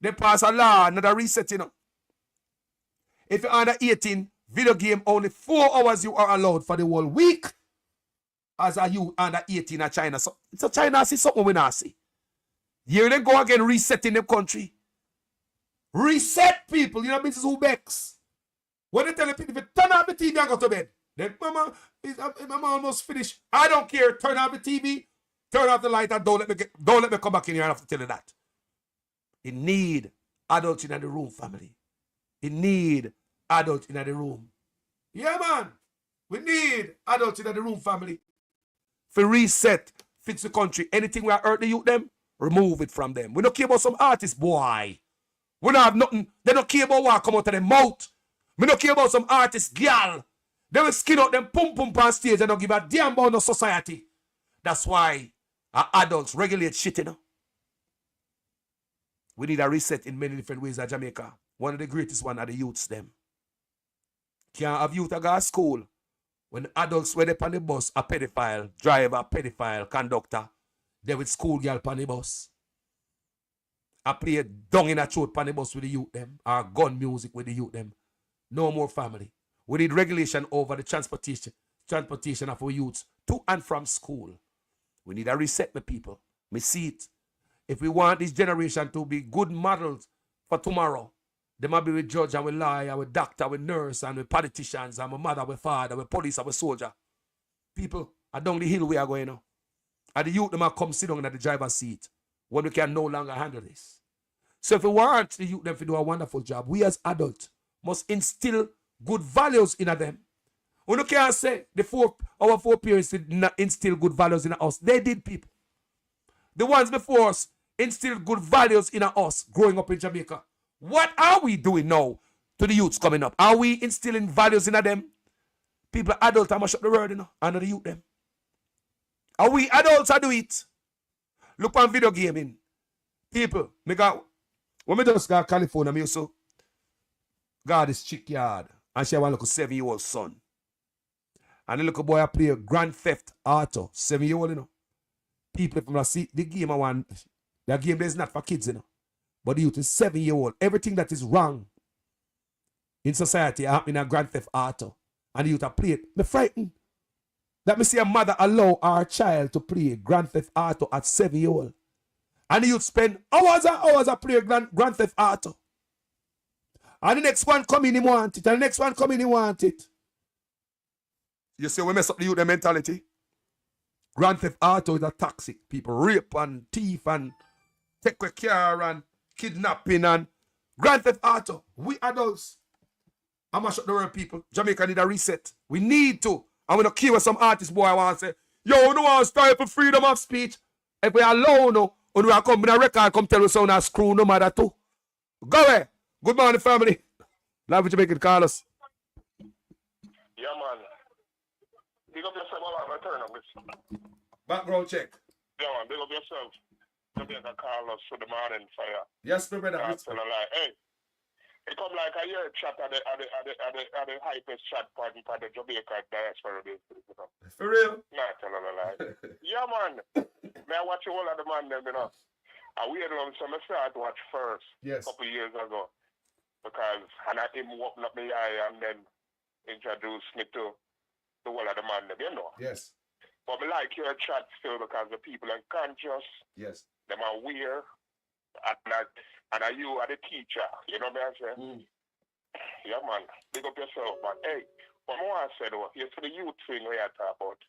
They pass a law, another reset, you know. If you're under 18, video game only 4 hours you are allowed for the whole week. As a you under 18 in China. So China see something we not see. Here they go again resetting the country. Reset people, you know, this is who begs. When they tell the people, if you turn off the TV and go to bed, then mama almost finished. I don't care. Turn off the TV, turn off the light, and don't let me come back in here and have to tell you that. You need adults in the room, family. You need adults in the room. Yeah, man. We need adults in the room, family. For reset, fix the country. Anything we are hurt the youth them, remove it from them. We don't care about some artists, boy. We don't have nothing. They don't care about what come out of their mouth. We don't care about some artists, girl. They will skin out them pum on stage and don't give a damn about no society. That's why our adults regulate shit, you know. We need a reset in many different ways at Jamaica. One of the greatest one are the youths, them. Can't have youth that go to school. When adults were on the bus, a pedophile, driver, pedophile, conductor, they with school girl on the bus. I play dung in a throat on the bus with the youth them, or gun music with the youth them. No more family. We need regulation over the transportation of our youths to and from school. We need a reset, my people. Me see it. If we want this generation to be good models for tomorrow, they might be with judge and with lawyer, with doctor, with nurse, and with politicians, and with mother, with father, with police, and with soldier. People are down the hill we are going now. And the youth them might come sit down in the driver's seat when we can no longer handle this. So if we want the youth them to do a wonderful job, we as adults must instill good values in them. We can't say our four parents did not instill good values in us. They did, people. The ones before us instilled good values in us growing up in Jamaica. What are we doing now to the youths coming up? Are we instilling values in them? People are adults, I must shut the word, you know, and the youth them. Are we adults I do it? Look on video gaming. People, when I just got to California, I used to got this chick yard, and she had one little 7-year-old son. And the little boy I play Grand Theft Auto, 7-year-old, you know. People from see the game I want, the game is not for kids, you know. But the youth is 7-year-old. Everything that is wrong in society happening in Grand Theft Auto. And the youth are playing. Me frightened. Let me see a mother allow our child to play Grand Theft Auto at 7-year-old. And the youth spend hours and hours to play Grand Theft Auto. And the next one come in, he want it. And the next one come in, he want it. You see, we mess up the youth mentality. Grand Theft Auto is a toxic. People rape and thief and take a car and kidnapping and Grand Theft Auto. We adults. I'm gonna shut the world, people. Jamaica need a reset. We need to. I'm gonna kill some artist boy. I want to say, yo, you know what? Start for freedom of speech. If we allow no, when we are coming a record, come tell us sound a screw no matter too. Go away. Good morning, family. Love you, Jamaican Carlos. Yeah, man. Big up yourself, I'll return on this. Background check. Yeah, man. Big up yourself. Jamaican Carlos for the morning fire. Yes, my brother. Hey, it come like a year chat at the hypest chat party for the Jamaica diaspora. For real? Not tell a lie. Yeah, man. May I watch all of the man them, you know. I weird one, so I started to watch first. Yes. A couple years ago. Because I had him open up my eye and then introduce me to the whole of the man them, you know. Yes. But I like your chat still because the people are conscious. Yes. Them are weird. And you are the teacher. You know what I'm saying? Yeah, man. Big up yourself, man. Hey, what I want to say though, you see the youth thing we are talking about.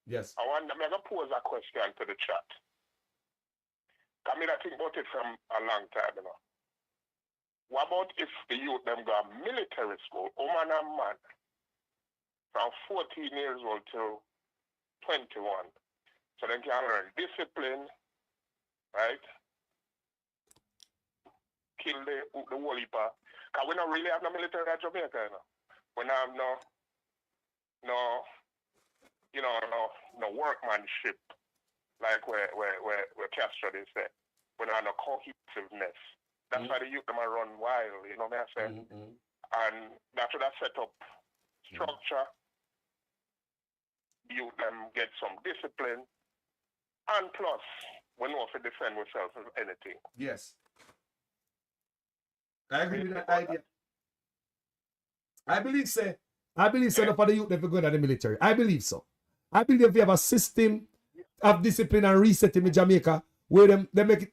Yes. I'm going to pose a question to the chat. I mean, I think about it from a long time, you know. What about if the youth them go military school, woman and man, from 14 years old to 21, So they can learn discipline, right? Kill the whole heap. Because we don't really have no military in Jamaica, you know. We don't have no workmanship like where Castro they say. We don't have no cohesiveness. That's why the youth them run wild, you know what I'm saying? And that's what I set up structure. Youth them get some discipline. And plus, we know if we defend ourselves with anything. Yes. I agree with that idea. I believe so. Enough of the youth never go to the military. I believe so. I believe we have a system of discipline and resetting in Jamaica where they make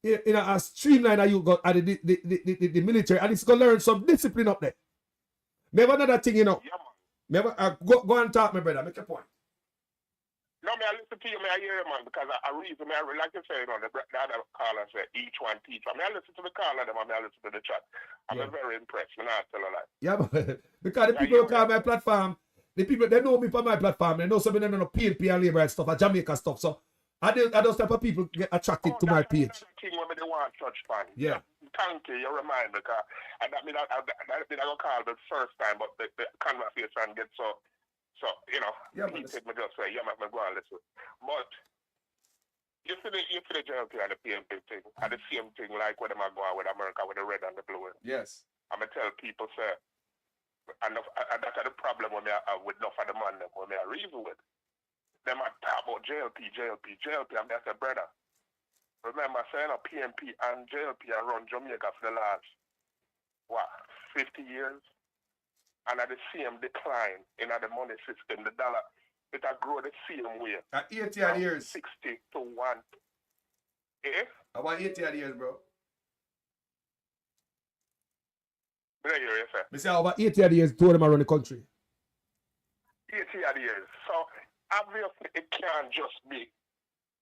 it in a streamline that you got at the military, and it's gonna learn some discipline up there. Never another thing, you know. Never go and talk, my brother. Make your point. No, I listen to you, I hear you, man, because I reason, like you say, you know, the other caller said, each one teach. I listen to the caller, I listen to the chat. I'm very impressed, and I tell a lie. Yeah, but because the people who call my platform, the people, they know me for my platform, they know something, they know PNP and labor and stuff, and Jamaica stuff, so I those type of people get attracted to my page. Thing when they want touch fan. Yeah. Thank you, you remind me, because I mean, I don't call the first time, but the conversation gets so, you know, he said me just say, yeah, me go and listen. But you see the JLP and the PNP thing, and the same thing like when I go out with America with the red and the blue. Yes. I'm going to tell people, say, and that's the problem with enough of the man when I reason with. Them I talk about JLP, and I say, brother, remember saying a PNP and JLP are run Jamaica for the last, 50 years? And at the same decline in the money system, the dollar, it has grown the same way. At 80 odd years. 60 to 1. Eh? About 80 odd years, bro. What do you say? I say about 80 odd years, two of them around the country. 80 odd years. So obviously it can't just be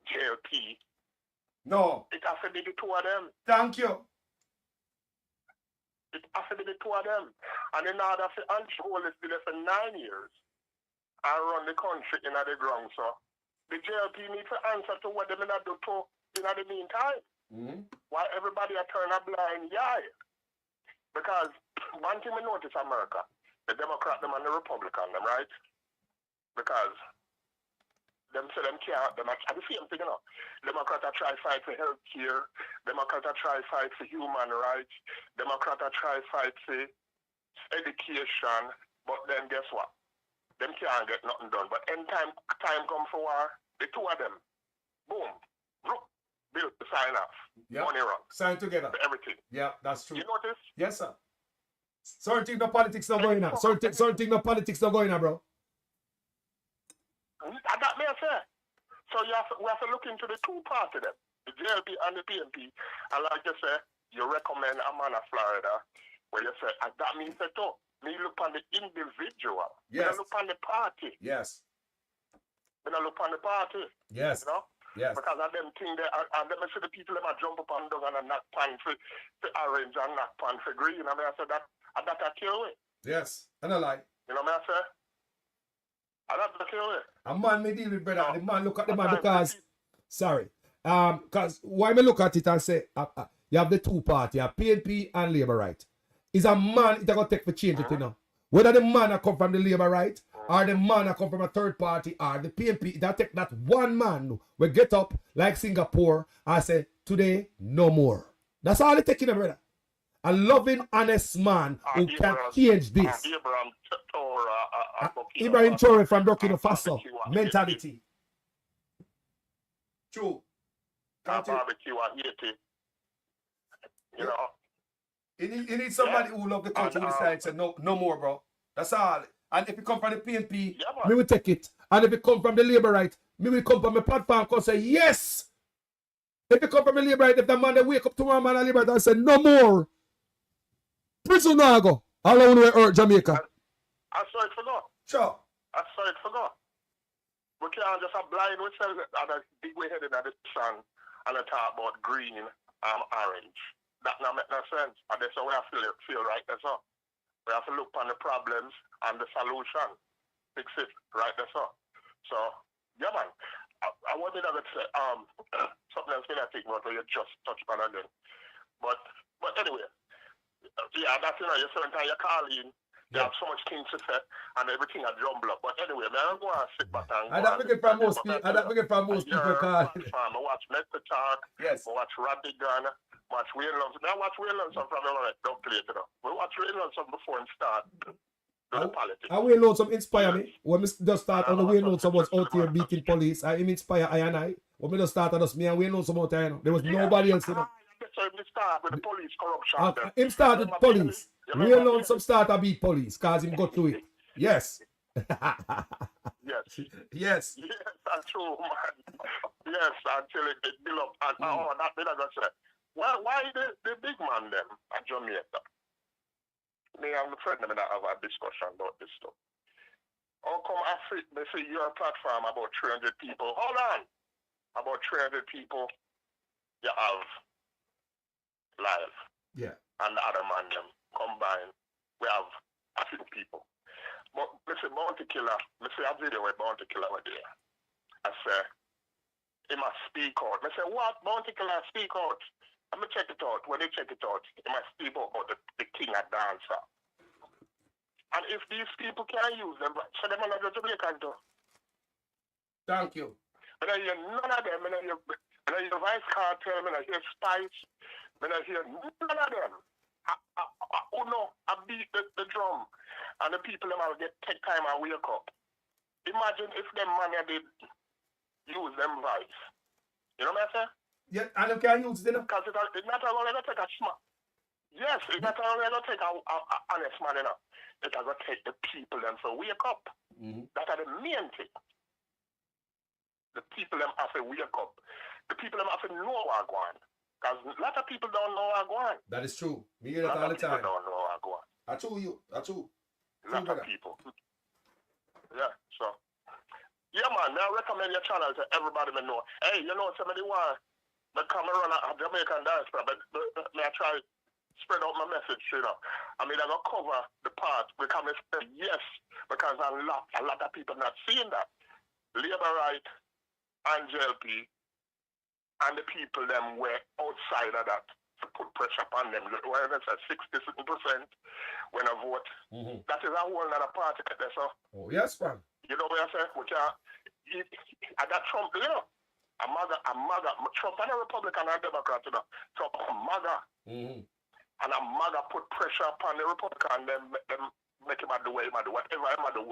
JLP. No. It has to be the two of them. Thank you. It has to be the two of them. And in order for hold this bill for 9 years and run the country in the ground, so the JLP need to answer to what they may not do to in the meantime. While everybody are turning a blind eye. Because one thing we notice America, the Democrat them and the Republican them, right? Because them say them can't, them are the same thing, you know. Democrats are try fight for health care, Democrats are try fight for human rights, Democrats are try fight for education, but then guess what? Them can't get nothing done. But any time come for war, the two of them, boom, bill to sign off. Yeah. Money run. Sign together. For everything. Yeah, that's true. You notice? Yes, sir. Certain thing no politics not going on. Certain thing no politics not going on, bro. That may I say. So we have to look into the two parts of them, the JLP and the PNP. And like you say, you recommend a man of Florida, where you say, and that means that too. Me look on the individual. Yes. Me look on the party. Yes. Me look on the party. Yes. You know? Yes. Because of them thing there, and them see the people them a jump up and down and knock pan for orange and knock pan for green. I mean, I said that a kill it. Yes. And I like. You know what I say? And that's a kill it. A man may deal with brother. The man look at the man because, sorry. Because why me look at it and say, you have the two parties, you have PNP and Labour Right. Is a man it going to take for change it, you know? Whether the man that come from the Labour Right, or the man that come from a third party, or the PNP, that take that one man will get up like Singapore and say, today, no more. That's all it taking, brother. A loving, honest man who can change this. Ibrahim Traore from Burkina Faso. Mentality. True. Barbecue and Haiti. You know. You need somebody who love the country who decides to say no more, bro. That's all. And if it come from the PNP, me will take it. And if it come from the Labour Right, me will come from my platform and say yes. If it come from the Labour Right, if the man they wake up tomorrow man and Labour Right and say no more. Prison now go. All I want to hurt Jamaica. I saw it for God. Sure. I saw it for God. We can't just have blind ourselves and a big way headed at the sun and I talk about green and orange. That not make no sense. And that's how we have to feel right that's all. We have to look on the problems and the solution. Fix it right that's all. So, yeah man. I wanted to say something else that I think about you just touched on again. But anyway, yeah, that's you certain time you call in, you have so much things to say, and everything a jumble up. But anyway, man, I'm going to sit back and I don't forget from most people. I don't forget from most people call. I watch Mr. Talk. Yes. I watch Radigan. Watch Wayne Lumsden. I watch Wayne Lumsden from don't play it. We watch Wayne Lumsden before and start the politics. I Wayne Lumsden inspire me. When we just start on the Wayne Lumsden was out here beating police. I him inspire I and I. When we just started us, me and Wayne Lumsden out there, there was nobody else. So him start with the police corruption. Him started police. Wayne Lumsden started beat police because him got to it. Yes. Yes. Yes. Yes, that's true, man. Yes, until it build up. And that bit I got say. Why the big man them at Jamaica? Me and my friend them that have a discussion about this stuff. How come they say your platform about 300 people? Hold on. About 300 people you have live. Yeah. And the other man them combined. We have a few people. But listen, Bounty Killer, I see a video where Bounty Killer were there. I say, he must speak out. I say, what? Bounty Killer speak out. I'm going to check it out. When they check it out, he must speak out about the king of dancer. And if these people can't use them, so them are not Jamaican too. Thank you. But I hear none of them. I hear Vice Cartel, I hear Spice, I hear none of them. I beat the drum. And the people them will take time and wake up. Imagine if them man did use them Vice. You know what I say? Yeah, and you can use them. Because it's not only going to take a smart. Yes, it's not only going to take a honest man, you know. It's going to take the people them to wake up. That are the main thing. The people them have to wake up. The people them have to know what going on. Because a lot of people don't know what going on. That is true. Me hear that all the time. People don't know what going on. I told you. A lot of people. Yeah, so. Yeah, man, I recommend your channel to everybody to know. Hey, you know, somebody want to come and run a Jamaican diaspora, but I try to spread out my message, you know. I mean, I'm going to cover the part because I say yes, because a lot of people not seeing that. Labor Right and JLP and the people them were outside of that to put pressure upon them. When it's at 60% when I vote, that is a whole other party there, so. Oh, yes, man. You know what I say? Which I got Trump, you know. A MAGA. Trump and a Republican and a Democrat, you know. Trump a MAGA. And a MAGA put pressure upon the Republican and them make him do what he do, whatever he do,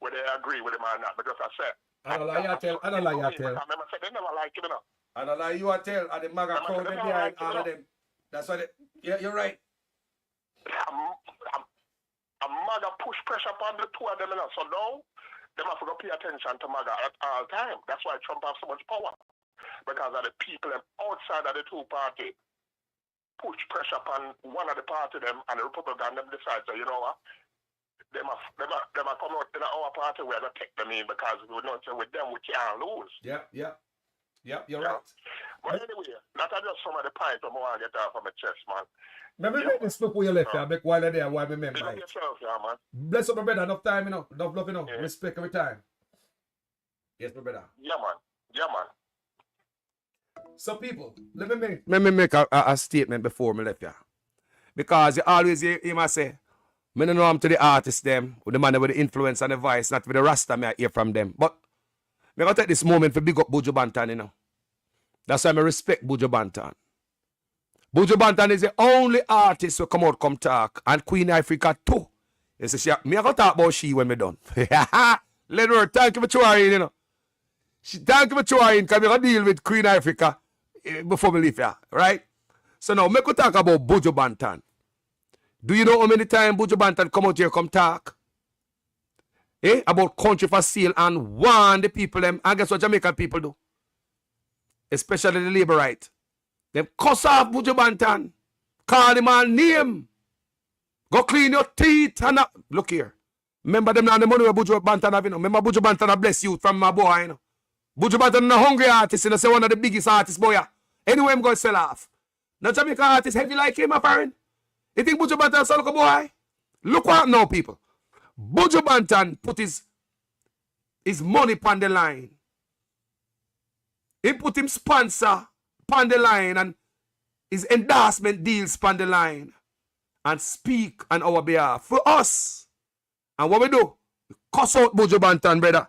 whether they agree with him or not. Because I said, I don't lie you tell. I said they never like him, you know. I don't lie you tell, and the MAGA crowd behind all of them. That's what yeah, you're right. A MAGA push pressure upon the two of them, you know. So now, they have to pay attention to MAGA at all time. That's why Trump has so much power. Because of the people outside of the two parties push pressure upon one of the party them and the Republican them decide, so you know what? They must come out in our party where they take them in because we know with them we can't lose. Yeah, you're right. But anyway, that's just some of the points I want to get off of my chest, man. Let me make this before you left here. Make while you're there, while we remember. Big up yourself, yeah, man. Bless up, my brother. Enough time, you know. Enough love, you know. Yeah. Respect every time. Yes, my brother. Yeah, man. So, people, let me make a statement before me left here. Because you always hear him say, I don't know I'm to the artists, them, with the man with the influence and the voice, not with the Rasta, I hear from them. But I'm going to take this moment to big up Buju Banton, you know. That's why I respect Buju Banton. Buju Banton is the only artist who come talk, and Queen Africa too. You see, me I go talk about she when me done. Let her, thank you for trying, you know. Thank you for trying, because we going to deal with Queen Africa before we leave here, right? So now, me go talk about Buju Banton. Do you know how many times Buju Banton come out here come talk? About country for sale and warn the people them, and guess what Jamaican people do? Especially the Labor Right. Them cuss off Buju Banton. Call the man name. Go clean your teeth and look here. Remember them now the money where Buju Banton have, you know. Remember Buju Banton have bless you from my boy, you know. Buju Banton is a hungry artist, you know, say one of the biggest artists, boy. Anyway, I'm going to sell off. Now Jamaican artist heavy like him, my friend. You think Buju Banton is a local boy? Look what now, people. Buju Banton put his money upon the line He put him sponsor on the line and his endorsement deals on the line and speak on our behalf for us. And what we do? We cuss out Buju Banton, brother.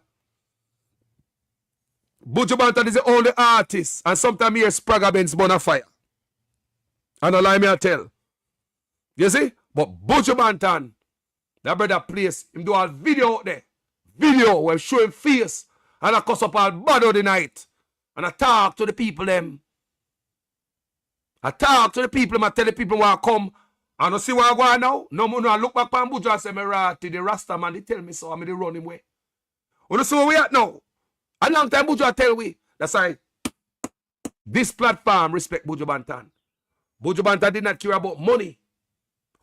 Buju Banton is the only artist, and sometimes he hears Sprague Benz Bonafire. And a lie me I tell. You see? But Buju Banton, that brother plays, him do a video out there. Video where show him face and I cuss up all bad of the night. And I talk to the people them. I talk to the people, I tell the people where I come. And I see where I go now. No, I look back on Buju and say, me ratty, the Rasta man, they tell me so, I'm going to run him away. You see where we at now? A long time Buju tell we. That's why this platform respect Buju Banton. Buju Banton did not care about money.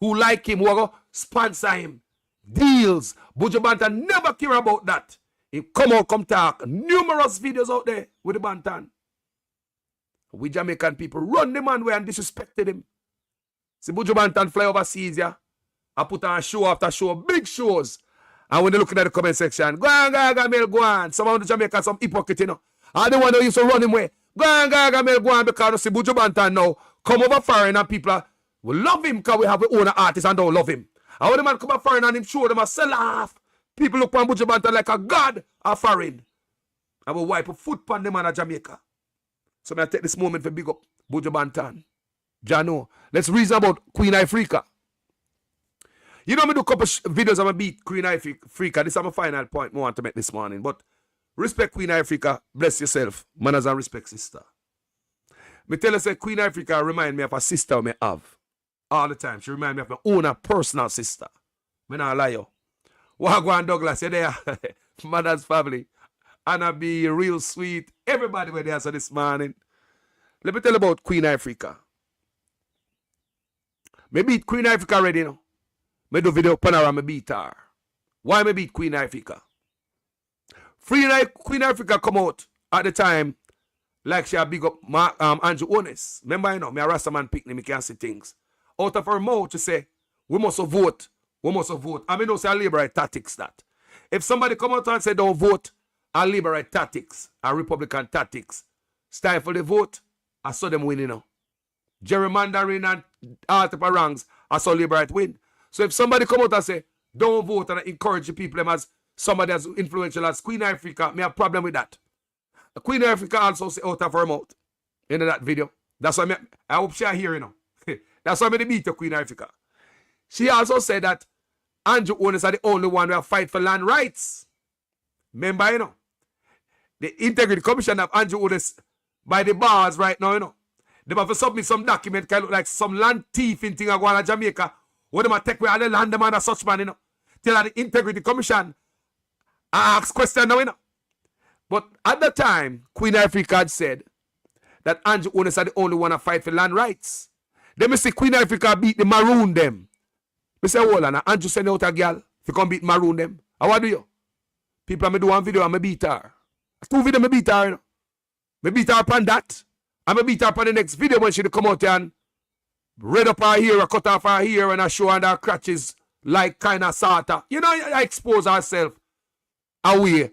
Who like him, who are going to sponsor him. Deals. Buju Banton never care about that. He come out, come talk. Numerous videos out there with the Banton. We Jamaican people run the man way and disrespected him. See Buju Banton fly overseas, yeah. I put on show after show, big shows. And when they looking at the comment section, go on. Some of the Jamaicans, some hypocrite, you know. And the one who used to run him way. Go on, because you see Buju Banton now come over foreign and people will love him because we have our own artists and don't love him. And when the man come over foreign and him show them a sell off, people look on Buju Banton like a god of foreign. I will wipe a foot on the man of Jamaica. So I take this moment for big up Buju Banton. Jano. Let's reason about Queen Ifrica. You know me do a couple videos I'm going to beat Queen Ifrica. This is my final point I want to make this morning. But respect Queen Ifrica. Bless yourself. Manners and respect sister. Me tell you say Queen Ifrica remind me of a sister I may have. All the time. She remind me of my own personal sister. Me not lie you. Wagwan Douglas, you there? Mother's family. Anna be real sweet. Everybody were there so this morning. Let me tell you about Queen Ifrica. Me beat Queen Ifrica already, you know. Me do video panorama beat her. Why me beat Queen Ifrica? Queen Ifrica come out at the time like she a big up Andrew Ones. Remember, you know, me a Rasta man pick me can't see things. Out of her mouth to say, we must vote. We must vote. I mean, no say a liberal tactics that. If somebody come out and say don't vote, a liberal tactics, a Republican tactics, it's time for the vote, I saw them win, you know. Gerrymandering and all type of ranks, I saw liberal win. So if somebody come out and say, don't vote and encourage the people them as somebody as influential as Queen Ifrica, me have a problem with that. Queen Ifrica also say out of her mouth in that video. That's why I hope she are here, you know. That's why I beat the Queen Ifrica. She also said that Andrew Ones are the only one who fight for land rights. Remember, you know. The Integrity Commission of Andrew Ones by the bars right now, you know. They have to submit some document kind of like some land thieving thing going on Jamaica. Where they take away all the land man and such man, you know. Till the Integrity Commission ask question now, you know. But at the time, Queen Ifrica had said that Andrew Ones are the only one to fight for land rights. Then me see Queen Ifrica beat the maroon them. Me say, hold on, Andrew send out a girl if you come beat maroon them. And what do you? People me do one video and me beat her. 2 videos me beat her, you know. Me beat her upon that. And me beat her upon the next video when she come out and red up her hair, cut off her hair and I show her her crutches like kind of sorta. You know, I expose herself away.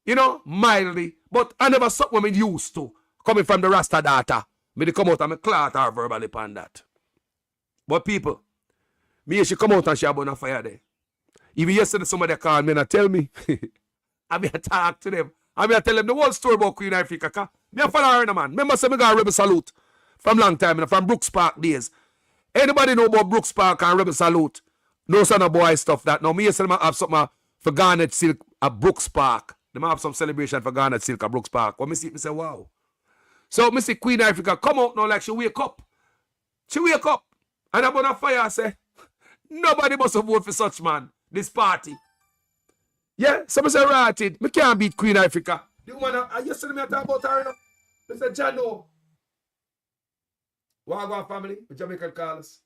You know, mildly. But I never saw women used to. Coming from the Rasta data. Me they come out and me clot her verbally upon that. But people, me she come out and she a burn a fire there. Even yesterday somebody called me and tell me. I mean I talk to them. I mean I tell them the whole story about Queen Ifrica. Me a follow her, man. Remember say me got a Rebel Salute from long time, from Brooks Park days. Anybody know about Brooks Park and Rebel Salute? No son of boy stuff that. Now me yesterday I have something for Garnet Silk at Brooks Park. They might have some celebration for Garnet Silk at Brooks Park. When me see it, me say, wow. So me see Queen Ifrica come out now like she wake up. She wake up. And I'm on a fire I say, nobody must have voted for such man. This party. Yeah, so me say ratted. Me can't beat Queen Ifrica. The woman, yesterday me talk about her, you know. Me say, Jano. Wagwan family, the Jamaican callers.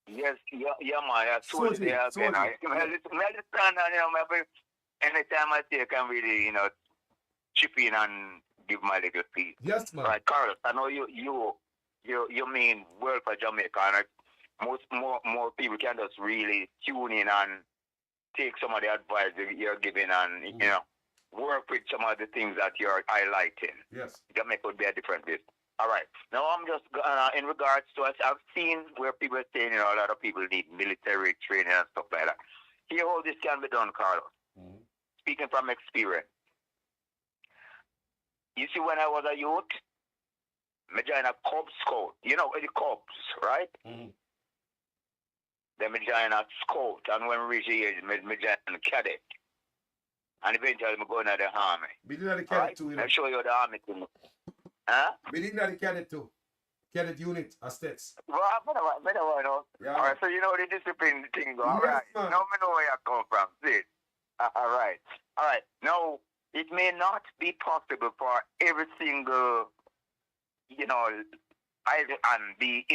Yes, yeah, man, yeah, totally there again. I understand, you know, anytime I see I can really, you know, chip in and give my little piece. Yes, man. Right, Carl, I know you mean well for Jamaica, and more people can just really tune in and take some of the advice you're giving, and you know, work with some of the things that you're highlighting. Yes. Jamaica would be a different place. All right. Now I'm just in regards to us. I've seen where people are saying, a lot of people need military training and stuff like that. Here, all this can be done, Carlos. Speaking from experience. You see, when I was a youth, I joined a Cub Scout. You know, the Cubs, right? Then I joined a Scout, and when we reached the age, I joined a Cadet. And eventually, I'm going to the Army. We did the Cadet too, you know. I'll show you the Army thing. Huh? We did the Cadet too. Cadet unit, as states. Well, I don't know. Yeah. All right, so you know the discipline thing. All Yes, right. man. Now I know where you come from. See? All right. All right. Now, it may not be possible for every single, and be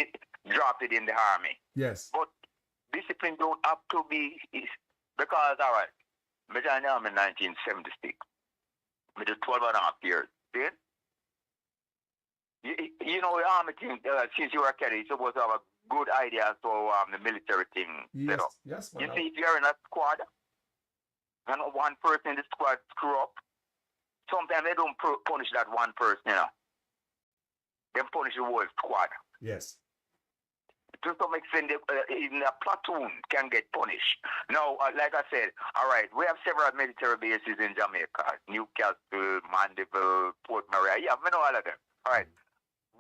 dropped in the Army. Yes. But discipline don't have to be, because, all right, I joined the Army in 1976. I did 12 and a half years. See? You know, the Army thing, since you were a cadet, you're supposed to have a good idea as to the military thing set up. Yes, You see, if you're in a squad, and one person in the squad screw up, sometimes they don't punish that one person, They punish the whole squad. Yes. To some extent, even a platoon can get punished. Now, like I said, all right, we have several military bases in Jamaica. Newcastle, Mandeville, Port Maria. Yeah, we know all of them. All right.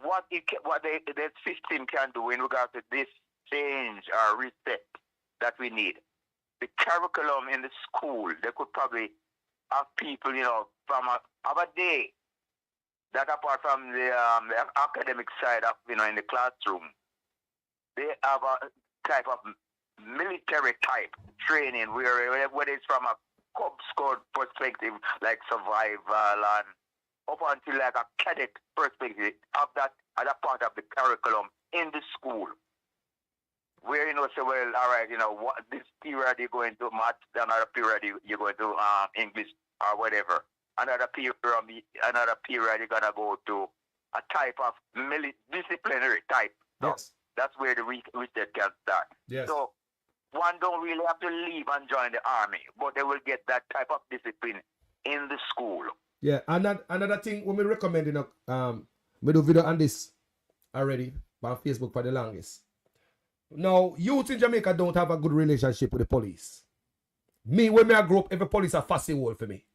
What the system can do in regard to this change or reset that we need. The curriculum in the school, they could probably have people, from a day that apart from the academic side of, in the classroom, they have a type of military type training where whether it's from a Cub Scout perspective, like survival and up until like a cadet perspective of that other part of the curriculum in the school. Where say, well, all right, what this period you're going to math, another period you're going to English or whatever. Another period you're gonna go to a type of disciplinary type. Yes. That's where the reset can start. Yes. So one don't really have to leave and join the army, but they will get that type of discipline in the school. Yeah, and another thing when we recommend, we do video on this already on Facebook for the longest. Now, youth in Jamaica don't have a good relationship with the police. Me, when I grew up, every police a fussy wall for me.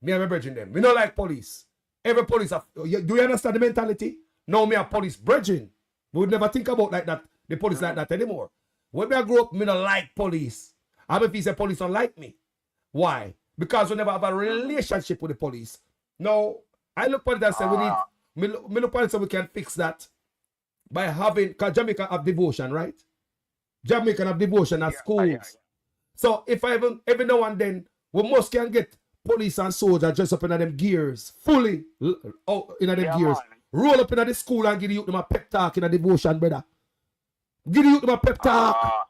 Me and my brethren them. We don't like police. Every police, do you understand the mentality? No, me a police brethren. We would never think about like that, the police like that anymore. When I grew up, me don't like police. I'm if say police don't like me. Why? Because we never have a relationship with the police. Now, I look at it and say we look at it so we can fix that by having, because Jamaica have devotion, right? Jamaica have devotion at schools. Yeah. So if I even every now and then, we must can get police and soldiers dressed up in them gears, fully out in them gears. Man. Roll up in the school and give the youth them a pep talk in a devotion, brother. Give the youth them a pep talk.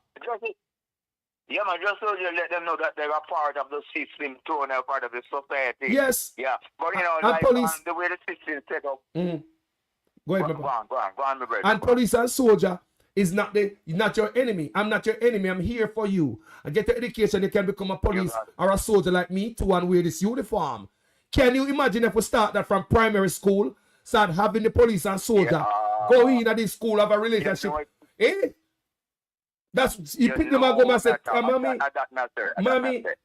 Yeah, man, just so you let them know that they're a part of the system too, and they're part of the society. Yes. Yeah, but like police, the way the system is set up. Go ahead, go on, my brother. And police and soldier is not your enemy. I'm not your enemy. I'm here for you. And get the education, you can become a police or a soldier like me too and wear this uniform. Can you imagine if we start that from primary school, start having the police and soldier go in at this school, have a relationship? That's you pick them and go and say,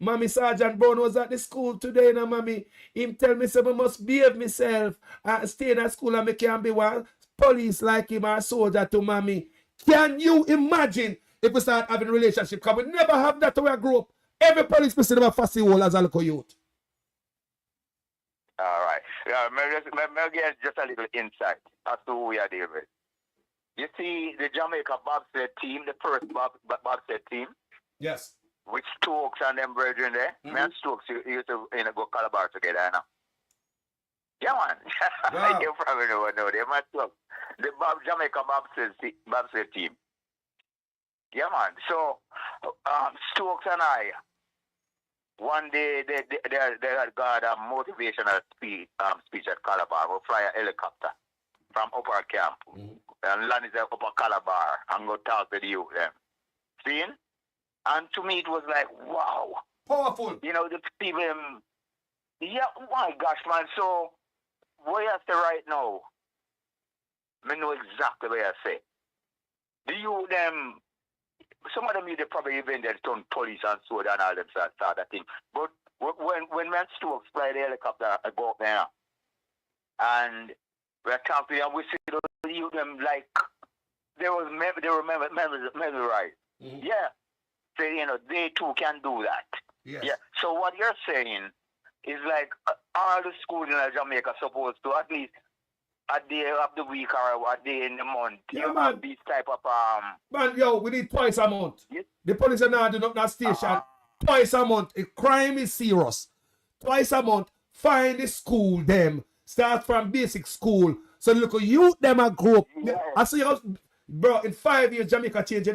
mommy, Sergeant Brown was at the school today, now, mommy. Him tell me so I must behave myself and stay in at school and I can be one police like him or soldier to mommy. Can you imagine if we start having a relationship? Because we never have that when we grew up. Every police person have a fussy wall as a local youth. All right. Yeah, maybe just a little insight as to who we are dealing with. You see the Jamaica bobsled team, the first bobsled team. Yes. With Stokes and them brethren there. Me and Stokes used to go Calabar together, you know. Yeah, man. Wow. You probably know they must talk. The Jamaica bobsled team. Yeah, man. So Stokes and I, one day they had got a motivational speech at Calabar. We'll fly a helicopter from upper camp and land is upper Calabar and go talk to the youth them. Seeing? And to me it was like, wow. Powerful. The people Yeah, my gosh, man. So, what you say right now, I know exactly what you say. The youth, them, some of them, they probably even they turn police and so and all them sort of thing. But when man Stokes fly the helicopter, I go up there, and we're talking, and we see the youth, them like, they were memorized. Yeah. So, they too can do that. Yes. Yeah. So what you're saying is like all the schools in Jamaica supposed to at least a day of the week or a day in the month. Yeah, you man. have these type of Man, yo, we need twice a month. Yes. The police are not doing up that station. Twice a month. A crime is serious. Twice a month. Find the school them. Start from basic school. So look at youth them a grow up. I see how, bro, in 5 years Jamaica change,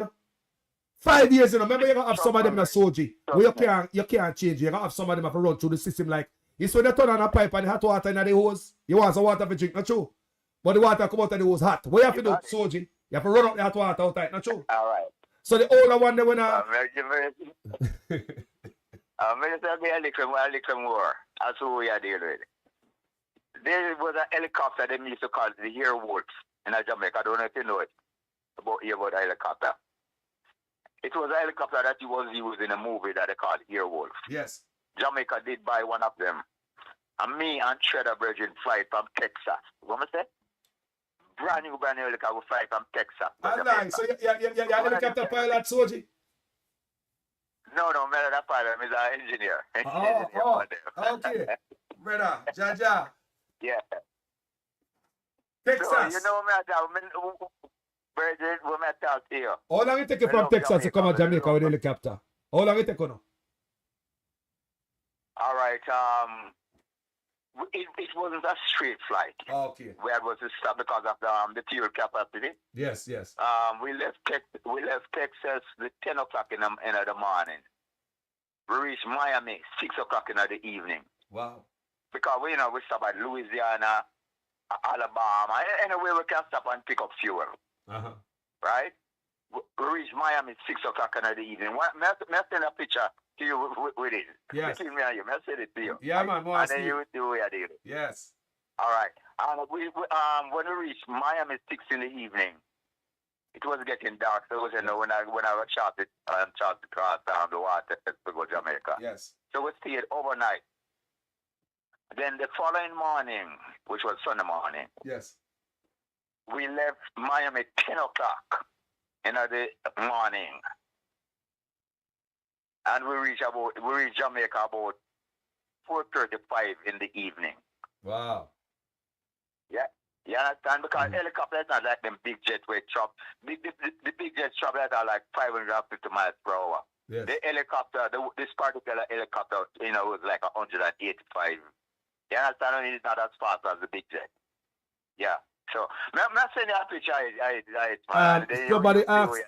5 years, remember you're gonna have some of them in a soldier. Where you can't change. You're gonna have some of them have to run through the system like it's when they turn on a pipe and the hot water in the hose. You want some water to drink, not true. But the water come out of the hose hot. What you have to do, soldier? You have to run up the hot water outside, not true. Alright. So the older one they wanna a little more. That's who we are dealing with. There was a helicopter they used to call the Wolves in Jamaica. I don't know if you know it. About the helicopter. It was a helicopter that was used in a movie that they called Wolf. Yes. Jamaica did buy one of them. And me and Shredder Virgin fly from Texas. What am I say? Brand new helicopter fly from Texas. Nice. So you're helicopter pilot, soldier? No, man, that pilot is an engineer. Okay. Brother, Jaja. Yeah. Texas. So, Virgin, when I talk to you. How long it take you from Texas to come to Jamaica with a helicopter? How long it take you now? All right. It wasn't a straight flight. Okay. Where it was to stop because of the fuel capacity. Yes. We left Texas at 10 o'clock in the morning. We reached Miami 6 o'clock in the evening. Wow. Because we stop at Louisiana, Alabama, anywhere we can stop and pick up fuel. Right? We reached Miami 6 o'clock in the evening. May I send a picture to you with it? Yes. Between me and you. May I send it to you? Yeah, man. And then you will see where I did it. Yes. All right. And when we reached Miami 6 in the evening, it was getting dark. So when I was charted across the water to go to Jamaica. Yes. So we stayed overnight. Then the following morning, which was Sunday morning, yes, we left Miami 10 o'clock in the morning. And we reached Jamaica about 4:35 in the evening. Wow. Yeah. You understand? Because helicopters are like them big jet where the big jet travel at like 550 miles per hour. Yes. The helicopter, this particular helicopter, was like 185. You understand? It's not as fast as the big jet. Yeah. So, I'm not saying that picture. Somebody asked.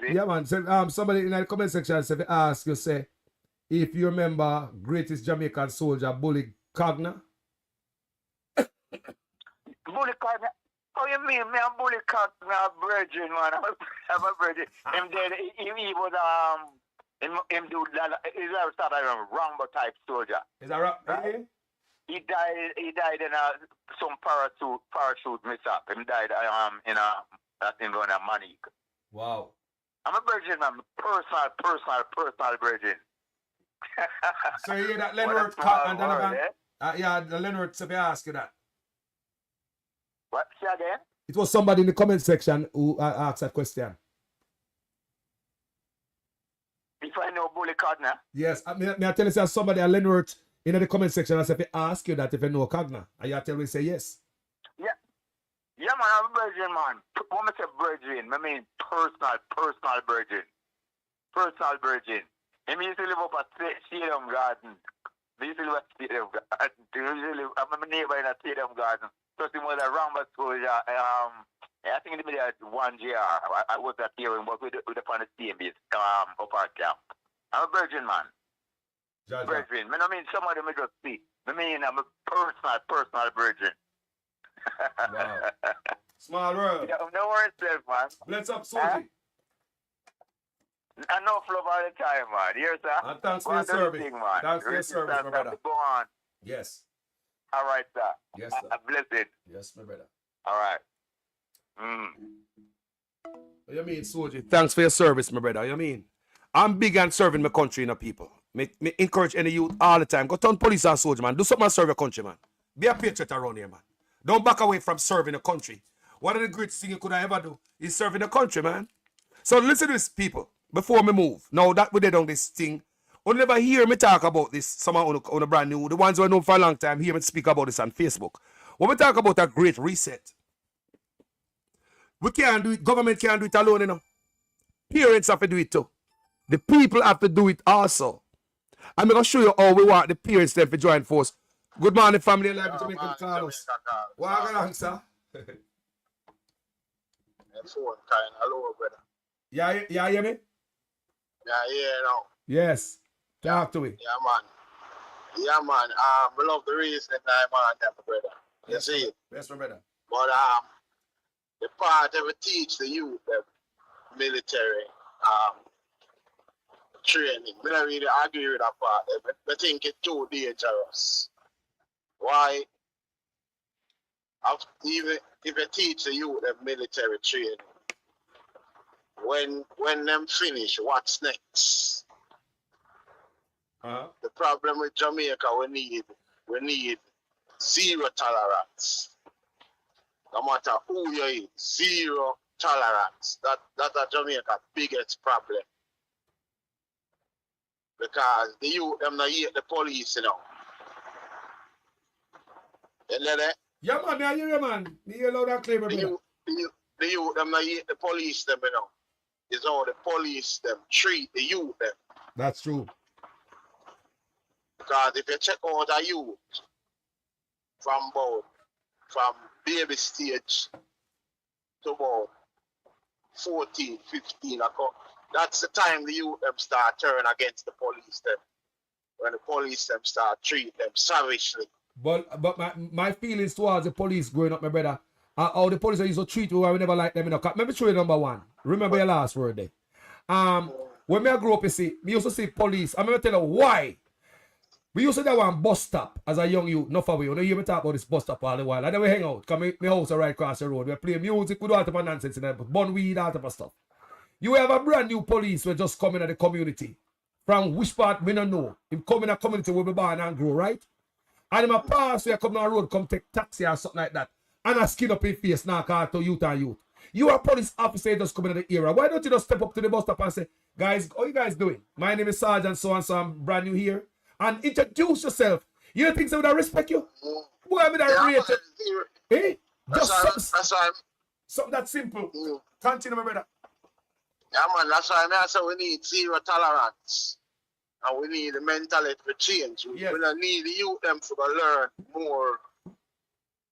Yeah, man. Somebody in the comment section said, ask you, say, if you remember greatest Jamaican soldier, Bully Cogner. Bully Cogner? Oh, you mean me and Bully Cogner, virgin, man. I'm a virgin. He was, him do that. He's a sort of Rambo type soldier. Is that right? Right? He died in some parachute mishap. He died in a Manique. Wow. I'm a virgin, man. Personal virgin. So you hear that Leonard Cotton? Yeah, the Leonard said, ask you that. What? Say again? It was somebody in the comment section who asked that question. If I know Bully Cogner? Yes. May I tell you, say somebody, a Leonard, in the comment section, I said, if I ask you that, if you know Cogner, and you tell me, say yes. Yeah. Yeah, man, I'm a virgin, man. When I say virgin, I mean personal virgin. Personal virgin. He used to live up at Stadium Garden. He used to live at Stadium Garden. I'm a neighbor in a Stadium Garden. So he was a Rambo soldier. I think he did 1 GR. I was at hearing, but with the CMBs up our camp. I'm a virgin, man. Virgin. I mean, somebody may just speak. I mean, I'm a personal virgin. Wow. Small world. Yeah, no worries, man. Bless up, soldier. Enough love all the time, man. Yes, sir. And thanks for your service. Thanks for your service, my brother. Go on. Yes. All right, sir. Yes, sir. Blessed. Yes, my brother. All right. What you mean, soldier? Thanks for your service, my brother. What you mean? I'm big on serving my country and the people. Me encourage any youth all the time. Go turn police and soldier, man. Do something and serve your country, man. Be a patriot around here, man. Don't back away from serving the country. One of the greatest things you could ever do is serving the country, man. So listen to this, people, before me move. Now that we did on this thing, you never hear me talk about this. Someone on a brand new, the ones who I know for a long time, hear me speak about this on Facebook. When we talk about a great reset, we can't do it, government can't do it alone, you know. Parents have to do it too. The people have to do it also. I'm going to show you how we want the parents to join force. Good morning, family. Live in Jamaica, Carlos. What are you going sir? Hello, brother. Yeah, hear me? Yeah, now. Yes. Talk to me. Yeah, man. Yeah, man. I love the reason I'm on them, brother. You Yes, see? Yes, my brother. But the part of it teach the youth the military training. I don't really agree with that part. I think it's too dangerous. Why? Even if you teach the youth the military training, when them finish, what's next? The problem with Jamaica, we need zero tolerance. No matter who you is, zero tolerance. That's Jamaica's biggest problem. Because the youth them not hate the police, you know. You know that? Yeah, man, I hear you, man. Me hear loud and clear, my brother. The youth them not hate the police, them, you know. It's how the police them treat the youth them. That's true. Because if you check out a youth from baby stage to about 14, 15, that's the time the youth them start turn against the police them. When the police them start treat them savagely. But my feelings towards the police growing up, my brother, how the police used to treat you, I would never like them, you know. Let me show you number one. Remember your last word there. When I grew up, you see, we used to see police. I'm going to tell you why. We used to do one bus stop as a young youth, not far away. You know, you hear me talk about this bus stop all the while. And then we hang out, because my house is right across the road. We play music, we do all type of nonsense in there, burn weed, all type of stuff. You have a brand new police who just come in at the community. From which part, we don't know. He come in a community where we born and grow, right? And him a pass where come down the road, come take taxi or something like that. And a skin up in face, now call to youth and youth. You are a police officer just coming in the area. Why don't you just step up to the bus stop and say, guys, how you guys doing? My name is Sergeant so-and-so, I'm brand new here. And introduce yourself. You don't think somebody respect you? Who am I that rated? Eh? Just something that simple. Continue, my brother. Yeah, man, that's why I say we need zero tolerance. And we need the mentality to change. We don't need the youth them to learn more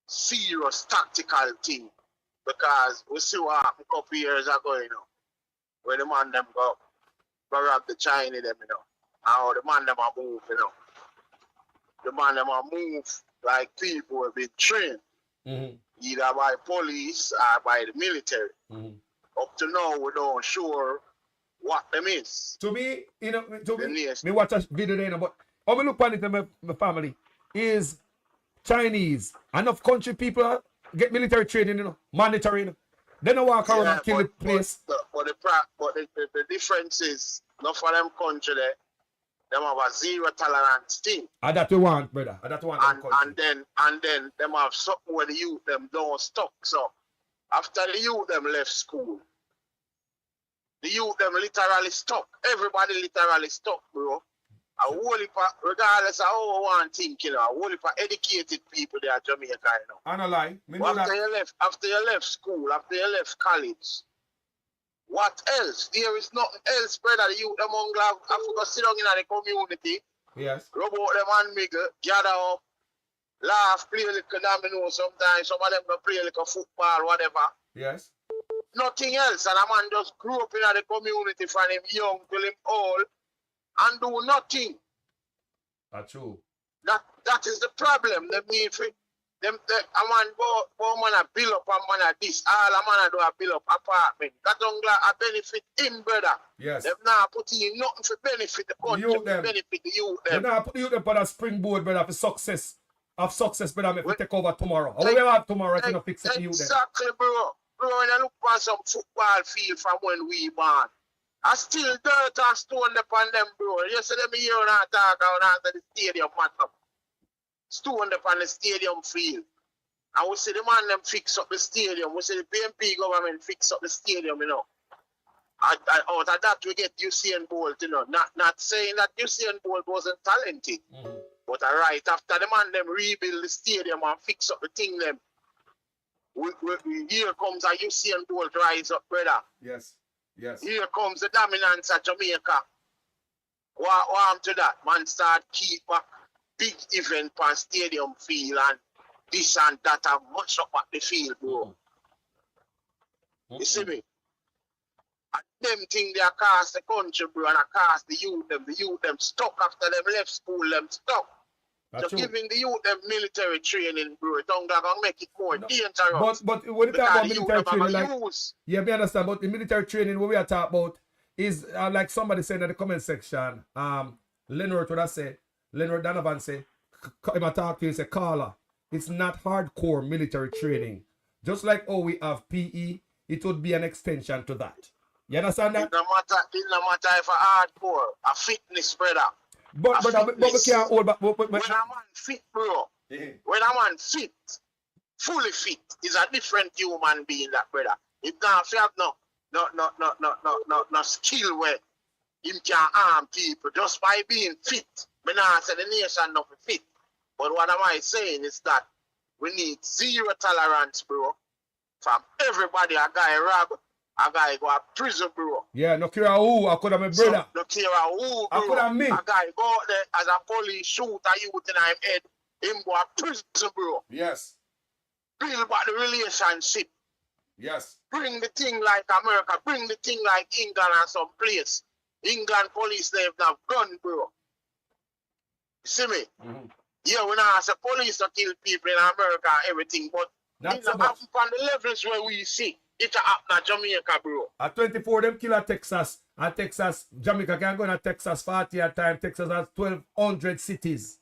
serious tactical thing. Because we see what happened a couple years ago, you know. When the man them go rob the Chinese them, you know. How the man them are move, you know. The man them are move like people have been trained. Either by police or by the military. Up to now, we don't sure what them is. To me, you know, me watch a video there, but how me look on it in my family is Chinese. Enough country people get military training, you know, mandatory, you know. They don't walk around and kill the place. But the difference is, not for them country there, them have a zero tolerance thing. And that we want, brother. And that we want. And then them have something where the youth them don't stuck. So after the youth them left school, the youth them literally stuck. Everybody literally stuck, bro. A whole heap of, regardless of how one think, you know, a whole heap of educated people there at Jamaica, you know. I don't lie. After you left school, after you left college, what else? There is nothing else, brother. The youth them have to go sit down in the community. Yes. Rub out them and mingle, gather up, laugh, play a little domino sometimes. Some of them go play a little football, whatever. Yes. Nothing else. And a man just grew up in the community from him young till him old and do nothing. That's true. That is the problem. They need to I man go man a build up and man a this. All a man a do a build up apartment. That don't a benefit him, brother. Yes. Them now put in nothing for benefit the country, youth them. benefit the youth They them. now put the youth them on a springboard, brother, for success. Of success, brother, if we take over tomorrow. How we have tomorrow if we not fix it, youth them? Exactly, bro. Bro, when I look for some football field from when we born, I still dirt and stone upon them, bro. Yesterday me hear on talk after the stadium match up. Stone upon the stadium field. And we see the man them fix up the stadium. We see the PMP government fix up the stadium, you know. And out of that we get Usain Bolt, you know. Not saying that Usain Bolt wasn't talented. But right after the man them rebuild the stadium and fix up the thing them, here comes a Usain Bolt rise up, brother. Yes. Yes. Here comes the dominance of Jamaica. Warm to that. Man start keep a big event on stadium field and this and that and much up at the field, bro. You see me? And them thing they cost the country, bro, and I cost the youth them stuck after them left school, them stuck. That's So true. giving the youth them military training, bro, it don't gonna make it more dangerous. But when you talk about military training, like, use. yeah, me understand, but the military training, what we are talking about is, like somebody said in the comment section, Leonard would have said, Leonard Donovan said, if I talk to you, say, Carla, it's not hardcore military training. Just like how we have PE, it would be an extension to that. You understand that? It no matter if a hardcore, a fitness, brother. But we can't hold back. When a man fit, bro, when a man fit, fully fit, is a different human being, that brother. It not have no skill where him can harm people just by being fit. Me not say the nation not fit. But what am I saying is that we need zero tolerance, bro, from everybody. A guy rob, a guy go to prison, bro. Yeah, no care who, I could have my brother. No care who, bro. I could have me. A guy go out there as a police shoot a youth in his head, him go to prison, bro. Yes. Build back the relationship. Yes. Bring the thing like America, bring the thing like England and some place. England police, they have gun, bro. You see me? Yeah, we now as a police to kill people in America and everything, but not it's so much. on the levels where we see it happen in Jamaica, bro. At 24, them kill at Texas. At Texas, Jamaica can go to Texas 40 at time. Texas has 1,200 cities.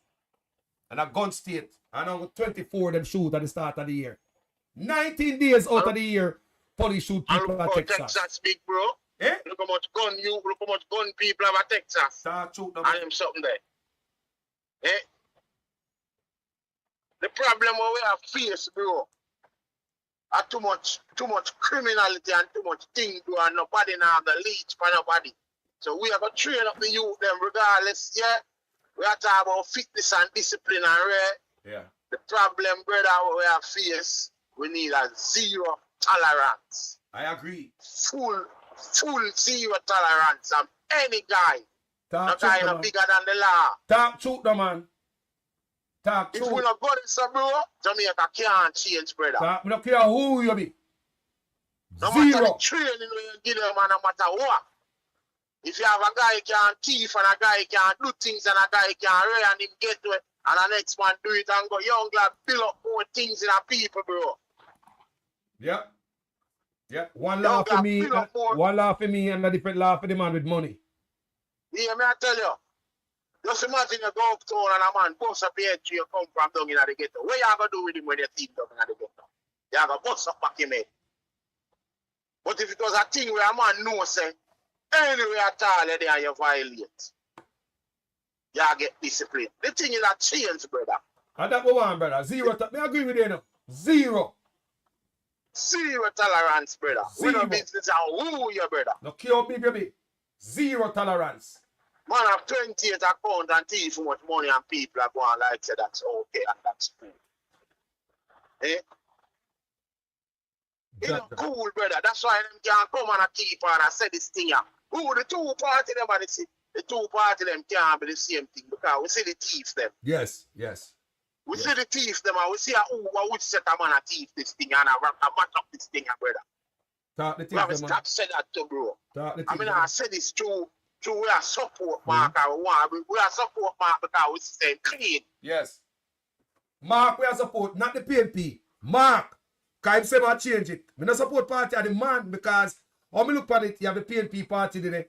And a gun state. And now 24 them shoot at the start of the year. 19 days out of the year, police shoot people at Texas. Texas big, bro. Eh? Look how much gun people have at Texas. Shoot them. And them something there. Eh? The problem we have faced, bro, are too much criminality and too much thing, bro, and nobody now have the leads for nobody. So we have to train up the youth them regardless, yeah. We are talking about fitness and discipline and yeah. The problem, brother, we have faced, we need a zero tolerance. I agree. Full zero tolerance from any guy. Talk no guy no bigger than the law. Talk truth, no man. Talk if truth. we not got it, so bro, Jamaica can't change, brother. Talk, we don't care who you be. No Zero. matter the training you give them, and no matter what. If you have a guy can thief and a guy can do things and a guy can run and him get to it, and the next man do it and go, young lad, build up more things in a people, bro. Yeah. Yeah. One laugh for me, and a different laugh for the man with money. Yeah, me I tell you. Just imagine you go uptown and a man bust up your head to you come from down in the ghetto. What you gonna do with him when you thief down in the ghetto? You gonna bust up back him head. But if it was a thing where a man knows, say, anyway at all there you violate, you get discipline. The thing is a change, brother. And that one, brother. Zero. Me agree with you now. Zero. Zero tolerance, brother. We no business and who you, brother. No care how big you be. Zero tolerance. Man have 28 account and thief much money and people are going like say that's okay and that's cool. Eh? It's not cool, brother. That's why them can't come and keep on and say this thing here. Who the two party them and the two party them can't be the same thing because we see the thief them. Yes, yes. We see the thief them and we see which set a man a thief this thing and a match up this thing, brother. Talk the We have to thing, stop saying that to bro. Talk the I thing, mean, I say this to we are support mark. We are support mark because we say clean. Yes. Mark, we are support, not the PNP. Mark, because him say I change it. We not support party of the man because when we look at it, you have the PNP party today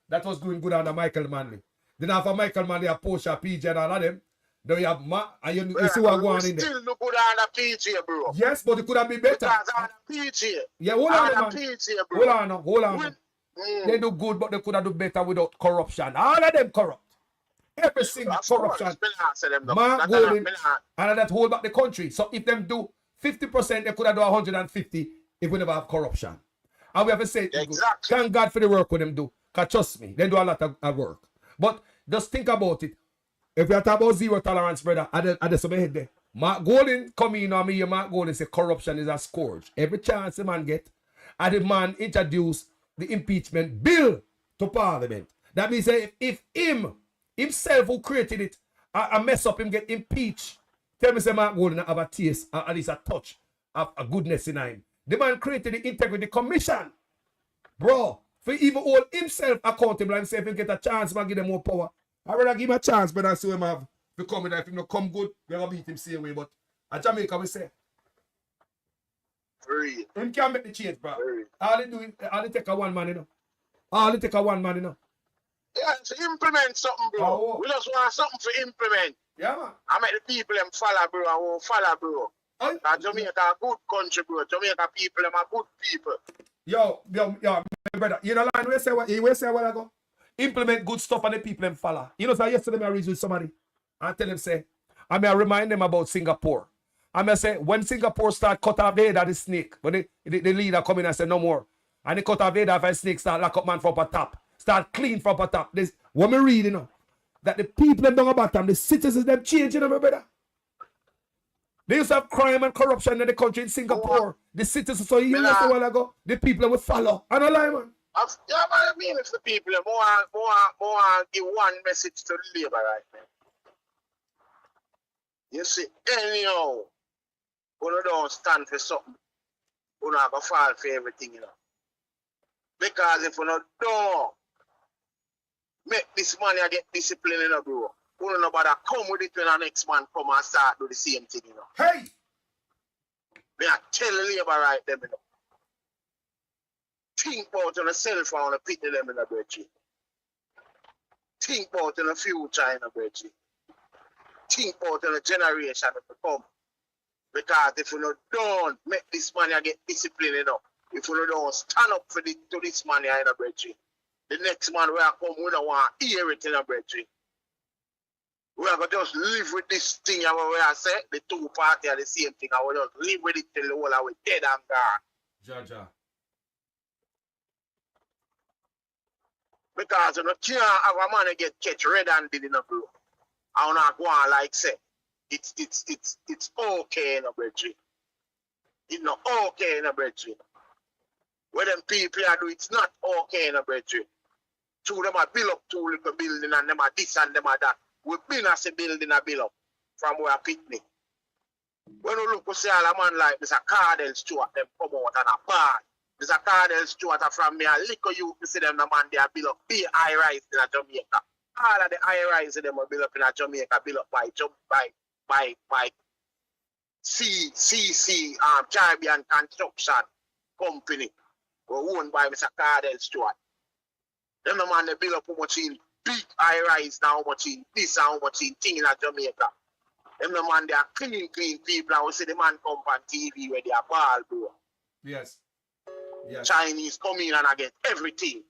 that was doing good under Michael Manley. Then after Michael Manley, have Portia, PJ, and all of them. Then you have and you see what going on in there. Still look good under PJ, bro. Yes, but it could have been better. Because under PJ. Yeah, hold on, man. PJ, bro. Hold on. They do good, but they could have do better without corruption. All of them corrupt. Every single corruption. Mark Golding, and that hold back the country. So if them do 50%, they could have do 150 if we never have corruption. And we have to say, exactly. Thank God for the work with them do. Because trust me, they do a lot of work. But just think about it. If we are talking about zero tolerance, brother, I just head there. Mark Golding come in on me, Mark Golding say corruption is a scourge. Every chance the man get, and the man introduce the impeachment bill to Parliament. That means if himself who created it, I mess up him get impeached. Tell me say Mark Golding have a taste, at least a touch of a goodness in him. The man created the Integrity Commission. Bro, for even hold himself accountable and say if he get a chance, man give them more power. I rather give him a chance, but I see him have becoming if him not come good, we're gonna beat him same way. But at Jamaica we say. Free. Him can't make the change, bro. All they take a one man, you know. All they take a one man, you know. Yeah, to implement something, bro. We just want something to implement. Yeah, man. I make the people them follow, bro. I won't follow, bro. Jamaica a good country, bro. Jamaica people them are good people. Yo, my brother. You know, line we say what I go. Implement good stuff and the people them follow. You know, so yesterday I read with somebody and tell them say, I may remind them about Singapore. I may say when Singapore start cut off the head of the snake, when the leader come in and say no more, and they cut off the head of a snake, start lock up man from up top. Start clean from the top. This what me reading now. That the people them down about them, the citizens them changing them, brother. They used to have crime and corruption in the country in Singapore. The citizens so years a while ago, the people will follow. And a lie, man. Yeah, but I mean if the people more give one message to the labor right now. You see, anyhow, you don't stand for something. You don't have to fall for everything, you know. Because if you don't make this money and get discipline, you know, bro. You don't know about that. Come with it when the next man come and start do the same thing, you know. Hey! Me I tell the labor right them, you know. Think about yourself and the pity them in the bridge. Think about the future in the bridge. Think about the generation that will come. Because if you don't make this money and get discipline, you know. If you don't stand up for to this money in the bridge, the next man will come, we don't want to hear it in the bridge. We are going to just live with this thing and we are saying the two parties are the same thing and we just live with it till the whole are dead and gone. Jaja. Because you can't have a man get catch red-handed in a bro. I not go on like say it's okay in a bridge. It's not okay in a bridge. What them people are doing, it's not okay in a bridge. Two them are build up two little building and them are this and them are that. We've been as a building a build up from where picnic. When you look, we see all a man like Mr. Cardell Stewart, them come out and a bar. Mr. Cardell Stewart are from me a little you see them the man they are build up big high rise in a Jamaica. All of the high rise them are built up in a Jamaica, built up by CC Caribbean Construction Company. Were owned by Mr. Cardell Stewart. Them the man they build up how much in big high rise now, how much in this and how much in thing in a Jamaica. Them the man they are clean people and we see the man come on TV where they are ball, bro. Yes. Chinese come in and I get everything.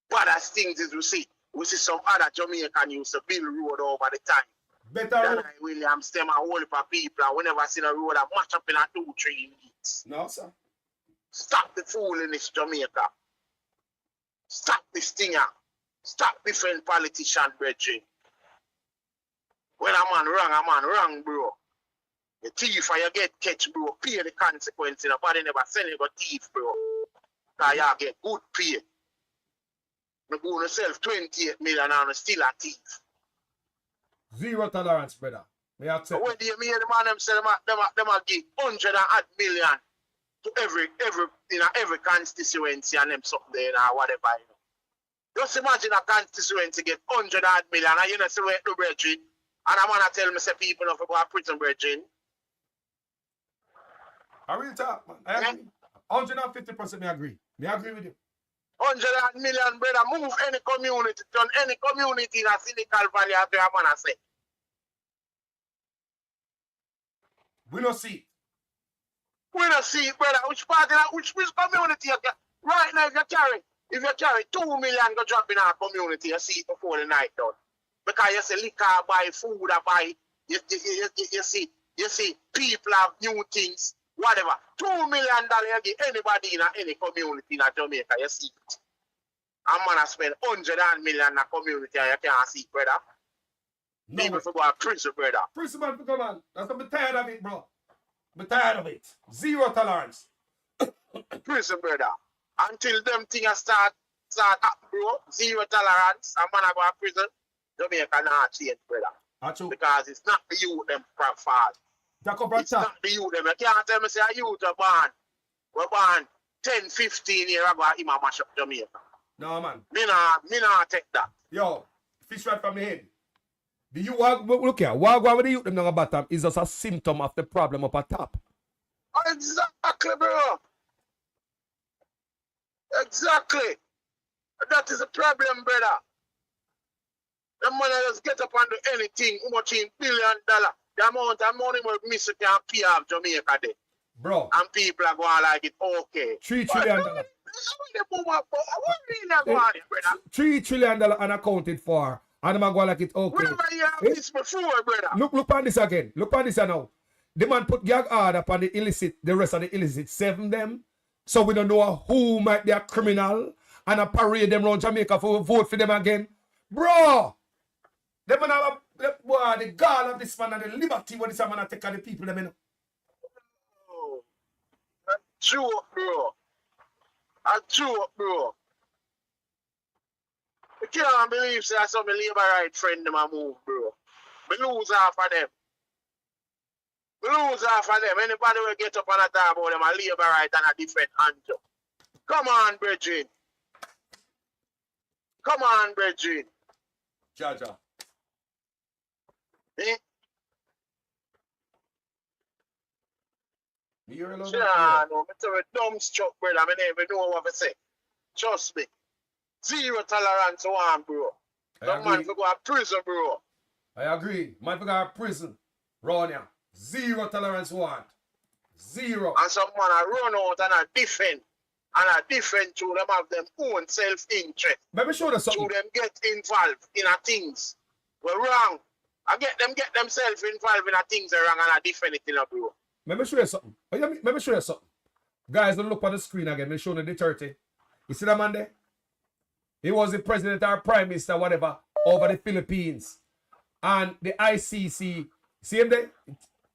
But as things is we see some other Jamaican used to build road over the time. Better road. Williams, them a whole heap of people and we never seen a road that match up in a 2-3 weeks. No, sir. Stop the foolishness, Jamaica. Stop this thing. Stop different politician, brethren. When a man wrong, bro. The thief and you get catch, bro. Pay the consequence. Nobody never send you a thief, bro. Because you get good pay. You go yourself 28 million and still a thief. Zero tolerance, brother. May I accept. When you hear the man them say them give 100 million to every constituency and them something there or whatever. You know. Just imagine a constituency get 100 million and you know say where the brethren And I'm gonna tell me say people not go to prison, brethren. I really talk, man. I agree. 150% me agree. Me agree with you. 100 million, brother. Move any community, turn any community in a Silicon Valley as I'm gonna say. We don't see it. We don't see it, brother. Which part of that, which community you get? Right now, if you carry 2 million go drop in our community, you see it before the night done. Because you see liquor, buy food, buy, you see people have new things, whatever. $2 million you give anybody in any community in Jamaica, you see it. I'm gonna spend 100 million in a community and you can't see it, brother. No, people for go to prison, brother. Prison man, come on. That's what I'm tired of it, bro. I'm tired of it. Zero tolerance. Prison, brother. Until them things start up, bro. Zero tolerance. I'm gonna go to prison. Jamaica not change, brother. Because it's not the youth them fault. It's not the youth them. You can't tell me say a youth are born. We're born 10, 15 years ago in a mash up Jamaica. No, man. Me not take that. Yo, fish right from the head. The youth, look here, what with the youth them down the bottom is just a symptom of the problem up at top. Exactly, bro. Exactly. That is the problem, brother. The money just get up and do anything, how much in $1 billion. The amount of money we miss it can pay off Jamaica day. Bro. And people are going like it, okay. $3 trillion. $3 trillion unaccounted for. And I'm going like it, okay. Whenever you have this before, brother. Look on this again. Look on this now. The man put gag order upon the illicit, the rest of the illicit, 7 them. So we don't know who might be a criminal and a parade them around Jamaica for vote for them again. Bro! Them man have the gall of this man and the liberty what this man take of the people them in. Oh, a joke, bro. A joke, bro. I can't believe say some labor right friend them a move, bro. We lose half of them. We lose half of them. Anybody will get up and talk about them a labor right and a different answer. Come on, brethren. Come on, brethren. Jaja. Eh? You're alone. Yeah, no, me tell you dumb struck, brother. I never know what to say. Trust me. Zero tolerance one, bro. Some man for go to prison, bro. I agree. Man for go to prison. Ronya. Zero tolerance one. Zero. And some man a run out and a defend. And a defend to them have them own self-interest. Let me show you something. To them get involved in a things. We're wrong. I get themselves involved in a things that wrong and I defend it in a bro. Let me show you something. Let me show you something. Guys, don't look on the screen again. Let me show you the 30. You see that man there? He was the president or prime minister, whatever, over the Philippines. And the ICC, see him there?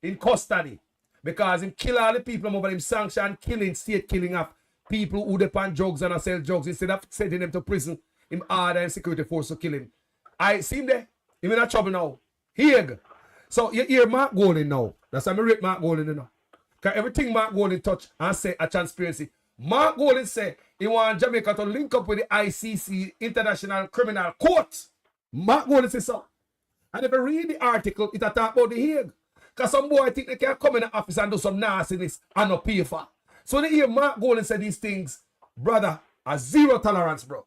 In custody. Because him kill all the people over him sanction killing, state killing of people who depend drugs and sell drugs. Instead of sending them to prison, him order and security force to kill him. I see him there. Him in a trouble now. Here. So you hear Mark Golding now. That's why I rate Mark Golding now. Because everything Mark Golding touch and say a transparency. Mark Golding say he want Jamaica to link up with the ICC, International Criminal Court. Mark Golding say so. And if you read the article, it talk about the Hague. Because some boy think they can come in the office and do some nastiness and not pay for. So they hear Mark Golding say these things, brother, a zero tolerance, bro.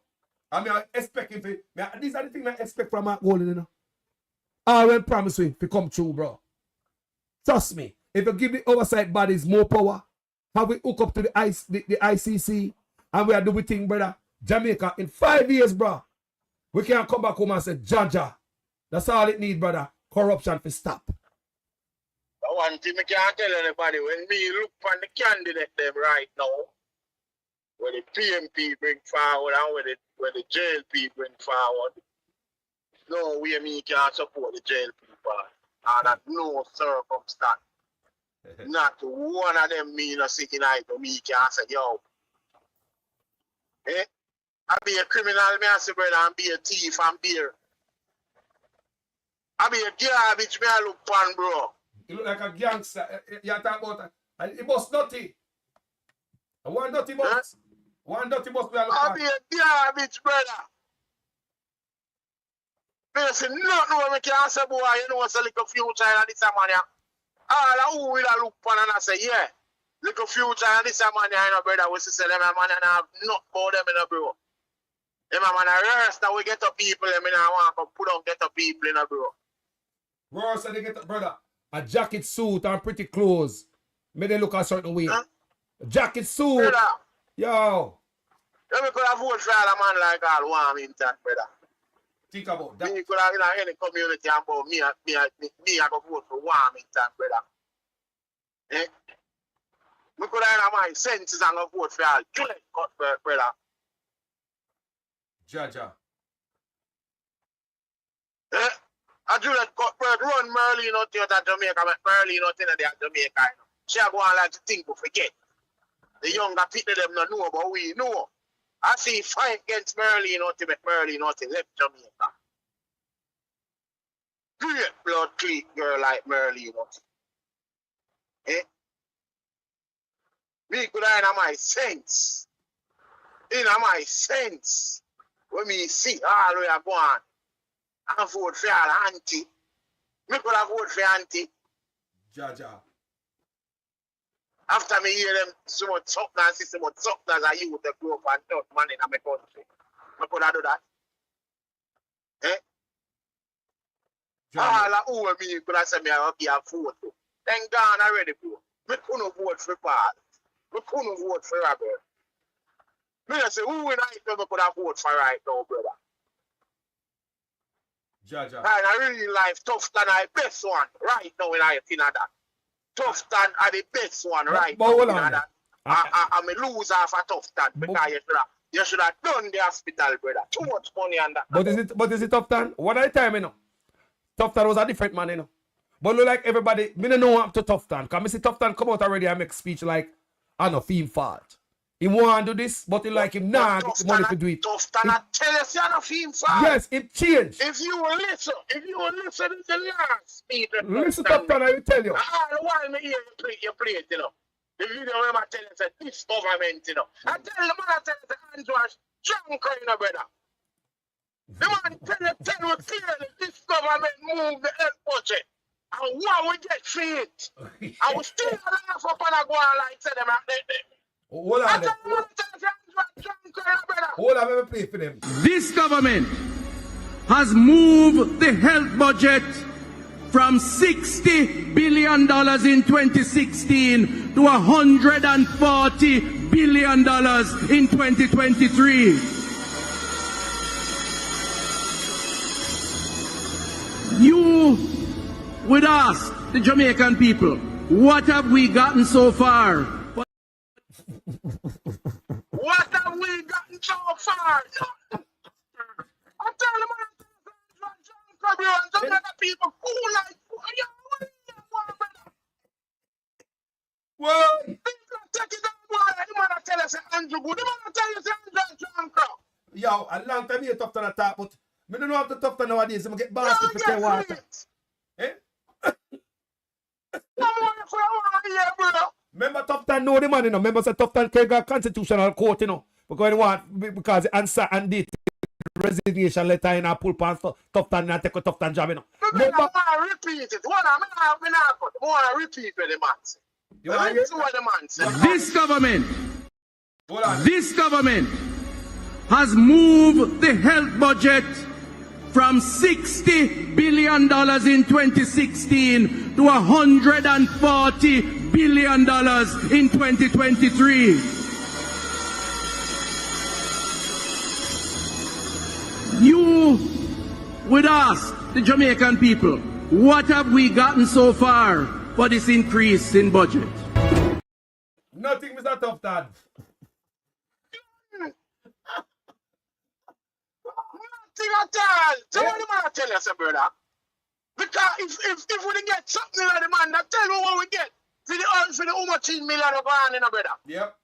I mean, I expect him to, these are the things I expect from Mark Golding, you know. I will promise you to come true, bro. Trust me. If you give the oversight bodies more power, how we hook up to the ICC and we are doing thing, brother. Jamaica, in 5 years, bro, we can come back home and say, Jaja. That's all it need, brother. Corruption to stop. One thing I can't tell anybody, when me look for the candidate them right now, where the PMP bring forward and where the JLP bring forward, no way me can support the JLP part. And at no circumstance. Not one of them me not sitting out to me can say, yo. Eh? I be a criminal, me I say, brother, and be a thief and beer. I be a garbage, me I look pan, bro. You look like a gangster. You talk about it was dirty. One dirty bus. Huh? One dirty bus. I be a garbage, brother. Me say nothing when me can say, boy, you know what's a little future in this man here. All who will look upon and I say, yeah, little future in this man here, you know, brother, we say them man and have not about them in a bro. Them man a rest that we get up people, I mean, I want to put on get up people in a bro. Ross and they get up, brother. A jacket suit and pretty clothes. May they look a certain way. Huh? A jacket suit. Brother, Yo. let me could have voted for all a man like all warm in that, brother. Think about that. Me could have in any community about me, I go vote for warm in that, brother. Eh? Me could have in my senses and go vote for all clean cut, brother. Jaja. Eh? I do that Cuthbert run Merlin out here to Jamaica, Merlin out there at Jamaica. You know. She go on like to think we forget. The younger people them don't know, but we know. I see fight against Merlin out there, Merlin out there left Jamaica. Great blood clean girl like Merlin out there. Eh? Me could have in my sense. In my sense. When me see all the way I go on. I vote for all auntie. Me could have voted for auntie. Jaja. After me hear them so much something and see so much something as a youth to grow up and touch money in my country. Me could have do that. Eh? All of who me could have said me I give a vote to. Then gone already, bro. Me couldn't vote for Paul. Me couldn't vote for Robert. Me say who in right now me could have vote for right now, brother. Jaja. And I really life tough than the best one right now in I think that. Tough than are the best one right now in that. I'm a loser for tough than because you should have done the hospital, brother. Too much money on that. But is it tough time? What are the time, you know? Tough time was a different man, you know. But look like everybody, me don't know what to tough time. Because I see tough time come out already and make speech like, I know, him fault. He want to do this, but he like him nah get the money to do it. Tough time, I tell you, you're not him fault. Yes, it changed. If you will listen to the last speech. Listen tough time, I will tell you. All the while me hear you play it, you know. The video where I tell you, say, this government, you know. I tell the man, I tell you, the hands was drunk, you know, brother. The man tell you clearly, this government move the health budget. And what we get for it. I was still laugh up and I go on like say them. Hold on. Hold on, let me play for them. This government has moved the health budget from $60 billion in 2016 to $140 billion in 2023. You would ask the Jamaican people, what have we gotten so far? What have we gotten so far? I tell them, Jamaican people cool like well, people take it down, boy. The man tell us Andrew good. The man tell us Andrew drunk. Yo, a long time you tough to the top, but I don't know how to tough to nowadays. I'm get basket to take water. Eh? Remember tough time know the man, you know. Remember say tough time carry a constitutional court, you know. Because they want because the answer and the resignation letter in a pull pants tough time and take a tough time job, you know. I want to repeat it. I want to repeat what the man said. You want to hear what the man said? This government has moved the health budget from $60 billion in 2016 to $140 billion in 2023. You would ask the Jamaican people, what have we gotten so far for this increase in budget? Nothing, Mr. Tough Dad. Nothing at all. So what the man tell us, brother? Because if we get something like the man that tell me what we get for the how much $1 million of on in a brother. Yep.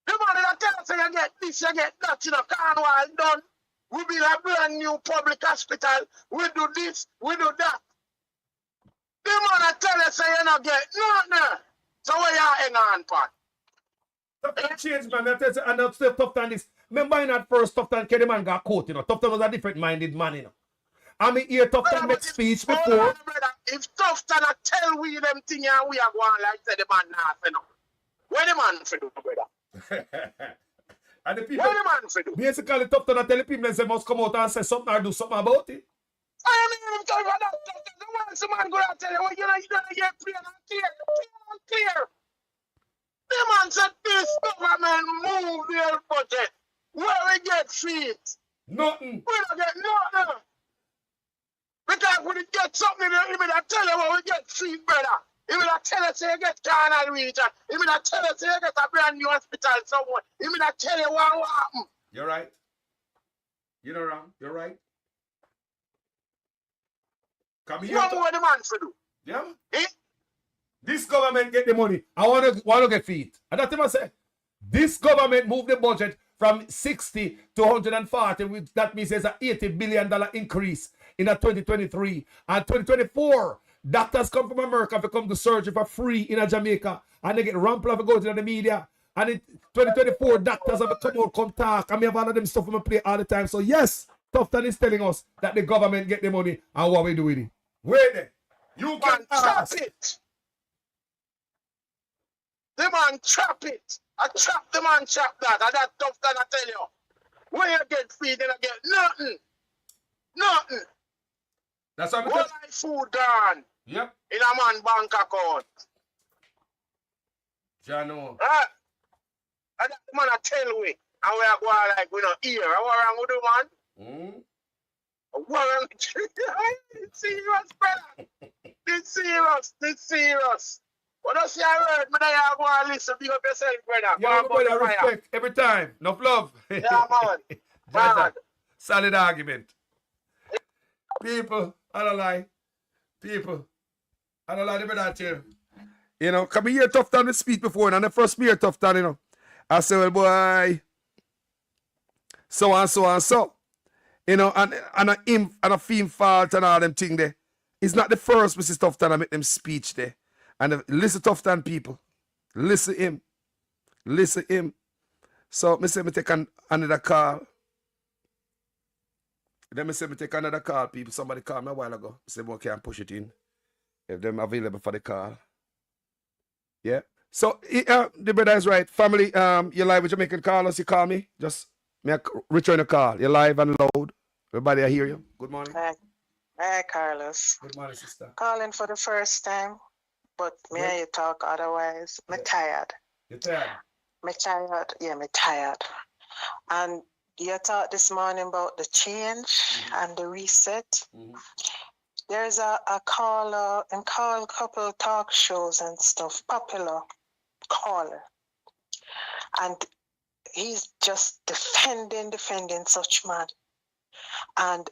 The man that tell us you get this, you get that, you know, Cornwall done. We build a brand new public hospital. We do this, we do that. The man that tell us you not get nothing. So where you hang on, Pat? Tough time change, man. And that's tough time this. Remember in that first tough time, the man got caught, you know. Tough time was a different minded man, you know. I'm here Tufton make speech before. If Tufton a tell we them thing and we are going like say the man not for no. What the man for do, brother? And the people, what the man for do? basically Tufton a tell the people they must come out and say something or do something about it. I mean, I'm talking about that. The one some man go out tell you, well, you don't get clear and clear. The man said this government move their budget. Where we get feet? Nothing. We don't get nothing. Because when you get something, you mean I tell you what we get feet, brother. You mean I tell us you get carnal region. You mean I tell us you get a brand new hospital somewhere. You mean I tell you what happened. You're right. You're not wrong. You're right. Come here. What more the man to do? Yeah. This government get the money. I want to get feet. And that's what I say. This government move the budget from 60 to 140, which that means there's an $80 billion increase in 2023. And 2024, doctors come from America to come to surgery for free in Jamaica. And they get ramped up and go to the media. And in 2024, doctors have to come out, come talk. And we have all of them stuff on my play all the time. So yes, Tufton is telling us that the government get the money and what we do with it. Wait there. You can trap it. The man trap it. I trap the man trap that. And that Tufton I tell you. When you get feed, then I get nothing. Nothing. That's what I'm all my food gone. Yep. In a man bank account. Jano. And that man I tell we. And we are going like we not here. What wrong with the man? What wrong with it's serious, brother. It's serious. What does you heard? Me that you go and listen. Big up yourself, brother. Yeah, brother, respect every time. Enough love. Yeah, man. Solid argument. People, I don't lie. People, I don't lie to that here. You know, come here Tufton to speak before, and the first me hear Tufton, you know. I say, well, boy, so and so and so. You know, and a film fault and all them thing there. It's not the first Mrs. Tufton I make them speech there. And listen Tufton people. Listen him. Listen him. So me say me take another call. Then me say me take another call, people. Somebody called me a while ago. I say, well, can push it in. If them available for the call. Yeah. So the brother is right. Family, you live with Jamaican callers, you call me. Just me return the call. You're live and loud. Everybody I hear you. Good morning. Hi, Carlos. Good morning, sister. Calling for the first time, but may I talk otherwise? Me tired. You're tired? Me tired. Yeah, me tired. And you talked this morning about the change and the reset. There's a caller and call couple talk shows and stuff, popular caller. And he's just defending such man. And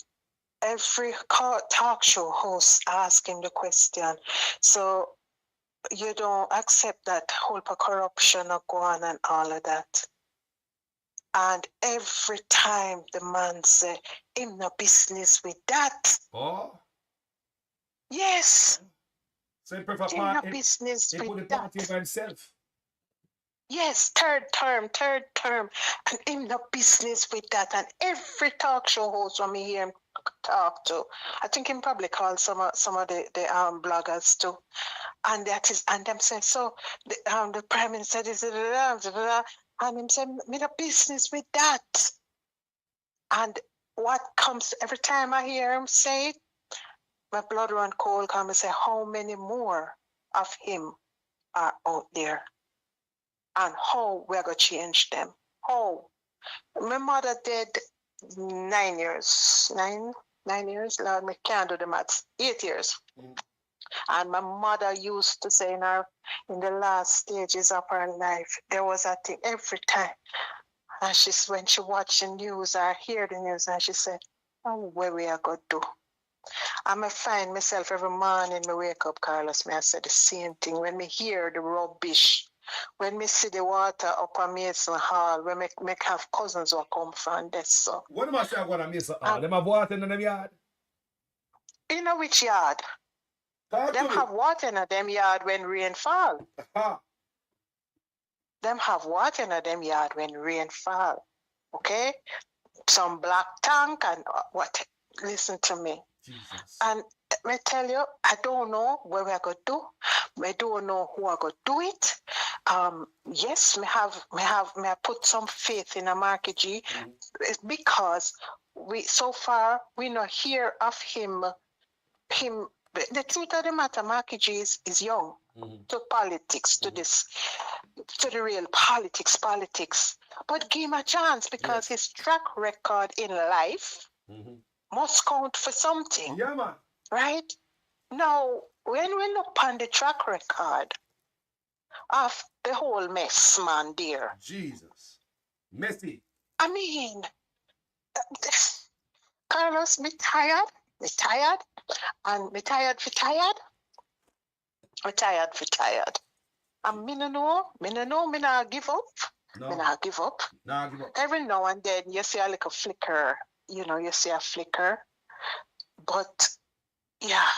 every talk show host ask him the question. So you don't accept that whole corruption or go on and all of that. And every time the man say, him no business with that. Oh? Yes. So he prefer him no business he with put the that. party by himself. Yes, third term. And him no business with that. And every talk show host when me hear him talk to, I think him probably call some of the bloggers too. And that is, and them say, so the Prime Minister is and him say, me no business with that. And what comes every time I hear him say it, my blood run cold come and say, how many more of him are out there? And how we're going to change them. How? My mother did 9 years. 9 years? Lord, I can't do the maths. 8 years. And my mother used to say in the last stages of her life, there was a thing every time. And when she watched the news or hear the news, and she said, oh, where we are going to do? I find myself every morning, I wake up, Carlos, I say the same thing. When me hear the rubbish, when me see the water up on Mason Hall, when me have cousins who come from this. So. What am I saying about Mason Hall? Them have water in them yard? You know which yard? Them have water in them yard when rain fall. Them have water in them yard when rain fall. Okay? Some black tank and what? Listen to me. Jesus. And me tell you, I don't know where we're going to do. I don't know who are going to do it. Yes, me put some faith in a Marky G because so far we not hear of him. The truth of the matter, Marky G is young to politics, to the real politics. But give him a chance because his track record in life must count for something. Yeah, man. Right? Now, when we look on the track record of the whole mess, man, dear. Jesus. Messy. I mean, Carlos, me tired, and me tired. And me no know, me not give up. No. Me not give up. Nah, give up. Every now and then you see a little flicker, you see a flicker. But yeah.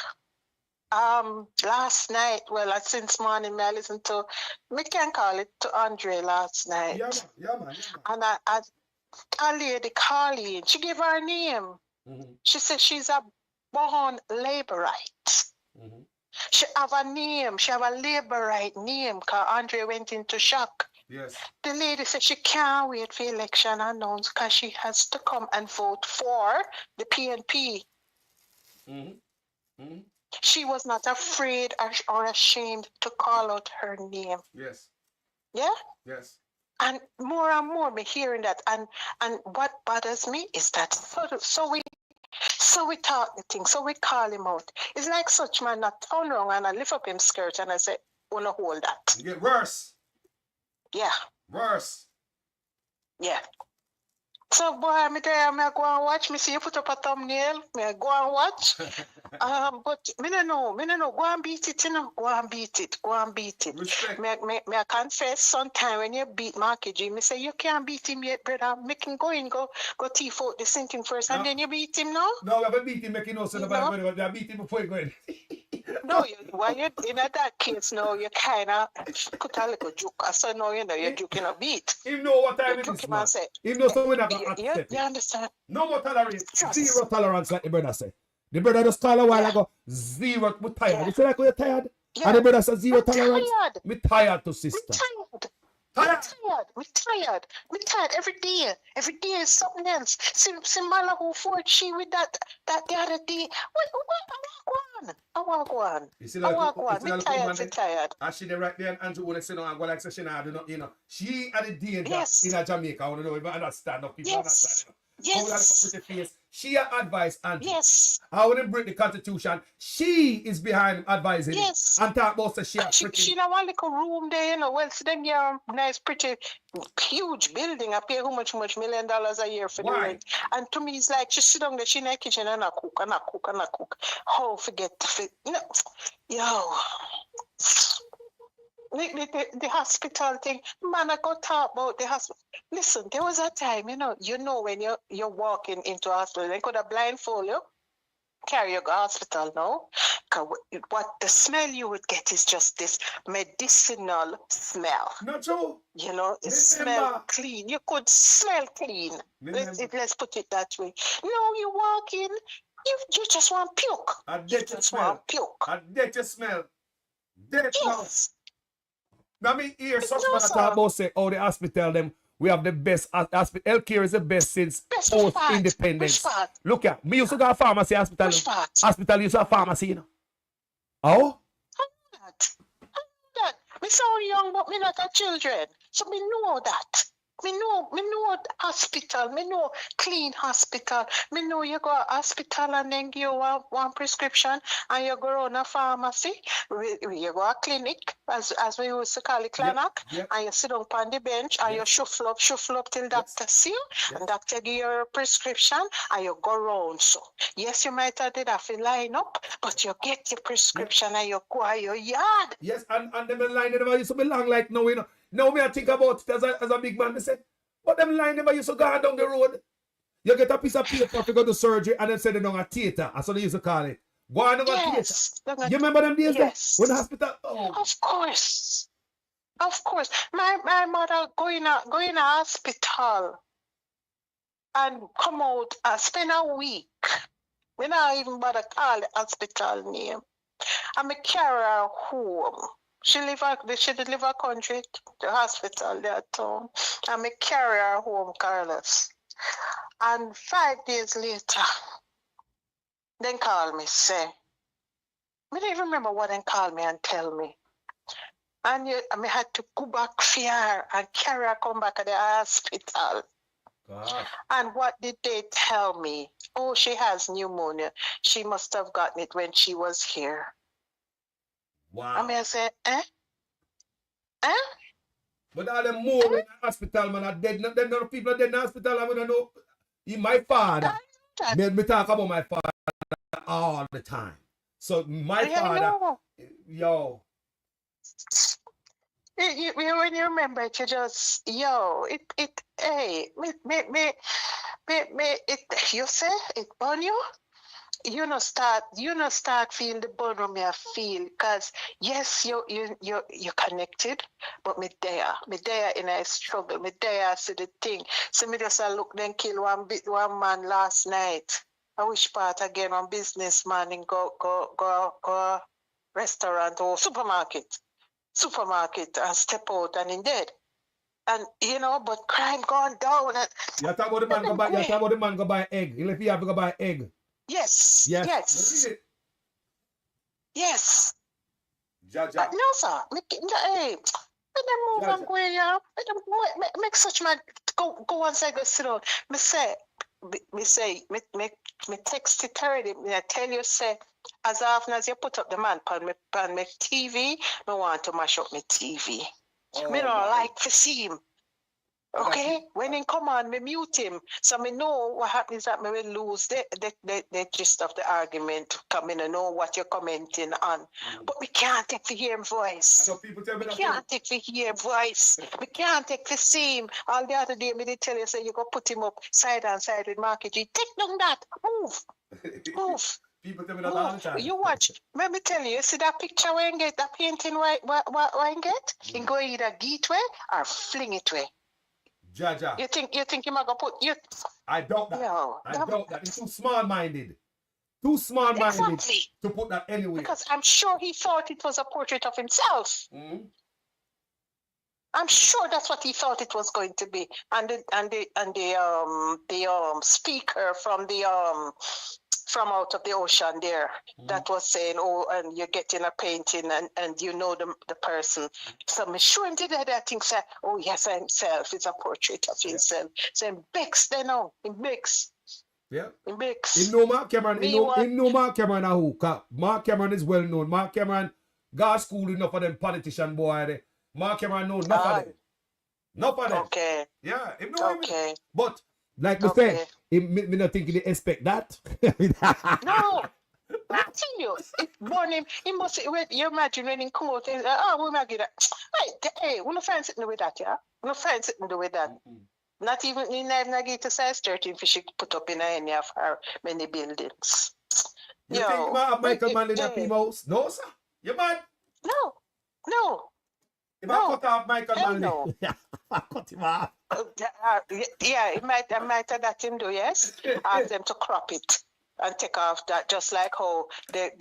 Last night, since morning, I listened to, we can call it to Andre last night. Yeah, man. And a lady calling, she gave her name. She said she's a born laborite. She have a name, she have a laborite name, because Andre went into shock. Yes. The lady said she can't wait for election announced because she has to come and vote for the PNP. She was not afraid or ashamed to call out her name. Yes. Yeah? Yes. And more me hearing that. And what bothers me is that so we talk the thing, so we call him out. It's like such man not turn around and I lift up him skirt and I say, wanna hold that. You get worse. Yeah. Worse. Yeah. So boy, me there, me go and watch. Me see you put up a thumbnail. Me go and watch. But me no know. Go and beat it, Go and beat it. Respect. Me I confess. Sometime when you beat Marky G, me say you can't beat him yet, brother. Make him go thief out the sinking first, and then you beat him, no? No, we haven't beat him. Make him know so nobody. We beat him before he go in. No, you in that case, no, you kind of put a little joke. So no, you're joking a beat. He know what time it is, man. He knows someone that got accept. You understand? No more tolerance. Zero tolerance, like the brother say. The brother just called a while ago. Zero. Me tired. You say like you're tired? Yeah. And the brother says zero tolerance. Tired. Me tired to sister. We're tired. Every day is something else. See Mala who fought she with that the other day. I want go on. You see, Me tired. And she right there and Andrew will say no and go like say she nah do not, She at the danger in Jamaica. I want to know if you understand. People understand. Yes. Pretty face. She advise Andrew. Yes. How when they break the constitution, she is behind advising. Yes. And talk about she in a one little room there, Well, see them here, nice, pretty, huge building. I pay how much $1 million a year for the rent. And to me, it's like she sit down there, she in the kitchen and I cook. How forget yo. The hospital thing, man, I got talk about the hospital. Listen, there was a time, when you're walking into a hospital, they could have blindfold you, carry you to hospital, no? Because what the smell you would get is just this medicinal smell. Not true. It smell clean. You could smell clean. Let's put it that way. No, you walk in, you just want puke. A dirty smell. A dirty smell. Dirty yes. Now me hear such man talk about say, the hospital them, we have the best hospital. Healthcare is the best since post-independence. Look at me used to go to pharmacy hospital. Hospital used to have pharmacy, Oh? That. Me so young, but me not a children. So me know that. Me know hospital. Me know clean hospital. Me know you go to hospital and then give you one prescription and you go around a pharmacy. You go to a clinic, as we used to call it, clinic, and you sit down on the bench and you shuffle up till doctor see you, and doctor give you a prescription and you go around. So, yes, you might have did have to line up, but you get your prescription and you go to your yard. Yes, and them line never used to be long like now, Now me I think about it as a big man, they say, but them line never used to go down the road. You get a piece of paper to go to surgery and then send it down a theater, that's what they used to call it. Go on to theater. You remember them days there? When the hospital? Oh. Of course. My mother going to hospital and come out, spend a week Me not even bother call the hospital name. And me carry her home. She did live a country, the hospital there at home. And me carry her home, Carlos. And 5 days later, then call me, say, I don't even remember what they called me and tell me. And I had to go back for her and carry her come back to the hospital. Gosh. And what did they tell me? Oh, she has pneumonia. She must have gotten it when she was here. Wow. I mean, I said, eh? Eh? But all them more in the hospital, man, are dead. Them no people are dead in the hospital. I don't know. My father. Me talk about my father all the time. So my father, yo. When you remember it, you just, hey, you say it burn you? You not start feeling the burn me I feel, because yes, you're connected, but me there in a struggle, me there I see the thing. So me just look then kill one man last night. I wish part again one businessman in go restaurant or supermarket and step out and in dead. And but crime gone down. And you talk about the man go buy. You talk about the man go buy egg. If you have to go buy egg. Yes. Yes. Jaja. No, sir. Hey, let them move and go here. Let them make such man go one side, go sit down. Me text it already. Me I tell you, say, as often as you put up the man on my TV, me want to mash up my TV. Me don't like to see him. Okay, when he come on, me mute him. So me know what happens that me will lose the gist of the argument. Come in and know what you're commenting on. But we can't take to hear him voice. We can't take to hear him voice. We can't take to see him. All the other day, me did tell you, say you go put him up side and side with Market G. Take down that. Move. People tell me that all the time. You watch. Let me tell you, see that picture where you get, that painting where you get? You go either get way or fling it way. Jaja. You think you might go put you? I doubt that. No, I doubt that. He's too small-minded. Too small-minded to put that anywhere. Because I'm sure he thought it was a portrait of himself. I'm sure that's what he thought it was going to be. And the speaker from out of the ocean there that was saying, oh, and you're getting a painting and you know the person. So I'm sure him did that thing say, oh yes, himself. It's a portrait of himself. So in Bex, they know. In Bex. Yeah. In Bex. He know Mark Cameron. He know Mark Cameron a who. Mark Cameron is well known. Mark Cameron got school enough of them politician boy. Mark Cameron know enough of them. Enough of them. Okay. Yeah. Him know him. But like we say, me not think he expect that. No. I tell you, it born him. He must. You imagine when he come out and we might get that. Hey, we don't find something with that, yeah. We don't find something to do with that. Not even in get a size 13 fish put up in any of our many buildings. You think you might have Michael Manley in a female house? No, sir. You mad? No. If I cut off Michael Manley, no. I cut him off. Yeah, I might have that him do, yes. Ask them to crop it and take off that, just like how the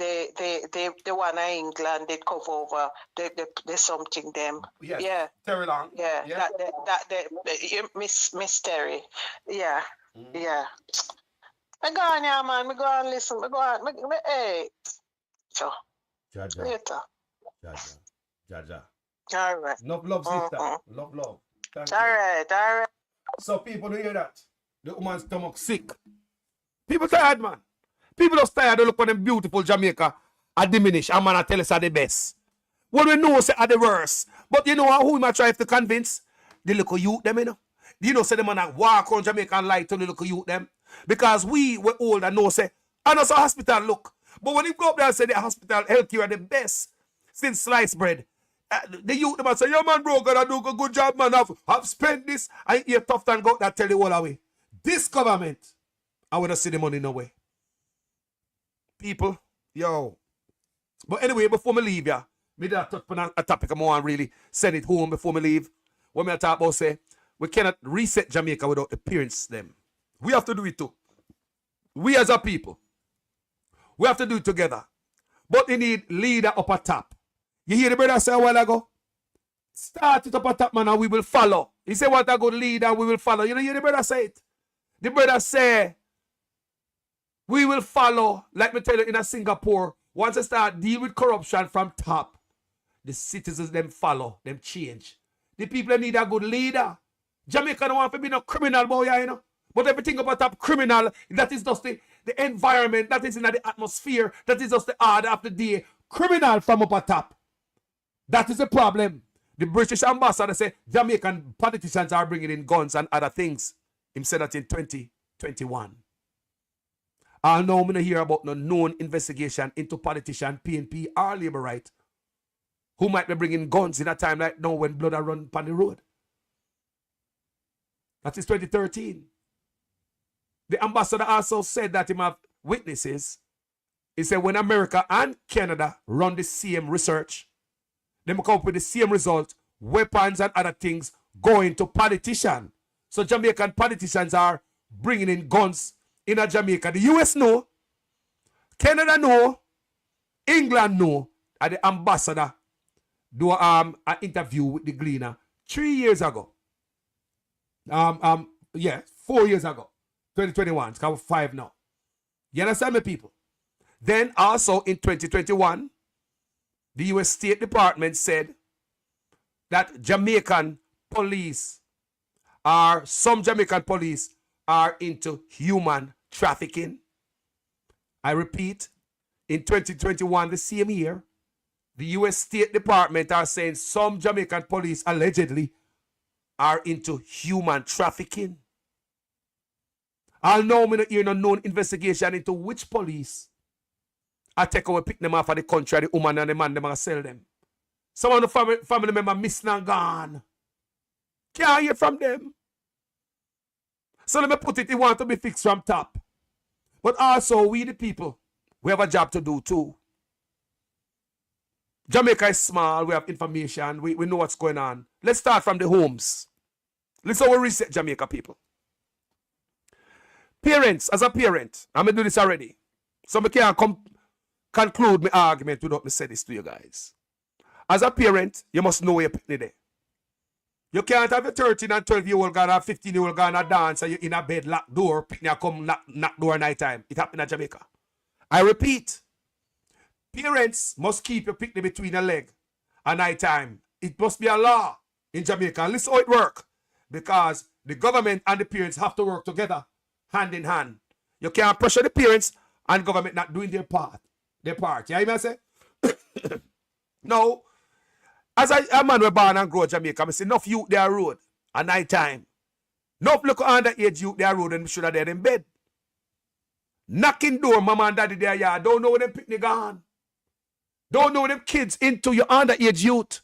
one in England did cover over the something them. Yes. Yeah. Terry Long. Yeah. Miss Terry. Yeah. Yeah. I go on here, man. I go on listen. I go on. Hey. So. Jaja. Later. Jaja. All right. Enough love, sister. Love. Thank you. All right. So people do hear that. The woman's stomach sick. People tired, man. People just tired to look at them beautiful Jamaica are diminish. And man, I tell us are the best. When we know say are the worst. But you know who might try to convince? The little youth them, you know. You know, say them man walk around Jamaica and lie to the little youth them. Because we were old and know say, and also hospital look. But when you go up there and say the hospital healthcare are the best since sliced bread. The youth them say, yo man bro, gotta do a good job, man. I've spent this. I hear tough time go that tell you all away. This government, I would have see the money no way. People, yo. But anyway, before me leave, yeah, me that touch on a topic I want really send it home before me leave. What me talk about say, we cannot reset Jamaica without the parents them. We have to do it too. We as a people, We have to do it together. But we need leader up at top. You hear the brother say a while ago? Start it up at top, man, and we will follow. He said, what a good leader, we will follow. You know, hear the brother say it? The brother say, we will follow, like me tell you in Singapore, once they start deal with corruption from top, the citizens them follow, them change. The people need a good leader. Jamaica don't want to be no criminal boy, you know. But everything about top criminal, that is just the environment, that is in the atmosphere, that is just the order of the day. Criminal from up at top. That is the problem. The British ambassador said Jamaican politicians are bringing in guns and other things. He said that in 2021. I know I'm going to hear about no known investigation into politician, PNP or Labour right, who might be bringing guns in a time like now when blood are run upon the road. That is 2013. The ambassador also said that he have witnesses. He said when America and Canada run the same research, they come up with the same result, weapons and other things going to politicians. So Jamaican politicians are bringing in guns in a Jamaica. The US know, Canada know, England know, and the ambassador do an interview with the Gleaner 3 years ago. 4 years ago. 2021. It's kind of 5 now. You understand me, people? Then also in 2021, the US State Department said that Jamaican police some Jamaican police are into human trafficking. I repeat, in 2021, the same year, the US State Department are saying some Jamaican police allegedly are into human trafficking. I'll know me not hear no known investigation into which police I take away, pick them off of the country, the woman and the man, them and sell them. Some of the family member missing and gone. Can't hear from them. So let me put it, it want to be fixed from top. But also, we the people, we have a job to do too. Jamaica is small, we have information, we know what's going on. Let's start from the homes. Let's how we reset Jamaica, people. Parents, as a parent, I'm going to do this already. So I can't conclude my argument without me say this to you guys. As a parent, you must know your pitney there. You can't have a 13 and 12-year-old girl or 15-year-old girl and dance and you're in a bed, lock door, pitney come knock door night time. It happened in Jamaica. I repeat, parents must keep your pitney between your leg at night time. It must be a law in Jamaica. And listen how it works. Because the government and the parents have to work together, hand in hand. You can't pressure the parents and government not doing their part. You hear me say? No. As a man was born and grow in Jamaica, I see enough youth there road at night time. Enough look underage youth there road and should have there in bed. Knocking door, mama and daddy there, yeah. Don't know where them picnic gone. Don't know where them kids into your underage youth.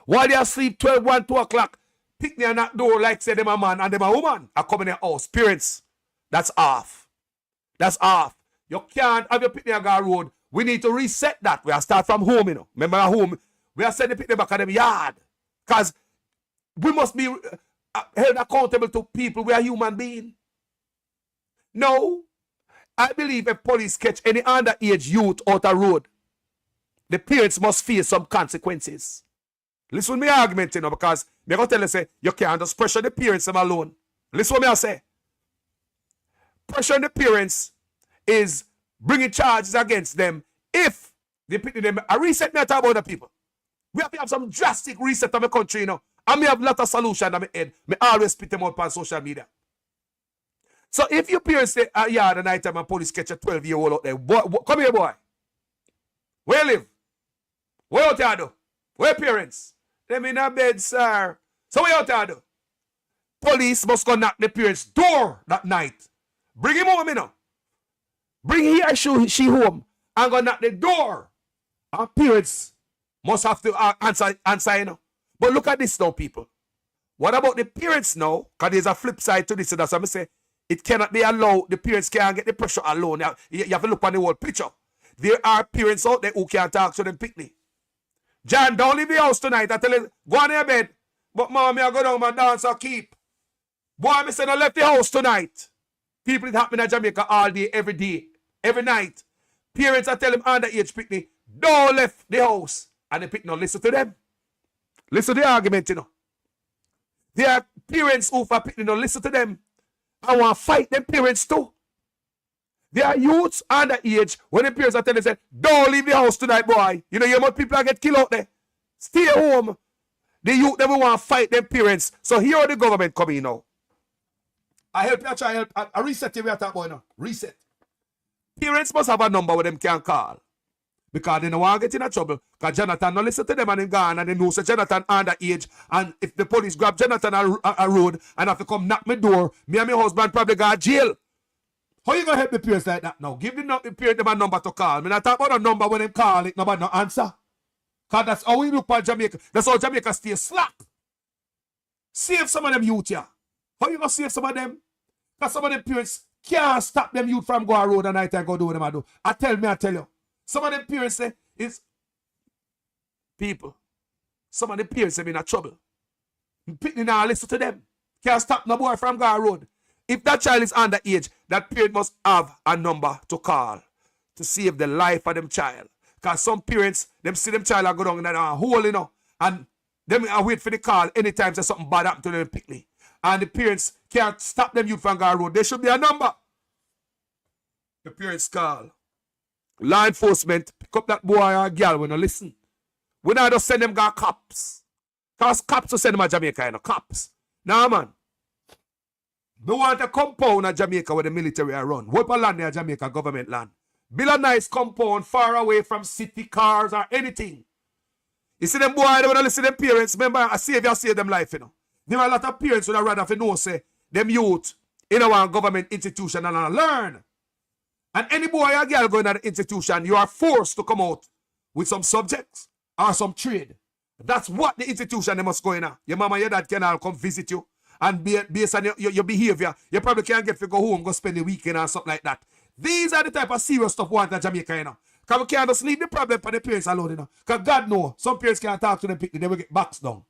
While they asleep 12, 1, 2 o'clock, picnic and knock door like say them a man and them a woman are coming in house. Parents, that's off. That's off. You can't have your picnic on road. We need to reset that. We have to start from home, you know. Remember at home, we have to send the picnic back at them yard. Because we must be held accountable to people. We are human beings. No. I believe if police catch any underage youth out the road, the parents must face some consequences. Listen to me argument, you know, because I'm going to tell you, say, you can't just pressure the parents them alone. Listen to me I say. Pressure the parents is bringing charges against them if they pick them. I reset me to talk about the people. We have to have some drastic reset of the country, you know. And we have a lot of solutions in my head. I always put them up on social media. So if your parents say, yeah, the night time and police catch a 12-year-old out there, come here, boy. Where you live? Where out there do? Where parents? Them in a bed, sir. So where out there do? Police must go knock the parents' door that night. Bring him home, you know. Bring he or she home and go knock the door. And parents must have to answer, you know. But look at this now, people. What about the parents now? Because there's a flip side to this. So that's what I say. It cannot be allowed. The parents can't get the pressure alone. You have to look on the whole picture. There are parents out there who can't talk to them pickney. John, don't leave the house tonight. I tell you, go on your bed. But mommy, I go down my dance or keep. Boy, I say, don't left the house tonight. People, it happen in Jamaica all day, every night. Parents are telling underage picnic, don't left the house. And the picnic, no, listen to them. Listen to the argument, you know. There are parents who for picnic, no, listen to them. I want to fight them parents too. There are youths underage when the parents are telling them, don't leave the house tonight, boy. You know, you know people are get killed out there. Stay home. The youth never want to fight them parents. So here are the government coming now. I help you, try help. I reset you, we are talking about now. Reset. Parents must have a number where them can call. Because they don't want to get in a trouble. Because Jonathan, no listen to them and they gone and they know so Jonathan underage. And if the police grab Jonathan a road and have to come knock my door, me and my husband probably go to jail. How you going to help the parents like that now? Give the parents them a number to call. I mean, I talk about a number when they call it, nobody no answer. Because that's how we look at Jamaica. That's how Jamaica stay slack. Save some of them youth here. How you going to save some of them? Because some of them parents can't stop them youth from going road and night and go do what them do. I tell you. Some of them parents say, is people. Some of the parents have been in trouble. Pitney now listen to them. Can't stop no boy from going road. If that child is underage, that parent must have a number to call to save the life of them child. Because some parents, them see them child go down in that hole, you know, and them wait for the call anytime there's something bad happen to them picnic. And the parents can't stop them youth from going road. There should be a number. The parents call. Law enforcement pick up that boy or girl when you listen. We not just send them go cops. Because cops will send them to Jamaica, you know, cops. Nah, man. We want a compound in Jamaica where the military are run. What land in Jamaica, government land. Build a nice compound far away from city cars or anything. You see them boy, they want to listen to them parents. Remember, a savior save them life, you know. There are a lot of parents who would rather for know, say, them youth in our government institution and learn. And any boy or girl going to the institution, you are forced to come out with some subjects or some trade. That's what the institution they must go in. Your mama, your dad can all come visit you. And based on your behavior, you probably can't get to go home, go spend the weekend or something like that. These are the type of serious stuff we want in Jamaica, you know. Because we can't just leave the problem for the parents alone, you know. Because God knows, some parents can't talk to them picnic, they will get boxed down.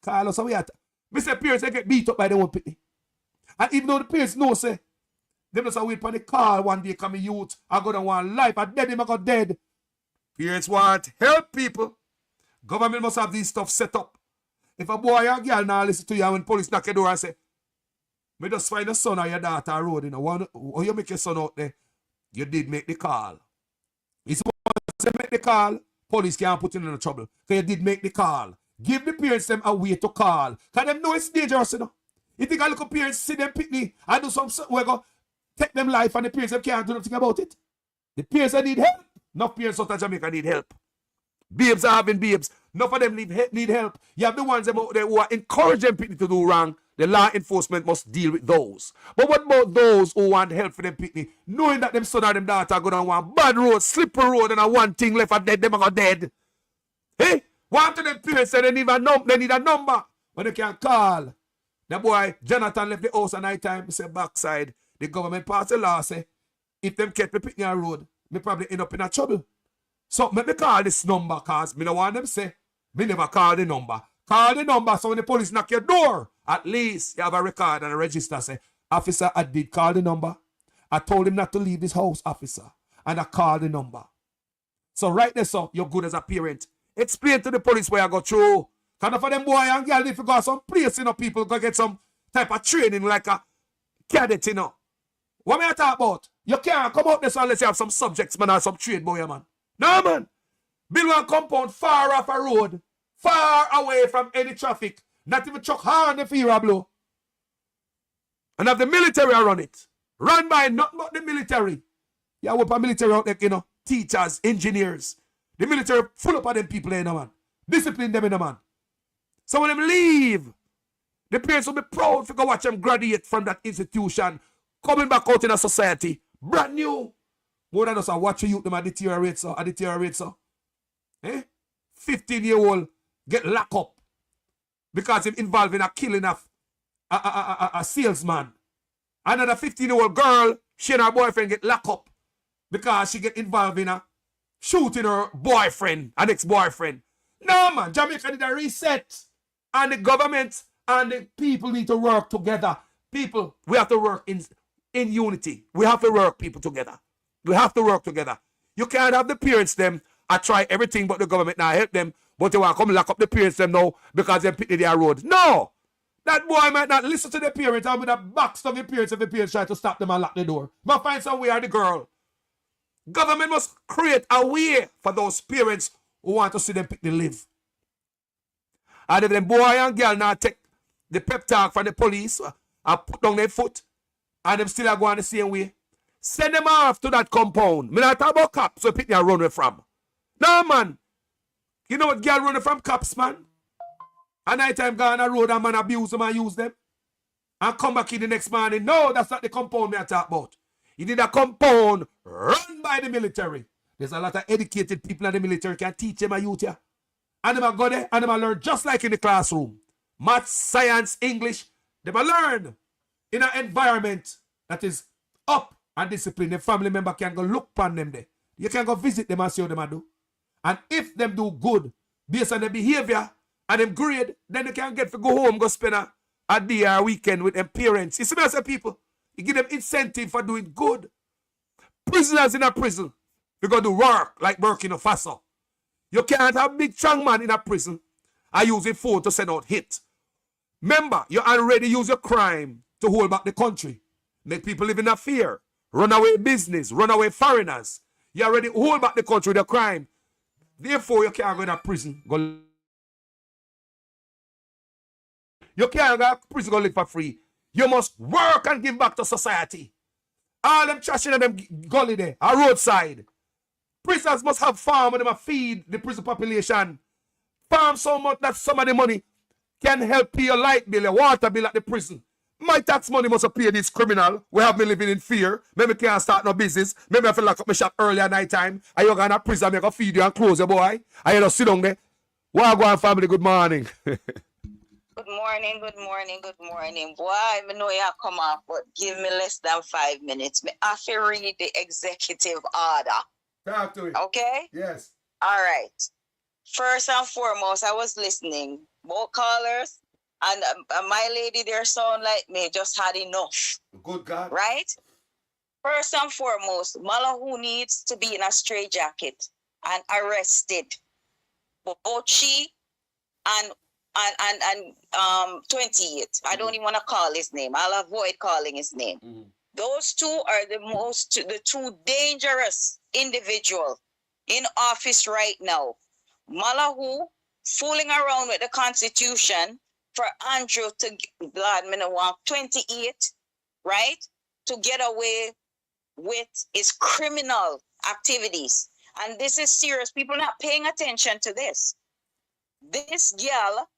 Carlos, so we have to. We say parents, they get beat up by their own picnic. And even though the parents know, say, they just wait for the call one day, come youth, I go down one life, I dead him, I got dead. Parents want help people. Government must have these stuff set up. If a boy or girl now listen to you and when police knock your door and say, me just find a son or your daughter on road, you know, how you make your son out there? You did make the call. If you make the call, police can't put you in trouble. Because you did make the call. Give the parents them a way to call. Because them know it's dangerous, you know. You think a little parents see them picnic and do something, we go take them life and the parents them can't do nothing about it. The parents need help. Enough parents out of Jamaica need help. Babes are having babes. Enough of them need help. You have the ones out there who are encouraging people to do wrong. The law enforcement must deal with those. But what about those who want help for them picnic? Knowing that them son or them daughter go down one bad road, slippery road, and a one thing left and dead, them are dead. Hey? One of them parents say they need a number when they can call. The boy, Jonathan left the house at night time, he said backside. The government passed a law say, if them catch me picnic on road, me probably end up in a trouble. So let me call this number because me don't want them say, me never call the number. Call the number so when the police knock your door, at least you have a record and a register say, officer, I did call the number. I told him not to leave this house, officer. And I called the number. So right there, so you're good as a parent. Explain to the police where I go through. Because for them boy and girl, if you go some place, you know, people go get some type of training like a cadet, you know. What may I talk about? You can't come out this unless you have some subjects, man, or some trade, boy, man. No, man. Build one compound far off a road, far away from any traffic. Not even chuck hand if you blow. And have the military run it. Run by not but the military. You have a military out there, you know, teachers, engineers. The military full up of them people, you know, man. Discipline them, you know, man. So when them leave, the parents will be proud to go watch them graduate from that institution, coming back out in a society, brand new. More than us watch youth them deteriorate, so. Eh? 15-year-old get locked up because he's involved in a killing of a salesman. Another 15-year-old girl, she and her boyfriend get locked up because she get involved in a shooting her boyfriend, an ex-boyfriend. No, man, Jamaica need a reset. And the government and the people need to work together. People, we have to work in unity. We have to work people together. We have to work together. You can't have the parents them I try everything but the government now help them, but they want to come lock up the parents them now because they picked their road. No! That boy might not listen to the parents and with a box of the parents if the parents try to stop them and lock the door. But find some way or the girl. Government must create a way for those parents who want to see them pick the live. And if the boy and girl now take the pep talk from the police and put down their foot and them still are going the same way, send them off to that compound. Me not talk about cops so pick their run away from. No, man. You know what girl running from cops, man? A night time go on the road and man abuse them and use them. And come back in the next morning. No, that's not the compound me I talk about. You need a compound run by the military. There's a lot of educated people in the military can teach them a youth here. And them go there and them learn just like in the classroom. Math, science, English. Them learn in an environment that is up and disciplined. The family member can go look upon them there. You can go visit them and see how them do. And if them do good based on their behavior and them grade, then they can get to go home, go spend a day or a weekend with them parents. You see me as a people, you give them incentive for doing good. Prisoners in a prison, you go do work like Burkina Faso. You can't have big strong man in a prison and use a phone to send out hit. Remember, you already use your crime to hold back the country. Make people live in a fear. Run away business, run away foreigners. You already hold back the country with the crime. Therefore, you can't go to prison. You can't go to prison go live for free. You must work and give back to society. All them trashing them gully there, a roadside. Prisoners must have farm and them feed the prison population. Farm so much that some of the money can help pay your light bill, your water bill at the prison. My tax money must pay this criminal. We have me living in fear. Maybe can't start no business. Maybe I feel lock up my shop early at night time. And you're going to prison, I'm going to feed you and close you, boy. And you just sit down there. Wagwan family, good morning. Good morning, good morning, good morning. Boy, I know you come off, but give me less than 5 minutes. I have to read the executive order. Talk to it. Okay? Yes. All right. First and foremost, I was listening. Both callers. And my lady there sound like me just had enough. Good God. Right? First and foremost, Malahu needs to be in a straitjacket and arrested. Both she and 28. I don't even want to call his name. I'll avoid calling his name. Those two are the two dangerous individuals in office right now. Malahu fooling around with the Constitution for Andrew to, Lord, me no want 28, right? To get away with his criminal activities. And this is serious. People not paying attention to this. This girl,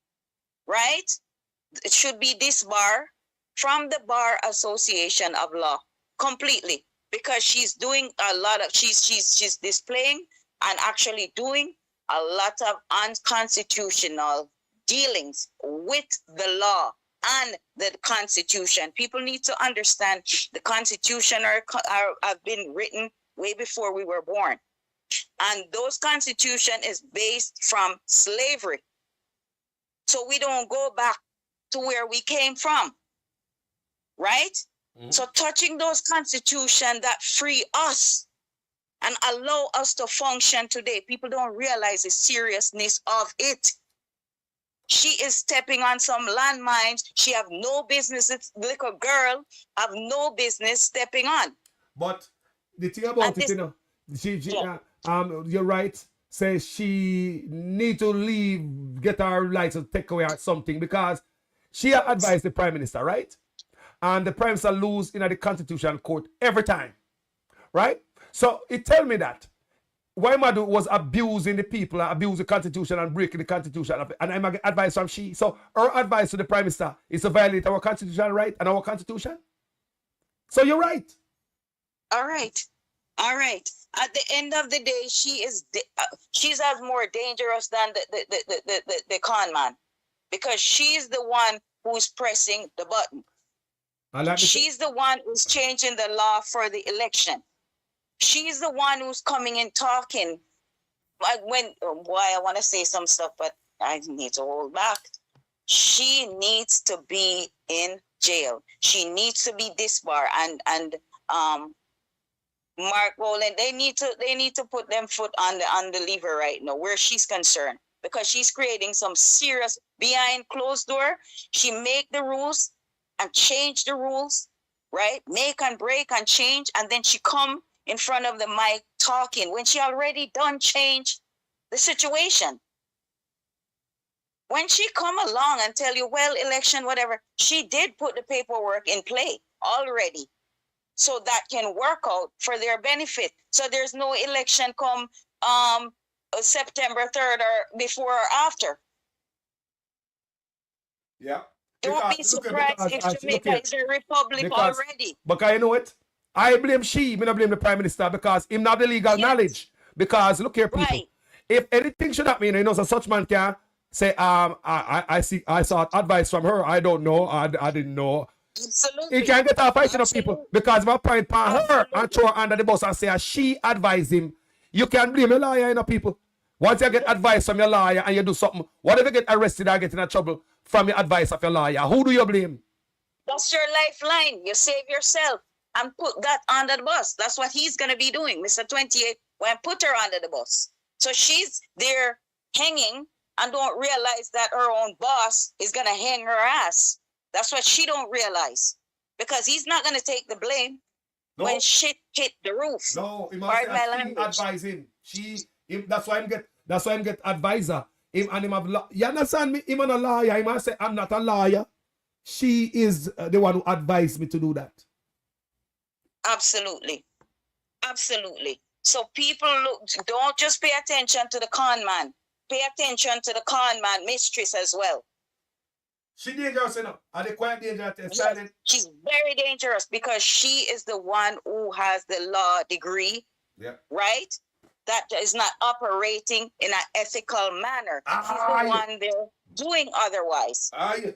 right, it should be disbarred from the Bar Association of Law completely, because she's doing a lot of, she's displaying and actually doing a lot of unconstitutional dealings with the law and the Constitution. People need to understand the Constitution have been written way before we were born. And those Constitution is based from slavery. So we don't go back to where we came from, right? So touching those Constitution that free us and allow us to function today, people don't realize the seriousness of it. She is stepping on some landmines. She have no business, this little girl have no business stepping on. But the thing about it, you know, you're right. Say she need to leave, get her license, take away or something, because she advised the Prime Minister, right? And the Prime Minister lose in the Constitutional Court every time, right? So it tell me that Waimadu was abusing the people, abusing the Constitution and breaking the Constitution. And I'm get advice from she. So her advice to the Prime Minister is to violate our constitutional right and our Constitution. So you're right. All right. All right. At the end of the day, she's as more dangerous than the con man, because she's the one who's pressing the button. She's the one who's changing the law for the election. She's the one who's coming and talking. I want to say some stuff, but I need to hold back. She needs to be in jail. She needs to be disbarred. And Mark Rowland, they need to put them foot on the lever right now where she's concerned, because she's creating some serious behind closed door. She make the rules and change the rules, right? Make and break and change, and then she come in front of the mic talking when she already done change the situation. When she come along and tell you, well, election, whatever, she did put the paperwork in play already, so that can work out for their benefit. So there's no election come September 3rd or before or after. Yeah. Don't be surprised if Jamaica is a republic already. Because you know what? I blame she, me not blame the Prime Minister, because him not the legal knowledge. Because look here, people. Right. If anything should happen, you know, so such man can say, I sought advice from her. I don't know. I didn't know. Absolutely. He can't get a fighting of people because my point on her and throw her under the bus and say she advised him. You can't blame a lawyer, you know, people. Once you get advice from your lawyer and you do something, what if you get arrested or get in trouble from your advice of your lawyer? Who do you blame? That's your lifeline. You save yourself and put that under the bus. That's what he's going to be doing, Mr. 28, when put her under the bus. So she's there hanging and don't realize that her own boss is going to hang her ass. That's what she don't realize, because he's not going to take the blame when shit hit the roof. No, he must advise him. That's why him get advisor. Him and him have you understand me? Him and a lawyer. He must say, I'm not a lawyer. She is the one who advised me to do that. Absolutely. Absolutely. So people don't just pay attention to the con man. Pay attention to the con man mistress as well. She dangerous enough. Are they quite dangerous? Yes, she's very dangerous because she is the one who has the law degree, right? That is not operating in an ethical manner. She's the one there doing otherwise. Okay?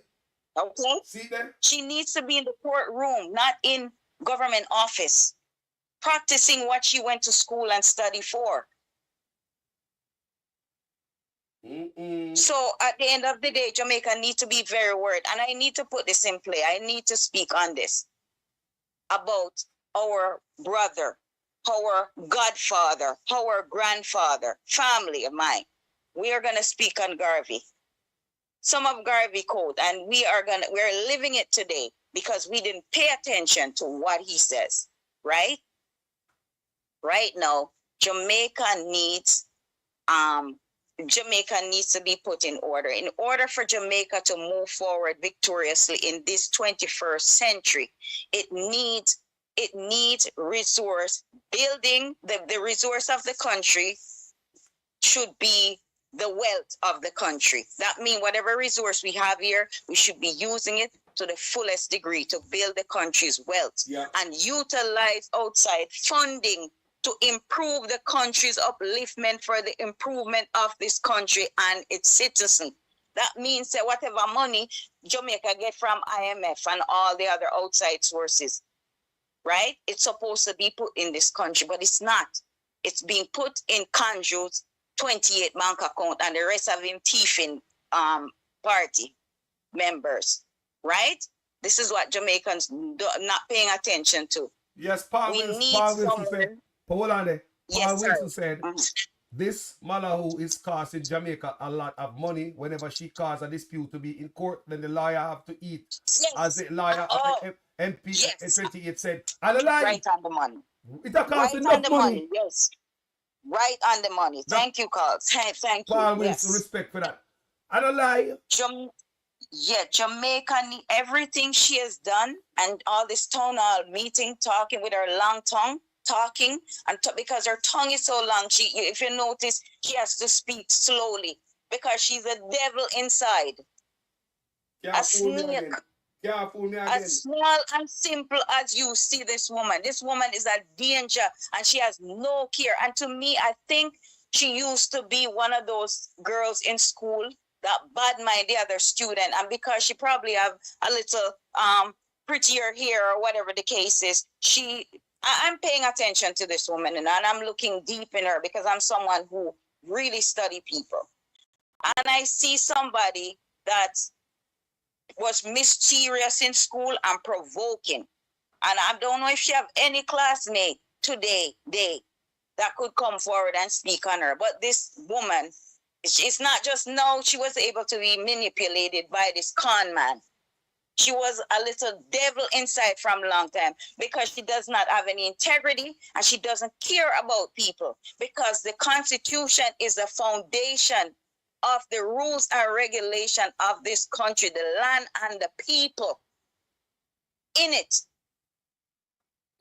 See them? She needs to be in the courtroom, not in government office, practicing what she went to school and study for. So at the end of the day, Jamaica needs to be very worried. And I need to put this in play. I need to speak on this about our brother, our godfather, our grandfather, family of mine. We are going to speak on Garvey. Some of Garvey code, and we're living it today because we didn't pay attention to what he says, right? Right now, Jamaica needs to be put in order. In order for Jamaica to move forward victoriously in this 21st century, it needs resource building. The resource of the country should be the wealth of the country. That means whatever resource we have here, we should be using it to the fullest degree to build the country's wealth and utilize outside funding to improve the country's upliftment for the improvement of this country and its citizens. That means that whatever money Jamaica get from IMF and all the other outside sources, right? It's supposed to be put in this country, but it's not. It's being put in Kanju's 28 bank account and the rest of him thieving party members, right? This is what Jamaicans not paying attention to. Yes, Paul Wilson said, hold on there. Paul Wilson said, this Malahoo is costing Jamaica a lot of money. Whenever she causes a dispute to be in court, then the lawyer have to eat. As the lawyer MP 28 said, and the lawyer, right on the money. It costs enough money. Yes. Right on the money. Thank you, Carl. Thank you. Paul Wilson, respect for that. I don't lie. Jamaica, everything she has done and all this town hall meeting, talking with her long tongue, talking, and because her tongue is so long, if you notice, she has to speak slowly because she's a devil inside. A snake. As small and simple as you see this woman is a danger and she has no care. And to me, I think she used to be one of those girls in school that bad mind the other student, and because she probably have a little prettier hair or whatever the case is, I'm paying attention to this woman and I'm looking deep in her because I'm someone who really study people. And I see somebody that was mysterious in school and provoking. And I don't know if she have any classmate today that could come forward and speak on her. But this woman, it's not just now she was able to be manipulated by this con man. She was a little devil inside from a long time because she does not have any integrity and she doesn't care about people, because the Constitution is the foundation of the rules and regulation of this country, the land and the people in it.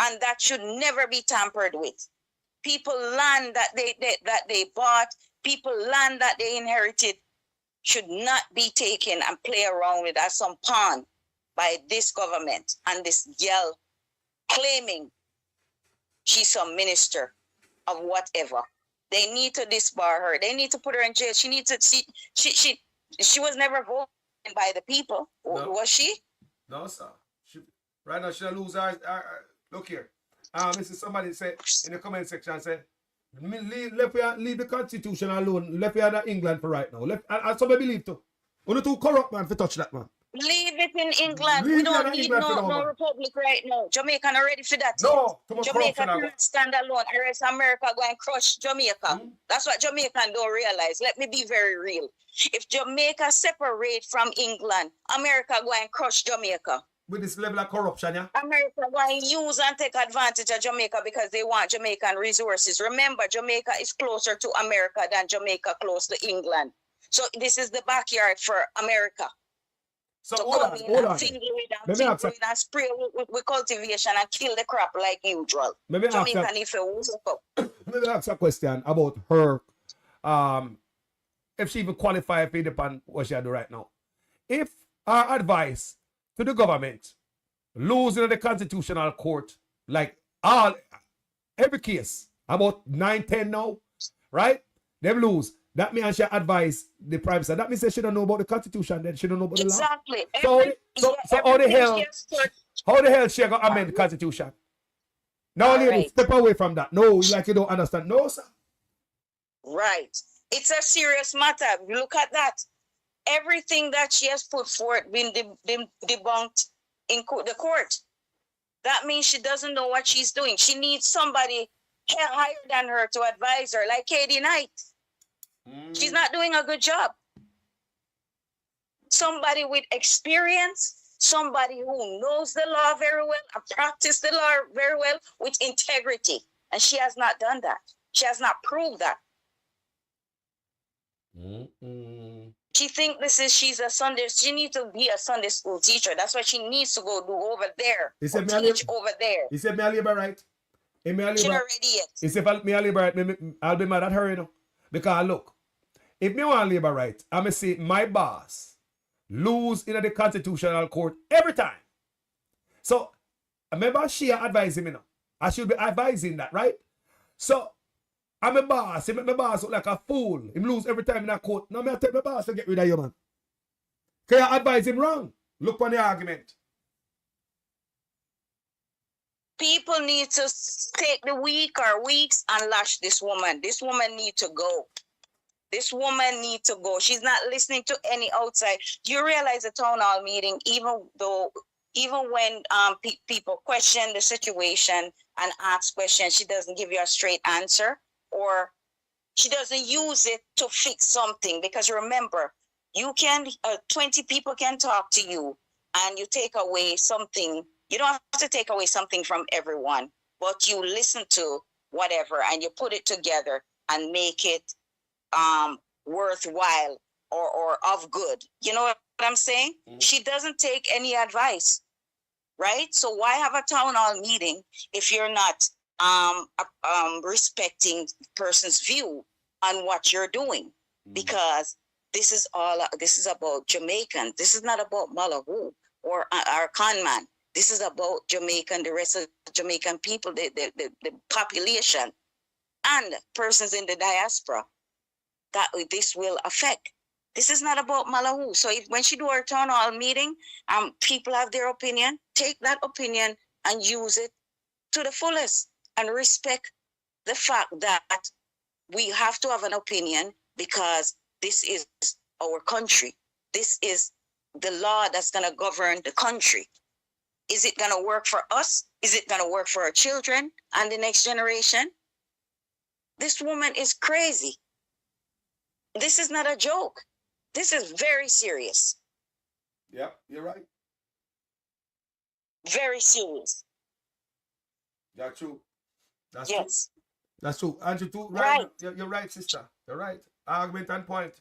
And that should never be tampered with. People land that they bought, people land that they inherited should not be taken and play around with as some pawn by this government and this girl claiming she's some minister of whatever. They need to disbar her. They need to put her in jail. She needs to. She was never voted by the people. No. Was she? No, sir. Right now, she'll lose her. Look here. This is somebody said in the comment section, said, leave the Constitution alone. Left here in England for right now. And somebody believe too. Only too corrupt man for touch that man. Leave it in England. We don't need no republic right now. Jamaica not ready for that. No, Jamaica can't stand alone. The rest of America go and crush Jamaica. That's what Jamaican don't realize. Let me be very real. If Jamaica separate from England, America go and crush Jamaica. With this level of corruption, yeah? America going to use and take advantage of Jamaica because they want Jamaican resources. Remember, Jamaica is closer to America than Jamaica close to England. So this is the backyard for America. So hold on. And spray with cultivation and kill the crop like usual. Jamaica need to wake up. Let me ask a question about her. If she even qualifies for depend what she do right now. If our advice to the government losing in the constitutional court, like every case, about 9-10 now, right? They lose. That means she advise the prime minister. That means she don't know about the Constitution, then she don't know about the law. Exactly. So how the hell she gonna amend the Constitution? No, lady, step away from that. No, like you don't understand. No, sir. Right. It's a serious matter. Look at that. Everything that she has put forth been debunked in the court. That means she doesn't know what she's doing. She needs somebody higher than her to advise her, like Katie Knight. She's not doing a good job. Somebody with experience, somebody who knows the law very well and practice the law very well with integrity. And she has not done that. She has not proved that. She thinks she's a Sunday, she needs to be a Sunday school teacher. That's what she needs to go do over there. Teach over there. He said, me a labor right. She not ready yet. He said, me a labor right, I'll be mad at her, you know. Because look, if me want labor right, I'm going to see my boss lose in the constitutional court every time. So, remember she advising me now. I should be advising that, right? So, I'm a boss. He make my boss look like a fool. He lose every time in that court. Now I tell my boss to get rid of you, man. Can I advise him wrong? Look on the argument. People need to take the week or weeks and lash this woman. This woman need to go. This woman need to go. She's not listening to any outside. Do you realize the town hall meeting, even when people question the situation and ask questions, she doesn't give you a straight answer, or she doesn't use it to fix something. Because remember, 20 people can talk to you and you take away something. You don't have to take away something from everyone, but you listen to whatever and you put it together and make it worthwhile or of good. You know what I'm saying? She doesn't take any advice, right? So why have a town hall meeting if you're not respecting the person's view on what you're doing? Because this is about Jamaican. This is not about Malawu or our con man. This is about Jamaican, the rest of the Jamaican people, the population, and persons in the diaspora that this will affect. This is not about Malawu. So when she do her town hall meeting, people have their opinion, take that opinion and use it to the fullest and respect the fact that we have to have an opinion because this is our country. This is the law that's going to govern the country. Is it going to work for us Is it going to work for our children and the next generation? This woman is crazy. This is not a joke. This is very serious. Yep, you're right. Very serious. That's true. That's yes. true. That's true. Andrew, too. Right. You're right, sister. You're right. Argument and point.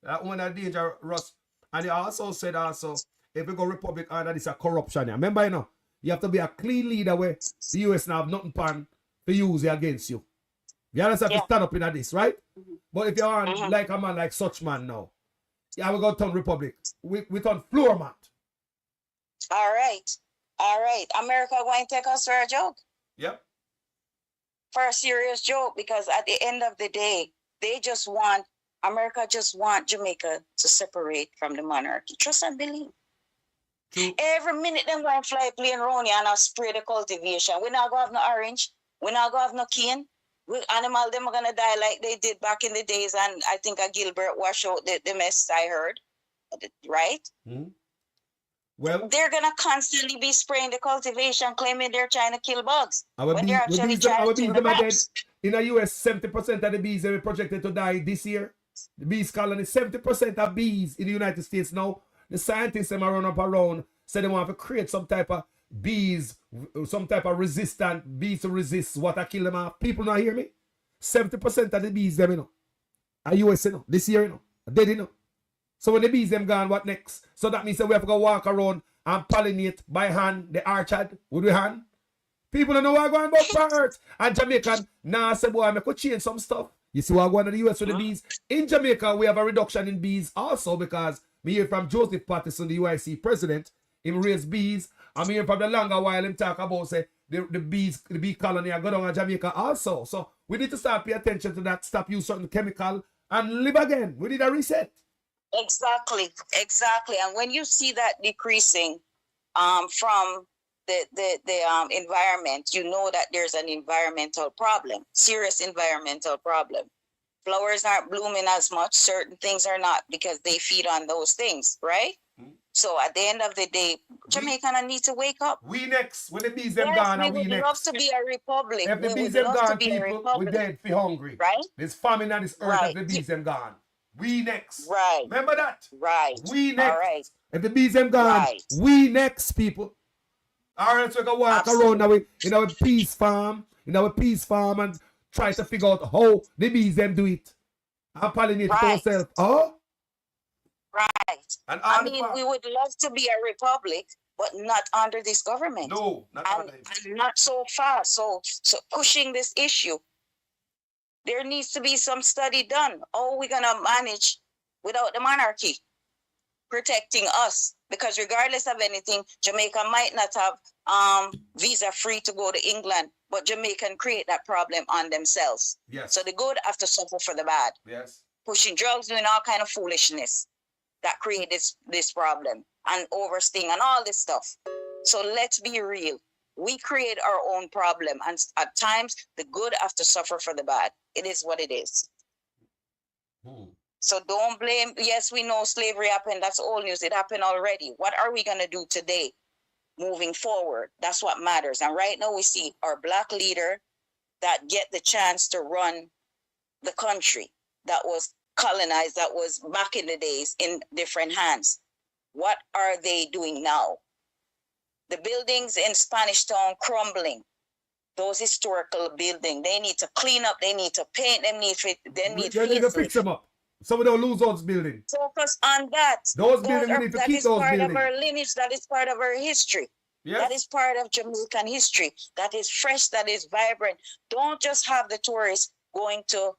That woman is dangerous. And he also said if we go Republic under this a corruption. Yeah. Remember, you have to be a clean leader where the US now have nothing pan to use it against you. You understand? To stand up in this, right? But if you are like a man like such man now, we go turn Republic. We turn floor mat. All right. All right. America going to take us for a joke. Yep. For a serious joke, because at the end of the day, America just want Jamaica to separate from the monarchy. Trust and believe. True. Every minute them going to fly plane around here and I'll spray the cultivation. We not going to have no orange. We not going to have no cane. Animal them are going to die like they did back in the days, and I think a Gilbert wash out the mess I heard. Right? Mm-hmm. Well, they're going to constantly be spraying the cultivation, claiming they're trying to kill bugs. When they're actually trying to kill the bats. In the US, 70% of the bees are projected to die this year. The bees colony, 70% of bees in the United States now. The scientists are run up around, say they want to create some type of bees, some type of resistant bees to resist what I kill them off. People not hear me? 70% of the bees them, are US, this year, dead, So when the bees them gone, what next? So that means that we have to go walk around and pollinate by hand the orchard with the hand. People don't know what going about birds. And Jamaican, say, boy, I could change some stuff. You see what going on in the US with the bees? In Jamaica, we have a reduction in bees also because me hear from Joseph Patterson, the UIC president, him raise bees. I'm hearing from the longer while him talk about, say, the bee colony are going on in Jamaica also. So we need to start pay attention to that, stop use certain chemical and live again. We need a reset. Exactly. And when you see that decreasing from the environment, you know that there's an environmental problem, serious environmental problem. Flowers aren't blooming as much. Certain things are not because they feed on those things, right? So at the end of the day, Jamaican need to wake up. We next. When the bees them gone, we would love to be a republic. If the bees them gone, people, we dead for hungry. Right? There's famine on this earth if the bees them gone. We next. Right. Remember that? Right. We next. All right. If the bees them gone, we next, people. All right, so we can walk around now in our peace farm, and try to figure out how the bees them do it. And pollinate it ourselves. Oh? Right. And we would love to be a republic, but not under this government. No, not under it. And not so fast. So pushing this issue. There needs to be some study done. How are we going to manage without the monarchy protecting us? Because regardless of anything, Jamaica might not have visa free to go to England, but Jamaica can create that problem on themselves. Yes. So the good have to suffer for the bad. Yes. Pushing drugs, doing all kind of foolishness that create this problem and overstaying and all this stuff. So let's be real. We create our own problem, and at times the good have to suffer for the bad. It is what it is. So don't blame. Yes, we know slavery happened. That's old news. It happened already. What are we going to do today moving forward? That's what matters. And right now we see our black leader that get the chance to run the country that was colonized, that was back in the days in different hands. What are they doing now? The buildings in Spanish Town crumbling. Those historical buildings, they need to clean up, they need to paint, they need to fix them up. So we don't lose those buildings. Focus on that. Those buildings, we need to keep those buildings. That is part of our lineage, that is part of our history. Yes. That is part of Jamaican history. That is fresh, that is vibrant. Don't just have the tourists going to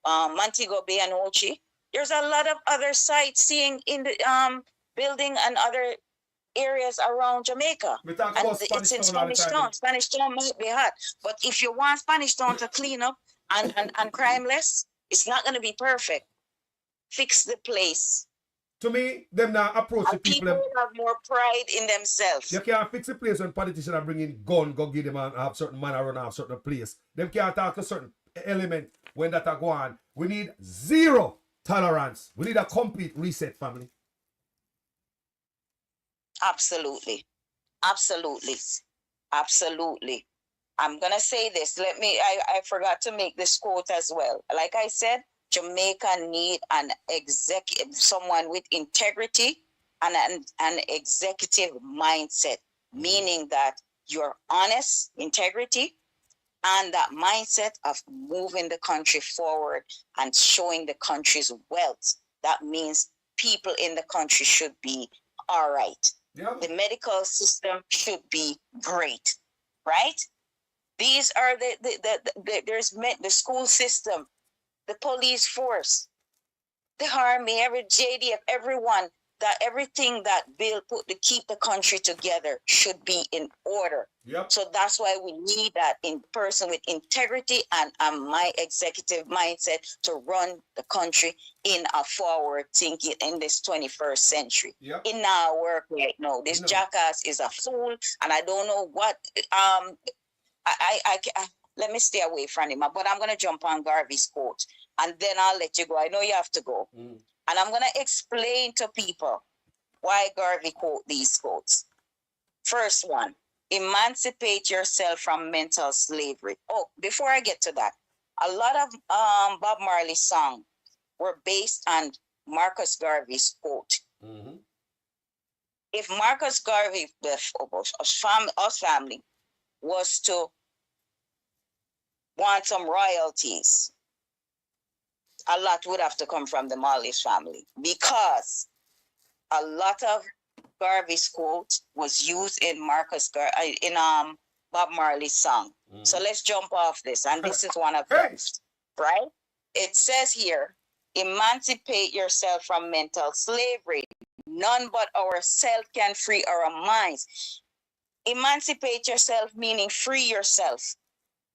Montego Bay and Ochi. There's a lot of other sightseeing in the building and other areas around Jamaica. And it's in Spanish Town. Spanish Town might be hot. But if you want Spanish Town to clean up and crime less, it's not going to be perfect. Fix the place. To me, them now approach the people. People have more pride in themselves. You can't fix the place when politicians are bringing gun, go give them and have certain man around a certain place. Them can't talk to certain element when that are going. We need zero tolerance. We need a complete reset, family. Absolutely. Absolutely. Absolutely. I'm gonna say this. I forgot to make this quote as well. Like I said, Jamaica need an executive, someone with integrity and an executive mindset, meaning that you're honest, integrity, and that mindset of moving the country forward and showing the country's wealth. That means people in the country should be all right. Yep. The medical system should be great, right? These are there's the school system, the police force, the army, every JDF, everyone, that everything that Bill put to keep the country together should be in order. Yep. So that's why we need that in person with integrity and my executive mindset to run the country in a forward thinking in this 21st century. Yep. In our work right now, this jackass is a fool, and I don't know what I let me stay away from him, but I'm gonna jump on Garvey's quote, and then I'll let you go. I know you have to go, and I'm gonna explain to people why Garvey quote these quotes. First one: emancipate yourself from mental slavery. Oh, before I get to that, a lot of Bob Marley's songs were based on Marcus Garvey's quote. Mm-hmm. If Marcus Garvey, us family, was to want some royalties, a lot would have to come from the Marley's family, because a lot of Garvey's quote was used in Bob Marley's song. So let's jump off this, and this is one of them, right? It says here, emancipate yourself from mental slavery. None but ourselves can free our minds. Emancipate yourself, meaning free yourself.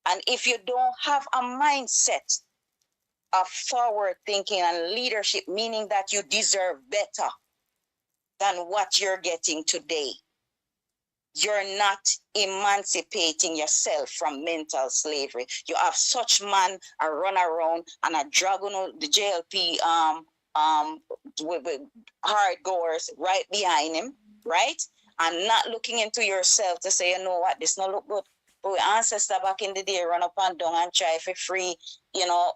And if you don't have a mindset of forward thinking and leadership, meaning that you deserve better than what you're getting today, you're not emancipating yourself from mental slavery. You have such man a run around and a drag on the JLP with hard goers right behind him, right? And not looking into yourself to say, you know what, this not look good. But our ancestors back in the day run up and down and try for free,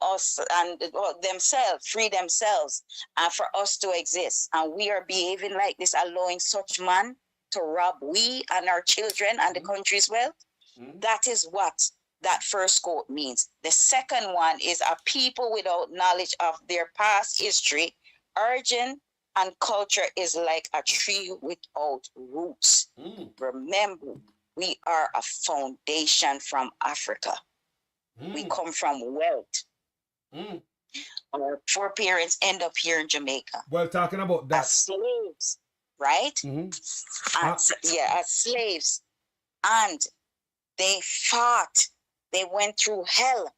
us and themselves, free themselves, and for us to exist. And we are behaving like this, allowing such man to rob we and our children and the country's wealth. That is what that first quote means. The second one is, a people without knowledge of their past history, origin, and culture is like a tree without roots. Remember, we are a foundation from Africa. We come from wealth. Our foreparents end up here in Jamaica. Well, talking about that. As slaves, right? As slaves. And they fought. They went through hell.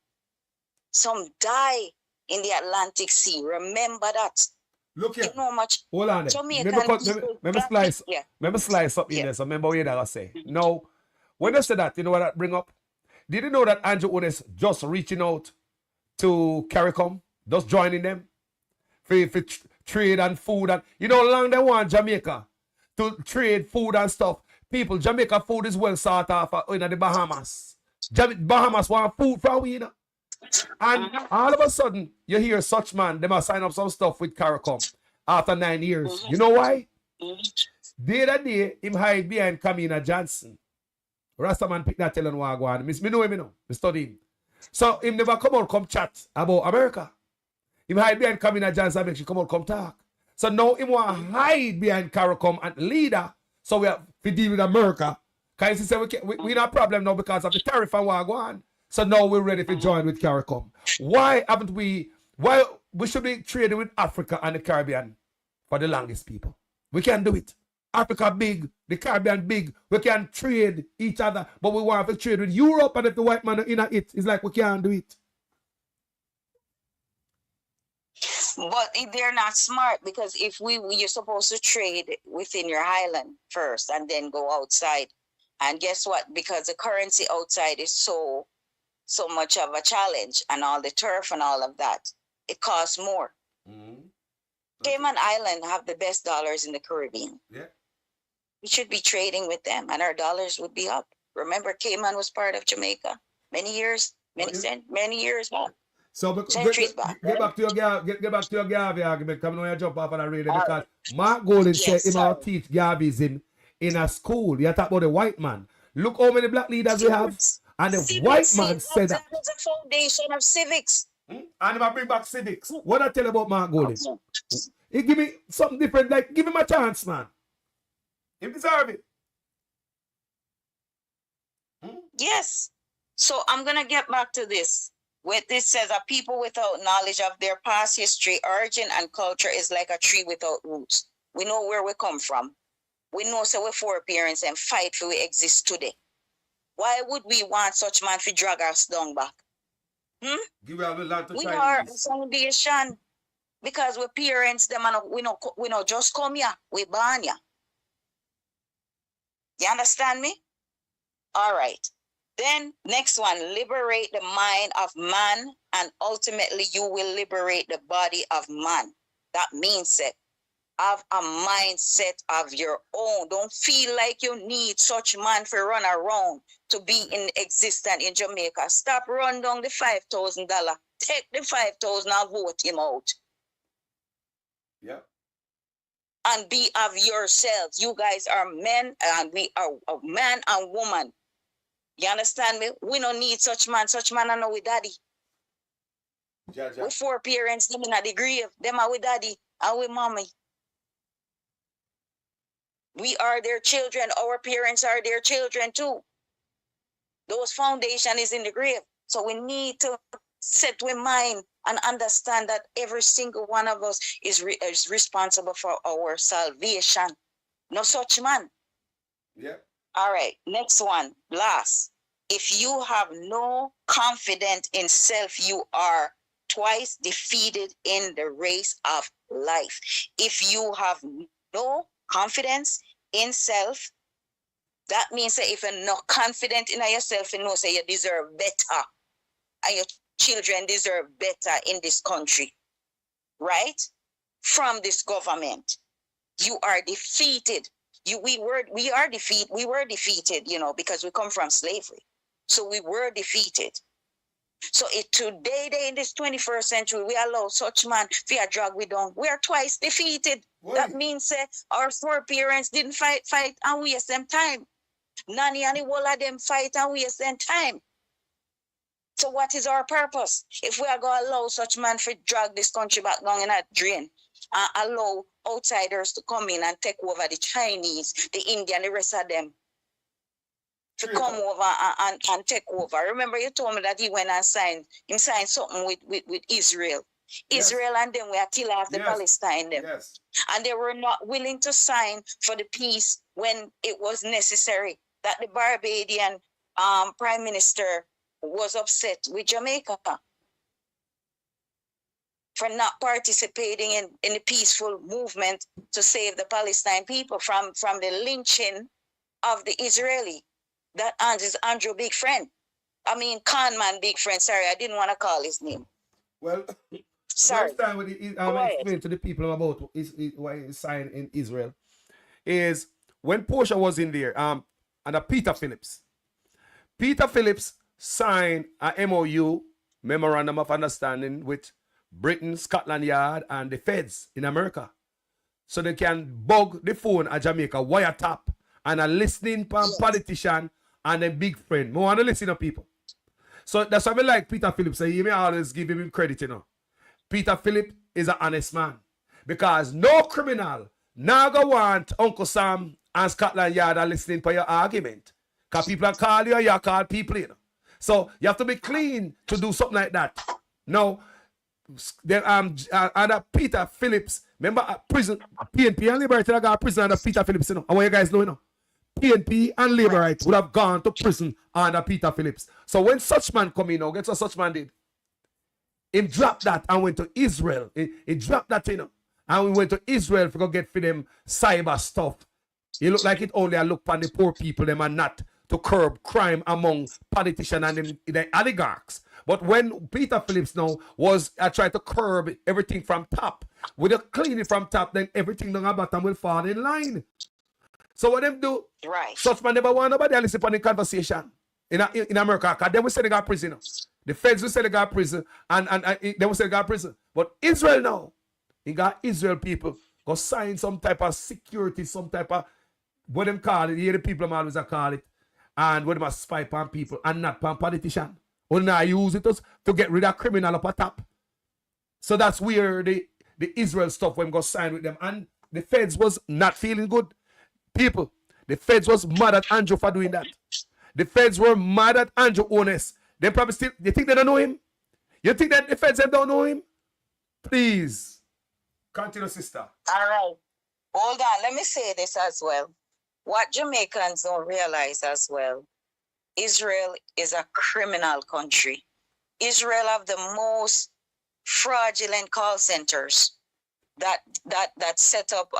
Some die in the Atlantic Sea. Remember that. Look here. You know how much hold on there. Remember slice something there. So remember what I say. Now, when I say that, you know what that bring up? Did you know that Andrew Otis just reaching out to CARICOM, just joining them for trade and food, and you know how long they want Jamaica to trade food and stuff. People, Jamaica food is well sought after in the Bahamas. Bahamas want food from we, And all of a sudden, you hear such man, they must sign up some stuff with CARICOM after 9 years. You know why? The other day, him hide behind Kamina Johnson. Rastaman pick that telling Wagwan. Me know him, me study him. So him never come chat about America. Him hide behind Kamina Johnson, make she come talk. So now him want to hide behind CARICOM and leader. So we have to deal with America. Because he said we not problem now because of the tariff and Wagwan. So now we're ready to join with CARICOM. Why we should be trading with Africa and the Caribbean for the longest, people? We can do it. Africa big, the Caribbean big. We can trade each other, but we want to trade with Europe, and if the white man in it, it's like we can't do it. But they're not smart, because if you're supposed to trade within your island first and then go outside. And guess what? Because the currency outside is so much of a challenge, and all the turf and all of that, it costs more. Cayman Island have the best dollars in the Caribbean. Yeah. We should be trading with them, and our dollars would be up. Remember, Cayman was part of Jamaica many years, many years back. So Centuries back. get back to your get back to your Garvey argument. Come on, you jump off on a radio because Mark Golden said him will teach Garveyism in a school. You talk about the white man. Look how many black leaders we have, and the white man said that. That was the foundation of civics. And I bring back civics. What I tell you about Mark Golden? He give me something different. Like give him a chance, man. He deserve it. Yes. So I'm gonna get back to this. Where this says a people without knowledge of their past history, origin, and culture is like a tree without roots. We know where we come from. We know so we're for parents and fight for we exist today. Why would we want such man to drag us down back? Give a land to we Chinese. are a foundation because we're parents. Them and we know just come here. We born here. You understand me? All right. Then next one, liberate the mind of man, and ultimately you will liberate the body of man. That means it. Have a mindset of your own. Don't feel like you need such man for run around to be in existence in Jamaica. Stop run down the $5,000. Take the $5,000 and vote him out. Yeah. And be of yourselves. You guys are men, and we are a man and woman. You understand me? We don't need such man. Such man are not with daddy. We four parents, them in the grave. Them are with daddy and with mommy. We are their children. Our parents are their children too. Those foundation is in the grave. So we need to set with mind and understand that every single one of us is responsible for our salvation. No such man. Yeah. All right, next one, last. If you have no confidence in self, you are twice defeated in the race of life. If you have no confidence in self, that means that if you're not confident in yourself, you know, say you deserve better. And your children deserve better in this country, right? From this government. You are defeated. We were defeated, you know, because we come from slavery. So we were defeated. So today, in this 21st century, we allow such man to drag we down. We are twice defeated. That means our foreparents didn't fight and waste them time. Nanny and all of them fight and waste them time. So what is our purpose? If we are going to allow such man to drag this country back down in a drain, and allow outsiders to come in and take over the Chinese, the Indian, the rest of them, to come over and take over. Remember you told me that he went and signed something with Israel. Yes. Israel and them were till after Palestine them. Yes. And they were not willing to sign for the peace when it was necessary. That the Barbadian Prime Minister was upset with Jamaica for not participating in the peaceful movement to save the Palestine people from the lynching of the Israeli. That is Andrew Big Friend. I mean, Conman Big Friend. Sorry, I didn't want to call his name. Well, sorry. Next time I explain to the people about why he signed in Israel is when Portia was in there, under Peter Phillips. Peter Phillips signed a MOU, Memorandum of Understanding, with Britain, Scotland Yard, and the feds in America. So they can bug the phone at Jamaica, wiretap, and a listening politician and a big friend. I want to listen to people. So that's why I like Peter Phillips. So you may always give him credit, you know. Peter Phillips is an honest man. Because no criminal now go want Uncle Sam and Scotland Yard are listening for your argument. Because people are calling you, you call people, you know. So you have to be clean to do something like that. No, under Peter Phillips, remember prison, PNP and Liberty got prison under Peter Phillips, you know. I want you guys know, you know. PNP and Labour Rights would have gone to prison under Peter Phillips. So when such man come in, guess what such man did? He dropped that and went to Israel. He dropped that, you know. And we went to Israel to go get for them cyber stuff. It looked like it only look on the poor people, them, and not to curb crime among politicians and the oligarchs. But when Peter Phillips now was trying to curb everything from top, with a clean it from top, then everything down the bottom will fall in line. So what them do? Right. Such man never want nobody to listen to the conversation in America. Because then we say they got prison. The feds will say they got prison. And they will say they got prison. But Israel now, he got Israel people go sign some type of security, some type of what them call it. Here the people always call it. And what them a spy on people and not on politician. Only now use it to get rid of criminal up at top. So that's where the Israel stuff when go sign with them. And the feds was not feeling good. People, the feds was mad at Andrew for doing that. The feds were mad at Andrew Honest. They probably still, you think they don't know him? You think that the feds don't know him? Please. Continue, sister. All right. Hold on. Let me say this as well. What Jamaicans don't realize as well, Israel is a criminal country. Israel have the most fraudulent call centers that set up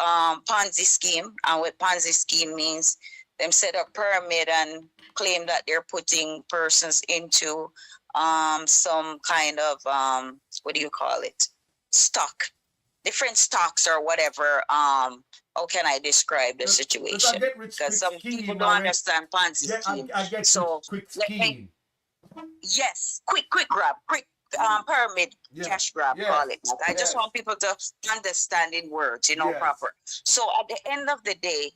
Ponzi scheme. And what Ponzi scheme means, them set up pyramid and claim that they're putting persons into some kind of what do you call it? Stock. Different stocks or whatever. How can I describe the situation? Because some people don't understand Ponzi scheme. I get so quick scheme. Yes, quick grab, quick pyramid cash grab, call it. I just want people to understand in words, proper. So at the end of the day,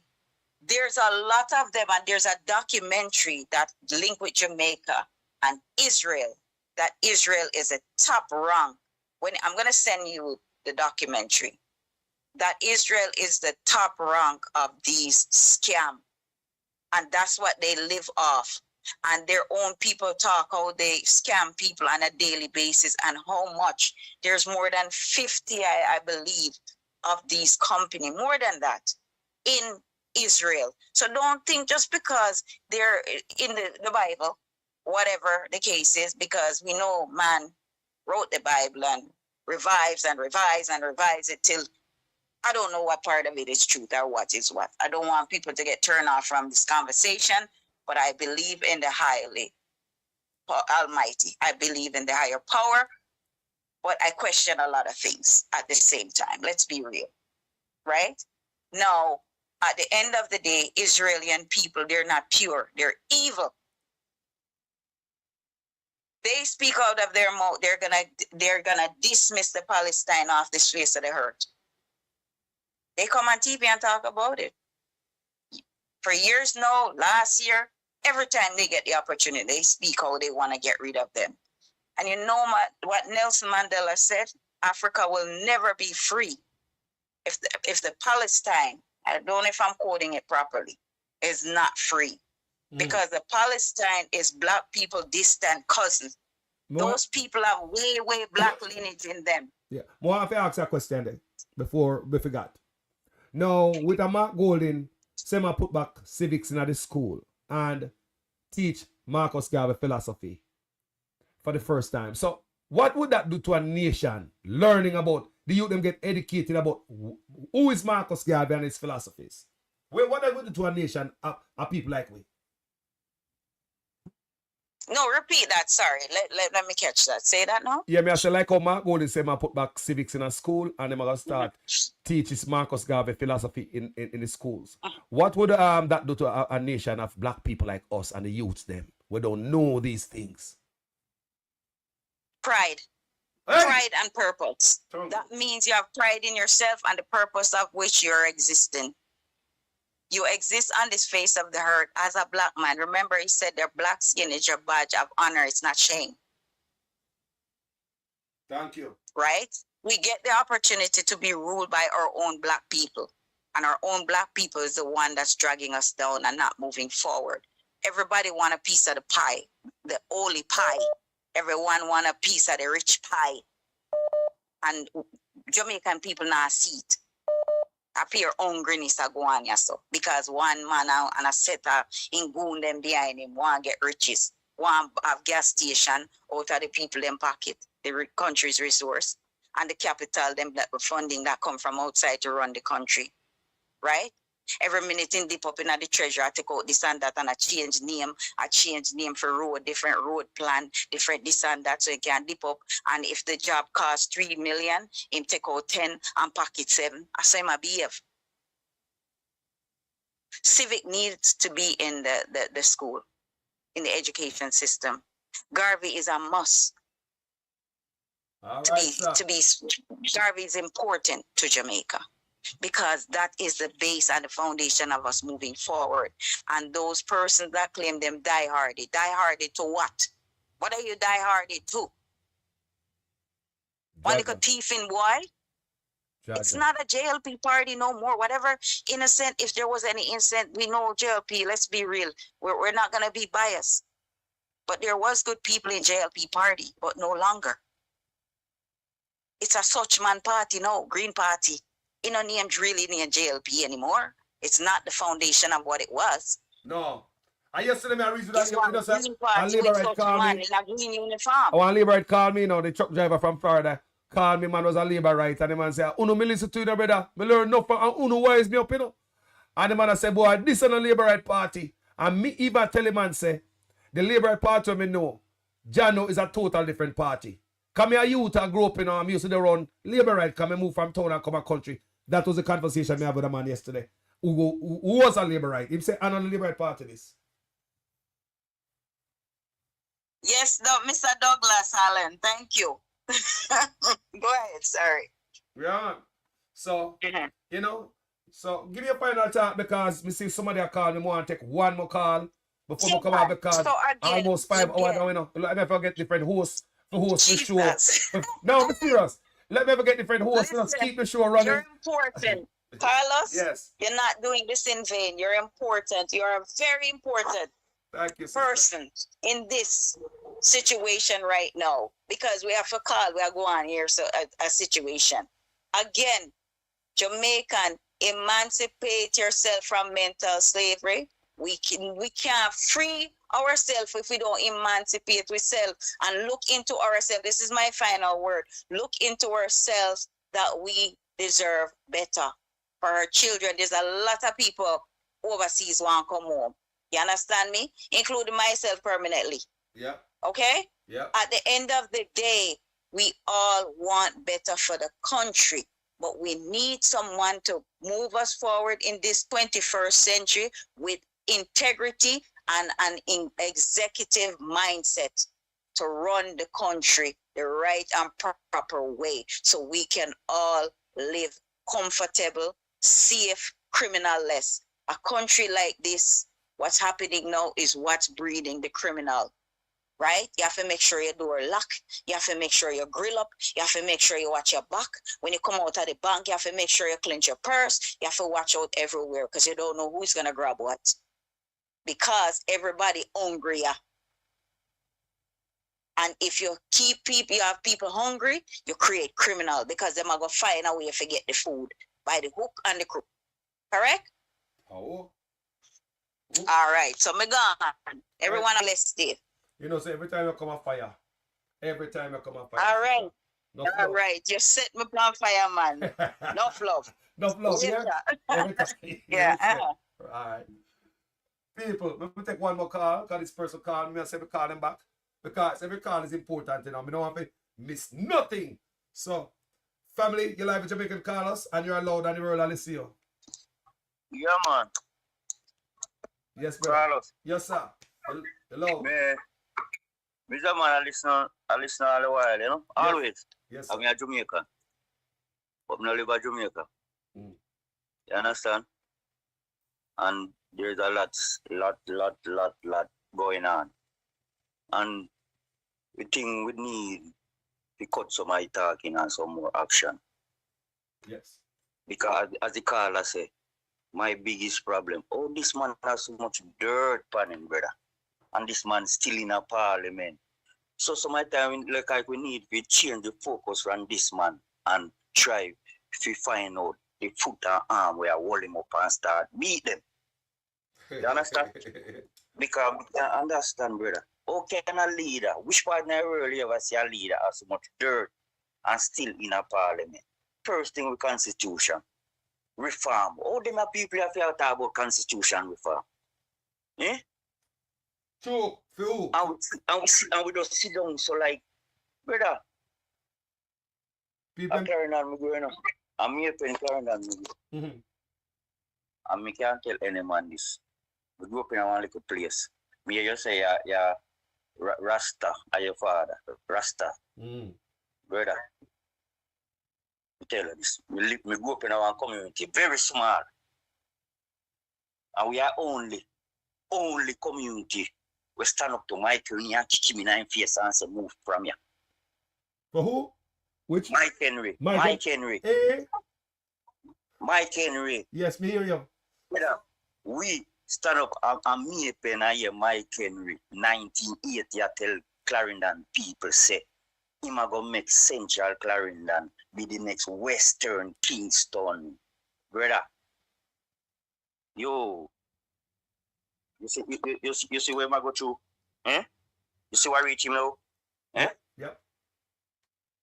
there's a lot of them, and there's a documentary that link with Jamaica and Israel, that Israel is a top rung. When I'm gonna send you the documentary, that Israel is the top rank of these scam, and that's what they live off. And their own people talk how they scam people on a daily basis and how much. There's more than 50, I believe, of these companies, more than that, in Israel. So don't think just because they're in the Bible, whatever the case is, because we know man wrote the Bible and revives and revise and revise it till I don't know what part of it is truth or what is what. I don't want people to get turned off from this conversation, but I believe in the highly almighty. I believe in the higher power, but I question a lot of things at the same time. Let's be real, right? Now, at the end of the day, Israeli people, they're not pure. They're evil. They speak out of their mouth. They're gonna dismiss the Palestine off the face of the earth. They come on TV and talk about it. For years now, last year, every time they get the opportunity, they speak how they want to get rid of them. And you know what Nelson Mandela said? Africa will never be free if the Palestine, I don't know if I'm quoting it properly, is not free. Because the Palestine is black people distant cousins. Those people have way black lineage in them. Yeah. More have to ask a question then before we forgot. Now, with a Mark Golden, say I put back civics in the school and teach Marcus Garvey philosophy for the first time. So what would that do to a nation learning about the youth them get educated about who is Marcus Garvey and his philosophies? What that would do to a nation of people like we? No, repeat that. Sorry. Let me catch that. Say that now. Yeah, me I say like how Mark Golden say I put back civics in a school and then I start teach his Marcus Garvey philosophy in the schools. What would that do to a nation of black people like us and the youths them? We don't know these things. Pride. Hey. Pride and purpose. That means you have pride in yourself and the purpose of which you're existing. You exist on this face of the earth as a black man. Remember, he said their black skin is your badge of honor. It's not shame. Thank you. Right? We get the opportunity to be ruled by our own black people. And our own black people is the one that's dragging us down and not moving forward. Everybody want a piece of the pie, the holy pie. Everyone want a piece of the rich pie. And Jamaican people not see it. Appear hungriness a go on so because one man and a setter in goon them behind him want get riches, want have gas station out of the people them pocket, the country's resource, and the capital them that funding that come from outside to run the country, right? Every minute in dip up in the treasury, I take out this and that and I change name for road, different road plan, different this and that, so you can dip up. And if the job costs 3 million, him take out 10 and pocket 7. I say my behave. Civic needs to be in the school, in the education system. Garvey is a must. Garvey is important to Jamaica because that is the base and the foundation of us moving forward. And those persons that claim them die-hearted to what? What are you die-hearted to? One little thieving boy? It's not a JLP party no more. Whatever innocent, if there was any innocent, we know JLP, let's be real. We're not going to be biased. But there was good people in JLP party, but no longer. It's a such man party now, Green Party. It no named really named JLP anymore. It's not the foundation of what it was. No. I yesterday me a reason that you know say a Labor right call me. In a green uniform. One Labor right call me, the truck driver from Florida. Call me, man, was a Labor right. And the man say, Uno, me listen to you, brother. Me learn enough and Uno wise me up, And the man say, boy, this is a Labor right party. And me even tell the man say, the Labor right party me know, Jano is a total different party. Come here, youth, I grew up, I'm used to the run. Labor right, come and move from town and come a country. That was the conversation me have with the man yesterday. Who was a Labor right? He said, I'm on the Labor right party this. Yes, Mr. Douglas Allen, thank you. Go ahead, sorry. Yeah. So, so give me a final talk because me see somebody call me want to take one more call before we come out because almost 5 hours now, Let me forget different hosts to host the show. No, I'm serious. Let me forget different hosts. Let's keep the show running. You're important. Carlos, yes. You're not doing this in vain. You're important. You're a very important person in this situation right now because we have to call, we are going here, so a situation. Again, Jamaican, emancipate yourself from mental slavery. We can't free ourselves if we don't emancipate ourselves and look into ourselves. This is my final word. Look into ourselves that we deserve better. For our children, there's a lot of people overseas want to come home. You understand me? Including myself permanently. Yeah. Okay? Yeah. At the end of the day, we all want better for the country, but we need someone to move us forward in this 21st century with integrity and an executive mindset to run the country the right and proper way so we can all live comfortable, safe, criminal-less. A country like this, what's happening now is what's breeding the criminal, right? You have to make sure your door locked. You have to make sure you grill up. You have to make sure you watch your back. When you come out of the bank, you have to make sure you clench your purse. You have to watch out everywhere because you don't know who's going to grab what. Because everybody hungry. And if you have people hungry, you create criminal because them are going to find a way to get the food by the hook and the crook. Correct? Oh. All right. So me gone. Everyone listening. So every time you come on fire. Every time you come on fire. All right. All right. You set me on fire, man. No love. No love, yeah? Every time. Yeah. All right. People, let me take one more call because this person called me and said we call them back. Because every call is important, I don't want to miss nothing. So, family, you're live with Jamaican Carlos and you're allowed on the world to listen to you. Yeah, man. Yes, brother. Carlos. Yes, sir. Hello. Mr. Man, I listen all the while, Always. Yes, I'm a Jamaican. But I live in Jamaica. You understand? And there's a lot going on. And we think we need to cut some eye talking and some more action. Yes. Because as the caller say, my biggest problem, this man has so much dirt on him, brother. And this man still in a parliament. So sometimes like we need to change the focus from this man and try to find out the foot and arm where I hold him up and start beat them. You understand? Because I understand, brother. How can a leader, which part in the world you ever see a leader has so much dirt and still in a parliament? First thing with constitution. Reform. All them people have to talk about constitution reform. Eh? True. And we just sit down so like, brother, I'm carrying on me going on. I'm here carrying on me. And me can't tell any man this. We grew up in one little place. Me just say, yeah, Rasta are your father. Rasta. Brother. I tell you this. Me grew up in our community, very small. And we are only community. We stand up to Michael and kick him in the face and say, move from here. For who? Which? Mike Henry. Mike Henry. Eh? Mike Henry. Yes, me hear you. Brother, we stand up and me pen and hear Mike Henry, 1980, I tell Clarendon people say, him a go make Central Clarendon be the next Western Kingston. Brother, yo, you see where I go to? Eh? You see what I reach him now? Eh? Yep.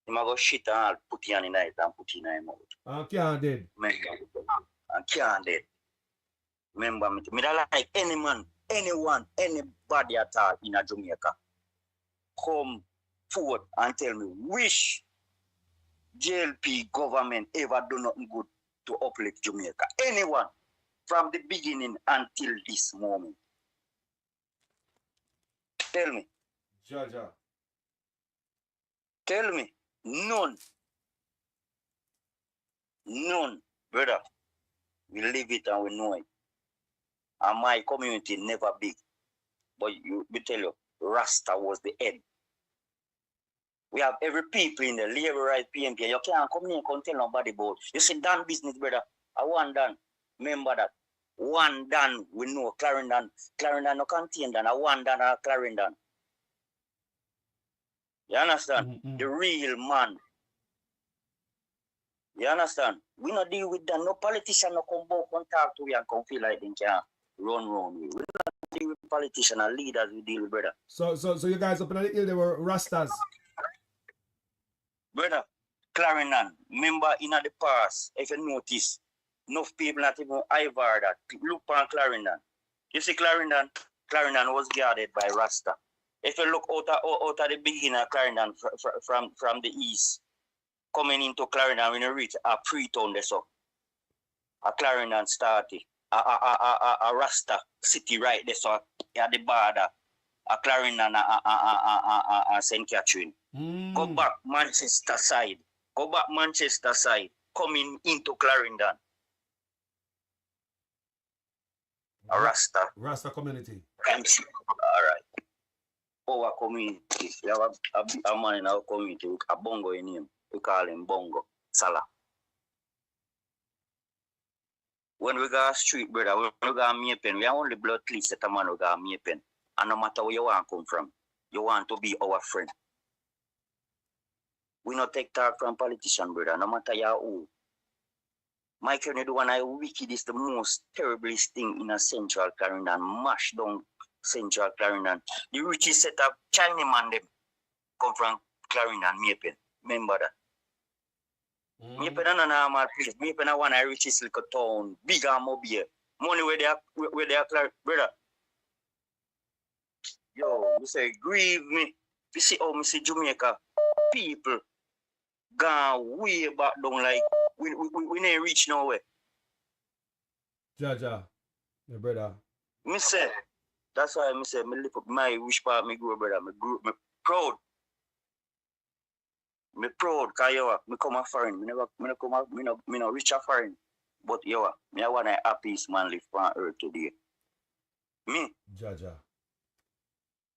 Him a go shit and put it on the night and put it in his mouth. And can't dead. And can't dead. Remember, me don't like any man, anyone, anybody at all in a Jamaica come forward and tell me which JLP government ever do nothing good to uplift Jamaica. Anyone from the beginning until this moment. Tell me. Jaja. Tell me. None. None, brother. We live it and we know it. And my community never big. But we tell you, Rasta was the head. We have every people in the labor right PMP. You can't come here and tell nobody about. You see, done business, brother. I want done. Remember that. One done, we know Clarendon. Clarendon no contain done. I want done Clarendon. You understand? The real man. You understand? We not deal with that. No politician no come back and talk to we and come feel like they can run round. We not deal with politicians and leaders. We deal with, brother. So you guys up in the hill, they were Rastas. Brother, Clarendon, remember in the past, if you notice, enough people not even Ivar that. Look on Clarendon. You see Clarendon was guarded by Rasta. If you look out of the beginning of Clarendon from the east, coming into Clarendon when you reach a pre-town there, so a Clarendon started, a Rasta city right there, so at the border, a Clarendon, a St. Catherine. Go back Manchester side, coming into Clarendon. A Rasta community. All right. Our community, we have a man in our community, a bongo in him. We call him Bongo Salah. When we go street, brother, when we go Mapen, we are only blood cleats that a man we go Mapen. And no matter where you want to come from, you want to be our friend. We not take talk from politician, brother, no matter who. Mike Henry, the one I wickedest, the most terriblest thing in a Central Clarendon, mash down Central Clarendon. The richest set of Chinaman them come from Clarendon, Mapen. Remember that. Mapen is a normal place. Mapen is one of the richest little town, big and mobile. Money where they are, brother. Yo, you say, grieve me. You see how me see Jamaica people gone way back down like we ain't reach nowhere. Jaja, your brother. Me say, that's why me say, me live up my wish part me grow, brother. Me proud. Me proud, cause me come a foreign. Me no reach a foreign. But me I want a happiest man live on earth today. Me. Jaja.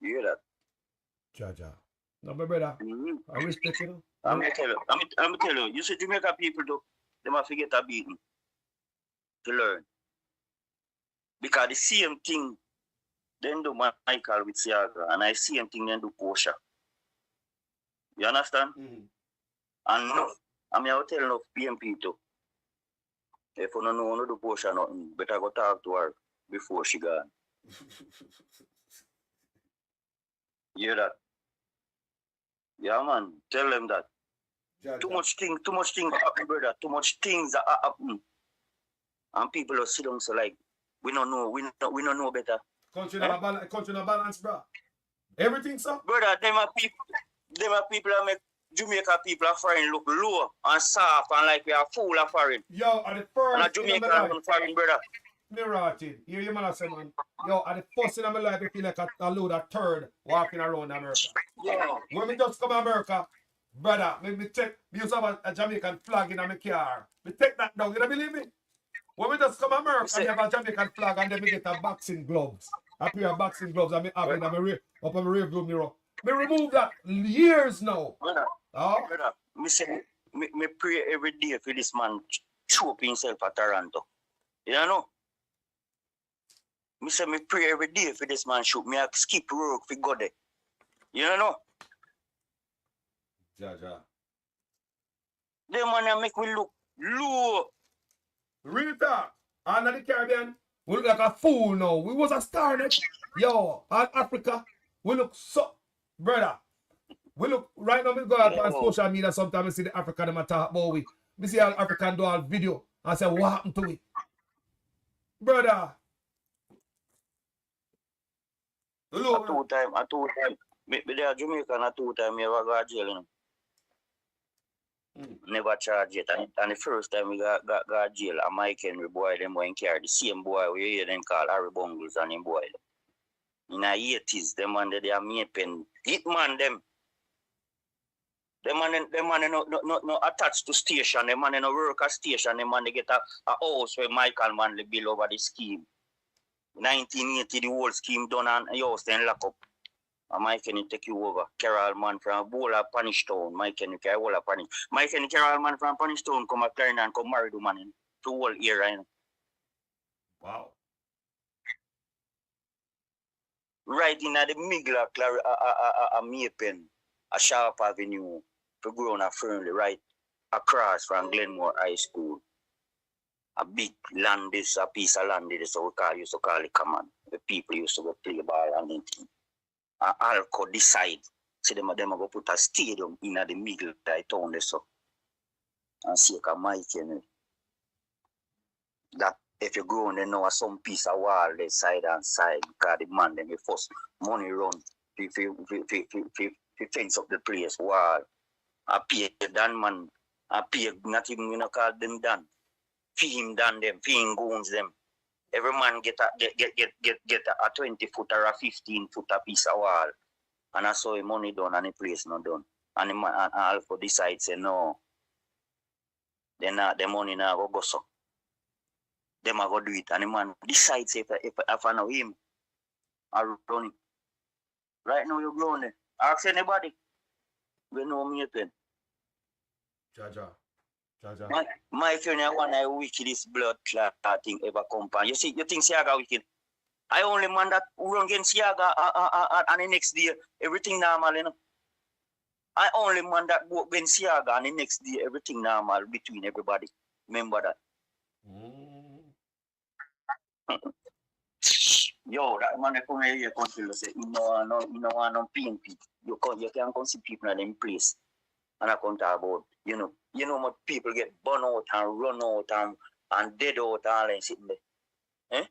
You hear that? Jaja. No, my brother. I respect you. I'm tell you, you see Jamaica people do, they must forget a beating to learn. Because the same thing they do Michael with Siaga, and I same thing they do Portia. You understand? And no, I mean, I'll tell enough PMP too. If you don't know how to do Portia nothing, better go talk to her before she gone. You hear that? Yeah, man, tell them that. Too much things happen, brother. Too much things that happen. And people are sitting so like, we don't know better. Country no balance, bro. Everything, so? Brother, them are people that make Jamaica people are foreign look low and soft and like we are full of foreign. Yo, are the first and Jamaica are foreign, brother. Me rotted. Hear you, man, say, man. Yo, at the first in my life, I feel like a load of third walking around America. Yeah. When me just come to America, brother, me used to have a Jamaican flag in my car. Me take that down, you don't believe me? When we just come to America, me have a Jamaican flag and then me get a boxing gloves. A pair of boxing gloves and me have it up on my rear view mirror. Me remove that years now. Brother, Oh? brother, me pray every day for this man choke himself at Toronto. You know? Me pray every day for this man shoot. Me have skip work for go there. You know? Ja. Them man make me look low. Real talk. Under the Caribbean, we look like a fool now. We was a star next. Yo, all Africa, we look so, brother. We look, right now, we go out on social media sometimes, we see the African them talk about we. We see all African do all video and say, what happened to it? Brother. Hello. A two time. Me there Jamaican a 2 time, me ever go to jail, you know. Never charge yet. And the first time we got jail, a Mike Henry boy, them went carry the same boy we hear them call Harry Bungles and him boy. In the 80s, them man they are making hitman them. Them man no attached to station, them man no work at station, them man they get a house where Michael man they build over the scheme. 1980 the whole scheme done and house then lock up. And Mike can take you over. Carol man from Bola Punish Town. Mike can carry Bola Punish. Mike can Carol man from Punish Town come up there and come marry the man in the whole area. Wow. Right in the middle of a Mapen, a Sharp Avenue, to grow on a firmly right across from Glenmore High School. A big land, this a piece of land, this used to call it common. The people used to go play ball and anything. Alco decide, see them go put a stadium in the middle of the town there so. And see a Mike that if you go on there now some piece of wall there side and side because the man them first money run to fence up the place wall. I pay Dan man, I pay not even call them Dan. Fee him Dan them, fee him goons them. Every man get a 20 foot or a 15 foot a piece of wall. And I saw him money done and the place not done. And the man and Alpha decide say no. Then the money now go so. Them a go do it. And the man decides if I know him, I run it. Right now you're grown there. Ask anybody. We know me then. Ja. My friend, I want to wickedest blood clot thing ever come on. You think Siaga wicked? I only man that run against Siaga and the next day, everything normal, you know. I only man that go against Siaga and the next day, everything normal between everybody. Remember that. Yo, that man come here and say, you know, no PNP. You can't come see people in them place. And I come talk about, you know what people get burn out and run out and dead out and all that sitting there. Eh?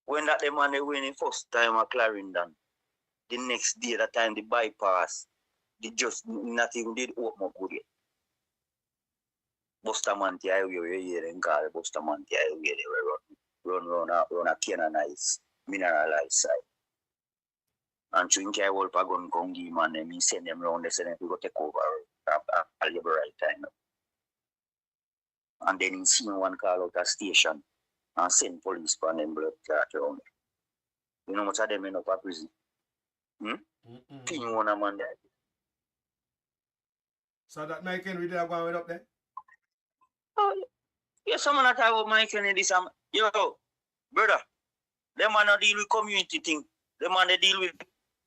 When that the man they win the first time at Clarendon, the next day that time the bypass, they just not even did open up good yet. Bustamante Highway here and call Bustamante Highway they run a canonized, mineralized site. And drink I will pagon kongi man and me send them round, they send them to go take over a liberal time. And then he seen one call out a station and send police for them blood clot around. You know much of them end up at prison. Ping one a man there. So that Mike Henry did have going up there? Oh, yeah, someone that talk about Mike Henry this yo, brother, them man not deal with community thing. Them man they deal with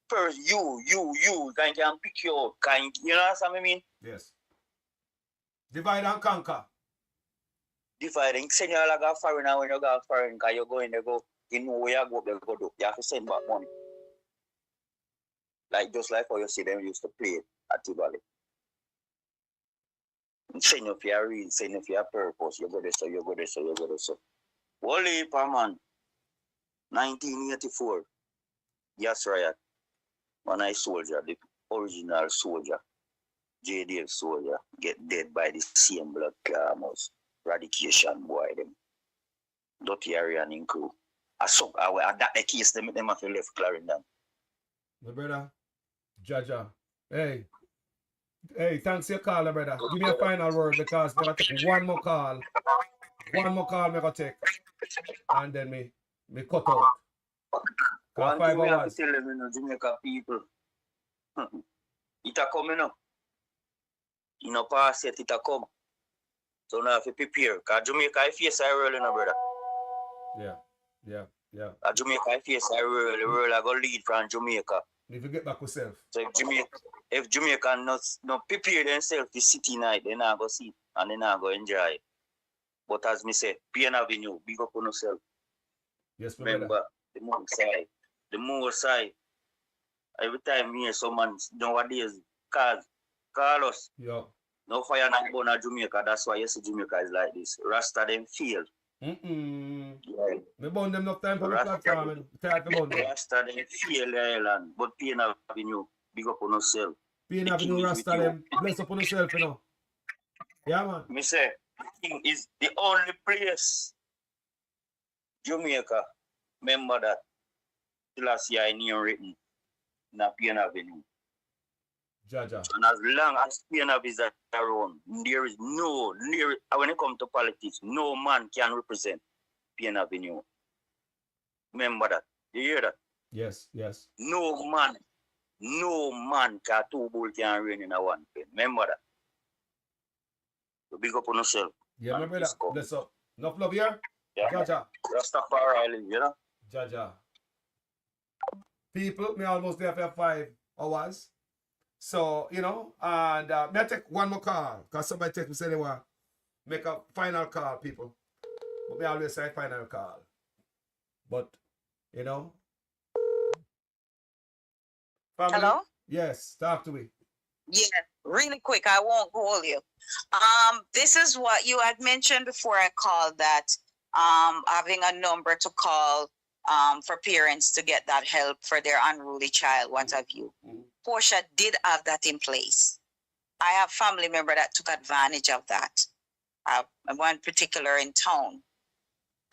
first you can pick you out, you know what I mean? Yes. Divide and conquer. Dividing. Send you all go foreign and when you go foreign, because you go in there go, you know where you go, they go do. You have to send back money. Like just like how you see them used to play at Tivoli. Send you for your real, send you for your purpose. You go there, so you go there, so you go there, so. Holy man. 1984. Yes, right. When I soldier, the original soldier, JDF soldier, get dead by the same blood clammers, radication boy them. dirty area and in crew. So that the case them have to left Clarendon. My brother, Jaja. Hey, thanks for your call, brother. Give me a final word because I'm gonna take one more call. One more call I'm gonna take. And then me cut out. One 5 thing we have to hours. tell them, Jamaica people. It a come, You know, pass yet, it a come. So now have to prepare. Because Jamaica, I face a world, brother. Yeah. Jamaica, I face a world. The world I go lead from Jamaica. If you get back yourself. So if Jamaica not prepare themselves to city night, they not go see and they not go enjoy it. But as me say, Pain Avenue, big up on yourself. Yes, remember, the more side. Every time me hear someone nowadays call us. Yeah. No fire not born at Jamaica. That's why you see Jamaica is like this. Rasta them failed. Yeah. Me burn them enough time for the platform and try to burn them. Rasta them failed the island. But Pain Avenue, big up on yourself. Pain Avenue, Rasta them, bless up on yourself, you know. Yeah, man. Me say, King is the only place Jamaica, remember that last year in name written in a Pain Avenue. Jaja. And as long as Pain Avenue is around, there is when it comes to politics, no man can represent Pain Avenue. Remember that. You hear that? Yes. No man can two bull can reign in a one pen. Remember that. So big up on yourself. Yeah, my brother. Bless up. Enough love here? Yeah. Jaja. Rastafari, you know? Jaja. People, me almost there for 5 hours. So, you know, and may I take one more call? Because somebody text me say they want make a final call, people. But me always say final call. But, you know. Family? Hello? Yes, talk to me. Yeah, really quick. I won't hold you. This is what you had mentioned before I called, that having a number to call for parents to get that help for their unruly child, what have you. Portia did have that in place. I have family member that took advantage of that. One particular in town.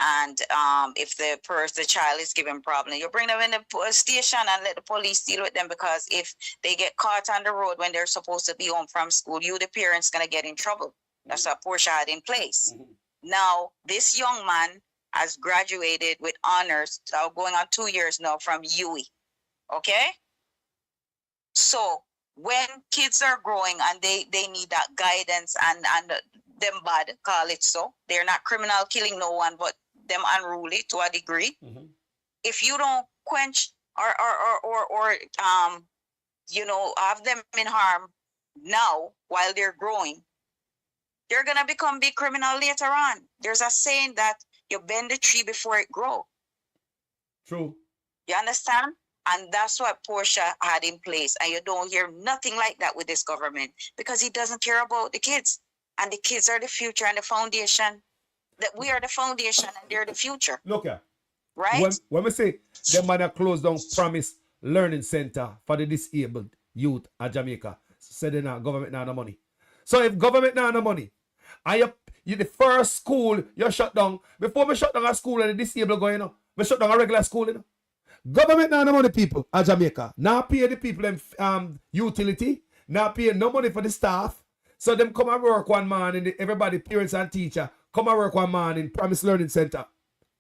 And if the child is given problem, you bring them in the station and let the police deal with them, because if they get caught on the road when they're supposed to be home from school, you, the parents, gonna get in trouble. That's what Portia had in place. Now, this young man has graduated with honors, going on 2 years now from UWI. Okay? So when kids are growing and they need that guidance and them bad, call it so. They're not criminal, killing no one, but them unruly to a degree. If you don't quench or have them in harm now while they're growing, they're gonna become big criminal later on. There's a saying that you bend the tree before it grows. True. You understand? And that's what Portia had in place. And you don't hear nothing like that with this government, because he doesn't care about the kids. And the kids are the future and the foundation. That we are the foundation and they're the future. Look here. Right? When we say the man that closed down Promise Learning Center for the disabled youth at Jamaica, said government not no money. So if government not no money, and you the first school you shut down, before we shut down a school and the disabled going, we shut down a regular school, Government not no money, people at Jamaica. Now pay the people them utility, now pay no money for the staff. So them come and work one man in everybody, parents and teacher, come and work one man in Promise Learning Center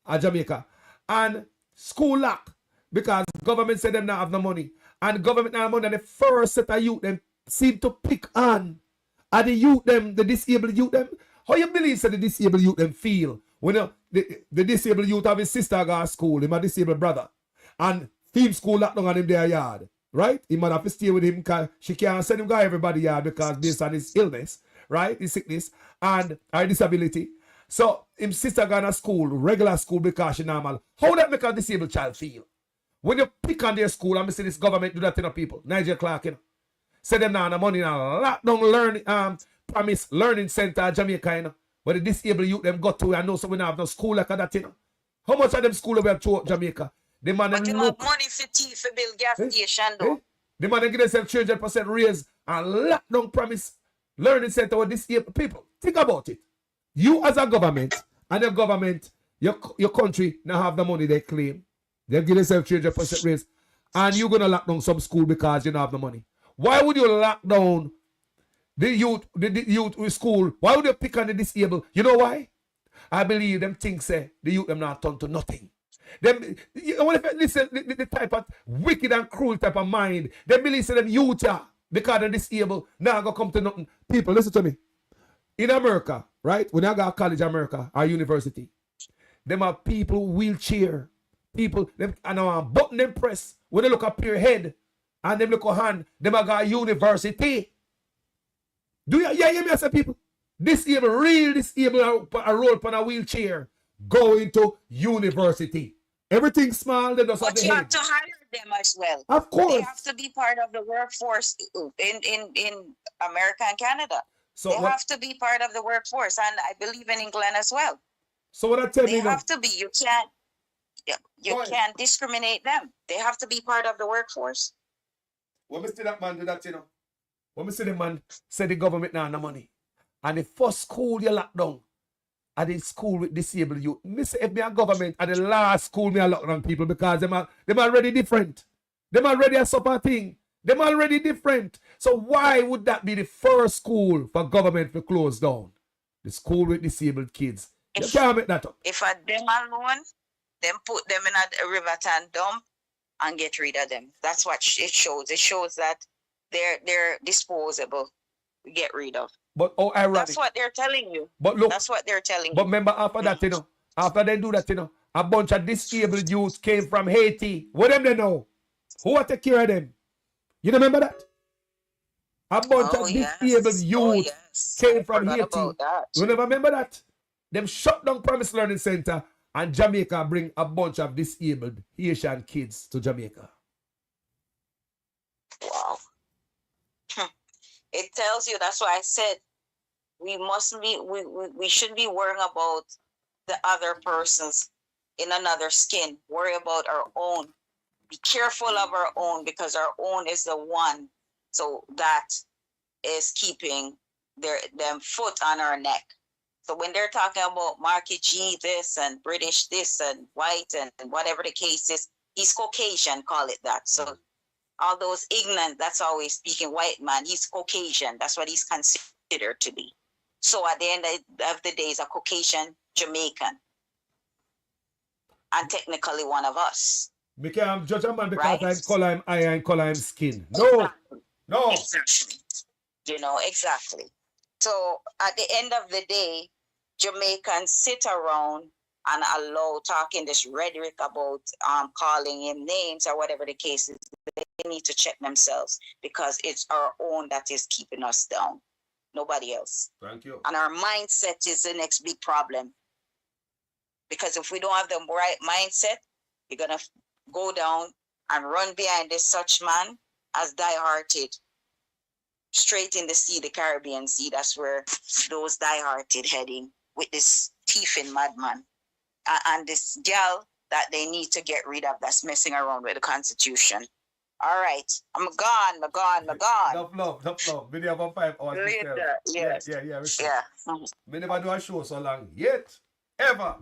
at Jamaica. And school lock because government said them not have no money. And government not have money, and the first set of youth them seem to pick on. Are the youth them, the disabled youth them? How you believe that the disabled youth them feel when the disabled youth have his sister go to school, him a disabled brother, and team school locked down on him their yard, right? He might have to stay with him because she can't send him go everybody yard because based on his illness, right? His sickness and her disability. So him sister gone to school, regular school because she normal. How that make a disabled child feel? When you pick on their school, I'm see this government do that to people. Nigel Clark, say them now the money now lock down learning Promise Learning Center Jamaica, where the disabled youth them got to. I know so we don't have no school like that, How much of them school we have throughout Jamaica? The man but you have money for tea for build gas station though. The man give themselves 300% raise and lock down Promise Learning Center with disabled people. Think about it. You as a government and your government, your country now have the money they claim. They give themselves 300% raise. And you're going to lock down some school because you don't have the money. Why would you lock down the youth with school? Why would you pick on the disabled? You know why? I believe them things say the youth them not turn to nothing. Them, you know, listen, the type of wicked and cruel type of mind. They believe say them youth because they're disabled. Now go come to nothing. People, listen to me. In America, right? When I go to college America or university, them are people wheelchair. People, them and a button them press. When they look up your head and them look at hand, them are got university. Do you hear me? I say people, disabled, real disabled, a roll on a wheelchair, go into university. Everything small, they just have But the you head. have to hire them as well. Of course. They have to be part of the workforce in America and Canada. So they what, have to be part of the workforce, and I believe in England as well. So what I tell They you now, have to be. You can't discriminate them. They have to be part of the workforce. when we see that man do that, you know, when we see the man say the government now no money, and the first school you lock down, and the school with disabled youth, me say if me a government and the last school me a lock down people because them already different. Them already a supper thing. Them already different. So why would that be the first school for government to close down? The school with disabled kids. You can't make that up. If a them alone, then put them in a Riverton dump and get rid of them. That's what it shows. It shows that they're disposable. We get rid of. But oh, ironic. That's what they're telling you. But look, that's what they're telling but you. remember after that, you know, after they do that, you know, a bunch of disabled youths came from Haiti. What them they know? Who will take care of them? You remember that? A bunch of disabled youth came from Haiti. You never remember that? Them shut down Promise Learning Center and Jamaica bring a bunch of disabled Haitian kids to Jamaica. Wow. It tells you, that's why I said we should be worrying about the other persons in another skin. Worry about our own. Be careful of our own, because our own is the one so that is keeping them foot on our neck. So when they're talking about Marky G this and British this and white and whatever the case is, he's Caucasian, call it that. So all those ignorant, that's always speaking white man, he's Caucasian. That's what he's considered to be. So at the end of the day, he's a Caucasian Jamaican. And technically one of us. We can't judge a man because Right? I color him eye and color him skin. No. No. Exactly. You know, exactly. So at the end of the day, Jamaicans sit around and allow talking this rhetoric about calling him names or whatever the case is. They need to check themselves, because it's our own that is keeping us down. Nobody else. Thank you. And our mindset is the next big problem. Because if we don't have the right mindset, you're gonna go down and run behind this such man as die-hearted. Straight in the sea, the Caribbean Sea. That's where those die-hearted heading with this thieving madman. And this gal that they need to get rid of that's messing around with the Constitution. All right. I'm gone. No love. We have a 5 hours. Later. Yes. Yeah. We never do a show so long yet. Ever.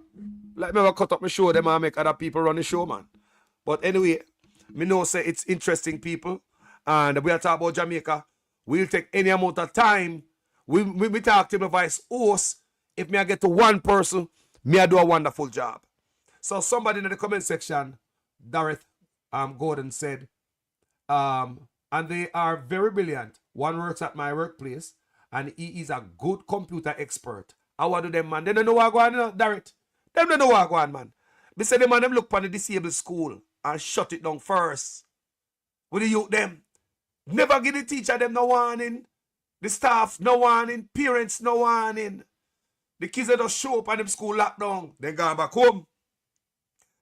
Like me ever cut up my show, them and make other people run the show, man. But anyway, me know say it's interesting, people. And we are talking about Jamaica. We'll take any amount of time. We talk to my vice host. If me I get to one person, me I do a wonderful job. So somebody in the comment section, Dareth Gordon said, and they are very brilliant. One works at my workplace, and he is a good computer expert. How do them, man? They don't know what going on, Dareth. Them don't know what going on, man. Me say them man, them look for the disabled school and shut it down first. With the youth them. Never give the teacher them no warning. The staff no warning. Parents no warning. The kids that just show up and them school locked down. They gone back home.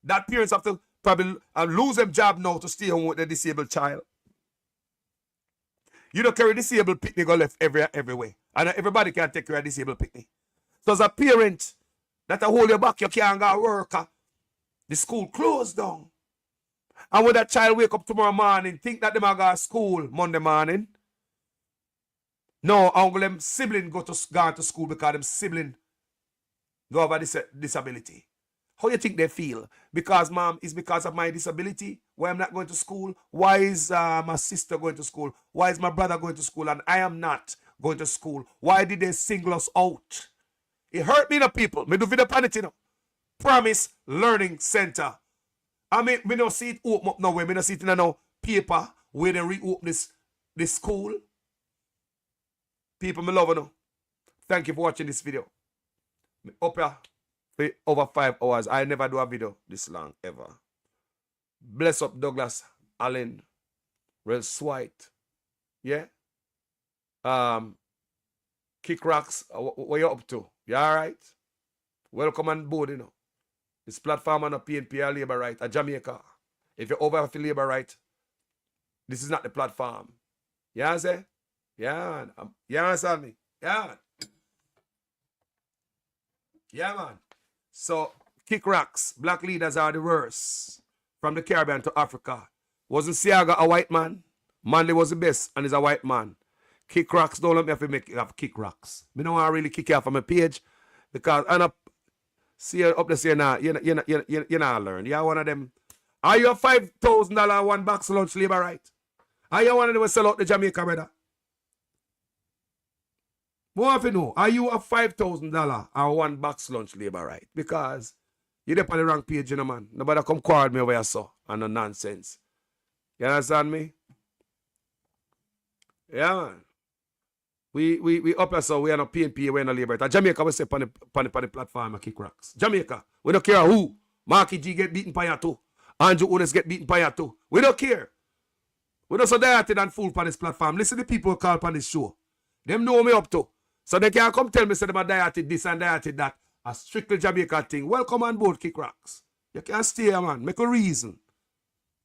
That parents have to probably lose them job now to stay home with the disabled child. You don't carry disabled picnic go left everywhere. And everybody can take care of disabled picnic. So as a parent that hold you back, you can't go work. The school closed down. And when that child wake up tomorrow morning, think that they might go to school Monday morning. No, uncle them sibling go to school because them sibling go over this disability. How you think they feel? Because, mom, it's because of my disability why I'm not going to school? Why is my sister going to school? Why is my brother going to school and I am not going to school? Why did they single us out? It hurt me, the people. Me do video planet, you know. Promise Learning Center. I mean, we don't see it open up now. We don't see it in no paper where they reopen this school. People, me love you. Thank you for watching this video. Me up here for over 5 hours. I never do a video this long ever. Bless up Douglas Allen, Real White. Yeah. Kick Rocks. What you up to? You alright? Welcome on board, you know. This platform on a PNP or labor right, a Jamaica. If you're over for labor right, this is not the platform. You understand? Yeah, man. You understand me? Yeah, man. Yeah, man. So, Kick Rocks, black leaders are the worst. From the Caribbean to Africa. Wasn't Siaga a white man? Manley was the best and he's a white man. Kick Rocks, don't let me have to make it have Kick Rocks. I don't want to really kick you off of my page because I'm not see you up there saying now, you're not learn. You're one of them. Are you a $5,000 one box lunch labor right? Are you one of them who sell out the Jamaica, brother? What if you know? Are you a $5,000 or one box lunch labor right? Because you're up on the wrong page, you know, man. Nobody come quarrel me over here, so, and no nonsense. You understand me? Yeah, man. We up here, so we are not PNP, we are not labor. Jamaica, we say on the platform and Kick Rocks. Jamaica, we don't care who. Marky G get beaten by you too. Andrew Ones get beaten by you too. We don't care. We don't so dieted and fool on this platform. Listen to the people who call on this show. Them know me up to. So they can't come tell me say them are dieted this and dieted that. A strictly Jamaica thing. Welcome on board, Kick Rocks. You can't stay here, man. Make a reason.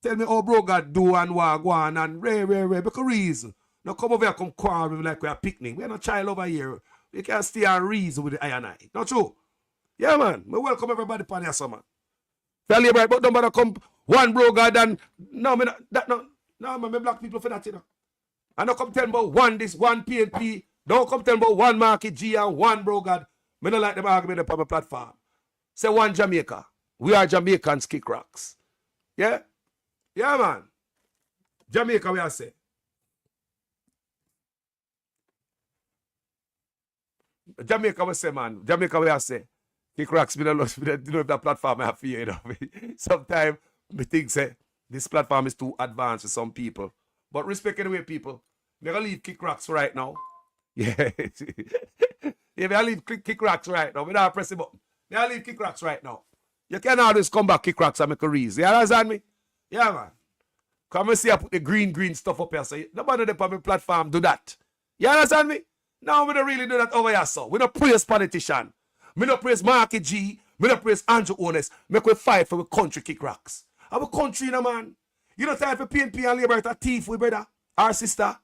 Tell me how bro God do and what go on and ray. Make a reason. Now come over here, come quarrel with me like we are picnic. We are not child over here. You can't stay and reason with the I and I. Not true? Yeah, man. We welcome everybody upon here, so man. Tell you right, but don't bother come one bro God and no, man, me black people for that, you know. And don't come tell me about one this, one PNP. Don't come tell me about one Market G and one bro God. Me don't like them argument upon my platform. Say one Jamaica. We are Jamaicans, Kick Rocks. Yeah? Yeah, man. Jamaica, we are say. Jamaica, we say, man. Jamaica, we are say. Kick Rocks, we don't know if that platform I have for you, you know. Sometimes we think, say, this platform is too advanced for some people. But respect anyway, people. We're going to leave Kick Rocks right now. Yeah. Yeah, I leave Kick Rocks right now. We don't press the button. I leave Kick Rocks right now. You can always come back, Kick Rocks, and make a reason. You understand me? Yeah, man. Come and see I put the green stuff up here. So nobody on the platform do that. You understand me? No, we don't really do that over here, so. We don't praise politician. We don't praise Marky G. We don't praise Andrew Ones. Make we fight for the country, Kick Rocks. Our country, you know, man. You know, time for PNP and Labor, a thief, we brother, our sister.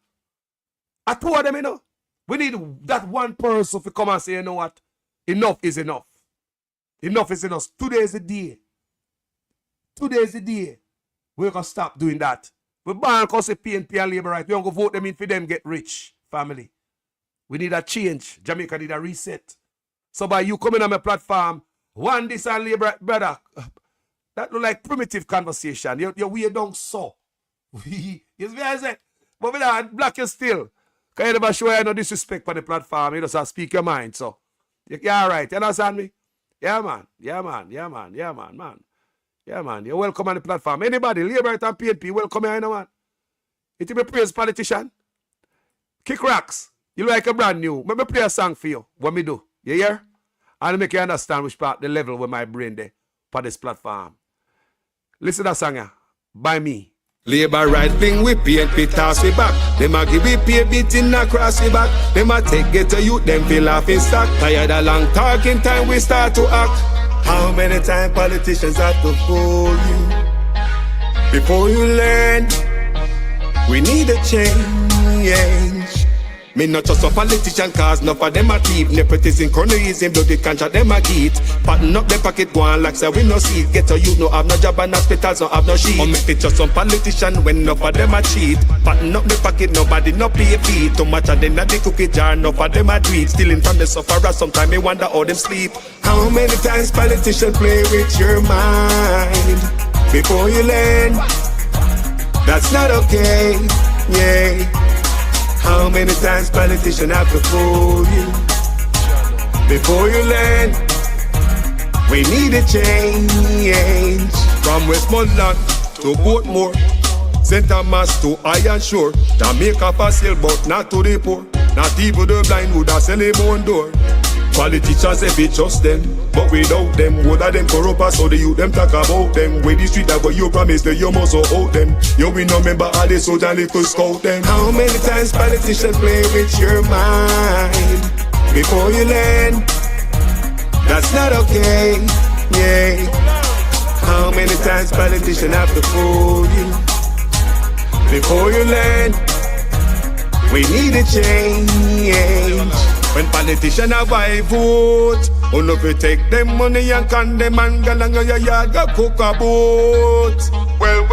I told them, you know. We need that one person to come and say, you know what? Enough is enough. Enough is enough. Today is the day. Today is the day. We're going to stop doing that. We ban because the PNP and Labor right. We don't go vote them in for them get rich, family. We need a change. Jamaica need a reset. So by you coming on my platform, one this and Labor, brother, that look like primitive conversation. You're weird down so. You see what I said? But we don't black you still. Because you never show you no disrespect on the platform. You just have to speak your mind. So, you're all right. You understand me? Yeah, man. Yeah, man. Yeah, man. Yeah, man. Yeah, man. You're welcome on the platform. Anybody, Labor and PNP, welcome here, you know, man. It will be praise politician. Kick Rocks. You like a brand new. Let me play a song for you. What me do? You hear? And make you understand which part, the level where my brain there for this platform. Listen to that song here. By me. Labor right thing we PNP toss we back. Them a give we pay beating across we back. Them a take get to youth, them feel off in stock. Tired of long talking time we start to act. How many times politicians have to fool you before you learn? We need a change. Me not just a politician cause enough of them a thief. Nepotism, cronyism, bloody contract them a get. Pattern up the pocket one like say we no see it. Get a youth no have no job and hospitals no have no sheet. Or make it just some politician when enough of them a cheat. Pattern up the pocket nobody no pay feet. Too much of them at the cookie jar enough of them a do it. Stealing from the sufferer sometimes me wonder how them sleep. How many times politicians play with your mind before you learn? That's not okay, yeah. How many times politicians have to fool you before you learn? We need a change. From Westmoreland to Portmore, St. Thomas to Iron Shore, Jamaica for sale but not to the poor. Not even the blind would have sell him on door. Politicians if we trust them, but without them, would have them corrupt us so the youth them talk about them. With the street that what you promise that you must hold them. You we no member all the soldier little scout them. How many times politicians play with your mind before you learn? That's not okay, yeah. How many times politicians have to fool you before you learn? We need a change. When politicians have a vote, oh no, we take them money and condemn and go along your yard, go cook a boat. Well,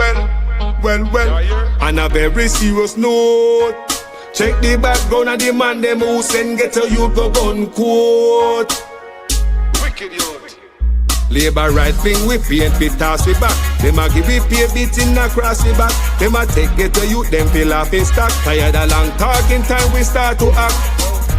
on a very serious note, check the background of the man them who send get a youth go gun quote. Wicked youth. Labor right wing we PNP toss we back. Them a give we pay beating across the back. Them a take get a youth them feel off in stock. Tired of long talking time we start to act.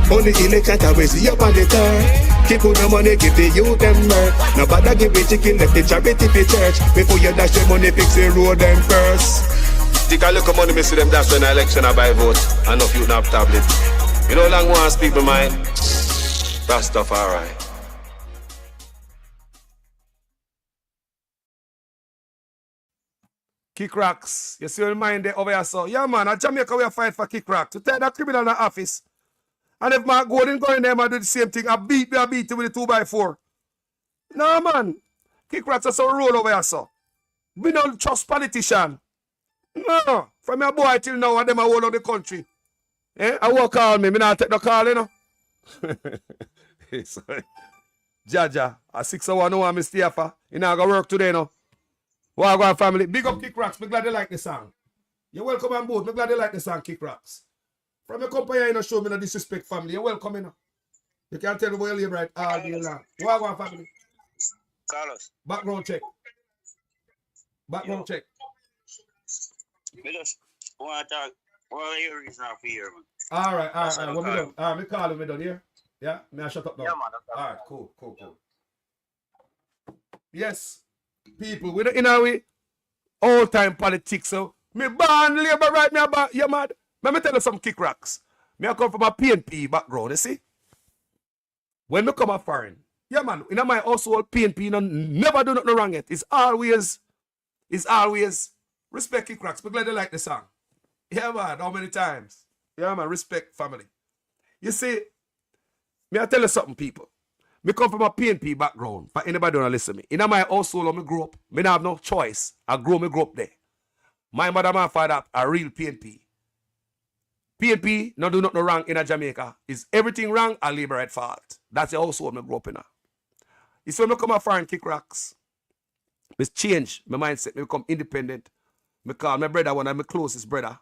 On the election time we see up on the turn. Keep on the money, give the youth them work. Nobody give the chicken, let the charity for church. Before you dash the money, fix the road them first. Take a look at money, me see them dash when the election I buy vote. And if you not have tablet. You know long ones people mind. That stuff alright. Kick rocks. You see your mind there over here, so. Yeah, man, at Jamaica we fight for kick rocks. To take that criminal in the office. And if my Golden go in there, I do the same thing. I beat him with the 2x4. No, man. Kick rocks are so roll over here, so. We don't trust politician. No. From your boy till now, and them are all over the country. Eh? I won't call me. Me not take the call, you know. Sorry. Jaja, at 6:01, no one me stay for. You know, I go work today, no. Wagwan family. Big up Kick Rocks. Me glad you like the song. You're welcome on board. Me glad you like the song, Kick Rocks. From your company, you know, show me no disrespect, family. You're welcome, you know. You can't tell me where you live right all day long. Wagwan family. Carlos. Background check. Background check. Me just want to talk. What are your reasons for here, man? All right. What me done? All right, me call me done here. Yeah? May I shut up now? Yeah, man. All right, cool. Yes. People, we don't in our old time politics, so me born labor right, me about you mad. Let me tell you some Kick Rocks. Me I come from a PNP background, you see? When me come a foreign, yeah man, in my household, PNP never do nothing wrong yet. It's always respect Kick Rocks. Me glad they like the song. Yeah man, how many times? Yeah man, respect family. You see, me I tell you something, people. Me come from a PNP background. For anybody don't listen to me. In my household when me grew up, me don't have no choice. Me grow up there. My mother and my father are real PNP. PNP not do nothing wrong in Jamaica. Is everything wrong a labor at fault? That's the household me grow up in. You see when me come a foreign Kick Rocks, me change my mindset. Me become independent. Me call my brother, one of my closest brother.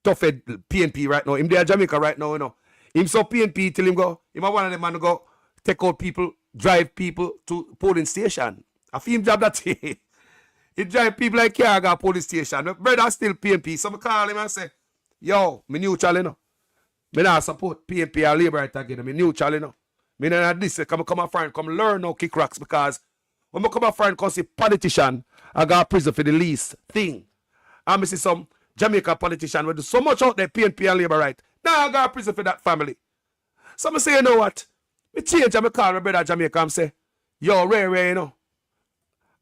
Tough head PNP right now. Him there in Jamaica right now, you know. Him so PNP till him go. Him a one of them man go take out people, drive people to polling station. I feel him job that he drive people like car go police station. My brother still PNP. So I call him and say, yo, me neutral, you know. Me not support PNP or Labour right again. Me neutral, you know. Me not this. Come a friend, come learn now Kick Rocks because when I come a friend, come see politician, I got prison for the least thing. And I see some Jamaica politician will do so much out there, PNP and Labour right. Now I got prison for that family. So I say, you know what? Me change and I call my brother Jamaica and say, yo, Ray, you know.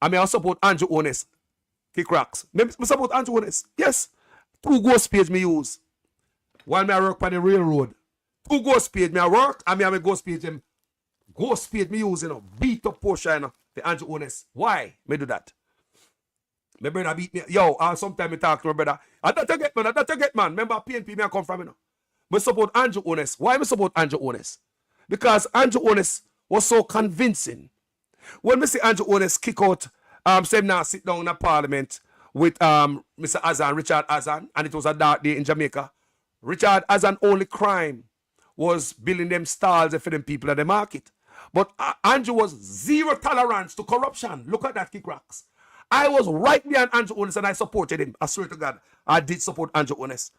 I mean, I support Andrew Honest. Kick Rocks. Me support Andrew Honest. Yes. 2 ghost page me use. While me I work on the railroad. 2 ghost page me I work and me have a ghost page them. Ghost page me use, you know. Beat up Porsche, you know. The Andrew Honest. Why me do that? My brother beat me. Yo, sometimes me talk to my brother. I don't get man. Remember PNP me I come from, you know. I support Andrew Honest. Why I support Andrew Honest? Because Andrew Honest was so convincing. When I see Andrew Honest kick out, say now sit down in the parliament with Mr. Azan, Richard Azan, and it was a dark day in Jamaica. Richard Azan only crime was building them stalls for them people at the market. But Andrew was zero tolerance to corruption. Look at that, kick rocks. I was right behind Andrew Honest and I supported him. I swear to God, I did support Andrew Honest.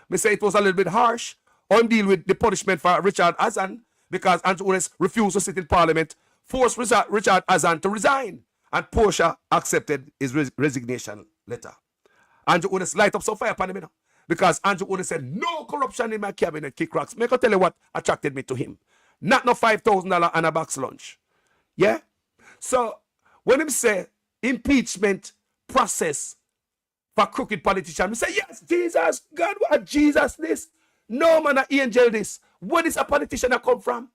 Me say it was a little bit harsh on deal with the punishment for Richard Azan because Andrew Honest refused to sit in parliament, forced Richard Azan to resign, and Portia accepted his resignation letter. Andrew Honest light up some fire upon him, you know, because Andrew Honest said no corruption in my cabinet, kick rocks. Make I tell you what attracted me to him. Not no $5,000 and a box lunch. Yeah? So when him say impeachment process for crooked politician, we say, yes, Jesus, God, what Jesus this? No man a angel this. Where is a politician that come from?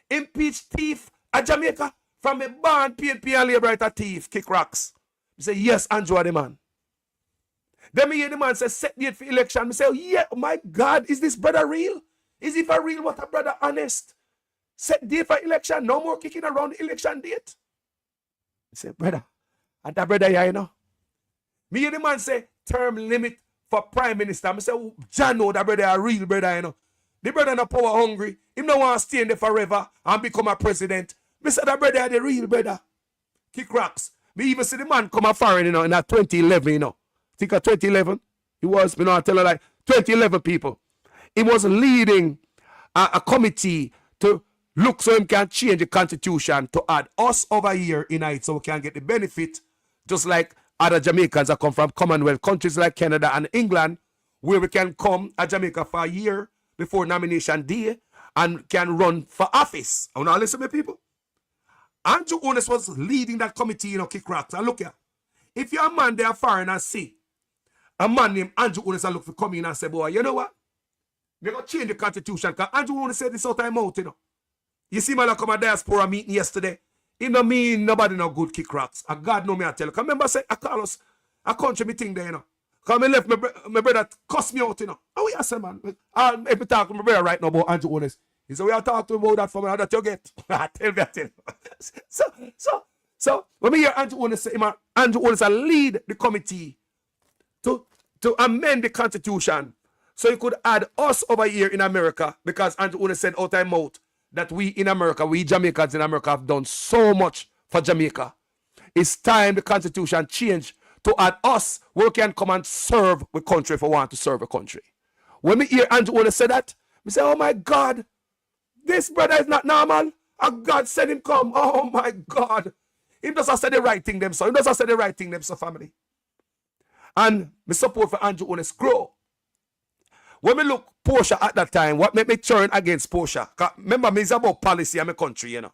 Impeach thief at Jamaica from a born PNP and Labour a thief, kick rocks. We say, yes, Andrew are the man. Then me hear the man say, set date for election. We say, oh, yeah, oh my God, is this brother real? Is he for real? What a brother honest? Set date for election, no more kicking around the election date. I say, brother, and that brother here, you know. Me hear the man say, term limit for prime minister. I say, oh, John know that brother a real brother, you know. The brother no power hungry. Him no want to stay in there forever and become a president. Me say that brother the real brother. Kick rocks. Me even see the man come a foreign, you know, in that 2011, you know. Think of 2011? He was, you know, I tell her like 2011 people. He was leading a committee to look so him can change the constitution to add us over here in it so we can get the benefit, just like other Jamaicans that come from Commonwealth countries like Canada and England, where we can come to Jamaica for a year before nomination day and can run for office. I want to listen to me, people. Andrew Honest was leading that committee, you know, kick rocks. And look here, if you're a man there foreign and see a man named Andrew Honest and look for come in and say, boy, you know what? We're going to change the constitution because Andrew Honest said this out time out, you know. You see, man, I come a diaspora meeting yesterday. It no mean nobody no good kick rocks. And God know me, I tell you. Because remember, I say, I call us a country meeting there, you know. Because I left my brother cuss me out, you know. Oh, yeah, say, man. If I talk to my brother right now about Andrew Honest, he said, we are talking about that for me, that you get. I tell you. So, when we hear Andrew Honest say, man, Andrew Honest lead the committee to amend the constitution so he could add us over here in America because Andrew Honest said out time out that we in America, we Jamaicans in America have done so much for Jamaica. It's time the constitution change to add us where we can come and serve the country if we want to serve a country. When we hear Andrew Honest say that, we say, oh my God, this brother is not normal. And God said him come. Oh my God. He does not say the right thing them, so he does not say the right thing them, so family. And my support for Andrew Honest grow. When we look Portia at that time, what made me turn against Portia? Remember, me is about policy in my country, you know.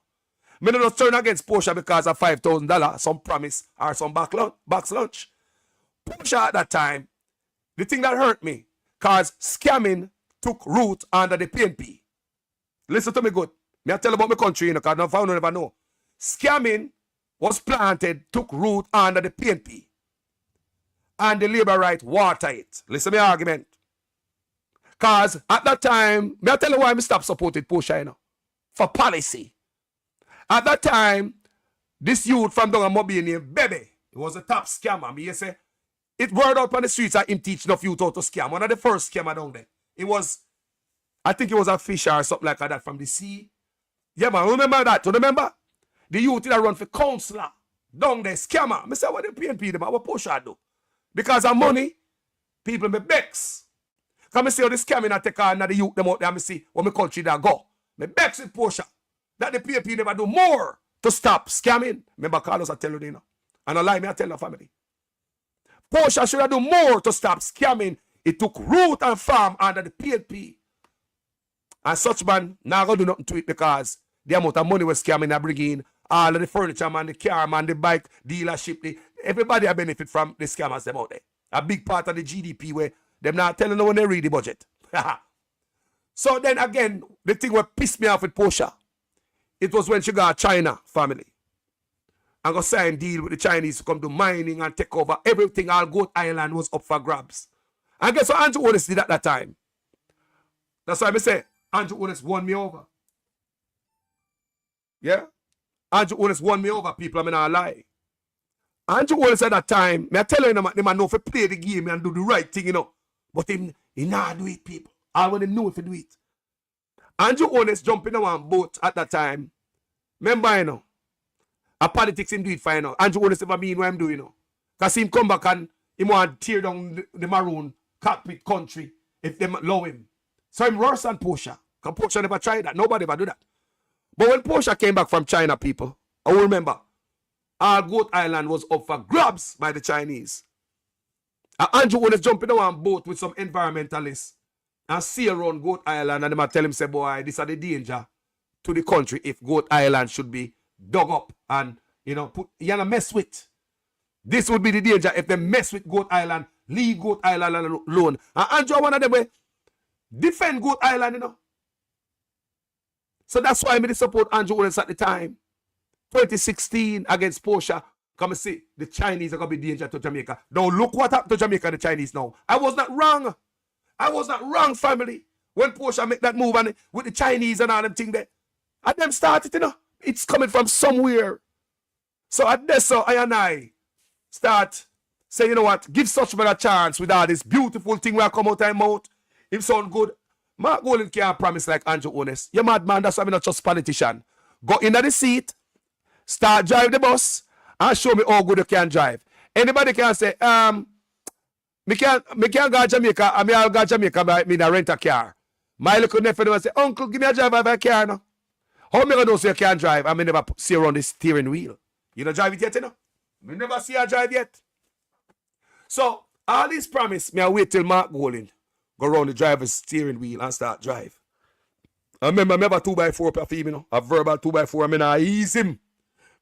Me not turn against Portia because of $5,000, some promise or some box lunch. Portia at that time, the thing that hurt me, because scamming took root under the PNP. Listen to me good. Me I tell about my country, you know, because I never know. Scamming was planted, took root under the PNP. And the Labour right water it. Listen to my argument. Because at that time, me I tell you why I stopped supporting Portia, you know. For policy. At that time, this youth from down Mobile named Bebe, he was a top scammer. Me say, it word out on the streets that him teach enough youth how to scam. One of the first scammer down there. It was, I think it was a fisher or something like that from the sea. Yeah, man, remember that? You remember? The youth that run for councillor down there, scammer. Me say, what the PNP do, what Portia do? Because of money, people me bex. Because I see how the scamming I take on the youth them out there and I see what my country that go. Me bex with Portia. That the PNP never do more to stop scamming. Remember Carlos I tell you, you know. And I lie me I tell the family. Portia should have do more to stop scamming. It took root and farm under the PNP. And such man now gonna do nothing to it because the amount of money we're scamming are bringing all of the furniture man, the car man, the bike dealership, everybody a benefit from the scammers them out there. A big part of the GDP where them not telling no one they read the budget. So then again, the thing what pissed me off with Portia, it was when she got China family. And go sign deal with the Chinese to come to mining and take over everything. All Goat Island was up for grabs. And guess what Andrew Honest did at that time? That's why I say Andrew Honest won me over. Yeah? Andrew Honest won me over, people. I'm not lie. Andrew Honest at that time, I tell you, they man know if play the game and do the right thing, But he not do it, people. I want him know if he do it. Andrew Honest jumping on one boat at that time. Remember, a politics him do it fine. Andrew Honest never mean what I'm doing, Because him come back and he want to tear down the maroon cockpit country if they allow him. So him worse than Portia. Because Portia never tried that. Nobody ever do that. But when Portia came back from China, people, I will remember, our Goat Island was up for grabs by the Chinese. And Andrew Honest jumping on one boat with some environmentalists and see around Goat Island and they might tell him, say, boy, this is the danger to the country if Goat Island should be dug up and, put, mess with. This would be the danger if they mess with Goat Island, leave Goat Island alone. And Andrew, one of them, way defend Goat Island, So that's why I made support Andrew Honest at the time. 2016 against Portia. Come and see, the Chinese are going to be danger to Jamaica. Now look what happened to Jamaica and the Chinese now. I was not wrong. I was not wrong, family. When Portia make that move and with the Chinese and all them thing there. And them started, It's coming from somewhere. So at this, so I and I start say, you know what, give such man a chance with all this beautiful thing where I come out of my mouth. It sound good. Mark Golding can't promise like Andrew Honest. You're mad, man. That's why I'm not just politician. Go in the seat, start drive the bus, and show me how good you can drive. Anybody can say, me can't go to Jamaica, and I'll go to Jamaica, but me rent a car. My little nephew will say, Uncle, give me a drive of a car now. How me gonna know so you can drive? I may never see around the steering wheel. You don't drive it yet, Me never see her drive yet. So, all this promise, me I wait till Mark Golding go around the driver's steering wheel and start drive. I remember I have a 2x4 for him, a verbal 2x4, I mean I ease him.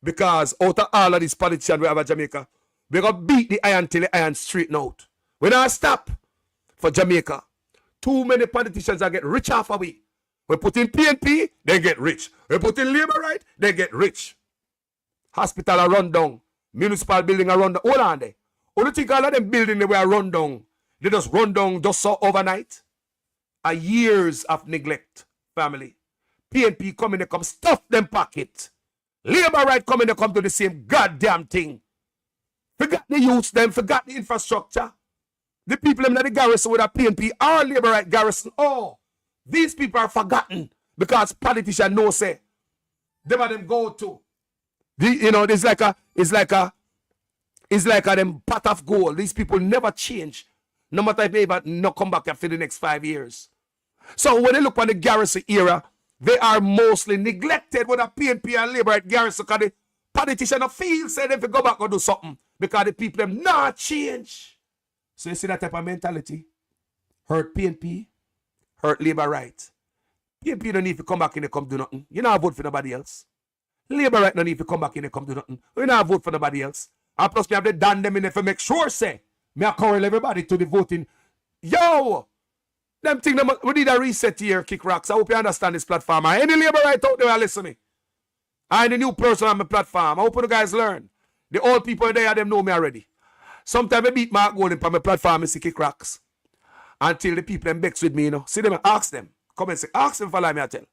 Because out of all of these politicians we have in Jamaica, we gonna beat the iron till the iron straighten out. We not stop for Jamaica. Too many politicians are get rich off of we. We put in PNP, they get rich. We put in labor right, they get rich. Hospital are run down. Municipal building are run down. Hold on there. Only think all of them buildings they were run down. They just run down just so overnight. A years of neglect, family. PNP come in, they come stuff them pocket. Labor right come in, they come to the same goddamn thing. Forgot the youths them, forgot the infrastructure. The people in the garrison with a PNP are labor right garrison. Oh, these people are forgotten because politicians know say them are them go to. It's like a them pot of gold. These people never change. No matter if they ever not come back after the next 5 years. So when they look on the garrison era, they are mostly neglected with a PNP and labor at garrison because the politicians feel say them to go back and do something because the people them not change. So you see that type of mentality? Hurt PNP, hurt labor right. PNP don't need to come back and they come do nothing. You not vote for nobody else. Labor right don't need to come back and they come do nothing. You not vote for nobody else. And plus me have to done them in there for make sure say me encourage everybody to the voting. Yo! Them thing we need a reset here, Kick Rocks. I hope you understand this platform. And any labor right out there are listening. I'm the new person on my platform. I hope you guys learn. The old people there, them know me already. Sometimes I beat Mark Golding on my platform and see Kick Rocks. Until the people them vex with me, See them and ask them. Come and say, ask them for me, I tell.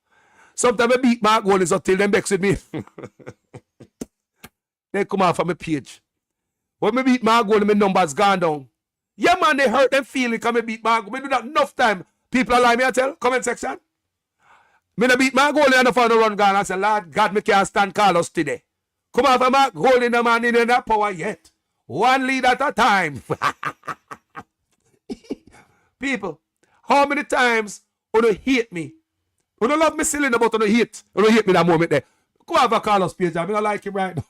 Sometimes I beat Mark Golding until them vex with me. They come off of my page. When me beat Mark Golding, my numbers gone down. Yeah, man, they hurt them feeling because me beat Mark Golding. Me do that enough time. People are like me, I tell. Comment section. Me no beat Mark Golding and the final run gone. I say, Lord God, me can't stand Carlos today. Come off of Mark Golding, the man in that power yet. One lead at a time. People, how many times you don't hate me? You don't love me silly, but you don't hate. You don't hate me that moment there. Come off of Carlos page. I don't like him right now.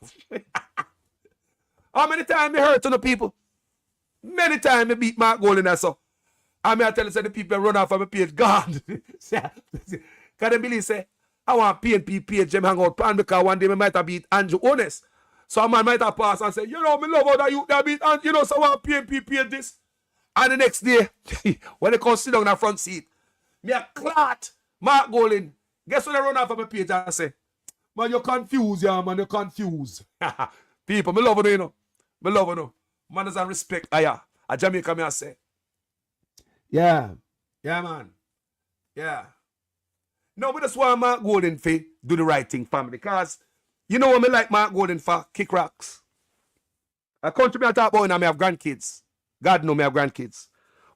How many times me hurt to the people? Many times me beat Mark Golding and so. I may tell you say the people run off of my page. God. Because they believe say, I want PNP page them hang out plan because one day me might have beat Andrew Honest. So a man might have passed and say, me love how that you that beat and so I want PNP page this. And the next day, when they come sit down in the front seat, me a clot Mark Golding. Guess what they run off of my page and say, man, you're confused, yeah, man, you're confused. People, me love you, Me love you. Manners and respect. A Jamaica, me I say. Yeah. Yeah, man. Yeah. No, but that's why Mark Golden for do the right thing, family. Because you know what me like Mark Golden for? Kick rocks. A country me I talk about now, me have grandkids. God know me have grandkids.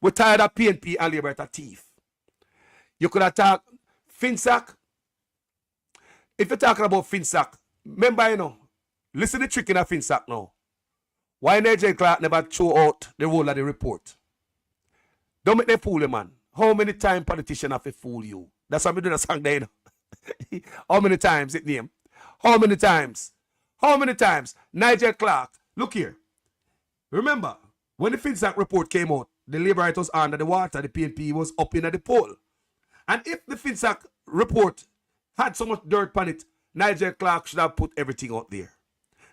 We're tired of PNP and Labour at a thief. You could attack Finsack. If you're talking about Finsack, remember, you know, listen to the trick in a Finsack now. Why Nigel Clark never throw out the role of the report? Don't make them fool you, man. How many times politicians have to fool you? That's why I'm doing a song there, you know. How many times it name? How many times? How many times? Nigel Clark, look here. Remember, when the Finsack report came out, the Labour right was under the water, the PNP was up in at the poll. And if the Finsack report had so much dirt on it, Nigel Clark should have put everything out there.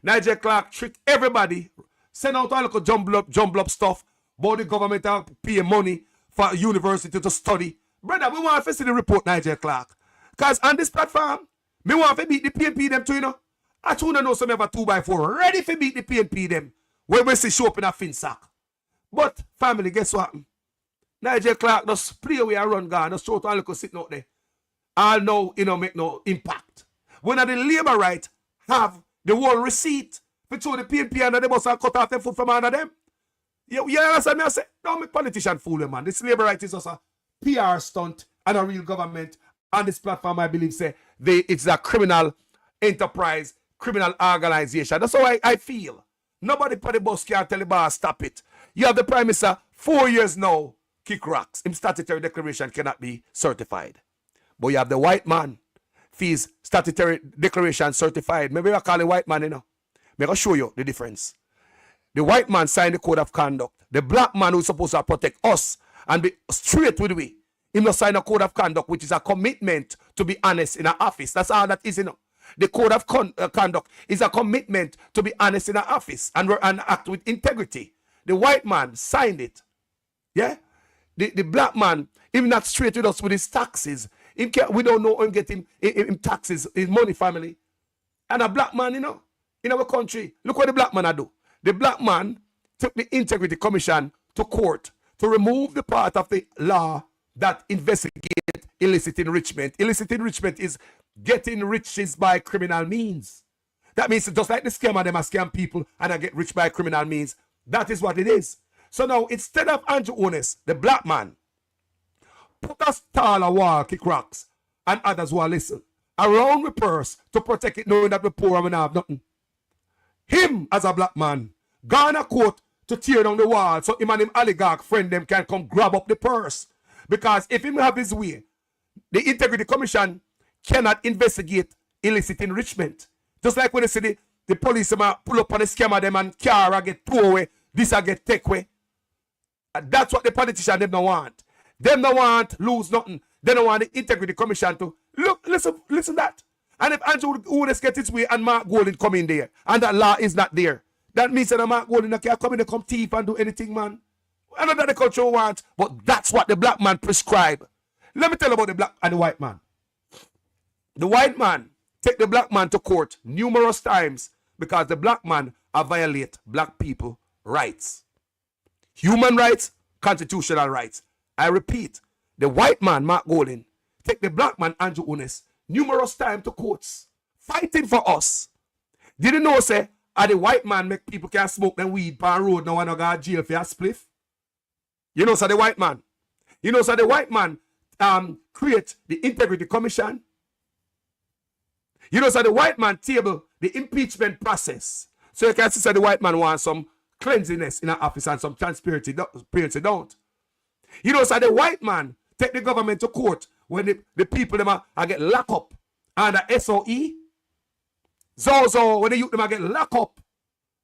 Nigel Clark tricked everybody, send out all the jumble up stuff, about the government pay money for university to study. Brother, we want to see the report, Nigel Clark. Because on this platform, me want to beat the PNP them too, you know. I want to know some ever 2x4 ready to beat the PNP them when we see show up in a Finsack. But, family, guess what? Nigel Clark just play away and run gone, just throw it all look sitting out there. All know, you know, make no impact. When the Labour right have the whole receipt for show the PNP and the bus and cut off them foot from under them. You understand me? I say, don't make politician fool them, man. This Labour right is just a PR stunt and a real government. On this platform, I believe, say, it's a criminal enterprise, criminal organization. That's how I feel. Nobody put the bus can tell the boss stop it. You have the Prime Minister 4 years now, kick rocks. His statutory declaration cannot be certified. But you have the white man, his statutory declaration certified. Maybe I call the white man, you know. I'm going to show you the difference. The white man signed the code of conduct. The black man who's supposed to protect us and be straight with we. He must sign a code of conduct, which is a commitment to be honest in an office. That's all that is, you know. The code of conduct is a commitment to be honest in an office and act with integrity. The white man signed it. Yeah? The black man, even not straight with us with his taxes. We don't know him get him taxes, his money, family. And a black man, you know, in our country, look what the black man do. The black man took the Integrity Commission to court to remove the part of the law that investigate illicit enrichment. Illicit enrichment is getting riches by criminal means. That means just like the scammer, them a scam people and I get rich by criminal means. That is what it is. So now, instead of Andrew Ones, the black man, put a stall a wall, kick rocks, and others who are listen, around the purse to protect it, knowing that we're poor and we don't have nothing. Him, as a black man, gone a court to tear down the wall so him and him oligarch friend them can come grab up the purse. Because if him have his way, the Integrity Commission cannot investigate illicit enrichment. Just like when they say the police pull up on the scammer them and car get throw away, this I get take away. And that's what the politician them don't want. Them don't want lose nothing. They don't want the Integrity Commission to look, listen that. And if Andrew Ones get his way and Mark Golden come in there, and that law is not there, that means that Mark Golden can come in and come thief and do anything, man. I know that the culture wants, but that's what the black man prescribe. Let me tell you about the black and the white man. The white man take the black man to court numerous times because the black man violate black people rights. Human rights, constitutional rights. I repeat, the white man, Mark Golden, take the black man, Andrew Ones, numerous times to courts, fighting for us. Did you know, say, the white man make people can smoke them weed pan road now and go to jail for a spliff? You know, so the white man. You know, so the white man create the Integrity Commission. You know, so the white man table the impeachment process. So you can see so the white man wants some cleanliness in an office and some transparency don't. You know, so the white man take the government to court when the people them are get locked up under SOE. Zozo, when the youth them get locked up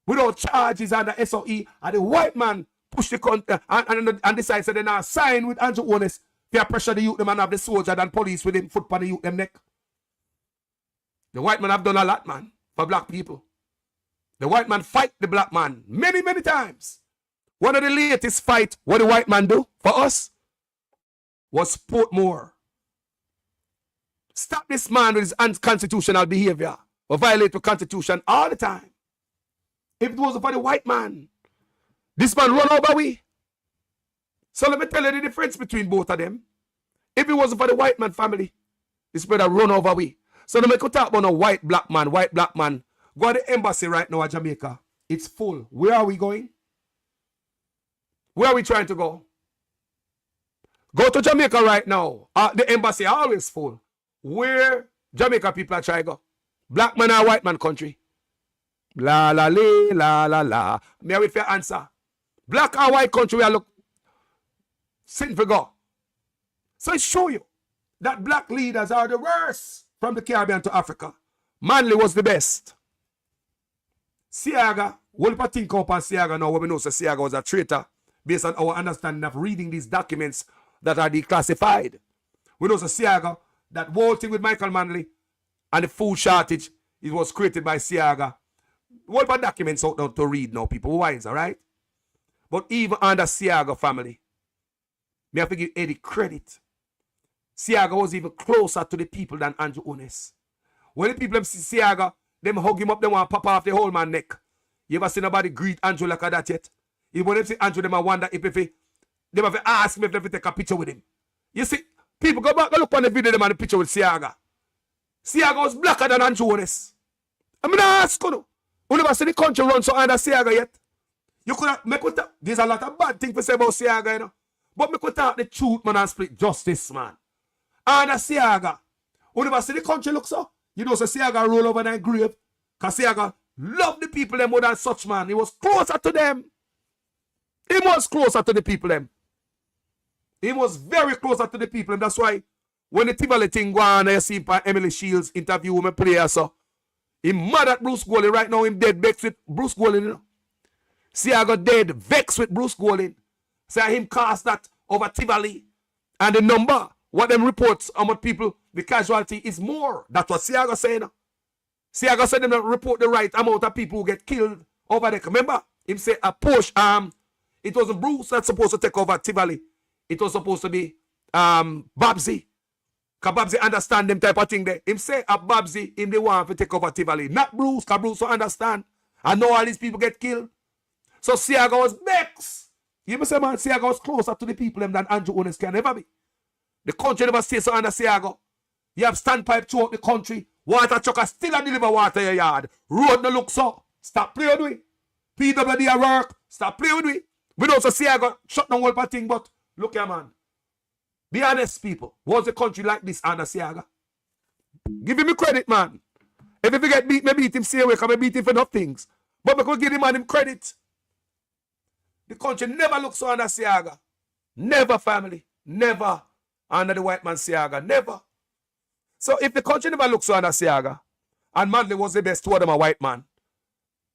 without charges under SOE, and the white man push the and decide so they now sign with Andrew Ones for pressure the youth them and have the soldier and police with him foot on the youth them neck. The white man have done a lot, man, for black people. The white man fight the black man many, many times. One of the latest fight what the white man do for us was Portmore. Stop this man with his unconstitutional behavior or violate the Constitution all the time. If it wasn't for the white man, this man run over we. So let me tell you the difference between both of them. If it wasn't for the white man family, this brother run over we. So now make we talk about a white black man. Go to the embassy right now at Jamaica. It's full. Where are we going? Where are we trying to go? Go to Jamaica right now. The embassy always full. Where Jamaica people are trying to go? Black man or white man country? La la la. Me I wait for your answer. Black or white country we are look sitting for go. So it show you that black leaders are the worst from the Caribbean to Africa. Manley was the best. Siaga, we'll think up on Siaga now when we know so Siaga was a traitor based on our understanding of reading these documents that are declassified. We know so Siaga, that whole thing with Michael Manley and the food shortage, it was created by Siaga. What about documents out now to read now, people? Wise, all right? But even under Siaga family, me have to give Eddie credit. Siaga was even closer to the people than Andrew Ones. When the people see Siaga, them hug him up, them want to pop off the whole man neck. You ever seen nobody greet Andrew like that yet? Even when them see Andrew, them wonder if they have to ask him if they take a picture with him. You see, people go back and look on the video, them and the picture with Siaga. Siaga was blacker than Andrew Ones. I mean, I ask you, you never see the country run so under Siaga yet. You could have, there's a lot of bad things to say about Siaga, you know. But me could talk the truth, man, and split justice, man. Under Siaga, you never see the country look so. You know, so Siaga roll over that grave. Because Siaga loved the people them more than such, man. He was closer to them. He was closer to the people them. He was very closer to the people them. That's why when the Tivoli thing go on, you see Emily Shields interview with my player, so he mad at Bruce Golding. Right now, him dead vexed with Bruce Golding, you know. Siaga dead vexed with Bruce Golding. Say him cast that over Tivoli. And the number, what them reports, how much people, the casualty is more. That's what Siaga saying. Siaga said them not report the right amount of people who get killed over there. Remember, him say a push, it wasn't Bruce that's supposed to take over Tivoli. It was supposed to be Babsy. Because Babsy understand them type of thing there. Him say a Babsy, him the one to take over Tivoli. Not Bruce, because Bruce don't understand. I know all these people get killed. So Siaga was vexed. You say, man, Siaga was closer to the people than Andrew Ones can ever be. The country never stays so under Siaga. You have standpipe throughout the country. Water trucker still a deliver water in your yard. Road no look so. Stop playing with me. PWD at work. Stop playing with me. We don't say Siaga shut down all thing, but look here, man. Be honest, people. Was a country like this under Siaga? Give him credit, man. If he get beat, maybe beat him stay away, because I beat him for enough things. But we could give him man him credit. The country never looks so under Siaga. Never, family. Never under the white man Siaga. Never. So if the country never looks so under Siaga, and Manley was the best, two of them a white man,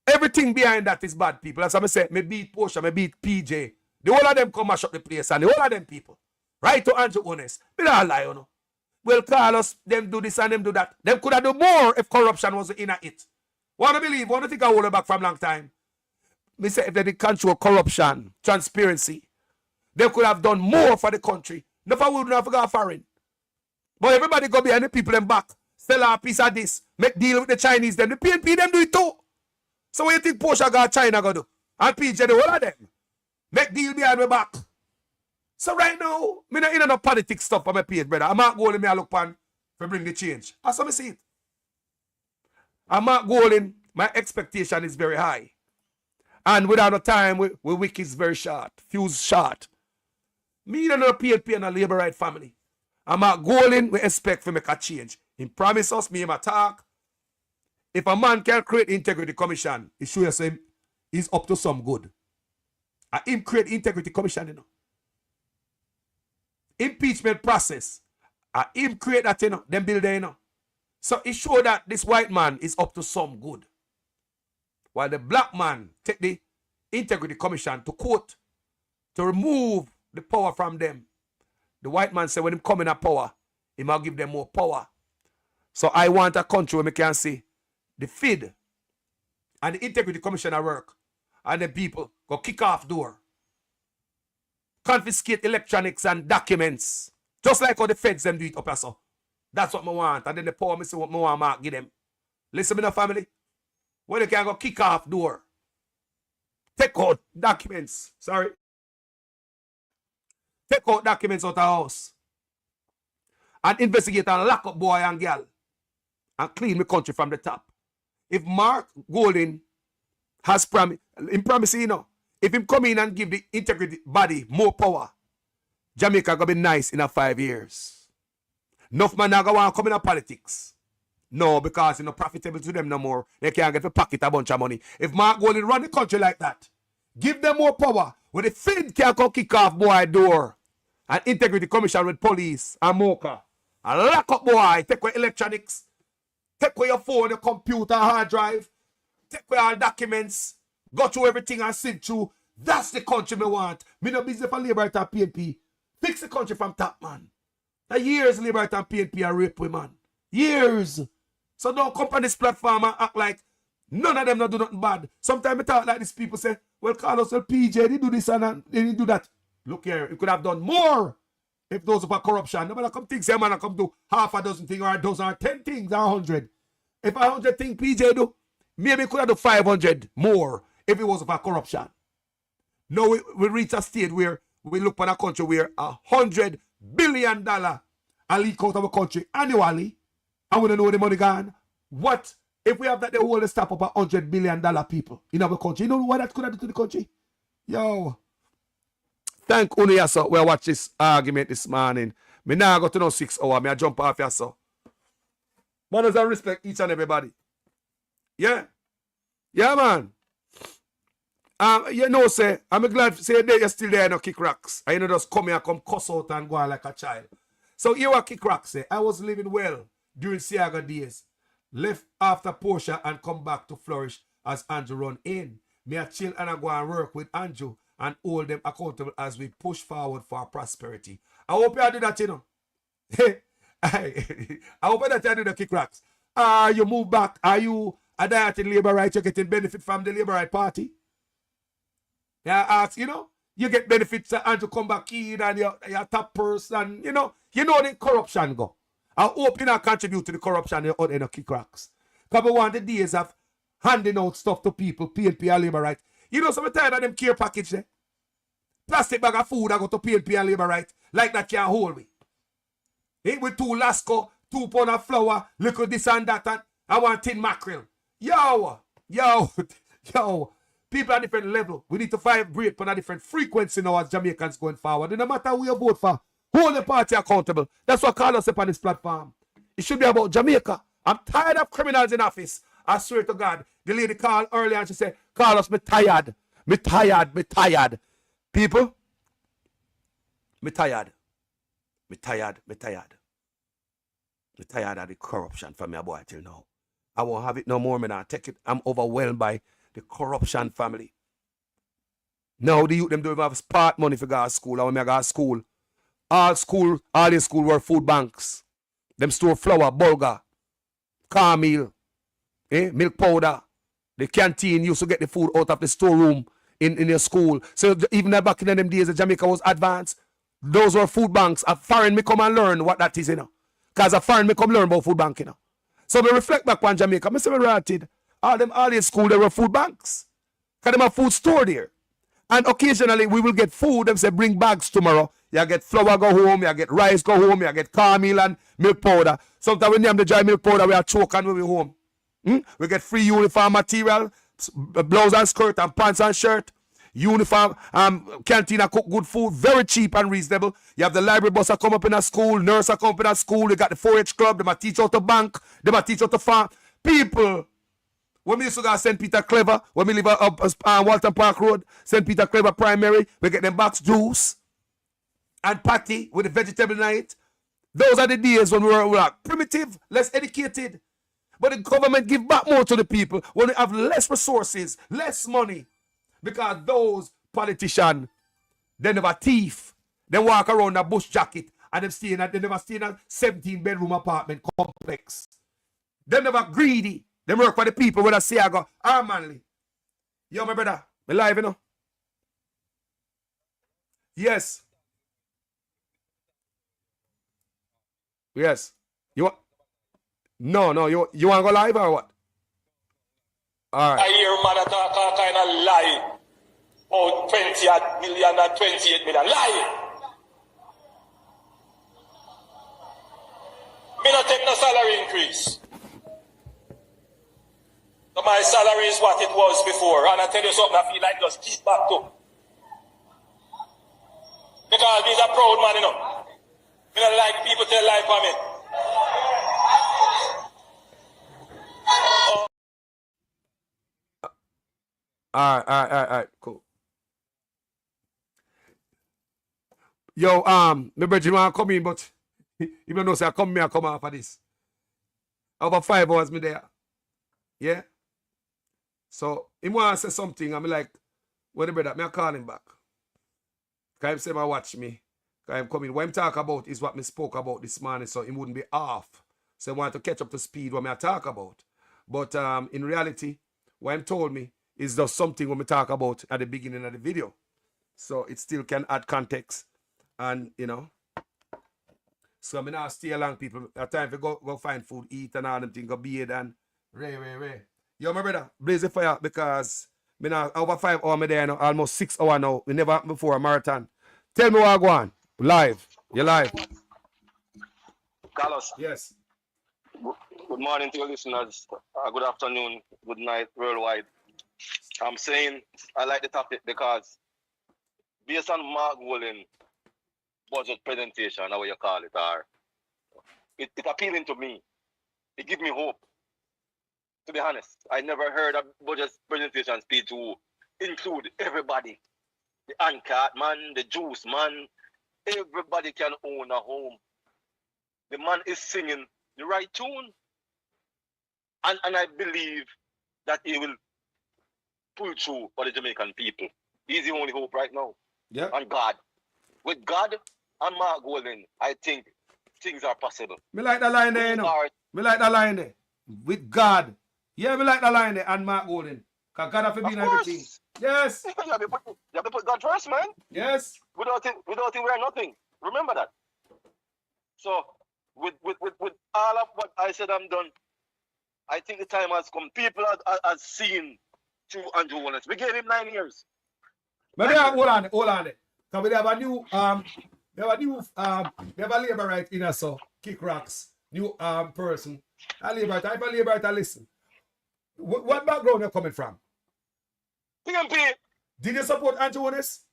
everything behind that is bad people. As I say, me beat Portia, me beat PJ. The whole of them come mash up the place, and the whole of them people. Right to Andrew Ones. Me not lie, you know. Well, Carlos, them do this and them do that. Them could have done more if corruption was in it. Wanna believe, wanna think I hold it back from long time. Me say if they did control corruption, transparency, they could have done more for the country. Never would not forget foreign. But everybody go behind the people them back. Sell a piece of this. Make deal with the Chinese them. The PNP them do it too. So what you think Portia got China go do? And PJ the whole of them. Make deal behind my back. So right now, me not in no politics stuff for my page, brother. I'm not going to look pan for bring the change. That's how I see it. I'm not going, my expectation is very high. And without no time, we week is very short. Fuse short. Me and no PLP and a labor right family. I'm not going, we expect for make a change. He promise us, me him talk. If a man can create integrity commission, it shows him he's up to some good. And him create integrity commission, you know. Impeachment process. And him create that, you know, them build there, you know. So it show that this white man is up to some good. While the black man take the integrity commission to court to remove the power from them. The white man say when him come in a power, he might give them more power. So I want a country where we can see the FID and the integrity commission at work and the people go kick off door. Confiscate electronics and documents. Just like how the feds them do it up here, so. That's what I want. And then the power, I say what I want Mark give them. Listen to me, family. When they can go kick off door. Take out documents. Sorry. Take out documents out of the house. and investigate and lock up boy and girl and clean the country from the top. If Mark Golding has promised, if him come in and give the integrity body more power, Jamaica gonna be nice in 5 years. Enough man now go want to come in politics. No, because it's not profitable to them no more. They can't get to pocket a bunch of money. If Mark Golding run the country like that, give them more power. When the Fed can't come kick off boy door and integrity commission with police and mocha and lock up boy, take away electronics, take away your phone, your computer, hard drive, take away all documents, go through everything and sit through. That's the country me want. Me no business for Labour and PNP. Fix the country from top, man. The years Labour and PNP are rape women. Years. So don't come on this platform and act like none of them not do nothing bad. Sometimes I talk like these people say, well, Carlos, well, PJ, they do this and they do that. Look here, you could have done more if those were corruption. Nobody come think, say, man, I come do half a dozen things or a dozen or 10 things or 100. If 100 things PJ do, maybe could have done 500 more if it was for corruption. Now we reach a stage where we look at a country where $100 billion are leak out of a country annually, and we don't know where the money gone. What if we have that they hold the stop up $100 billion people in our country? You know what that could have done to the country? Yo. Thank Unia, so we watch this argument this morning. Me now go to no 6 hours. Me I jump off here, so. Manners and respect each and everybody. Yeah. Yeah, man. You know, say, I'm glad to say that you're still there, no kick rocks. I just come here, come cuss out and go on like a child. So here what kick rocks say, I was living well during Siaga days. Left after Portia and come back to flourish as Andrew run in. Me a chill and I go and work with Andrew and hold them accountable as we push forward for prosperity. I hope you do that, you know. I hope that you do the kick rocks. You move back. Are you a diet in Labour Right? You're getting benefit from the Labour Right Party? Yeah, ask, you know, you get benefits and to come back in and your top person, you know the corruption go. I hope you not contribute to the corruption in the kick rocks. Because we want the days of handing out stuff to people, PNP and Labour Right. You know, some tired of them care package there. Plastic bag of food I go to PNP and Labour Right. Like that can't hold me. With 2 Lasco, 2 pound of flour, little this and that, and I want tin mackerel. Yo. People at different level. We need to vibrate on a different frequency now as Jamaicans going forward. And no matter who you vote for, hold the party accountable. That's what Carlos said on this platform. It should be about Jamaica. I'm tired of criminals in office. I swear to God. The lady called earlier and she said, Carlos, me tired. People, me tired of the corruption from your boy till now. I won't have it no more, man. I take it. I'm overwhelmed by the corruption family. Now the youth them don't even have smart money for go to school. And when I go to school, all in school were food banks. Them store flour, bulgur, cornmeal, milk powder. The canteen used to get the food out of the storeroom in your school. So even back in them days, Jamaica was advanced. Those were food banks. A foreign me come and learn what that is, you know. Because a foreign me come learn about food bank, you know. So we reflect back on Jamaica. I say we ratted. All in school, there were food banks. Because them have food store there. And occasionally we will get food. Them say bring bags tomorrow. You get flour go home. You get rice go home. You get cornmeal and milk powder. Sometimes we name the dry milk powder. We are choking when we home. We get free uniform material. Blouse and skirt and pants and shirt. Uniform, canteen cook good food, very cheap and reasonable. You have the library bus come up in a school, nurse come up in a school, you got the 4-H club, they might teach out the bank, they might teach out the farm. People, when we used to go to St. Peter Clever, when we live up Walton Park Road, St. Peter Clever Primary, we get them box juice and patty with the vegetable night. Those are the days when we were like primitive, less educated. But the government give back more to the people when they have less resources, less money. Because those politicians, they never thief. They walk around a bush jacket and they never stay in a 17-bedroom apartment complex. They never greedy. They work for the people when I say I go, manly. Yo, my brother, me live, you know? Yes. Yes. You want? No, you want to go live or what? All right. I hear man talk all kind of lie. Oh, 20 million and 28 million. Lie. Me not take no salary increase. So my salary is what it was before. And I tell you something, I feel like just keep back to. Because he's a proud man, you know. Me don't like people tell life on me. All right, cool. Yo, my brother want to come in, but you don't know, say I come here, I come after this. Over 5 hours me there. Yeah? So, he want to say something, I'm like, when the brother, I call him back. Because he say, watch me. Because I'm coming. What I'm talking about is what me spoke about this morning, so he wouldn't be off. So I want to catch up to speed what I talk about. But in reality, what he told me is just something what me talk about at the beginning of the video. So it still can add context. And, you know, so I mean, now stay along, people. At time to go find food, eat, and all them things, go bathe and Ray. Yo, my brother, blaze the fire because me now over 5 hours me there now, almost 6 hours now. We never before a marathon. Tell me what I go on. Live. You're live. Carlos. Yes. Good morning to your listeners. Good afternoon. Good night worldwide. I'm saying I like the topic because based on Mark Wolin budget presentation, how you call it, or it's appealing to me. It gives me hope. To be honest, I never heard a budget presentation speech to include everybody. The uncut man, the juice man, everybody can own a home. The man is singing the right tune. And I believe that he will pull through for the Jamaican people. He's the only hope right now. Yeah. And God. With God and Mark Golden, I think things are possible. Me like the line there, you know. Me like the line there. With God. Yeah, me like the line there and Mark Golden. Because God have to be in everything. Yes. You have to put God first, man. Yes. Without it, we are nothing. Remember that. So, with all of what I said I'm done, I think the time has come. People have seen through Andrew Wallace. We gave him 9 years. But hold on. Because we have a new we have a labor right in us, so kick rocks. New person. A labor right. If a labor right, listen. What background are you coming from? PMP. Did you support Andrew Wallace?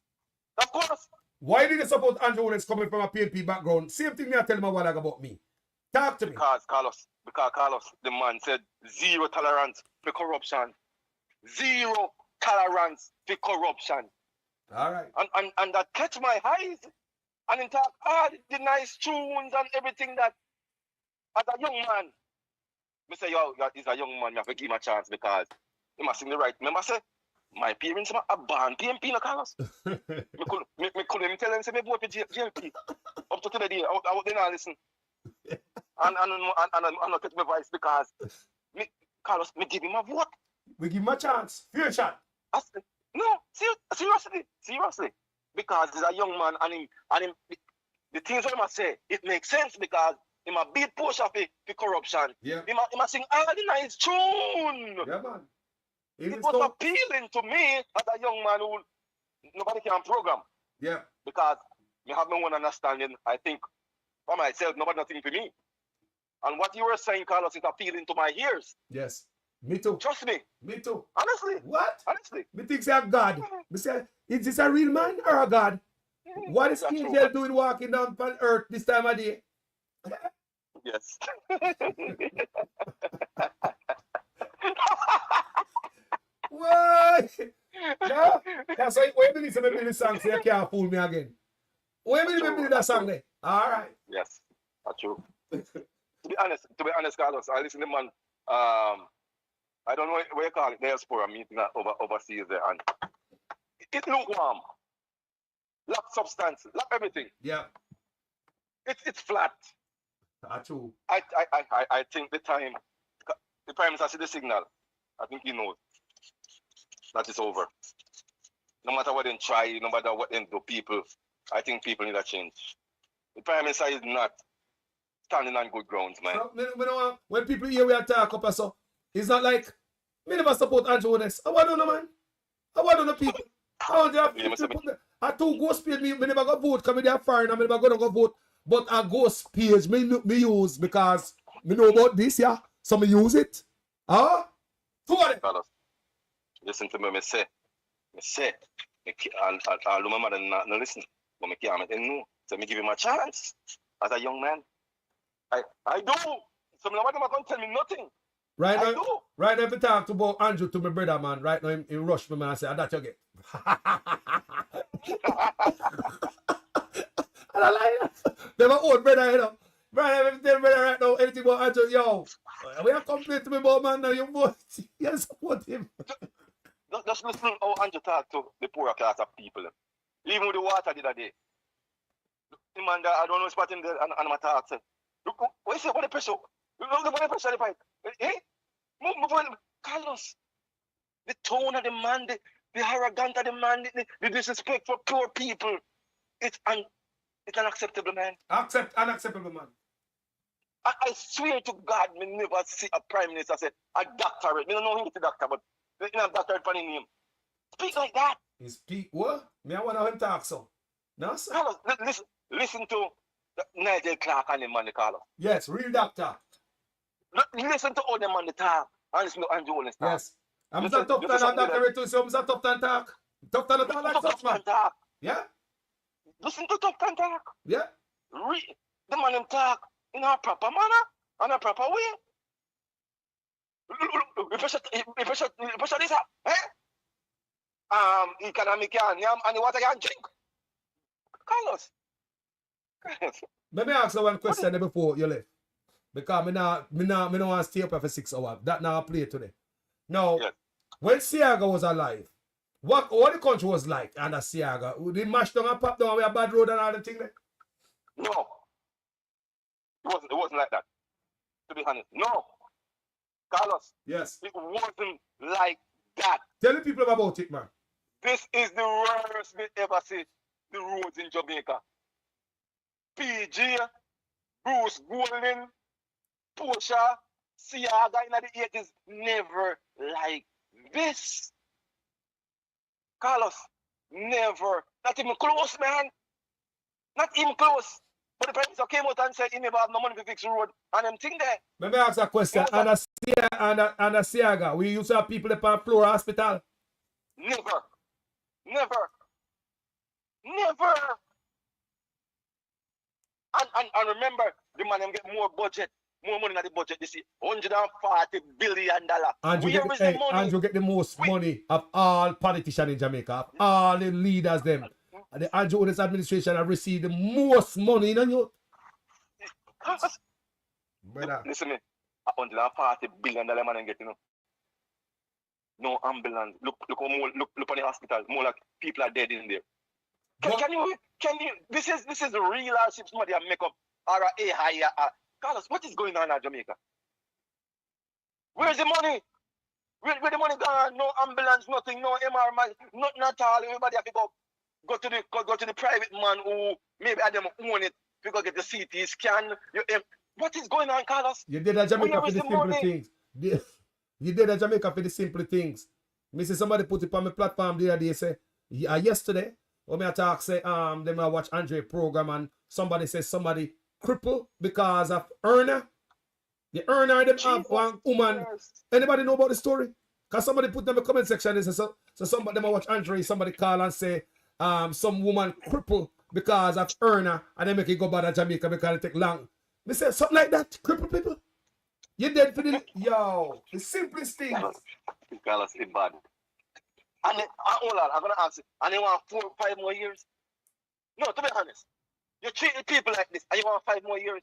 Of course. Why did you support Andrew Wallace coming from a PNP background? Same thing you tell me a while ago about me. Talk to me. Because Carlos, the man said zero tolerance for corruption. Zero tolerance for corruption. All right. And that catch my eyes. And in talk all the nice tunes and everything that as a young man, me say, yo, he's a young man, you have to give him a chance because he must sing the right. Remember, say, my parents are born PMP, no Carlos. me couldn't even tell them, say, me vote for JLP. Up to today, I didn't listen. And I'm not taking my voice because, Carlos, me give him a vote. We give him a chance. Fair shot. No, seriously. Because he's a young man and him the things that he must say, it makes sense because he must beat push off the corruption. Yeah. He must sing all the nice tune. Yeah, man. It was appealing to me as a young man who nobody can program. Yeah. Because me have my own understanding. I think for myself, nobody nothing for me. And what you were saying, Carlos, is appealing to my ears. Yes. Me too. Trust me. Me too. Honestly. What? Honestly. Me think say a God. Me say, is this a real man or a God? What is angel doing walking down on earth this time of day? Yes. What? No? That's why when you listen to the song, say you can't fool me again. When you listen to that song there? All right. Yes. That's true. To be honest, Carlos, I listen to man. I don't know what you call it, diaspora meeting overseas there, and it lukewarm. Lack substance, lack everything. Yeah. It's flat. That's true. I think the Prime Minister see the signal. I think he knows that it's over. No matter what they try, no matter what they do, I think people need a change. The Prime Minister is not standing on good grounds, man. So, when people hear we attack up so, it's not like me never support Andrew Wallace. I want to know, man. I want to know people. I want to have people put I two ghost paid me never go vote because me they are foreign and me never go vote But a ghost page me use because me know about this, yeah. So me use it. Huh? Carlos, listen to me, me say, I'll do my mother not listen, but me can't make them know. So me give him a chance as a young man. I do. So nobody can tell me nothing. Right now, if you talk about Andrew to my brother, man, right now he rush me, man, and say, that you get. And I like that. They're my old brother, you know. Right, if you tell brother right now, anything about Andrew, yo, we are complaining to me about man now, you must, you support him. Just listen how Andrew talk to the poorer class of people. Even with the water the other day. The man that I don't know spot him there and my talk say, look, what is it? What the pressure? Look, what the pressure of the pipe? Eh? Carlos, the tone of the man, the arrogance of the man, the disrespect for poor people, it's unacceptable, man. Unacceptable, man. I swear to God, me never see a prime minister say a doctorate. Me don't know him is a doctor, but they have doctorate for his name. Speak like that. He speak what? Me I want to him talk so. No, sir. Carlos, listen to Nigel Clark and the man, Carlos. Yes, real doctor. Listen to all the man talk. And listen to Andrew Holness talk. Yes. I'm a top time doctorate too, so I'm a top time talk. Top time talk like such, man. Yeah? Listen to top time talk. Yeah? The man them talk in a proper manner, and a proper way. We pressure this up, eh? Economic and the water can drink. Carlos. Let me ask you one question before you leave. Because me not want to stay up here for 6 hours. That now I play today. Now, when Siaga was alive, what the country was like under Siaga? They mashed down and popped down with a bad road and all the thing there? No. It wasn't like that. To be honest. No. Carlos. Yes. It wasn't like that. Tell the people about it, man. This is the worst we ever see the roads in Jamaica. PG, Bruce Golding, Portia, Siaga in the 80s, never like this. Carlos, never. Not even close, man. Not even close. But the Prime Minister came out and said he never have no money to fix the road. And I'm thinking there. Let me ask a question. And a Siaga, we used to have people at the floor hospital? Never. And remember, the man them get more money in the budget this year. $140 billion. Andrew get the most money of all politicians in Jamaica, of all the leaders them. The Andrew Holness administration have received the most money, you know. Brother. Listen me, $140 billion man get, you know. No ambulance. Look on the hospital. More like people are dead in there. Can you? This is real hardship somebody make up or a higher. Carlos, what is going on in Jamaica? Where's the money? Where the money gone? No ambulance, nothing, no MRI, nothing at all. Everybody have to go to the private man who maybe them own it to go get the CT scan. What is going on, Carlos? You did at Jamaica for the simple things. You did at Jamaica for the simple things. Me see somebody put it on my platform the other day, say, yesterday, when I talk, say, them I watch Andre program and somebody says somebody crippled because of earner. The earner, them have one woman. Anybody know about the story? Because somebody put them in the comment section and say, so somebody them I watch Andre, somebody call and say, some woman crippled because of earner and they make it go bad at Jamaica because it take long. Me say something like that, crippled people. You dead for the the simplest thing. Carlos is bad. And hold on, I'm gonna ask you. And you want 4 or 5 more years? No, to be honest. You treat the people like this and you want 5 more years?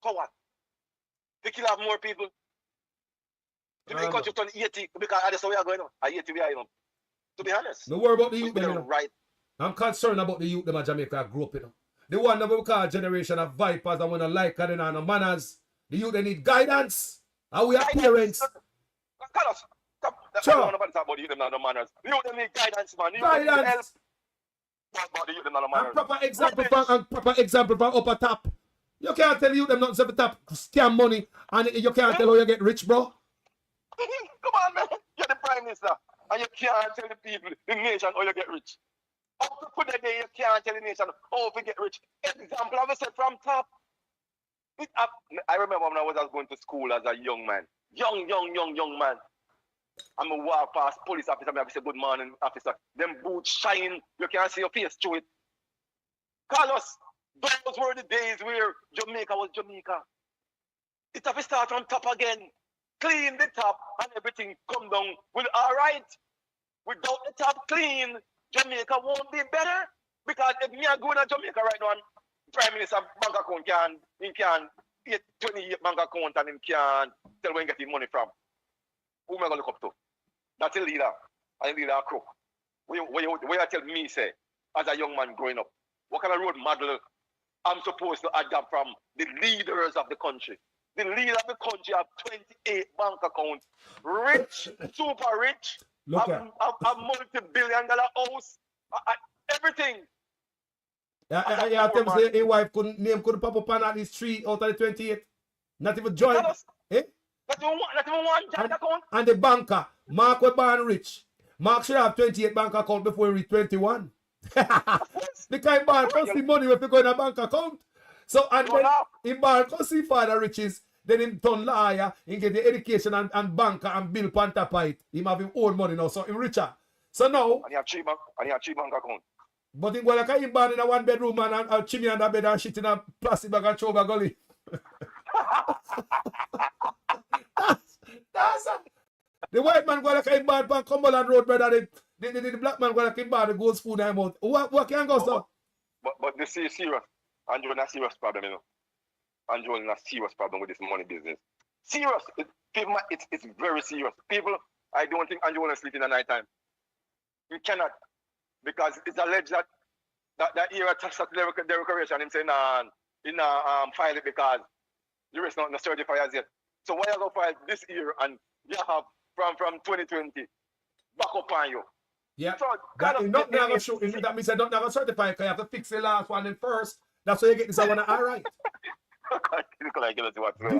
For what? To kill off more people? To make the country turn 80 because that's how we are going on. At 80 we are, you know. To be honest. Don't worry about the youth, them, right. I'm concerned about the youth them in Jamaica grew up, you know. The one that we call generation of vipers and want to like and no manners. The youth they need guidance. And we are parents. Carlos, stop. I don't want to talk about the youth them no manners. The youth them need guidance, man. Guidance. About the youth them no manners. And proper example from upper top. You can't tell you them nothing at the top, scam money, and you can't tell how you get rich, bro. Come on, man. You're the Prime Minister, and you can't tell the people, the nation, how you get rich. Up to put the day you can't tell the nation how to get rich. Example, I said from top. I remember when I was going to school as a young man. Young man. I'm a walk past police officer, I say, good morning, officer. Them boots shine, you can't see your face through it. Carlos, those were the days where Jamaica was Jamaica. It have to start from top again. Clean the top and everything come down. Well, all right. Without the top clean, Jamaica won't be better. Because if me are going to Jamaica right now, and Prime Minister bank account he can 28 bank account and he can tell where he get his money from. Who am I going to look up to? That's a leader. And a leader a crook. Where you tell me, say, as a young man growing up, what kind of role model I'm supposed to adapt from the leaders of the country? The leader of the country have 28 bank accounts. Rich, super rich, a multi-billion-dollar house, everything. Yeah, tell me say his wife couldn't pop up on the street out of the 28. Not even join. Eh? Not even one joint account. And the banker, Mark was born rich. Mark should have 28 bank account before he reach 21. Because he born cost the money if you go in a bank account. So and then he born cause his father riches. Then he turn lawyer, he get the education and banker and bill pan top of it. He have his own money now, so he richer. So now and he have three bank account. But he go like he born in a 1-bedroom and a chimney under bed and shit in a plastic bag and throw over gully. That's the white man go like he born on Cumberland Road, brother. The black man go like he born the gold spoon in his mouth. What can go so? But this is serious. Andrew has a serious problem, you know. Andrew has a serious problem with this money business. Serious. It's very serious. People, I don't think Andrew will sleep in the night time. You cannot. Because it's alleged that era tax declaration, him saying, file it because there is not certified as yet. So why you go file this year and you have from 2020 back up on you? Yeah. So that means I don't have a certified because you have to fix the last one in first. That's why you get this one all right. This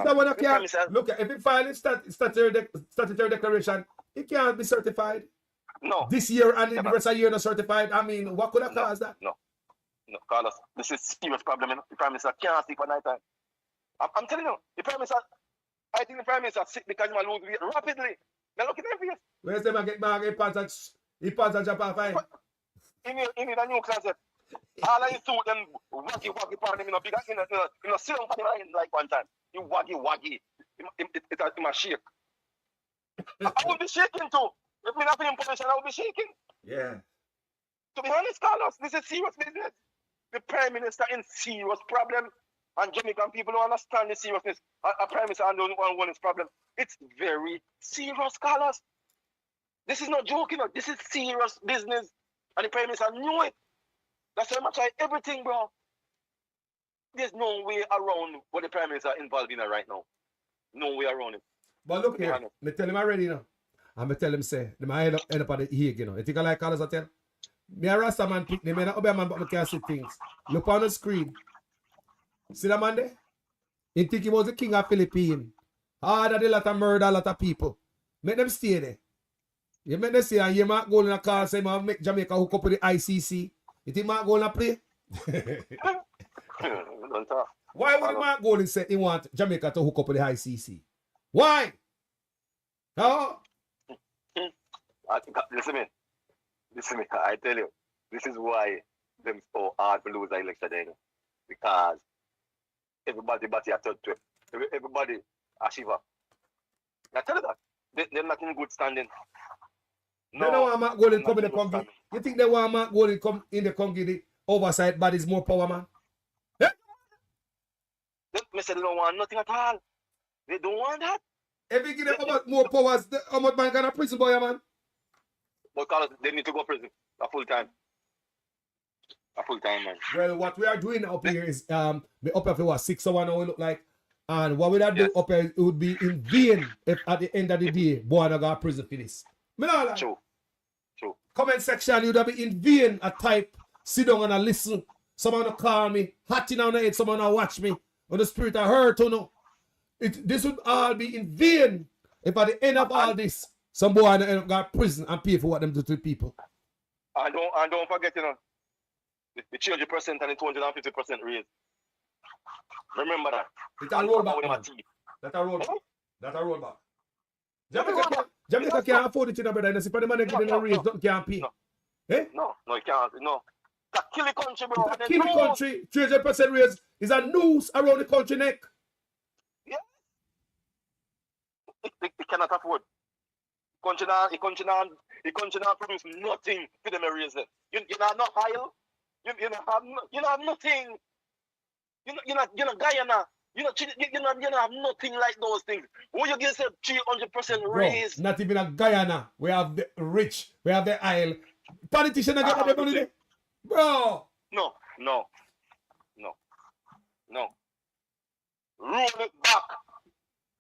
one I can't look at if you file a statutory declaration, it can't be certified. No. This year and the rest of the year not certified. I mean, what could have caused that? No, Carlos, this is a serious problem, you know. The Prime Minister can't sleep at night time. I'm telling you, the Prime Minister, I think the Prime Minister sick because he lose weight rapidly. Now look at him face. Where's them get pants and jump off fine? He need a new closet. All of his suit and waggy upon him, you know, because you know, sit on him like one time. He waggy. It's a shake. I will be shaking too. If we not paying permission, I will be shaking. Yeah. To be honest, Carlos, this is serious business. The Prime Minister in serious problem, and Jamaican people don't understand the seriousness. A Prime Minister and don't want this problem. It's very serious, Carlos. This is not joking. This is serious business, and the Prime Minister knew it. That's how much everything, bro. There's no way around what the Prime Minister involved in right now. No way around it. But look here, me tell him already, you know. And I tell him, say, they might end up at the Hague, you know. You think I like Carlos I tell? Me a Rasta man pick me, me not Obeah man, but I can see things. Look on the screen. See that man there? He think he was the king of Philippines. Hard that a lot of murder, a lot of people. Make them stay there. You make them stay and you might go in a car say, man, make Jamaica hook up with the ICC. You think Mark Golding play? Why would Mark Golding say he want Jamaica to hook up with the ICC? Why? No? Listen me, I tell you, this is why them so hard to lose the election then. Because everybody at third trip. Everybody a shiver. I tell you that. They're not in good standing. No, they don't want Mark Golding come in the Congo. You think they want Mark Golding come in the Congo, the oversight bodies more power, man? Yeah? They say they don't want nothing at all. They don't want that. If you give them more powers, how much man can a prison boy, man? But Carlos, they need to go prison a full time. A full time, man. Well, what we are doing up here is the up here was 6 hours now, it look like. And what we are doing up here, it would be in vain if at the end of the day, boy, I got prison for this. True. Comment section, you'd have been in vain a type, sit down and listen. Someone will call me, hot in on the head, someone will watch me. Or the spirit of hurt, you know. This would all be in vain if at the end of all this, some boy end up got prison and pay for what them do to people. And don't forget, you know, The 300% and the 250% raise. Remember that. It's a rollback, man. That's a rollback. That's a rollback. Jamaica can't afford it, you know, brother. If the money getting a raise, nothing can't pay. Eh? No, it can't. No. That kill the country, bro. That kill the country. 300% raise is a noose around the country neck. Yeah. It cannot afford. The country now produce nothing for them to raise it. You not no oil. You have nothing. You not Guyana. You have nothing like those things. What you get 300% raise? Bro, not even a Guyana. We have the rich. We have the oil. Politicians are getting the money there. Bro. No. Roll it back.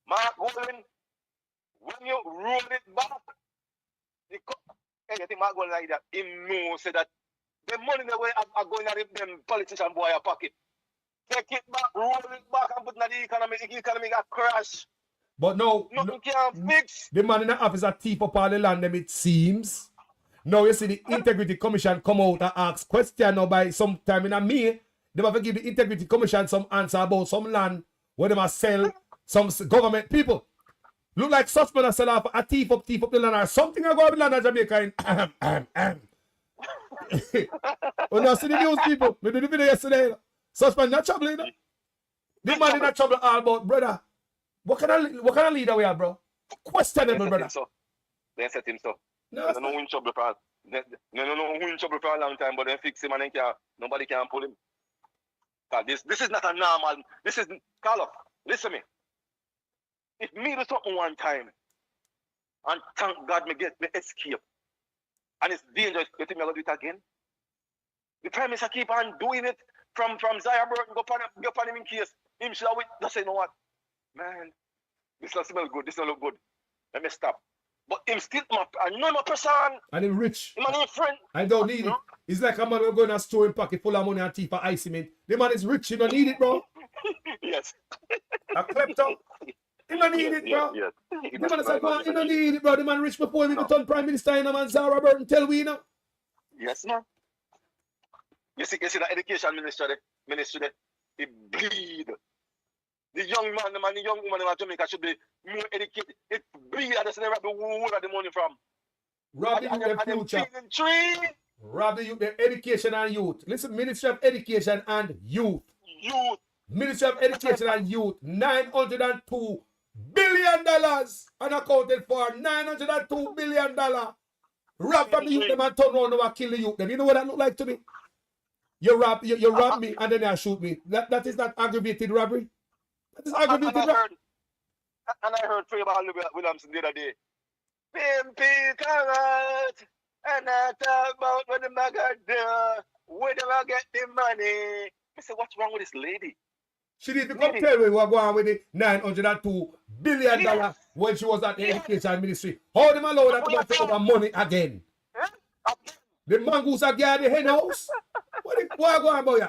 Mark Golden, when you roll it back, anything Mark Golden like that, he knows that the money the way are going to them politician boy a pocket. Take it back, roll it back and put it in the economy got crash. But no, nothing can fix. The man in the office a thief up all the land them, it seems. Now you see the Integrity Commission come out and ask question now by some time in a May. They have to give the Integrity Commission some answer about some land where they must sell some government people. Look like suspect and sell off a thief up the land or something I go with land in Jamaica in When I see the news people, we did the video yesterday. Suspect not trouble, you know? The man in that trouble all about, brother. What kind of leader we are, bro? Questionable, brother. They set him so. No, they don't know who in trouble for a long time, but they fix him and nobody can pull him. This is not a normal. This is Carlos. Listen to me. If me do something one time, and thank God me escape, and it's dangerous, you think me gonna do it again? The Prime Minister keep on doing it from Zaya Burton, go upon him in case. Him should have just say, you know what? Man, this doesn't smell good, this don't look good. Let me stop. But him still, I know my person. And him rich. Him and him friend. I don't need it. It's like a man who go in a store and pocket full of money and teeth for ice cement. The man is rich, he don't need it, bro. Yes. A klepto. He don't need it, bro. Yes. The man is like, he don't need it, bro. The man rich before him turn Prime Minister and a man Zara Burton tell we, you know. Yes, man. You see the education ministry there, it bleed. The young man, the young woman in Jamaica should be more educated. It bleed and that's where the whole of the money from. Rob the youth their future. Rob the youth their education and youth. Listen, Ministry of Education and Youth. Ministry of Education and Youth, $902 billion unaccounted for. $902 billion. Rob from the youth them and turn around and kill the youth them. You know what that look like to me? You rob me and then you shoot me. That is not aggravated robbery. That is aggravated robbery. And I heard Trey Williamson the other day. Pimpy carrot. And I talk about what the man got do. Where do I get the money? I said, what's wrong with this lady? She need to come tell me what going on with the $902 billion when she was at the education ministry. How them allow that to take over money again? The mongoose are guarding the hen house? What going on about ya?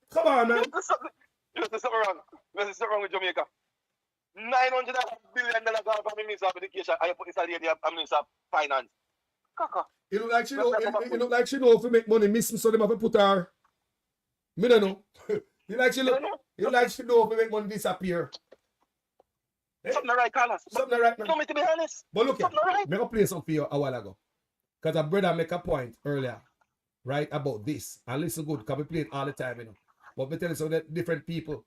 Come on, man. There's something wrong. There's something wrong with Jamaica. $900 billion gone from the Minister of Education. I put this lady as Minister of Finance. Kaka. It look like she know. It look like she know if we make money missing, so them have to put her. Me don't know. It like she look. It like she know if we make money disappear. Something right, Carlos. Something right, man. No, me to be honest. But look, something right. I'm gonna play something for you a while ago, because a brother make a point earlier, right, about this. And listen good, because we play it all the time, you know. But we tell you so that different people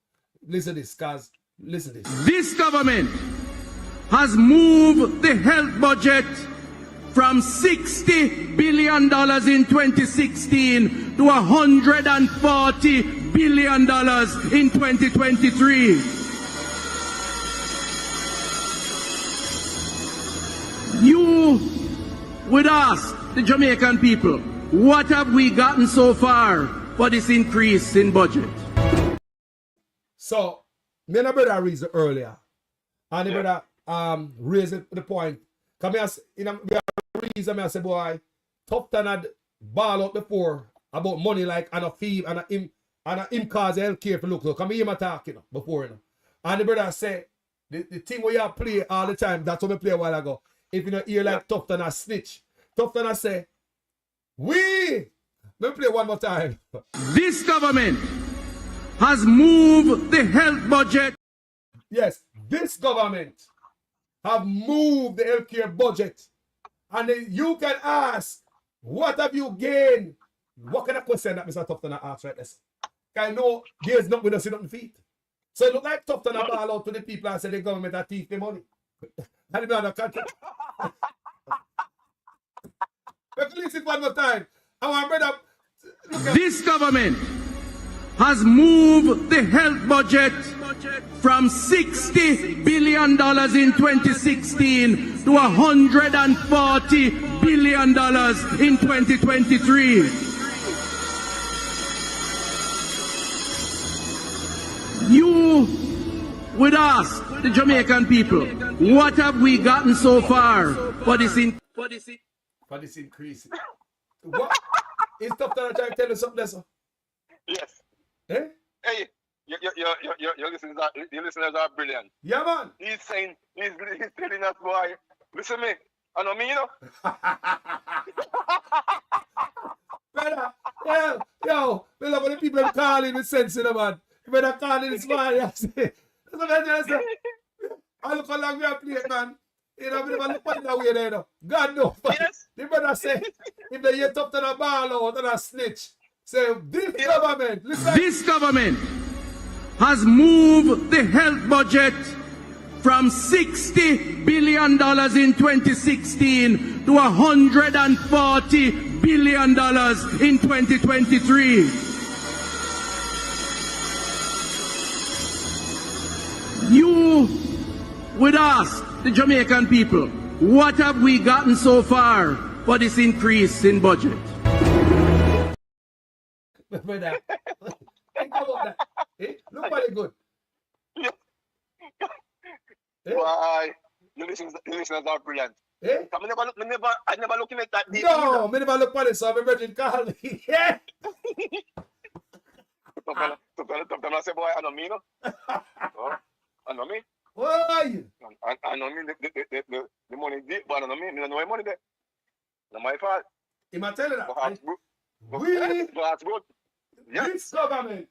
listen to this, cause listen to this. This government has moved the health budget from $60 billion in 2016 to $140 billion in 2023. You would ask the Jamaican people, what have we gotten so far for this increase in budget? So, me and a brother raised it earlier, and the brother raised the point. Come here, reason I say, boy, Tufton had ball out before about money like and a fee and a him cause health care for look. Come here, my talk, you know, before, you know. And the brother say, the thing where you play all the time, that's what we play a while ago. If you don't hear like Tufton a snitch, Tufton a say, me Let me play one more time. This government has moved the health budget. Yes, this government have moved the healthcare budget. And then you can ask, what have you gained? What kind of question that Mr. Tufton asked right there? I know there's not with us in the feet. So it look like Tufton a ball out to the people and say the government are thief the money. And the other country. Let's listen one more time. I want brother. This government has moved the health budget from $60 billion in 2016 to $140 billion in 2023. You would ask the Jamaican people, what have we gotten so far for this increase? What? Is Tufton trying to tell you something, sir? Yes. Eh? Hey, your listeners are brilliant. Yeah, man. He's saying, he's telling us, boy, listen to me. I know me, you know. Brother, yo, we love when the people calling with sense in the man. You better call in this man, that's what I say. I look how long we have played, man. You know, we never look at that way there, you know. God knows. Yes. The brother say, if they get up to the ball out and a snitch, say, this government, listen. This government has moved the health budget from $60 billion in 2016 to $140 billion in 2023. You would ask the Jamaican people, what have we gotten so far for this increase in budget? Brother, think about that. Eh? Look what they good. Why? Your listeners are brilliant. Eh? I never looking at that deep. No, I never look at it, so my brethren call me. Yeah. I say, boy, I know me, no? I know me. Why? I know me, the money deep, but I know me, I know my money there. Not my fault. Am I telling that? This government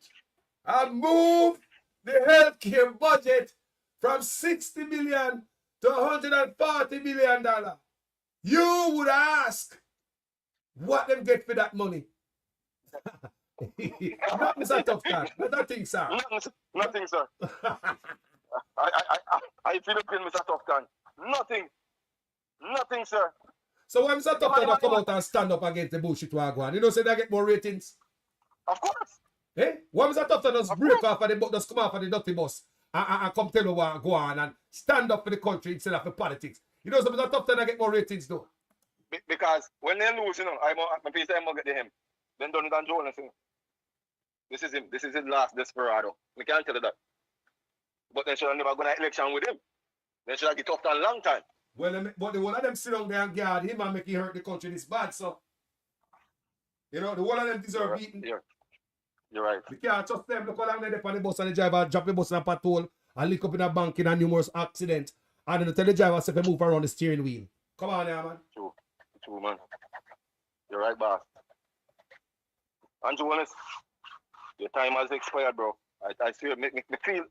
have moved the healthcare budget from $60 billion to $140 billion. You would ask what them get for that money. Not Mr. Tufton. Not that thing, sir. Nothing, sir. I feel the pain, Mr. Tufton. Nothing. Nothing, sir. So when Mr. Tufton come out and stand up against the bullshit wagwan, you know say they get more ratings? Of course. Eh? When Mr. Tufton does break off of the bus, does come off of the dirty bus and come tell you what go on and stand up for the country instead of for politics. You know so Mr. Tufton get more ratings though. Because when they lose, you know, I'm going to get him. Then done it on Jonas. You know. This is him. This is his last desperado. We can't tell you that. But they should have never gone to election with him. They should have get Tufton a long time. Well, but the one of them sit down there and guard him and make him hurt the country this bad, so. You know, the one of them deserve beating. You're right. We can't trust them. Look how long they're on the bus and the driver drop the bus in a patrol and lick up in a bank in a numerous accident. And then tell the driver to move around the steering wheel. Come on here, man. True, man. You're right, boss. And Jonas, your time has expired, bro. I feel, me feel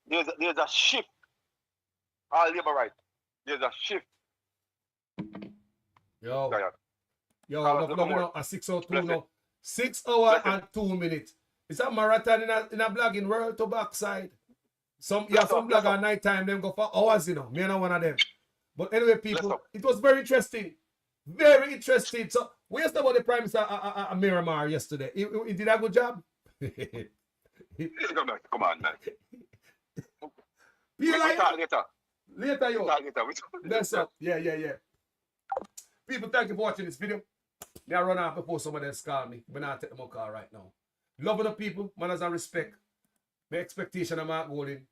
there's a shift. All labor right. There's a shift. Yo, no, a 6:02 now. 6 hours and 2 minutes. It's a marathon in a blogging world to backside. Some blog at night time, them go for hours, you know. Me and one of them. But anyway, people, it was very interesting. Very interesting. So we asked about the Prime Minister Miramar yesterday. He did a good job. Come on, man. Later, yo. That's up. Yeah. People, thank you for watching this video. Me I run off before somebody else call me. But now I take my call right now. Loving the people, manners and respect. My expectation of Mark Golden.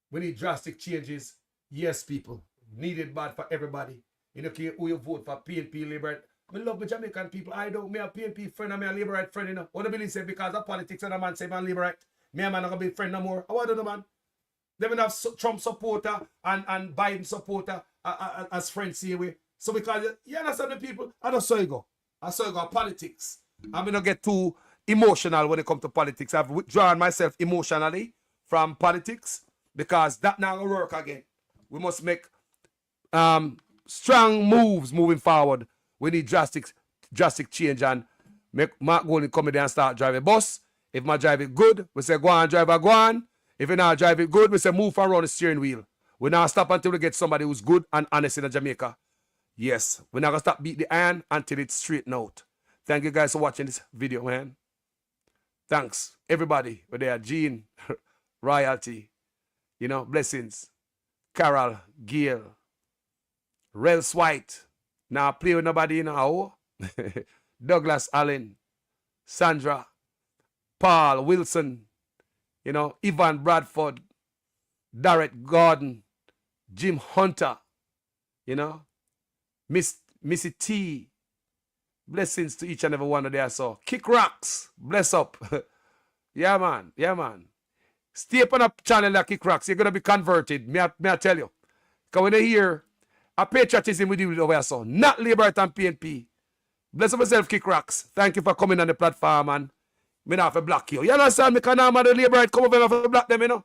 We need drastic changes. Yes, people. Needed bad for everybody. You know, who you vote for, PNP, Labour. I love my Jamaican people. I don't. Me a PNP friend and me a Labour right friend, you know. What do believe say because of politics and a man say man Labour right. Me and man not gonna be friend no more. I want to know, man. They will have Trump supporter and Biden supporter as friends here. So because, you understand the people? I don't saw you go. I saw you go politics. I'm going to get too emotional when it comes to politics. I've withdrawn myself emotionally from politics because that not going to work again. We must make strong moves moving forward. We need drastic change and make Mark Golding come in there and start driving bus. If my drive it good, we say go on, driver, go on. If you not drive it good, we say move around the steering wheel. We not stop until we get somebody who's good and honest in Jamaica. Yes, we're not going to stop beat the iron until it's straightened out. Thank you guys for watching this video, man. Thanks, everybody. We're there. Gene, Royalty, you know, blessings. Carol, Gail, Rels White. Now play with nobody, you know. Douglas Allen, Sandra, Paul Wilson, you know, Ivan Bradford, Darrett Gordon, Jim Hunter, you know, Missy T. Blessings to each and every one of there. So kick rocks, bless up. Yeah, man. Yeah, man. Stay up on a channel like Kick Rocks. You're gonna be converted. May I tell you? Because when they hear a patriotism we deal with over here, so not Labour and PNP. Bless up yourself, Kick Rocks. Thank you for coming on the platform, and me not have to block you. You understand? Me can't have the Labour come over and have to block them, you know.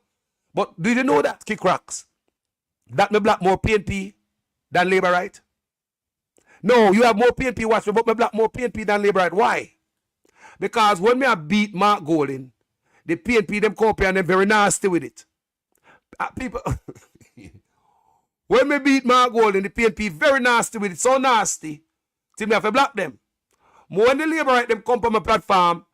But do you know that, Kick Rocks? That me block more PNP than Labour, right? No, you have more PNP watch me, but me block more PNP than Labour, right? Why? Because when me I beat Mark Golding, the PNP them come up here and they're very nasty with it. People, when me beat Mark Golding, the PNP very nasty with it, so nasty, till me have to block them. But when the Labour right them come on my platform,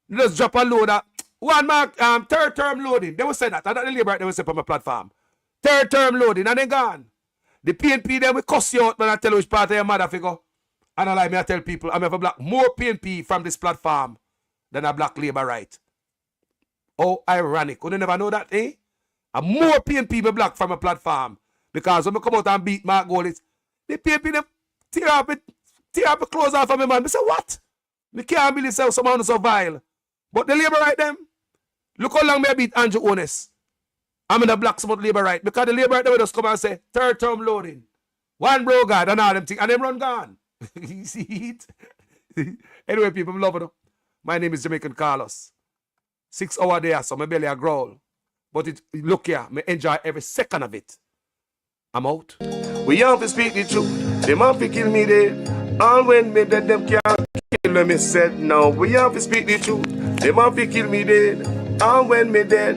they just drop a load of one mark, third term loading. They will say that. And the Labour right they will say on my platform. Third term loading, and then gone. The PNP then will cuss you out when I tell you which part of your mother figure. And I like me, I tell people, I'm ever block more PNP from this platform than a black Labour right. Oh, ironic. You never know that, eh? And more PNP me block from a platform. Because when I come out and beat Mark Golding, the PNP them tear up the clothes off of me, man. I say, what? Me can't believe someone so vile. But the Labour right them, look how long me I beat Andrew Honest. I'm in the black about Labour right. Because the Labour right them will just come and say, third term loading. One bro God and all them things. And them run gone. You see it? Anyway, people, love it. My name is Jamaican Carlos. 6 hours there, so my belly a growl. But look here, me enjoy every second of it. I'm out. We have to speak the truth. Them have to kill me dead. All when me dead, them can't kill me said. No, we have to speak the truth. Them have to kill me dead. All when me dead.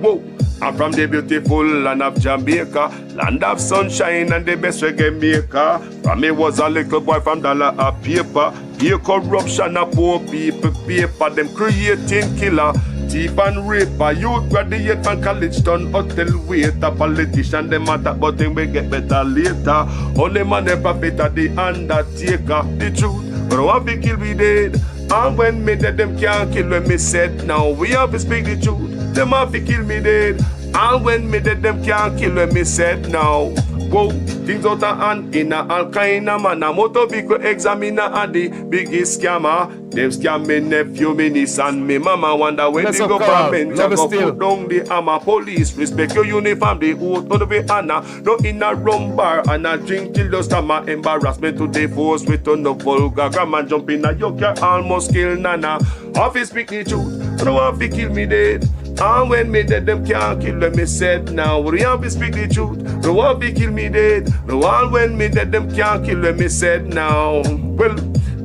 Whoa. I'm from the beautiful land of Jamaica, land of sunshine and the best reggae maker. From me was a little boy from dollar a paper. Pay corruption of poor people paper. Them creating killer, thief and raper. Youth graduate from college done hotel waiter. Politician them attack but them will get better later. Only man the prophet of the undertaker. The truth, but I want to kill me dead. And when me dead them can't kill when me said. Now we have to speak the truth. Them have to kill me dead. And when me dead, them can't kill when me said now. Whoa, things out of hand in a all kind of manner. Motor vehicle examiner and the biggest scammer. Them scam me nephew, me niece and me mama. Wonder when the government just go put down the hammer. Police respect your uniform, the oath on the way honor. No in a rum bar and a drink till the stomach. Embarrassment to the force with no vulgar grammar. Jump in a yoke, almost kill nana. Office speak the truth, no one fi kill me dead. And when me dead, them can't kill when me said now. We have to speak the truth. No one be kill me dead. No one when me dead, them can't kill when me said now. Well,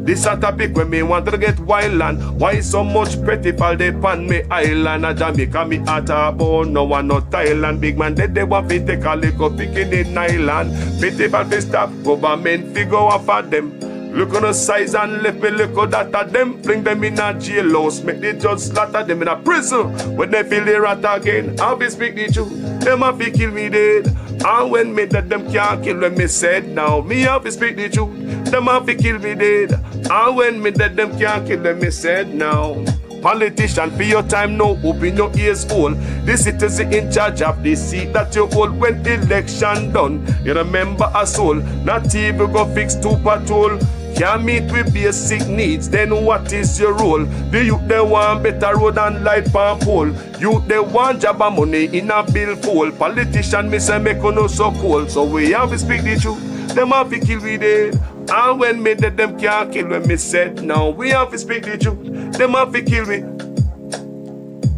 this a topic when me want to get wild and why so much pretty fall they pan me island. A Jamaica me at a bone, no one not Thailand. Big man dead, they want to take a liquor picking in island. Pretty fall to stop, government figure off at them. Look on the size and left me look at that of them. Bring them in a jailhouse, make the judge slaughter them in a prison. When they feel the rat again, I'll be speak the truth. Them have to kill me dead. And when me dead, them can't kill when me said now. Me have to speak the truth. Them have to kill me dead. And when me dead, them can't kill when me said now. Politician, for your time now, open your ears all. The citizen in charge of the seat that you hold when election done. You remember us all, not even go fix to patrol. Can't meet with basic needs, then what is your role? The youth they want better road and light pan pole. Youth they want job and money in a bill full. Politician me say make no so cold. So we have to speak the truth. Them have to kill we dead. And when me dead, them can't kill when me said no. We have to speak the truth. Them have to kill me.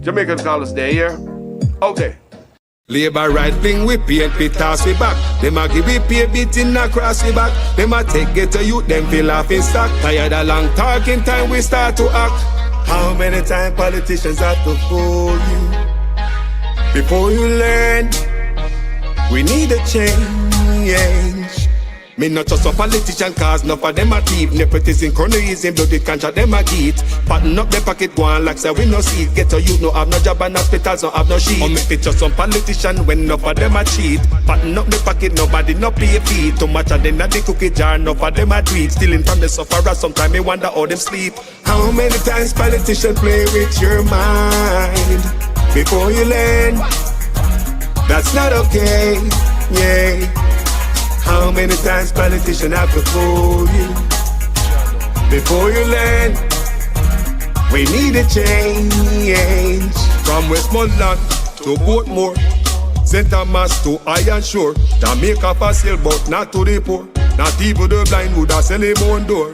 Jamaican call us there, yeah? Okay. Labor right fling we PNP toss we back. Them a give we pay beating across we back. Them a take get to youth, them feel off in stock. Tired of long talking time we start to act. How many times politicians have to fool you before you learn? We need a change. Me not just a politician cause enough of them a thief. Nepotism, colonialism, bloody contract them a get. Pattern up the pocket go on like say we no see it. Get to youth no have no job and hospitals no have no sheet. Or make it just some politician when enough of them a cheat. Pattern up the pocket nobody no pay fee. Too much of them at the cookie jar enough of them a tweet. Stealing from the sufferer sometimes me wonder how them sleep. How many times politicians play with your mind before you learn? That's not okay, yeah. How many times politicians have to fool you before you learn? We need a change. From Westmoreland to Portmore, St. Thomas to Iron Shore, Jamaica for sale but not to the poor. Not even the blind who da sell him on door.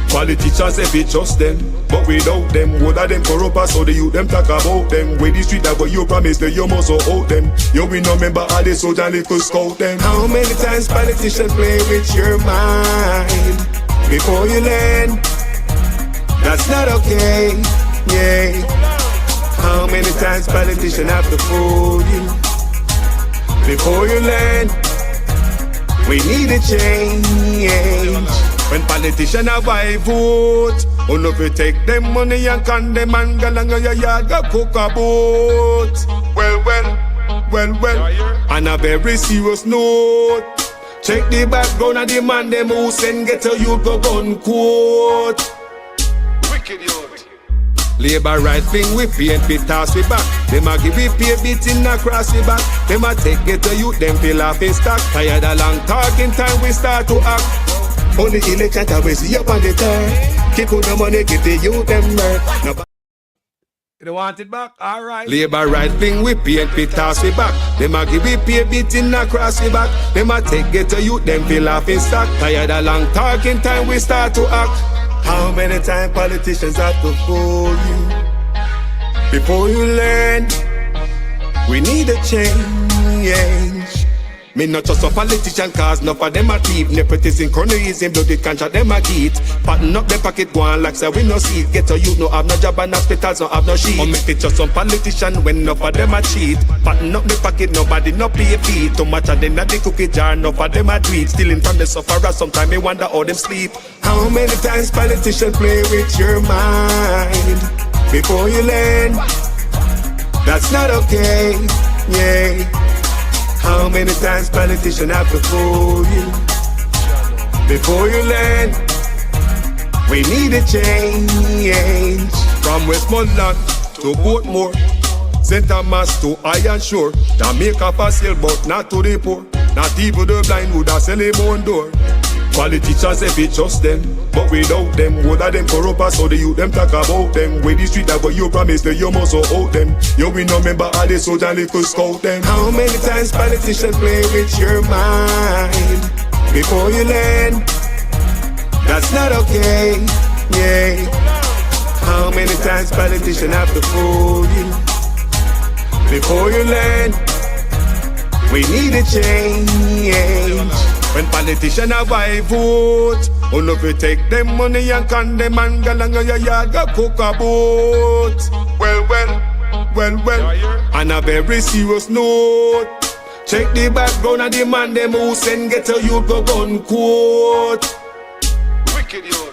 Politicians if it just them, but without them, what are them corrupt so the youth them talk about them. With the street that what you promise that you must out them. You will not remember how they soldier little scout them. How many times politicians play with your mind before you learn? That's not okay, yeah. How many times politicians have to fool you before you learn? We need a change. When politicians have I vote, if you take them money and condemn and go along your yard, go cook a boat. Well, on a very serious note, check the background of the man them who send get a youth go gun quote. Wicked youth. Labor right thing we PNP toss we back. Them a give we pay beating across we back. Them a take get a youth, them feel off in stock. Tired of long talking time we start to act. Only election time we see up on the turn. Keep on the money, give the youth them work. You don't want it back? Alright. Labor right thing we PNP toss we back. Them a give we pay beating across we back. Them a take get to youth, them feel off in stock. Tired of long talking time we start to act. How many times politicians have to fool you before you learn? We need a change. Me not just a politician cause enough of them a thief. Nepotism, colonialism, bloody contract them a get. Pattern up the pocket go on like say we no see it. Get to youth no have no job and hospitals no have no sheet. Or make it just some politician when enough of them a cheat. Pattern up the pocket nobody no pay fee. Too much of them at the cookie jar enough of them a tweet. Stealing from the sufferer sometimes me wonder how them sleep. How many times politicians play with your mind before you learn? That's not okay, yeah. How many times politicians have to fool you before you learn? We need a change. From Westmoreland to Portmore, St. Thomas to Iron Shore, Jamaica for sale but not to the poor. Not even the blind who da sell him on door. Politicians if it just them, but without them, what are them corrupt so the youth them talk about them. With the street that what you promise that you must out them. You will not remember how they soldier little scout them. How many times politicians play with your mind before you learn? That's not okay, yeah. How many times politicians have to fool you before you learn? We need a change. When politicians have I vote, if you take them money and condemn and go along your yard, go cook a boat. Well, on a very serious note, check the background of the man them who send get a youth go gun quote. Wicked youth.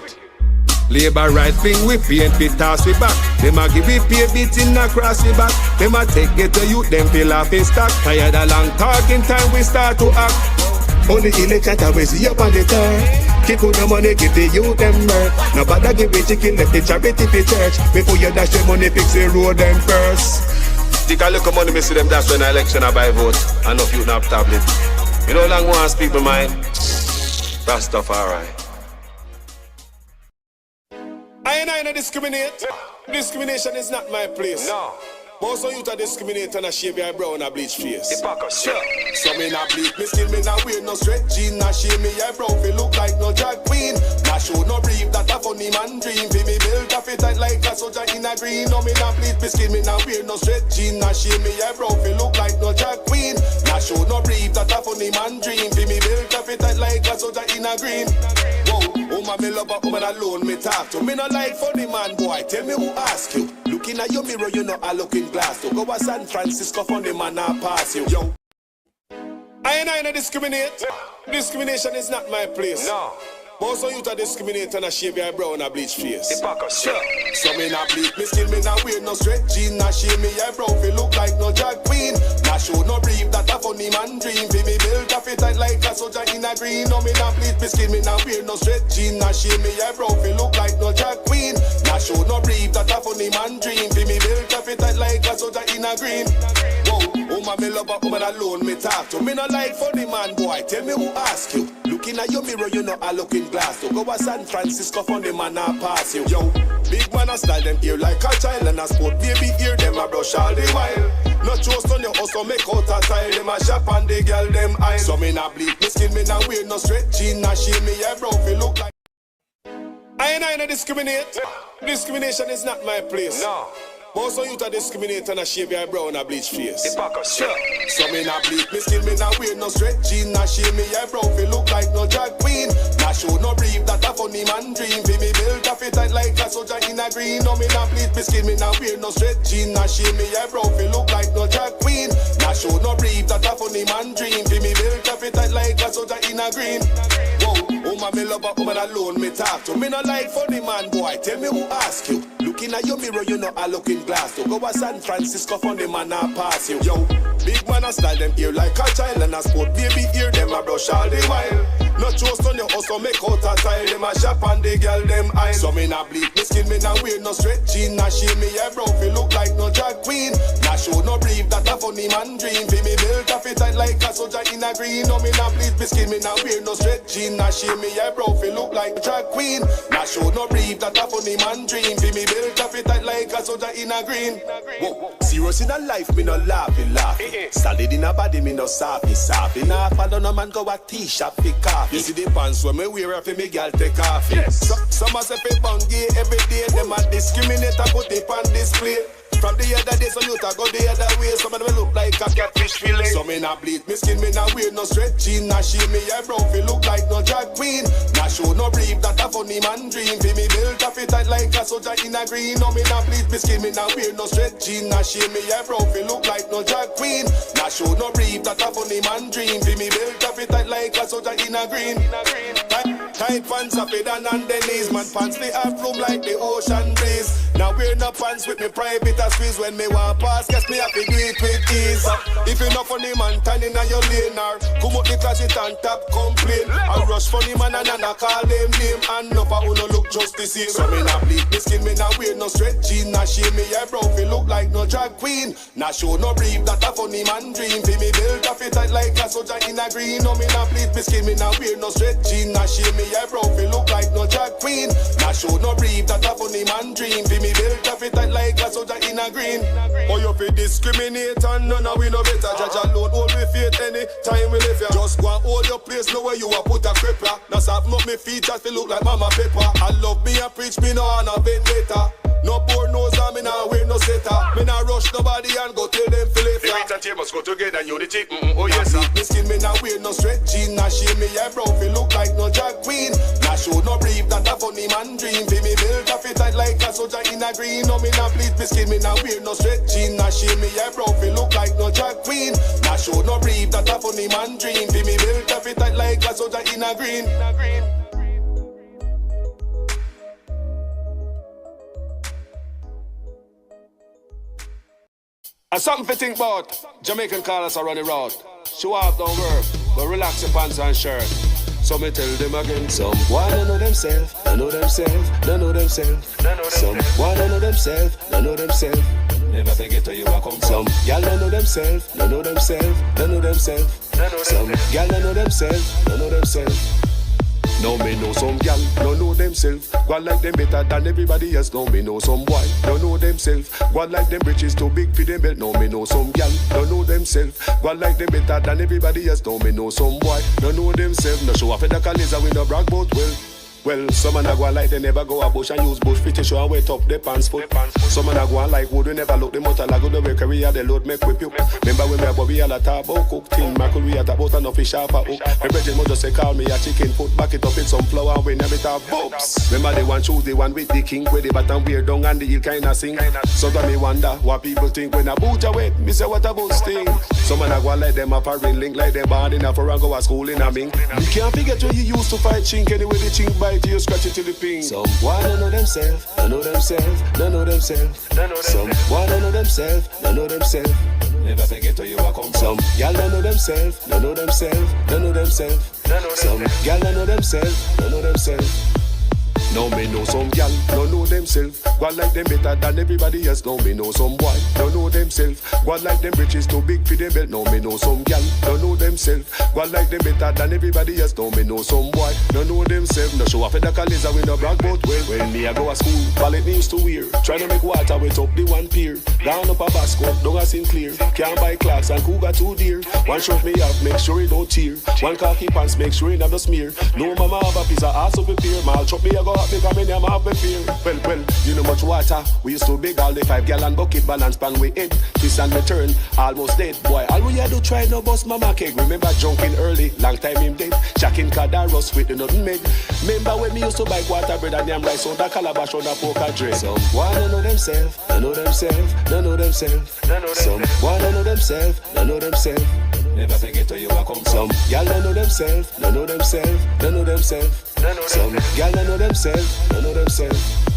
Labor right thing we PNP toss we back. Them a give we pay beating across we back. Them a take get to youth, them feel off in stock. Tired of long talking time we start to act. Only election time we see up on the turn. Keep on the money, give the youth them work. Nobody give a chicken, let the charity for church. Before you dash the money, fix the road them first. Take a look at money, me see them dash when the election I buy vote. And no you not tablet. You know long want speak my mind. That stuff alright. I don't discriminate. Discrimination is not my place. No. Most of you to discriminate and a shave your brow and a bleach face. Sure. So me not bleach, me still me not wear no straight jeans. Not shave me your brow, feel look like no drag queen. a green. No me not bleed me skin, me not wear no straight jean. Nah shame me eyebrow, fi look like no drag queen. Nah show no brief, that a funny man dream. Fi me built up it tight like a soldier in a green. Whoa, my me love a woman alone me talk to. Me not like funny man boy, tell me who ask you. Looking at your mirror, you know I look in glass. So go to San Francisco, funny man I pass you. Yo, I ain't discriminate. Discrimination is not my place. No. Most of you to discriminate and a shave your brow and a bleach face. Sure. So me not bleach me skin, me not wear no straight jean. Nah shave me your brow, fi look like no drag queen. Nah show no brief, that a funny man dream. Fi me build a fit tight like a soldier in a green. No me not bleach me skin, me not wear no straight jean. Nah shave me your brow, fi look like no drag queen. Nah show no brief, that a funny man dream. Fi me build a fit tight like a soldier in a green. Whoa, me love a woman alone me talk to. Me not like funny man boy, tell me who ask you. Looking at your mirror, you know I look in glass. So go to San Francisco, funny man I pass you. Yo, big man a style them ear like a child. And a sport baby ear them a brush all the while. No trust on you also make out a tile. Them a shop and the girl them eye. So me not bleed me skin, me not wear no straight jean. Nah shame me eyebrow, fi look like I ain't discriminate. Discrimination is not my place. No. Most of you to discriminate and a shave your brow and a bleach face. Sure. So me not bleach me skin, me not wear no straight jean. Nah shave me your brow, fi look like no drag queen. Nah show no brief, that a funny man dream. Fi me build a fit tight like a soldier in a green. No me not bleach me skin, me not wear no straight jean. Nah shave me your brow, fi look like no drag queen. Nah show no brief, that a funny man dream. Fi me build a fit tight like a soldier in a green. Whoa, me love a woman alone me talk to. Me not like funny man boy, tell me who ask you. Looking at your mirror, you know I look in glass. So go to San Francisco, funny man I pass you. Yo, big man a style them ear like a child. And a sport baby ear them a brush all the while. No trust on you also make out a tile. Them a shop and the girl them eye. So me not bleed me skin, me not wear no straight jean. Nah shave me your brow, fi look like no drag queen. Nah show no brief, that a funny man dream. Fi me build a fit tight like a soldier in a green. No me not bleed me skin, me not wear no straight jean. Nah shave me your brow, fi look like no drag queen. Nah show no brief, that a funny man dream. Fi me build a fit tight like a soldier in a green. Whoa. Serious in a life, me no laughy. Solid in a body, me no soppy. Nah follow no man go a t-shop fi coffee. You see the pants when me wear fi me girl take off. Yes. Some a say fi bungy every day. Them a discriminate and put it on display. From the other day, some youth a go the other way. Some of them look like a catfish fillet. So me not bleed me skin, me not wear no straight jean. Nah shave me eyebrow, fi look like no drag queen. Nah show no brief, that a funny man dream. Fi me build a fit tight like a soldier in a green. No me not bleed me skin, me not wear no straight jean. Nah shave me eyebrow, fi look like no drag queen. Nah show no brief, that a funny man dream. Fi me build a fit tight like a soldier in a green. Tight pants are fit and knees. Man pants they have room like the ocean breeze. Now wear no pants with me private a squeeze. When me want pass, guess me have to do it with ease. If you not funny man, turn in your lane or come out the closet and tap complain. I rush funny man and I call them name. And no for who no look just the same. So me not bleed me skin, me not wear no straight jean. Nah shave me your brow, fi look like no drag queen. Nah show no brief, that a funny man dream. Fi me build a fit tight like a soldier in a green. No me not bleed me skin, me not wear no straight jean. Nah shave me your brow, fi look like no drag queen. Nah show no brief, that a funny man dream. Fi me build a fit tight like a soldier in a green. Oh, you fi discriminate and none of we no better. Judge alone hold me faith any time we live here. Just go and hold your place, know where you a put a cripper. Now soften up me feet just fi look like mama pepper. I love me and preach me no and a vendetta. No poor nose and me nah wear no setter. Me nah rush nobody and go tell them fi live. The meat and tables go together and unity. Oh yes sir. Me skin me nah wear no straight jean. Nah shave me your brow fi look like no drag queen. Nah show no brief, that a funny man dream. Fi me build a fit tight like a soldier in a green. No me nah bleed me skin, me nah wear no straight jean. Nah shave me your brow fi look like no drag queen. Nah show no brief, that a funny man dream. Fi me build a fit tight like a soldier in a green. And something to think about. Jamaican call us a runny road. Show up, don't work, but relax your pants and shirt. So me tell them again, some boy don't know themselves, don't know themselves, don't know themselves. Some boy don't know themselves, don't know themselves. Never forget where you are come from. Some gal don't know themselves, don't know themselves, don't know themselves. Some gal don't know themselves, don't know themselves. Now me know some gal, don't know themselves. Go like them better than everybody else. Now me know some boy, don't know themselves. Go like them britches too big for them belt. Now me know some gal, don't know themselves. Go like them better than everybody else. Now me know some boy, don't know themselves. No show off at the college and we no brag about well. Well, some man a go like they never go a bush and use bush fit show and wet up the pants foot. Some man a go like wood we never look the motor like good the way carry the load make whip you. Remember when me a bobby all a talk about cook tin mackerel we a talk about enough fish off a hook. My brethren must just say call me a chicken foot back it up in some flour and when a bit of boobs. Remember the one choose the one with the king where the bottom wear down and the heel kinda sing. So that me wonder what people think when a boot a wet. Me say what about sting? Some man a go like them up a ring link like them born in a for and go a school in a ming. You can't forget when you used to fight chink anyway the chink bite you scratch it till the ping. Some wanna know themself, I know themself, I know themself. Some wanna know themself, I know themself. Never forget where you are come from. Some gal know themself, I know themself, I know themself. Some gal know themself, I know themself. Now me know some gal, don't know themself. Go like them better than everybody else. Now me know some boy, don't know themself. Go like them britches too big for them belt. Now me know some gal, don't know themself. Go like them better than everybody else. Now me know some boy, don't know themself. No show off at the college and we no brag both well. When me I go to school, ballet me used to wear. Trying to make water wet up the one pier. Down up a basket, don't a Sinclair. Can't buy clocks and cougar too dear. One shirt me have, make sure it don't tear. One khaki pants, make sure it never smear. No mama have a piece of ass up a peer. Mal chop me I go up because me name have a fear. Well, you know much water. We used to big all the 5 gallon bucket balance pan we head. Twist and return, almost dead. Boy, all we had to try no bust mama cake. Remember junking early, long time him dead. Jacking Cadaros with the nothing made. Remember when me used to buy water bread and yam rice on the calabash on the poker dread. Some wanna know themself, I know themself, I know themself. Some wanna know themself, I know themself. Never forget where you are come from. Some gal know themself, I know themself, I know themself. Some gal know themself, I know themself.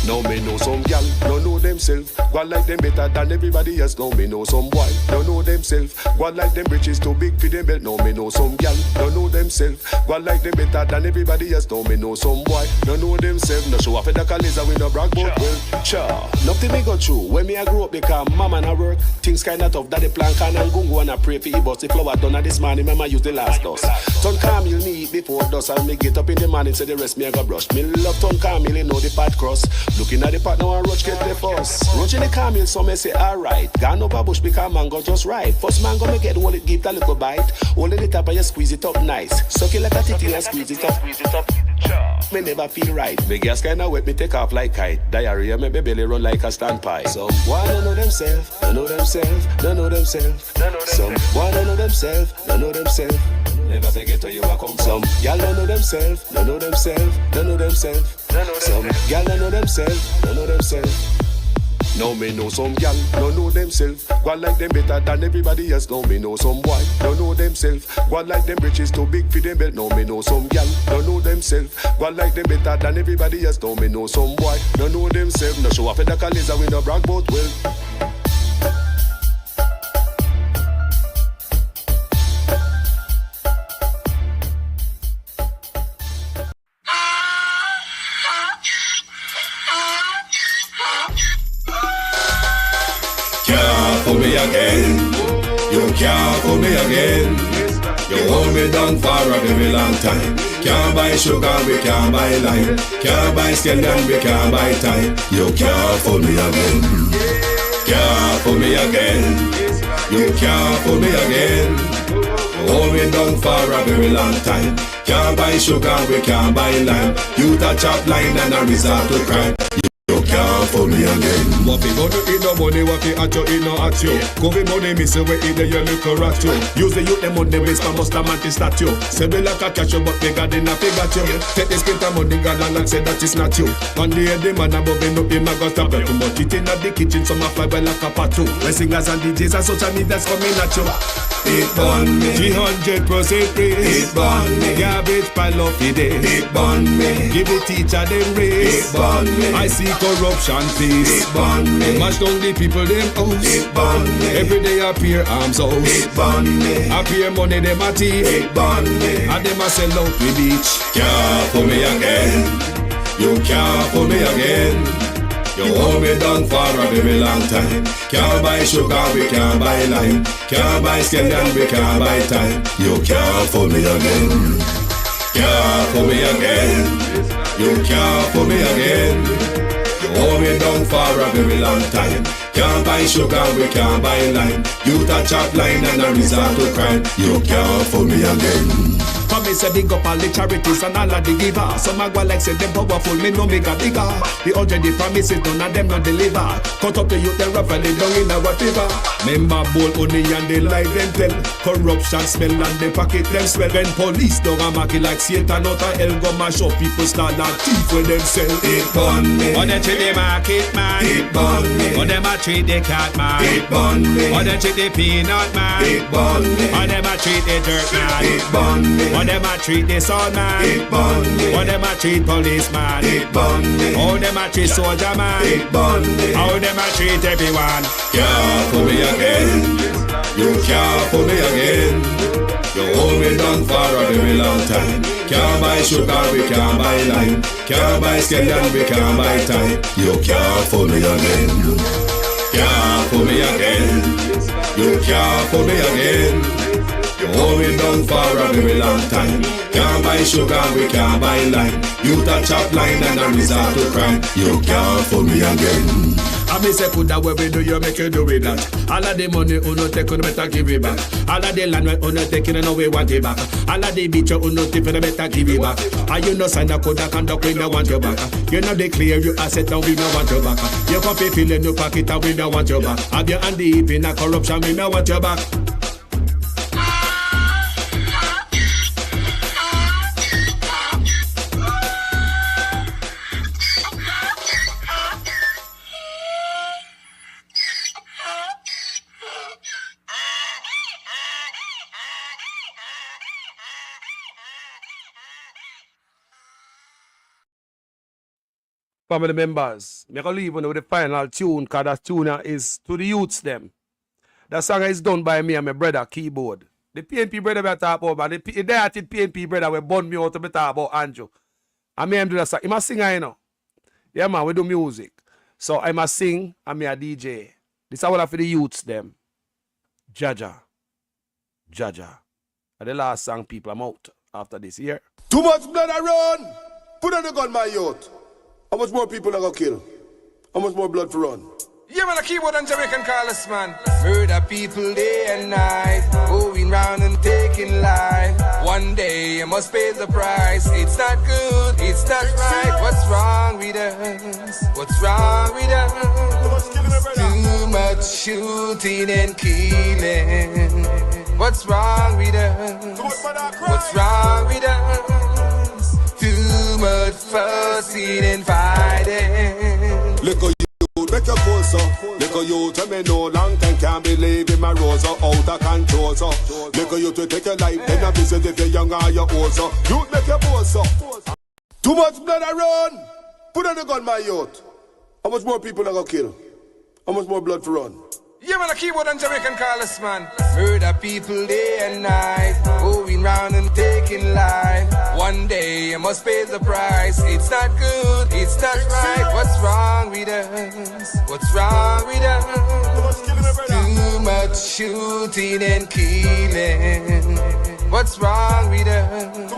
Now me know some gal, don't know themself. Go like them better than everybody else. Now me know some boy, don't know themself. Go like them britches too big for them belt. Now me know some gal, don't know themself. Go like them better than everybody else. Now me know some boy, don't know themself. No show off at the college and we no brag about well. Sure, nothing me go through when me I grew up because mama and I work. Things kinda tough, daddy plan can and gungo and I pray for bust the flower done at this morning. Mama use the last dust. Ton Camille me eat before dust and me get up in the morning say the rest me I go brush. Me love Ton Camille, know the fat cross. Looking at the pot now and Roach get the fuss. Roach in the camel, so me say alright. Gone up a bush because mango just right. First mango me get hold it, give it a little bite. Hold it up and you squeeze it up nice. Suck it like a titty and squeeze it up. Me never feel right. Me gas kinda wet, me take off like kite. Diarrhea make me belly run like a standpipe. Some wanna know themself, I know themself, I know themself. Some wanna know themself, I know themself. Never forget where you are come from. Some gal know themself, I know themself, I know themself. Some gal know themself, I know themself. Now me know some gal, don't know themself. Go like them better than everybody else. Now me know some boy, don't know themself. Go like them britches too big for them belt. Now me know some gal, don't know themself. Go like them better than everybody else. Now me know some boy, don't know themself. No show off at the college and we no brag about well. For me again, you can't for me again. You hold me down for a very long time. Can't buy sugar, we can't buy lime. Can't buy scandal, we can't buy time. You can't for me again. Can't for me again. You can't for me again. You hold me down for a very long time. Can't buy sugar, we can't buy lime. You touch up line and a resort to crime. You can't for me again. What fi go to eat no money, what fi at you, eat no at you. Covid money, miss away, eat the your little rat you. Use the youth, the money, waste my must have mantis statue. Say me like a catch you, but bigger than a figure you. Take this spit of money, girl, and say that it's not you. One day the man above me up, him a got a bet. Too much it in the kitchen, some a fly well like a patu. When singers and DJs and social media's coming at you. It burn me 300% raise. It burn me garbage pile of the day. It burn me give the teacher them raise. It burn me I see corruption please. It burn me mash down the people them house. It burn me every day appear arms out. It burn me appear money them a thief. It burn me and them a sell out with each. Can't for me again. You can't for me again. You hold me down for a very long time. Can't buy sugar, we can't buy lime. Can't buy scandal, we can't buy time. You can't for me again. Can't for me again. You can't for me again. You hold me down for a very long time. Can't buy sugar, we can't buy lime. You touch up line and a resort to crime. You can't for me again. So me say big up all the charities and all of the givers. Some a go like say them powerful, me know me got bigger. The already promises, none of them not deliver. Cut up the youth, them rough and they down in our river. Member bowl honey and they lie them tell. Corruption smell and they pocket them swell. When police don't a market like Satan out of hell, go mash up people start like thief when them sell. It burn me. Or they treat the market man. It burn me. Or them a treat the cat man. It burn me. Or they treat the peanut man. It burn me. Or them a treat the dirt man. It burn me. Or them a treat the soul man. It burn me. Or them a treat policeman. It burn me. Or them a treat soldier man. It burn me. How them a treat everyone. Can't fool me again. You can't fool me again. You hold me down for a very long time. Can't buy sugar, we can't buy lime. Can't buy scandal, we can't buy time. You can't fool me again. Can't fool me again. You can't fool me again. You hold me down for a very long time. Can't buy sugar, we can't buy lime. You touch up line and a resort to crime. You can't fool me again. I me say put that way we do, you make you do with that. All of the money you no take, you better give it back. All of the land you no take, you know we want it back. All of the beach you no tip, you better give it back. And you no sign a code, conduct, we no want you back. You know declare you asset and we no want you back. You can pay fill in your pocket and we no want you back. Have your hand deep in a corruption, we no want you back. Family members, I'm going to leave with the final tune, because that tune is to the youths them. That song is done by me and my brother, keyboard. The PNP brother we talk about, man. The dead PNP brother we burn me out to talk about Andrew. I may do that song. I'm a singer, you know. Yeah, man, we do music. So I'm a sing, I'm a DJ. This is all for the youths them. Jaja. Jaja. And the last song, people, I'm out after this year. Too much blood I run. Put on the gun, my youth. How much more people are going to kill? How much more blood to run? Yeah, man, a keyboard and Jamaican callers, man. Murder people day and night, going round and taking life. One day you must pay the price. It's not good, it's not right. What's wrong with us? What's wrong with us? Too much shooting and killing. What's wrong with us? What's wrong with us? Too much fussing and fighting. Look at you, make your cool, so. Look at you, tell me no long time can't believe in my rose, out of control, so. Look at you to take your life, then I visit if you're young or you're old, so. You make your boss, so. Too much blood I run. Put on the gun, my youth. How much more people are going to kill? How much more blood to run? Yeah, man, a keyboard and Jamaican callers, man. Murder people day and night, going round and taking life. One day you must pay the price. It's not good, it's not right. What's wrong with us? What's wrong with us? Too much shooting and killing. What's wrong with us?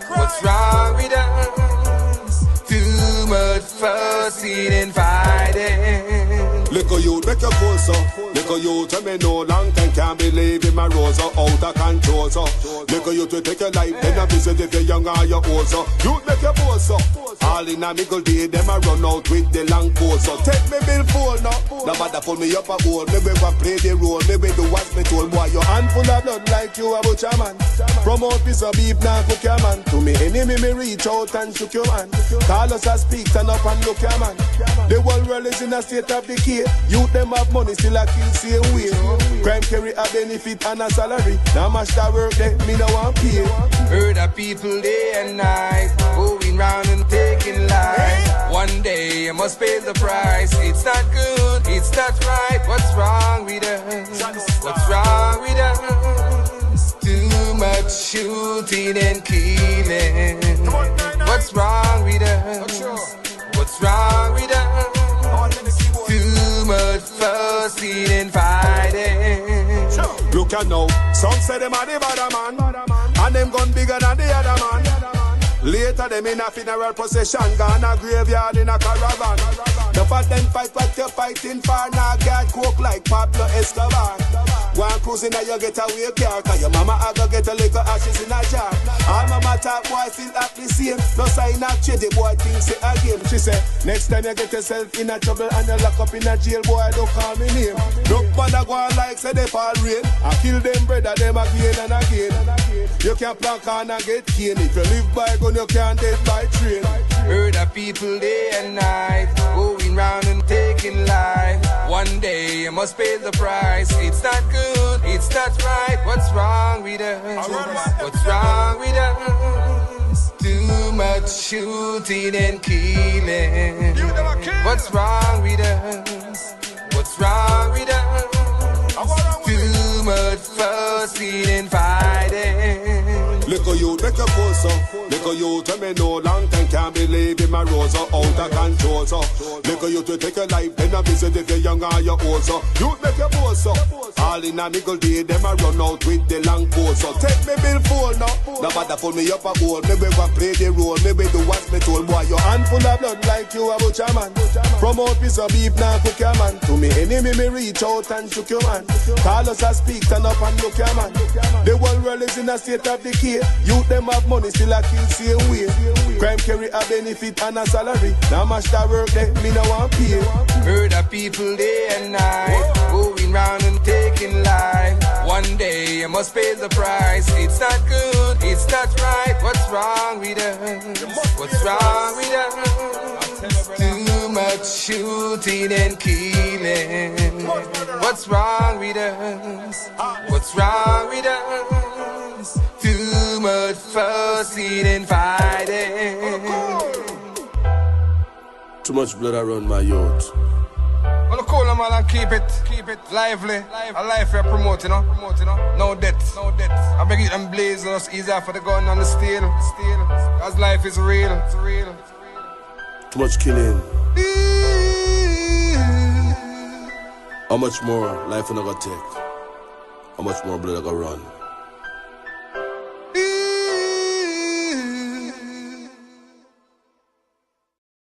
What's wrong with us? Too much fussing and fighting. Look at you, make your cool, so. Look at you, tell me no long time can't believe in my rose, out of control, so. Look at you to take your life, then I visit if you're young or you're old, so. You make your boss, so. All in a middle day, them I run out with the long pole, so. Take me bill full now. No matter pull me up a goal, maybe if I play the role, maybe do what's me told, boy. Your hand full of blood like you a butcher man. Promote piece of beef, now cook your man. To me enemy, me reach out and shook your man. Call us a speak, turn up and look your man. The whole world is in a state of decay. Youth them have money, still a kill same way. Crime carry a benefit and a salary. Now much that work there, me no want pay. Murder people day and night, going round and taking life. One day you must pay the price. It's not good, it's not right. What's wrong with us? What's wrong with us? Too much shooting and killing. What's wrong with us? What's wrong with us? Too much fussing and fighting. Look at now, some say them are the bad man, and them gun bigger than the other man. Later them in a funeral procession, gone a graveyard in a caravan. The fat them fight what you're fighting for, now God coke like Pablo Escobar. Go and cruise in a you get away car, cause your mama a go get a little ashes in a jar. All mama talk boy still act the same. No sign of change, the boy thinks it a game. She say, next time you get yourself in a trouble and you lock up in a jail, boy don't call me name. Look man a go on like say they fall rain. I kill them brother them again and again. You can't plank on and get cane. If you live by gun you can't dead by train. Murder people day and night, going round and taking life. One day you must pay the price. It's not good, it's not right. What's wrong with us? What's wrong with us? Too much shooting and killing. What's wrong with us? What's wrong with us? Too much fussing and fighting. Little youth make a pose so. Little youth tell me no long time can't believe in my rose out of control so. Little youth to take a life then a visit if you're young or you're old so. Youth make a pose so. All in a nickel day them a run out with the long pose so. Take me bill phone now. No matter pull me up a goal. Me we go play the role. Me we do what me told boy. Your hand full of blood like you a butcher man. From out piece of beef now cook your man. To me enemy me reach out and shook your man. Call us a speak turn up and look your man. The whole world is in a state of decay. Youth them have money still a kill same way. Crime carry a benefit and a salary. Now much that work that me no want pay. Murder people day and night, going round and taking life. One day you must pay the price. It's not good, it's not right. What's wrong with us? What's wrong with us? Too much shooting and killing. What's wrong with us? What's wrong with us? Too much fussing and fighting. Too much blood around my youth. Well, cool man and keep it lively. A life we promote, you know. No death. I beg you them blazing us easier for the gun and the steel. Cause life is real. It's real. Too much killing. How much more life we not gonna take? How much more blood I gonna run?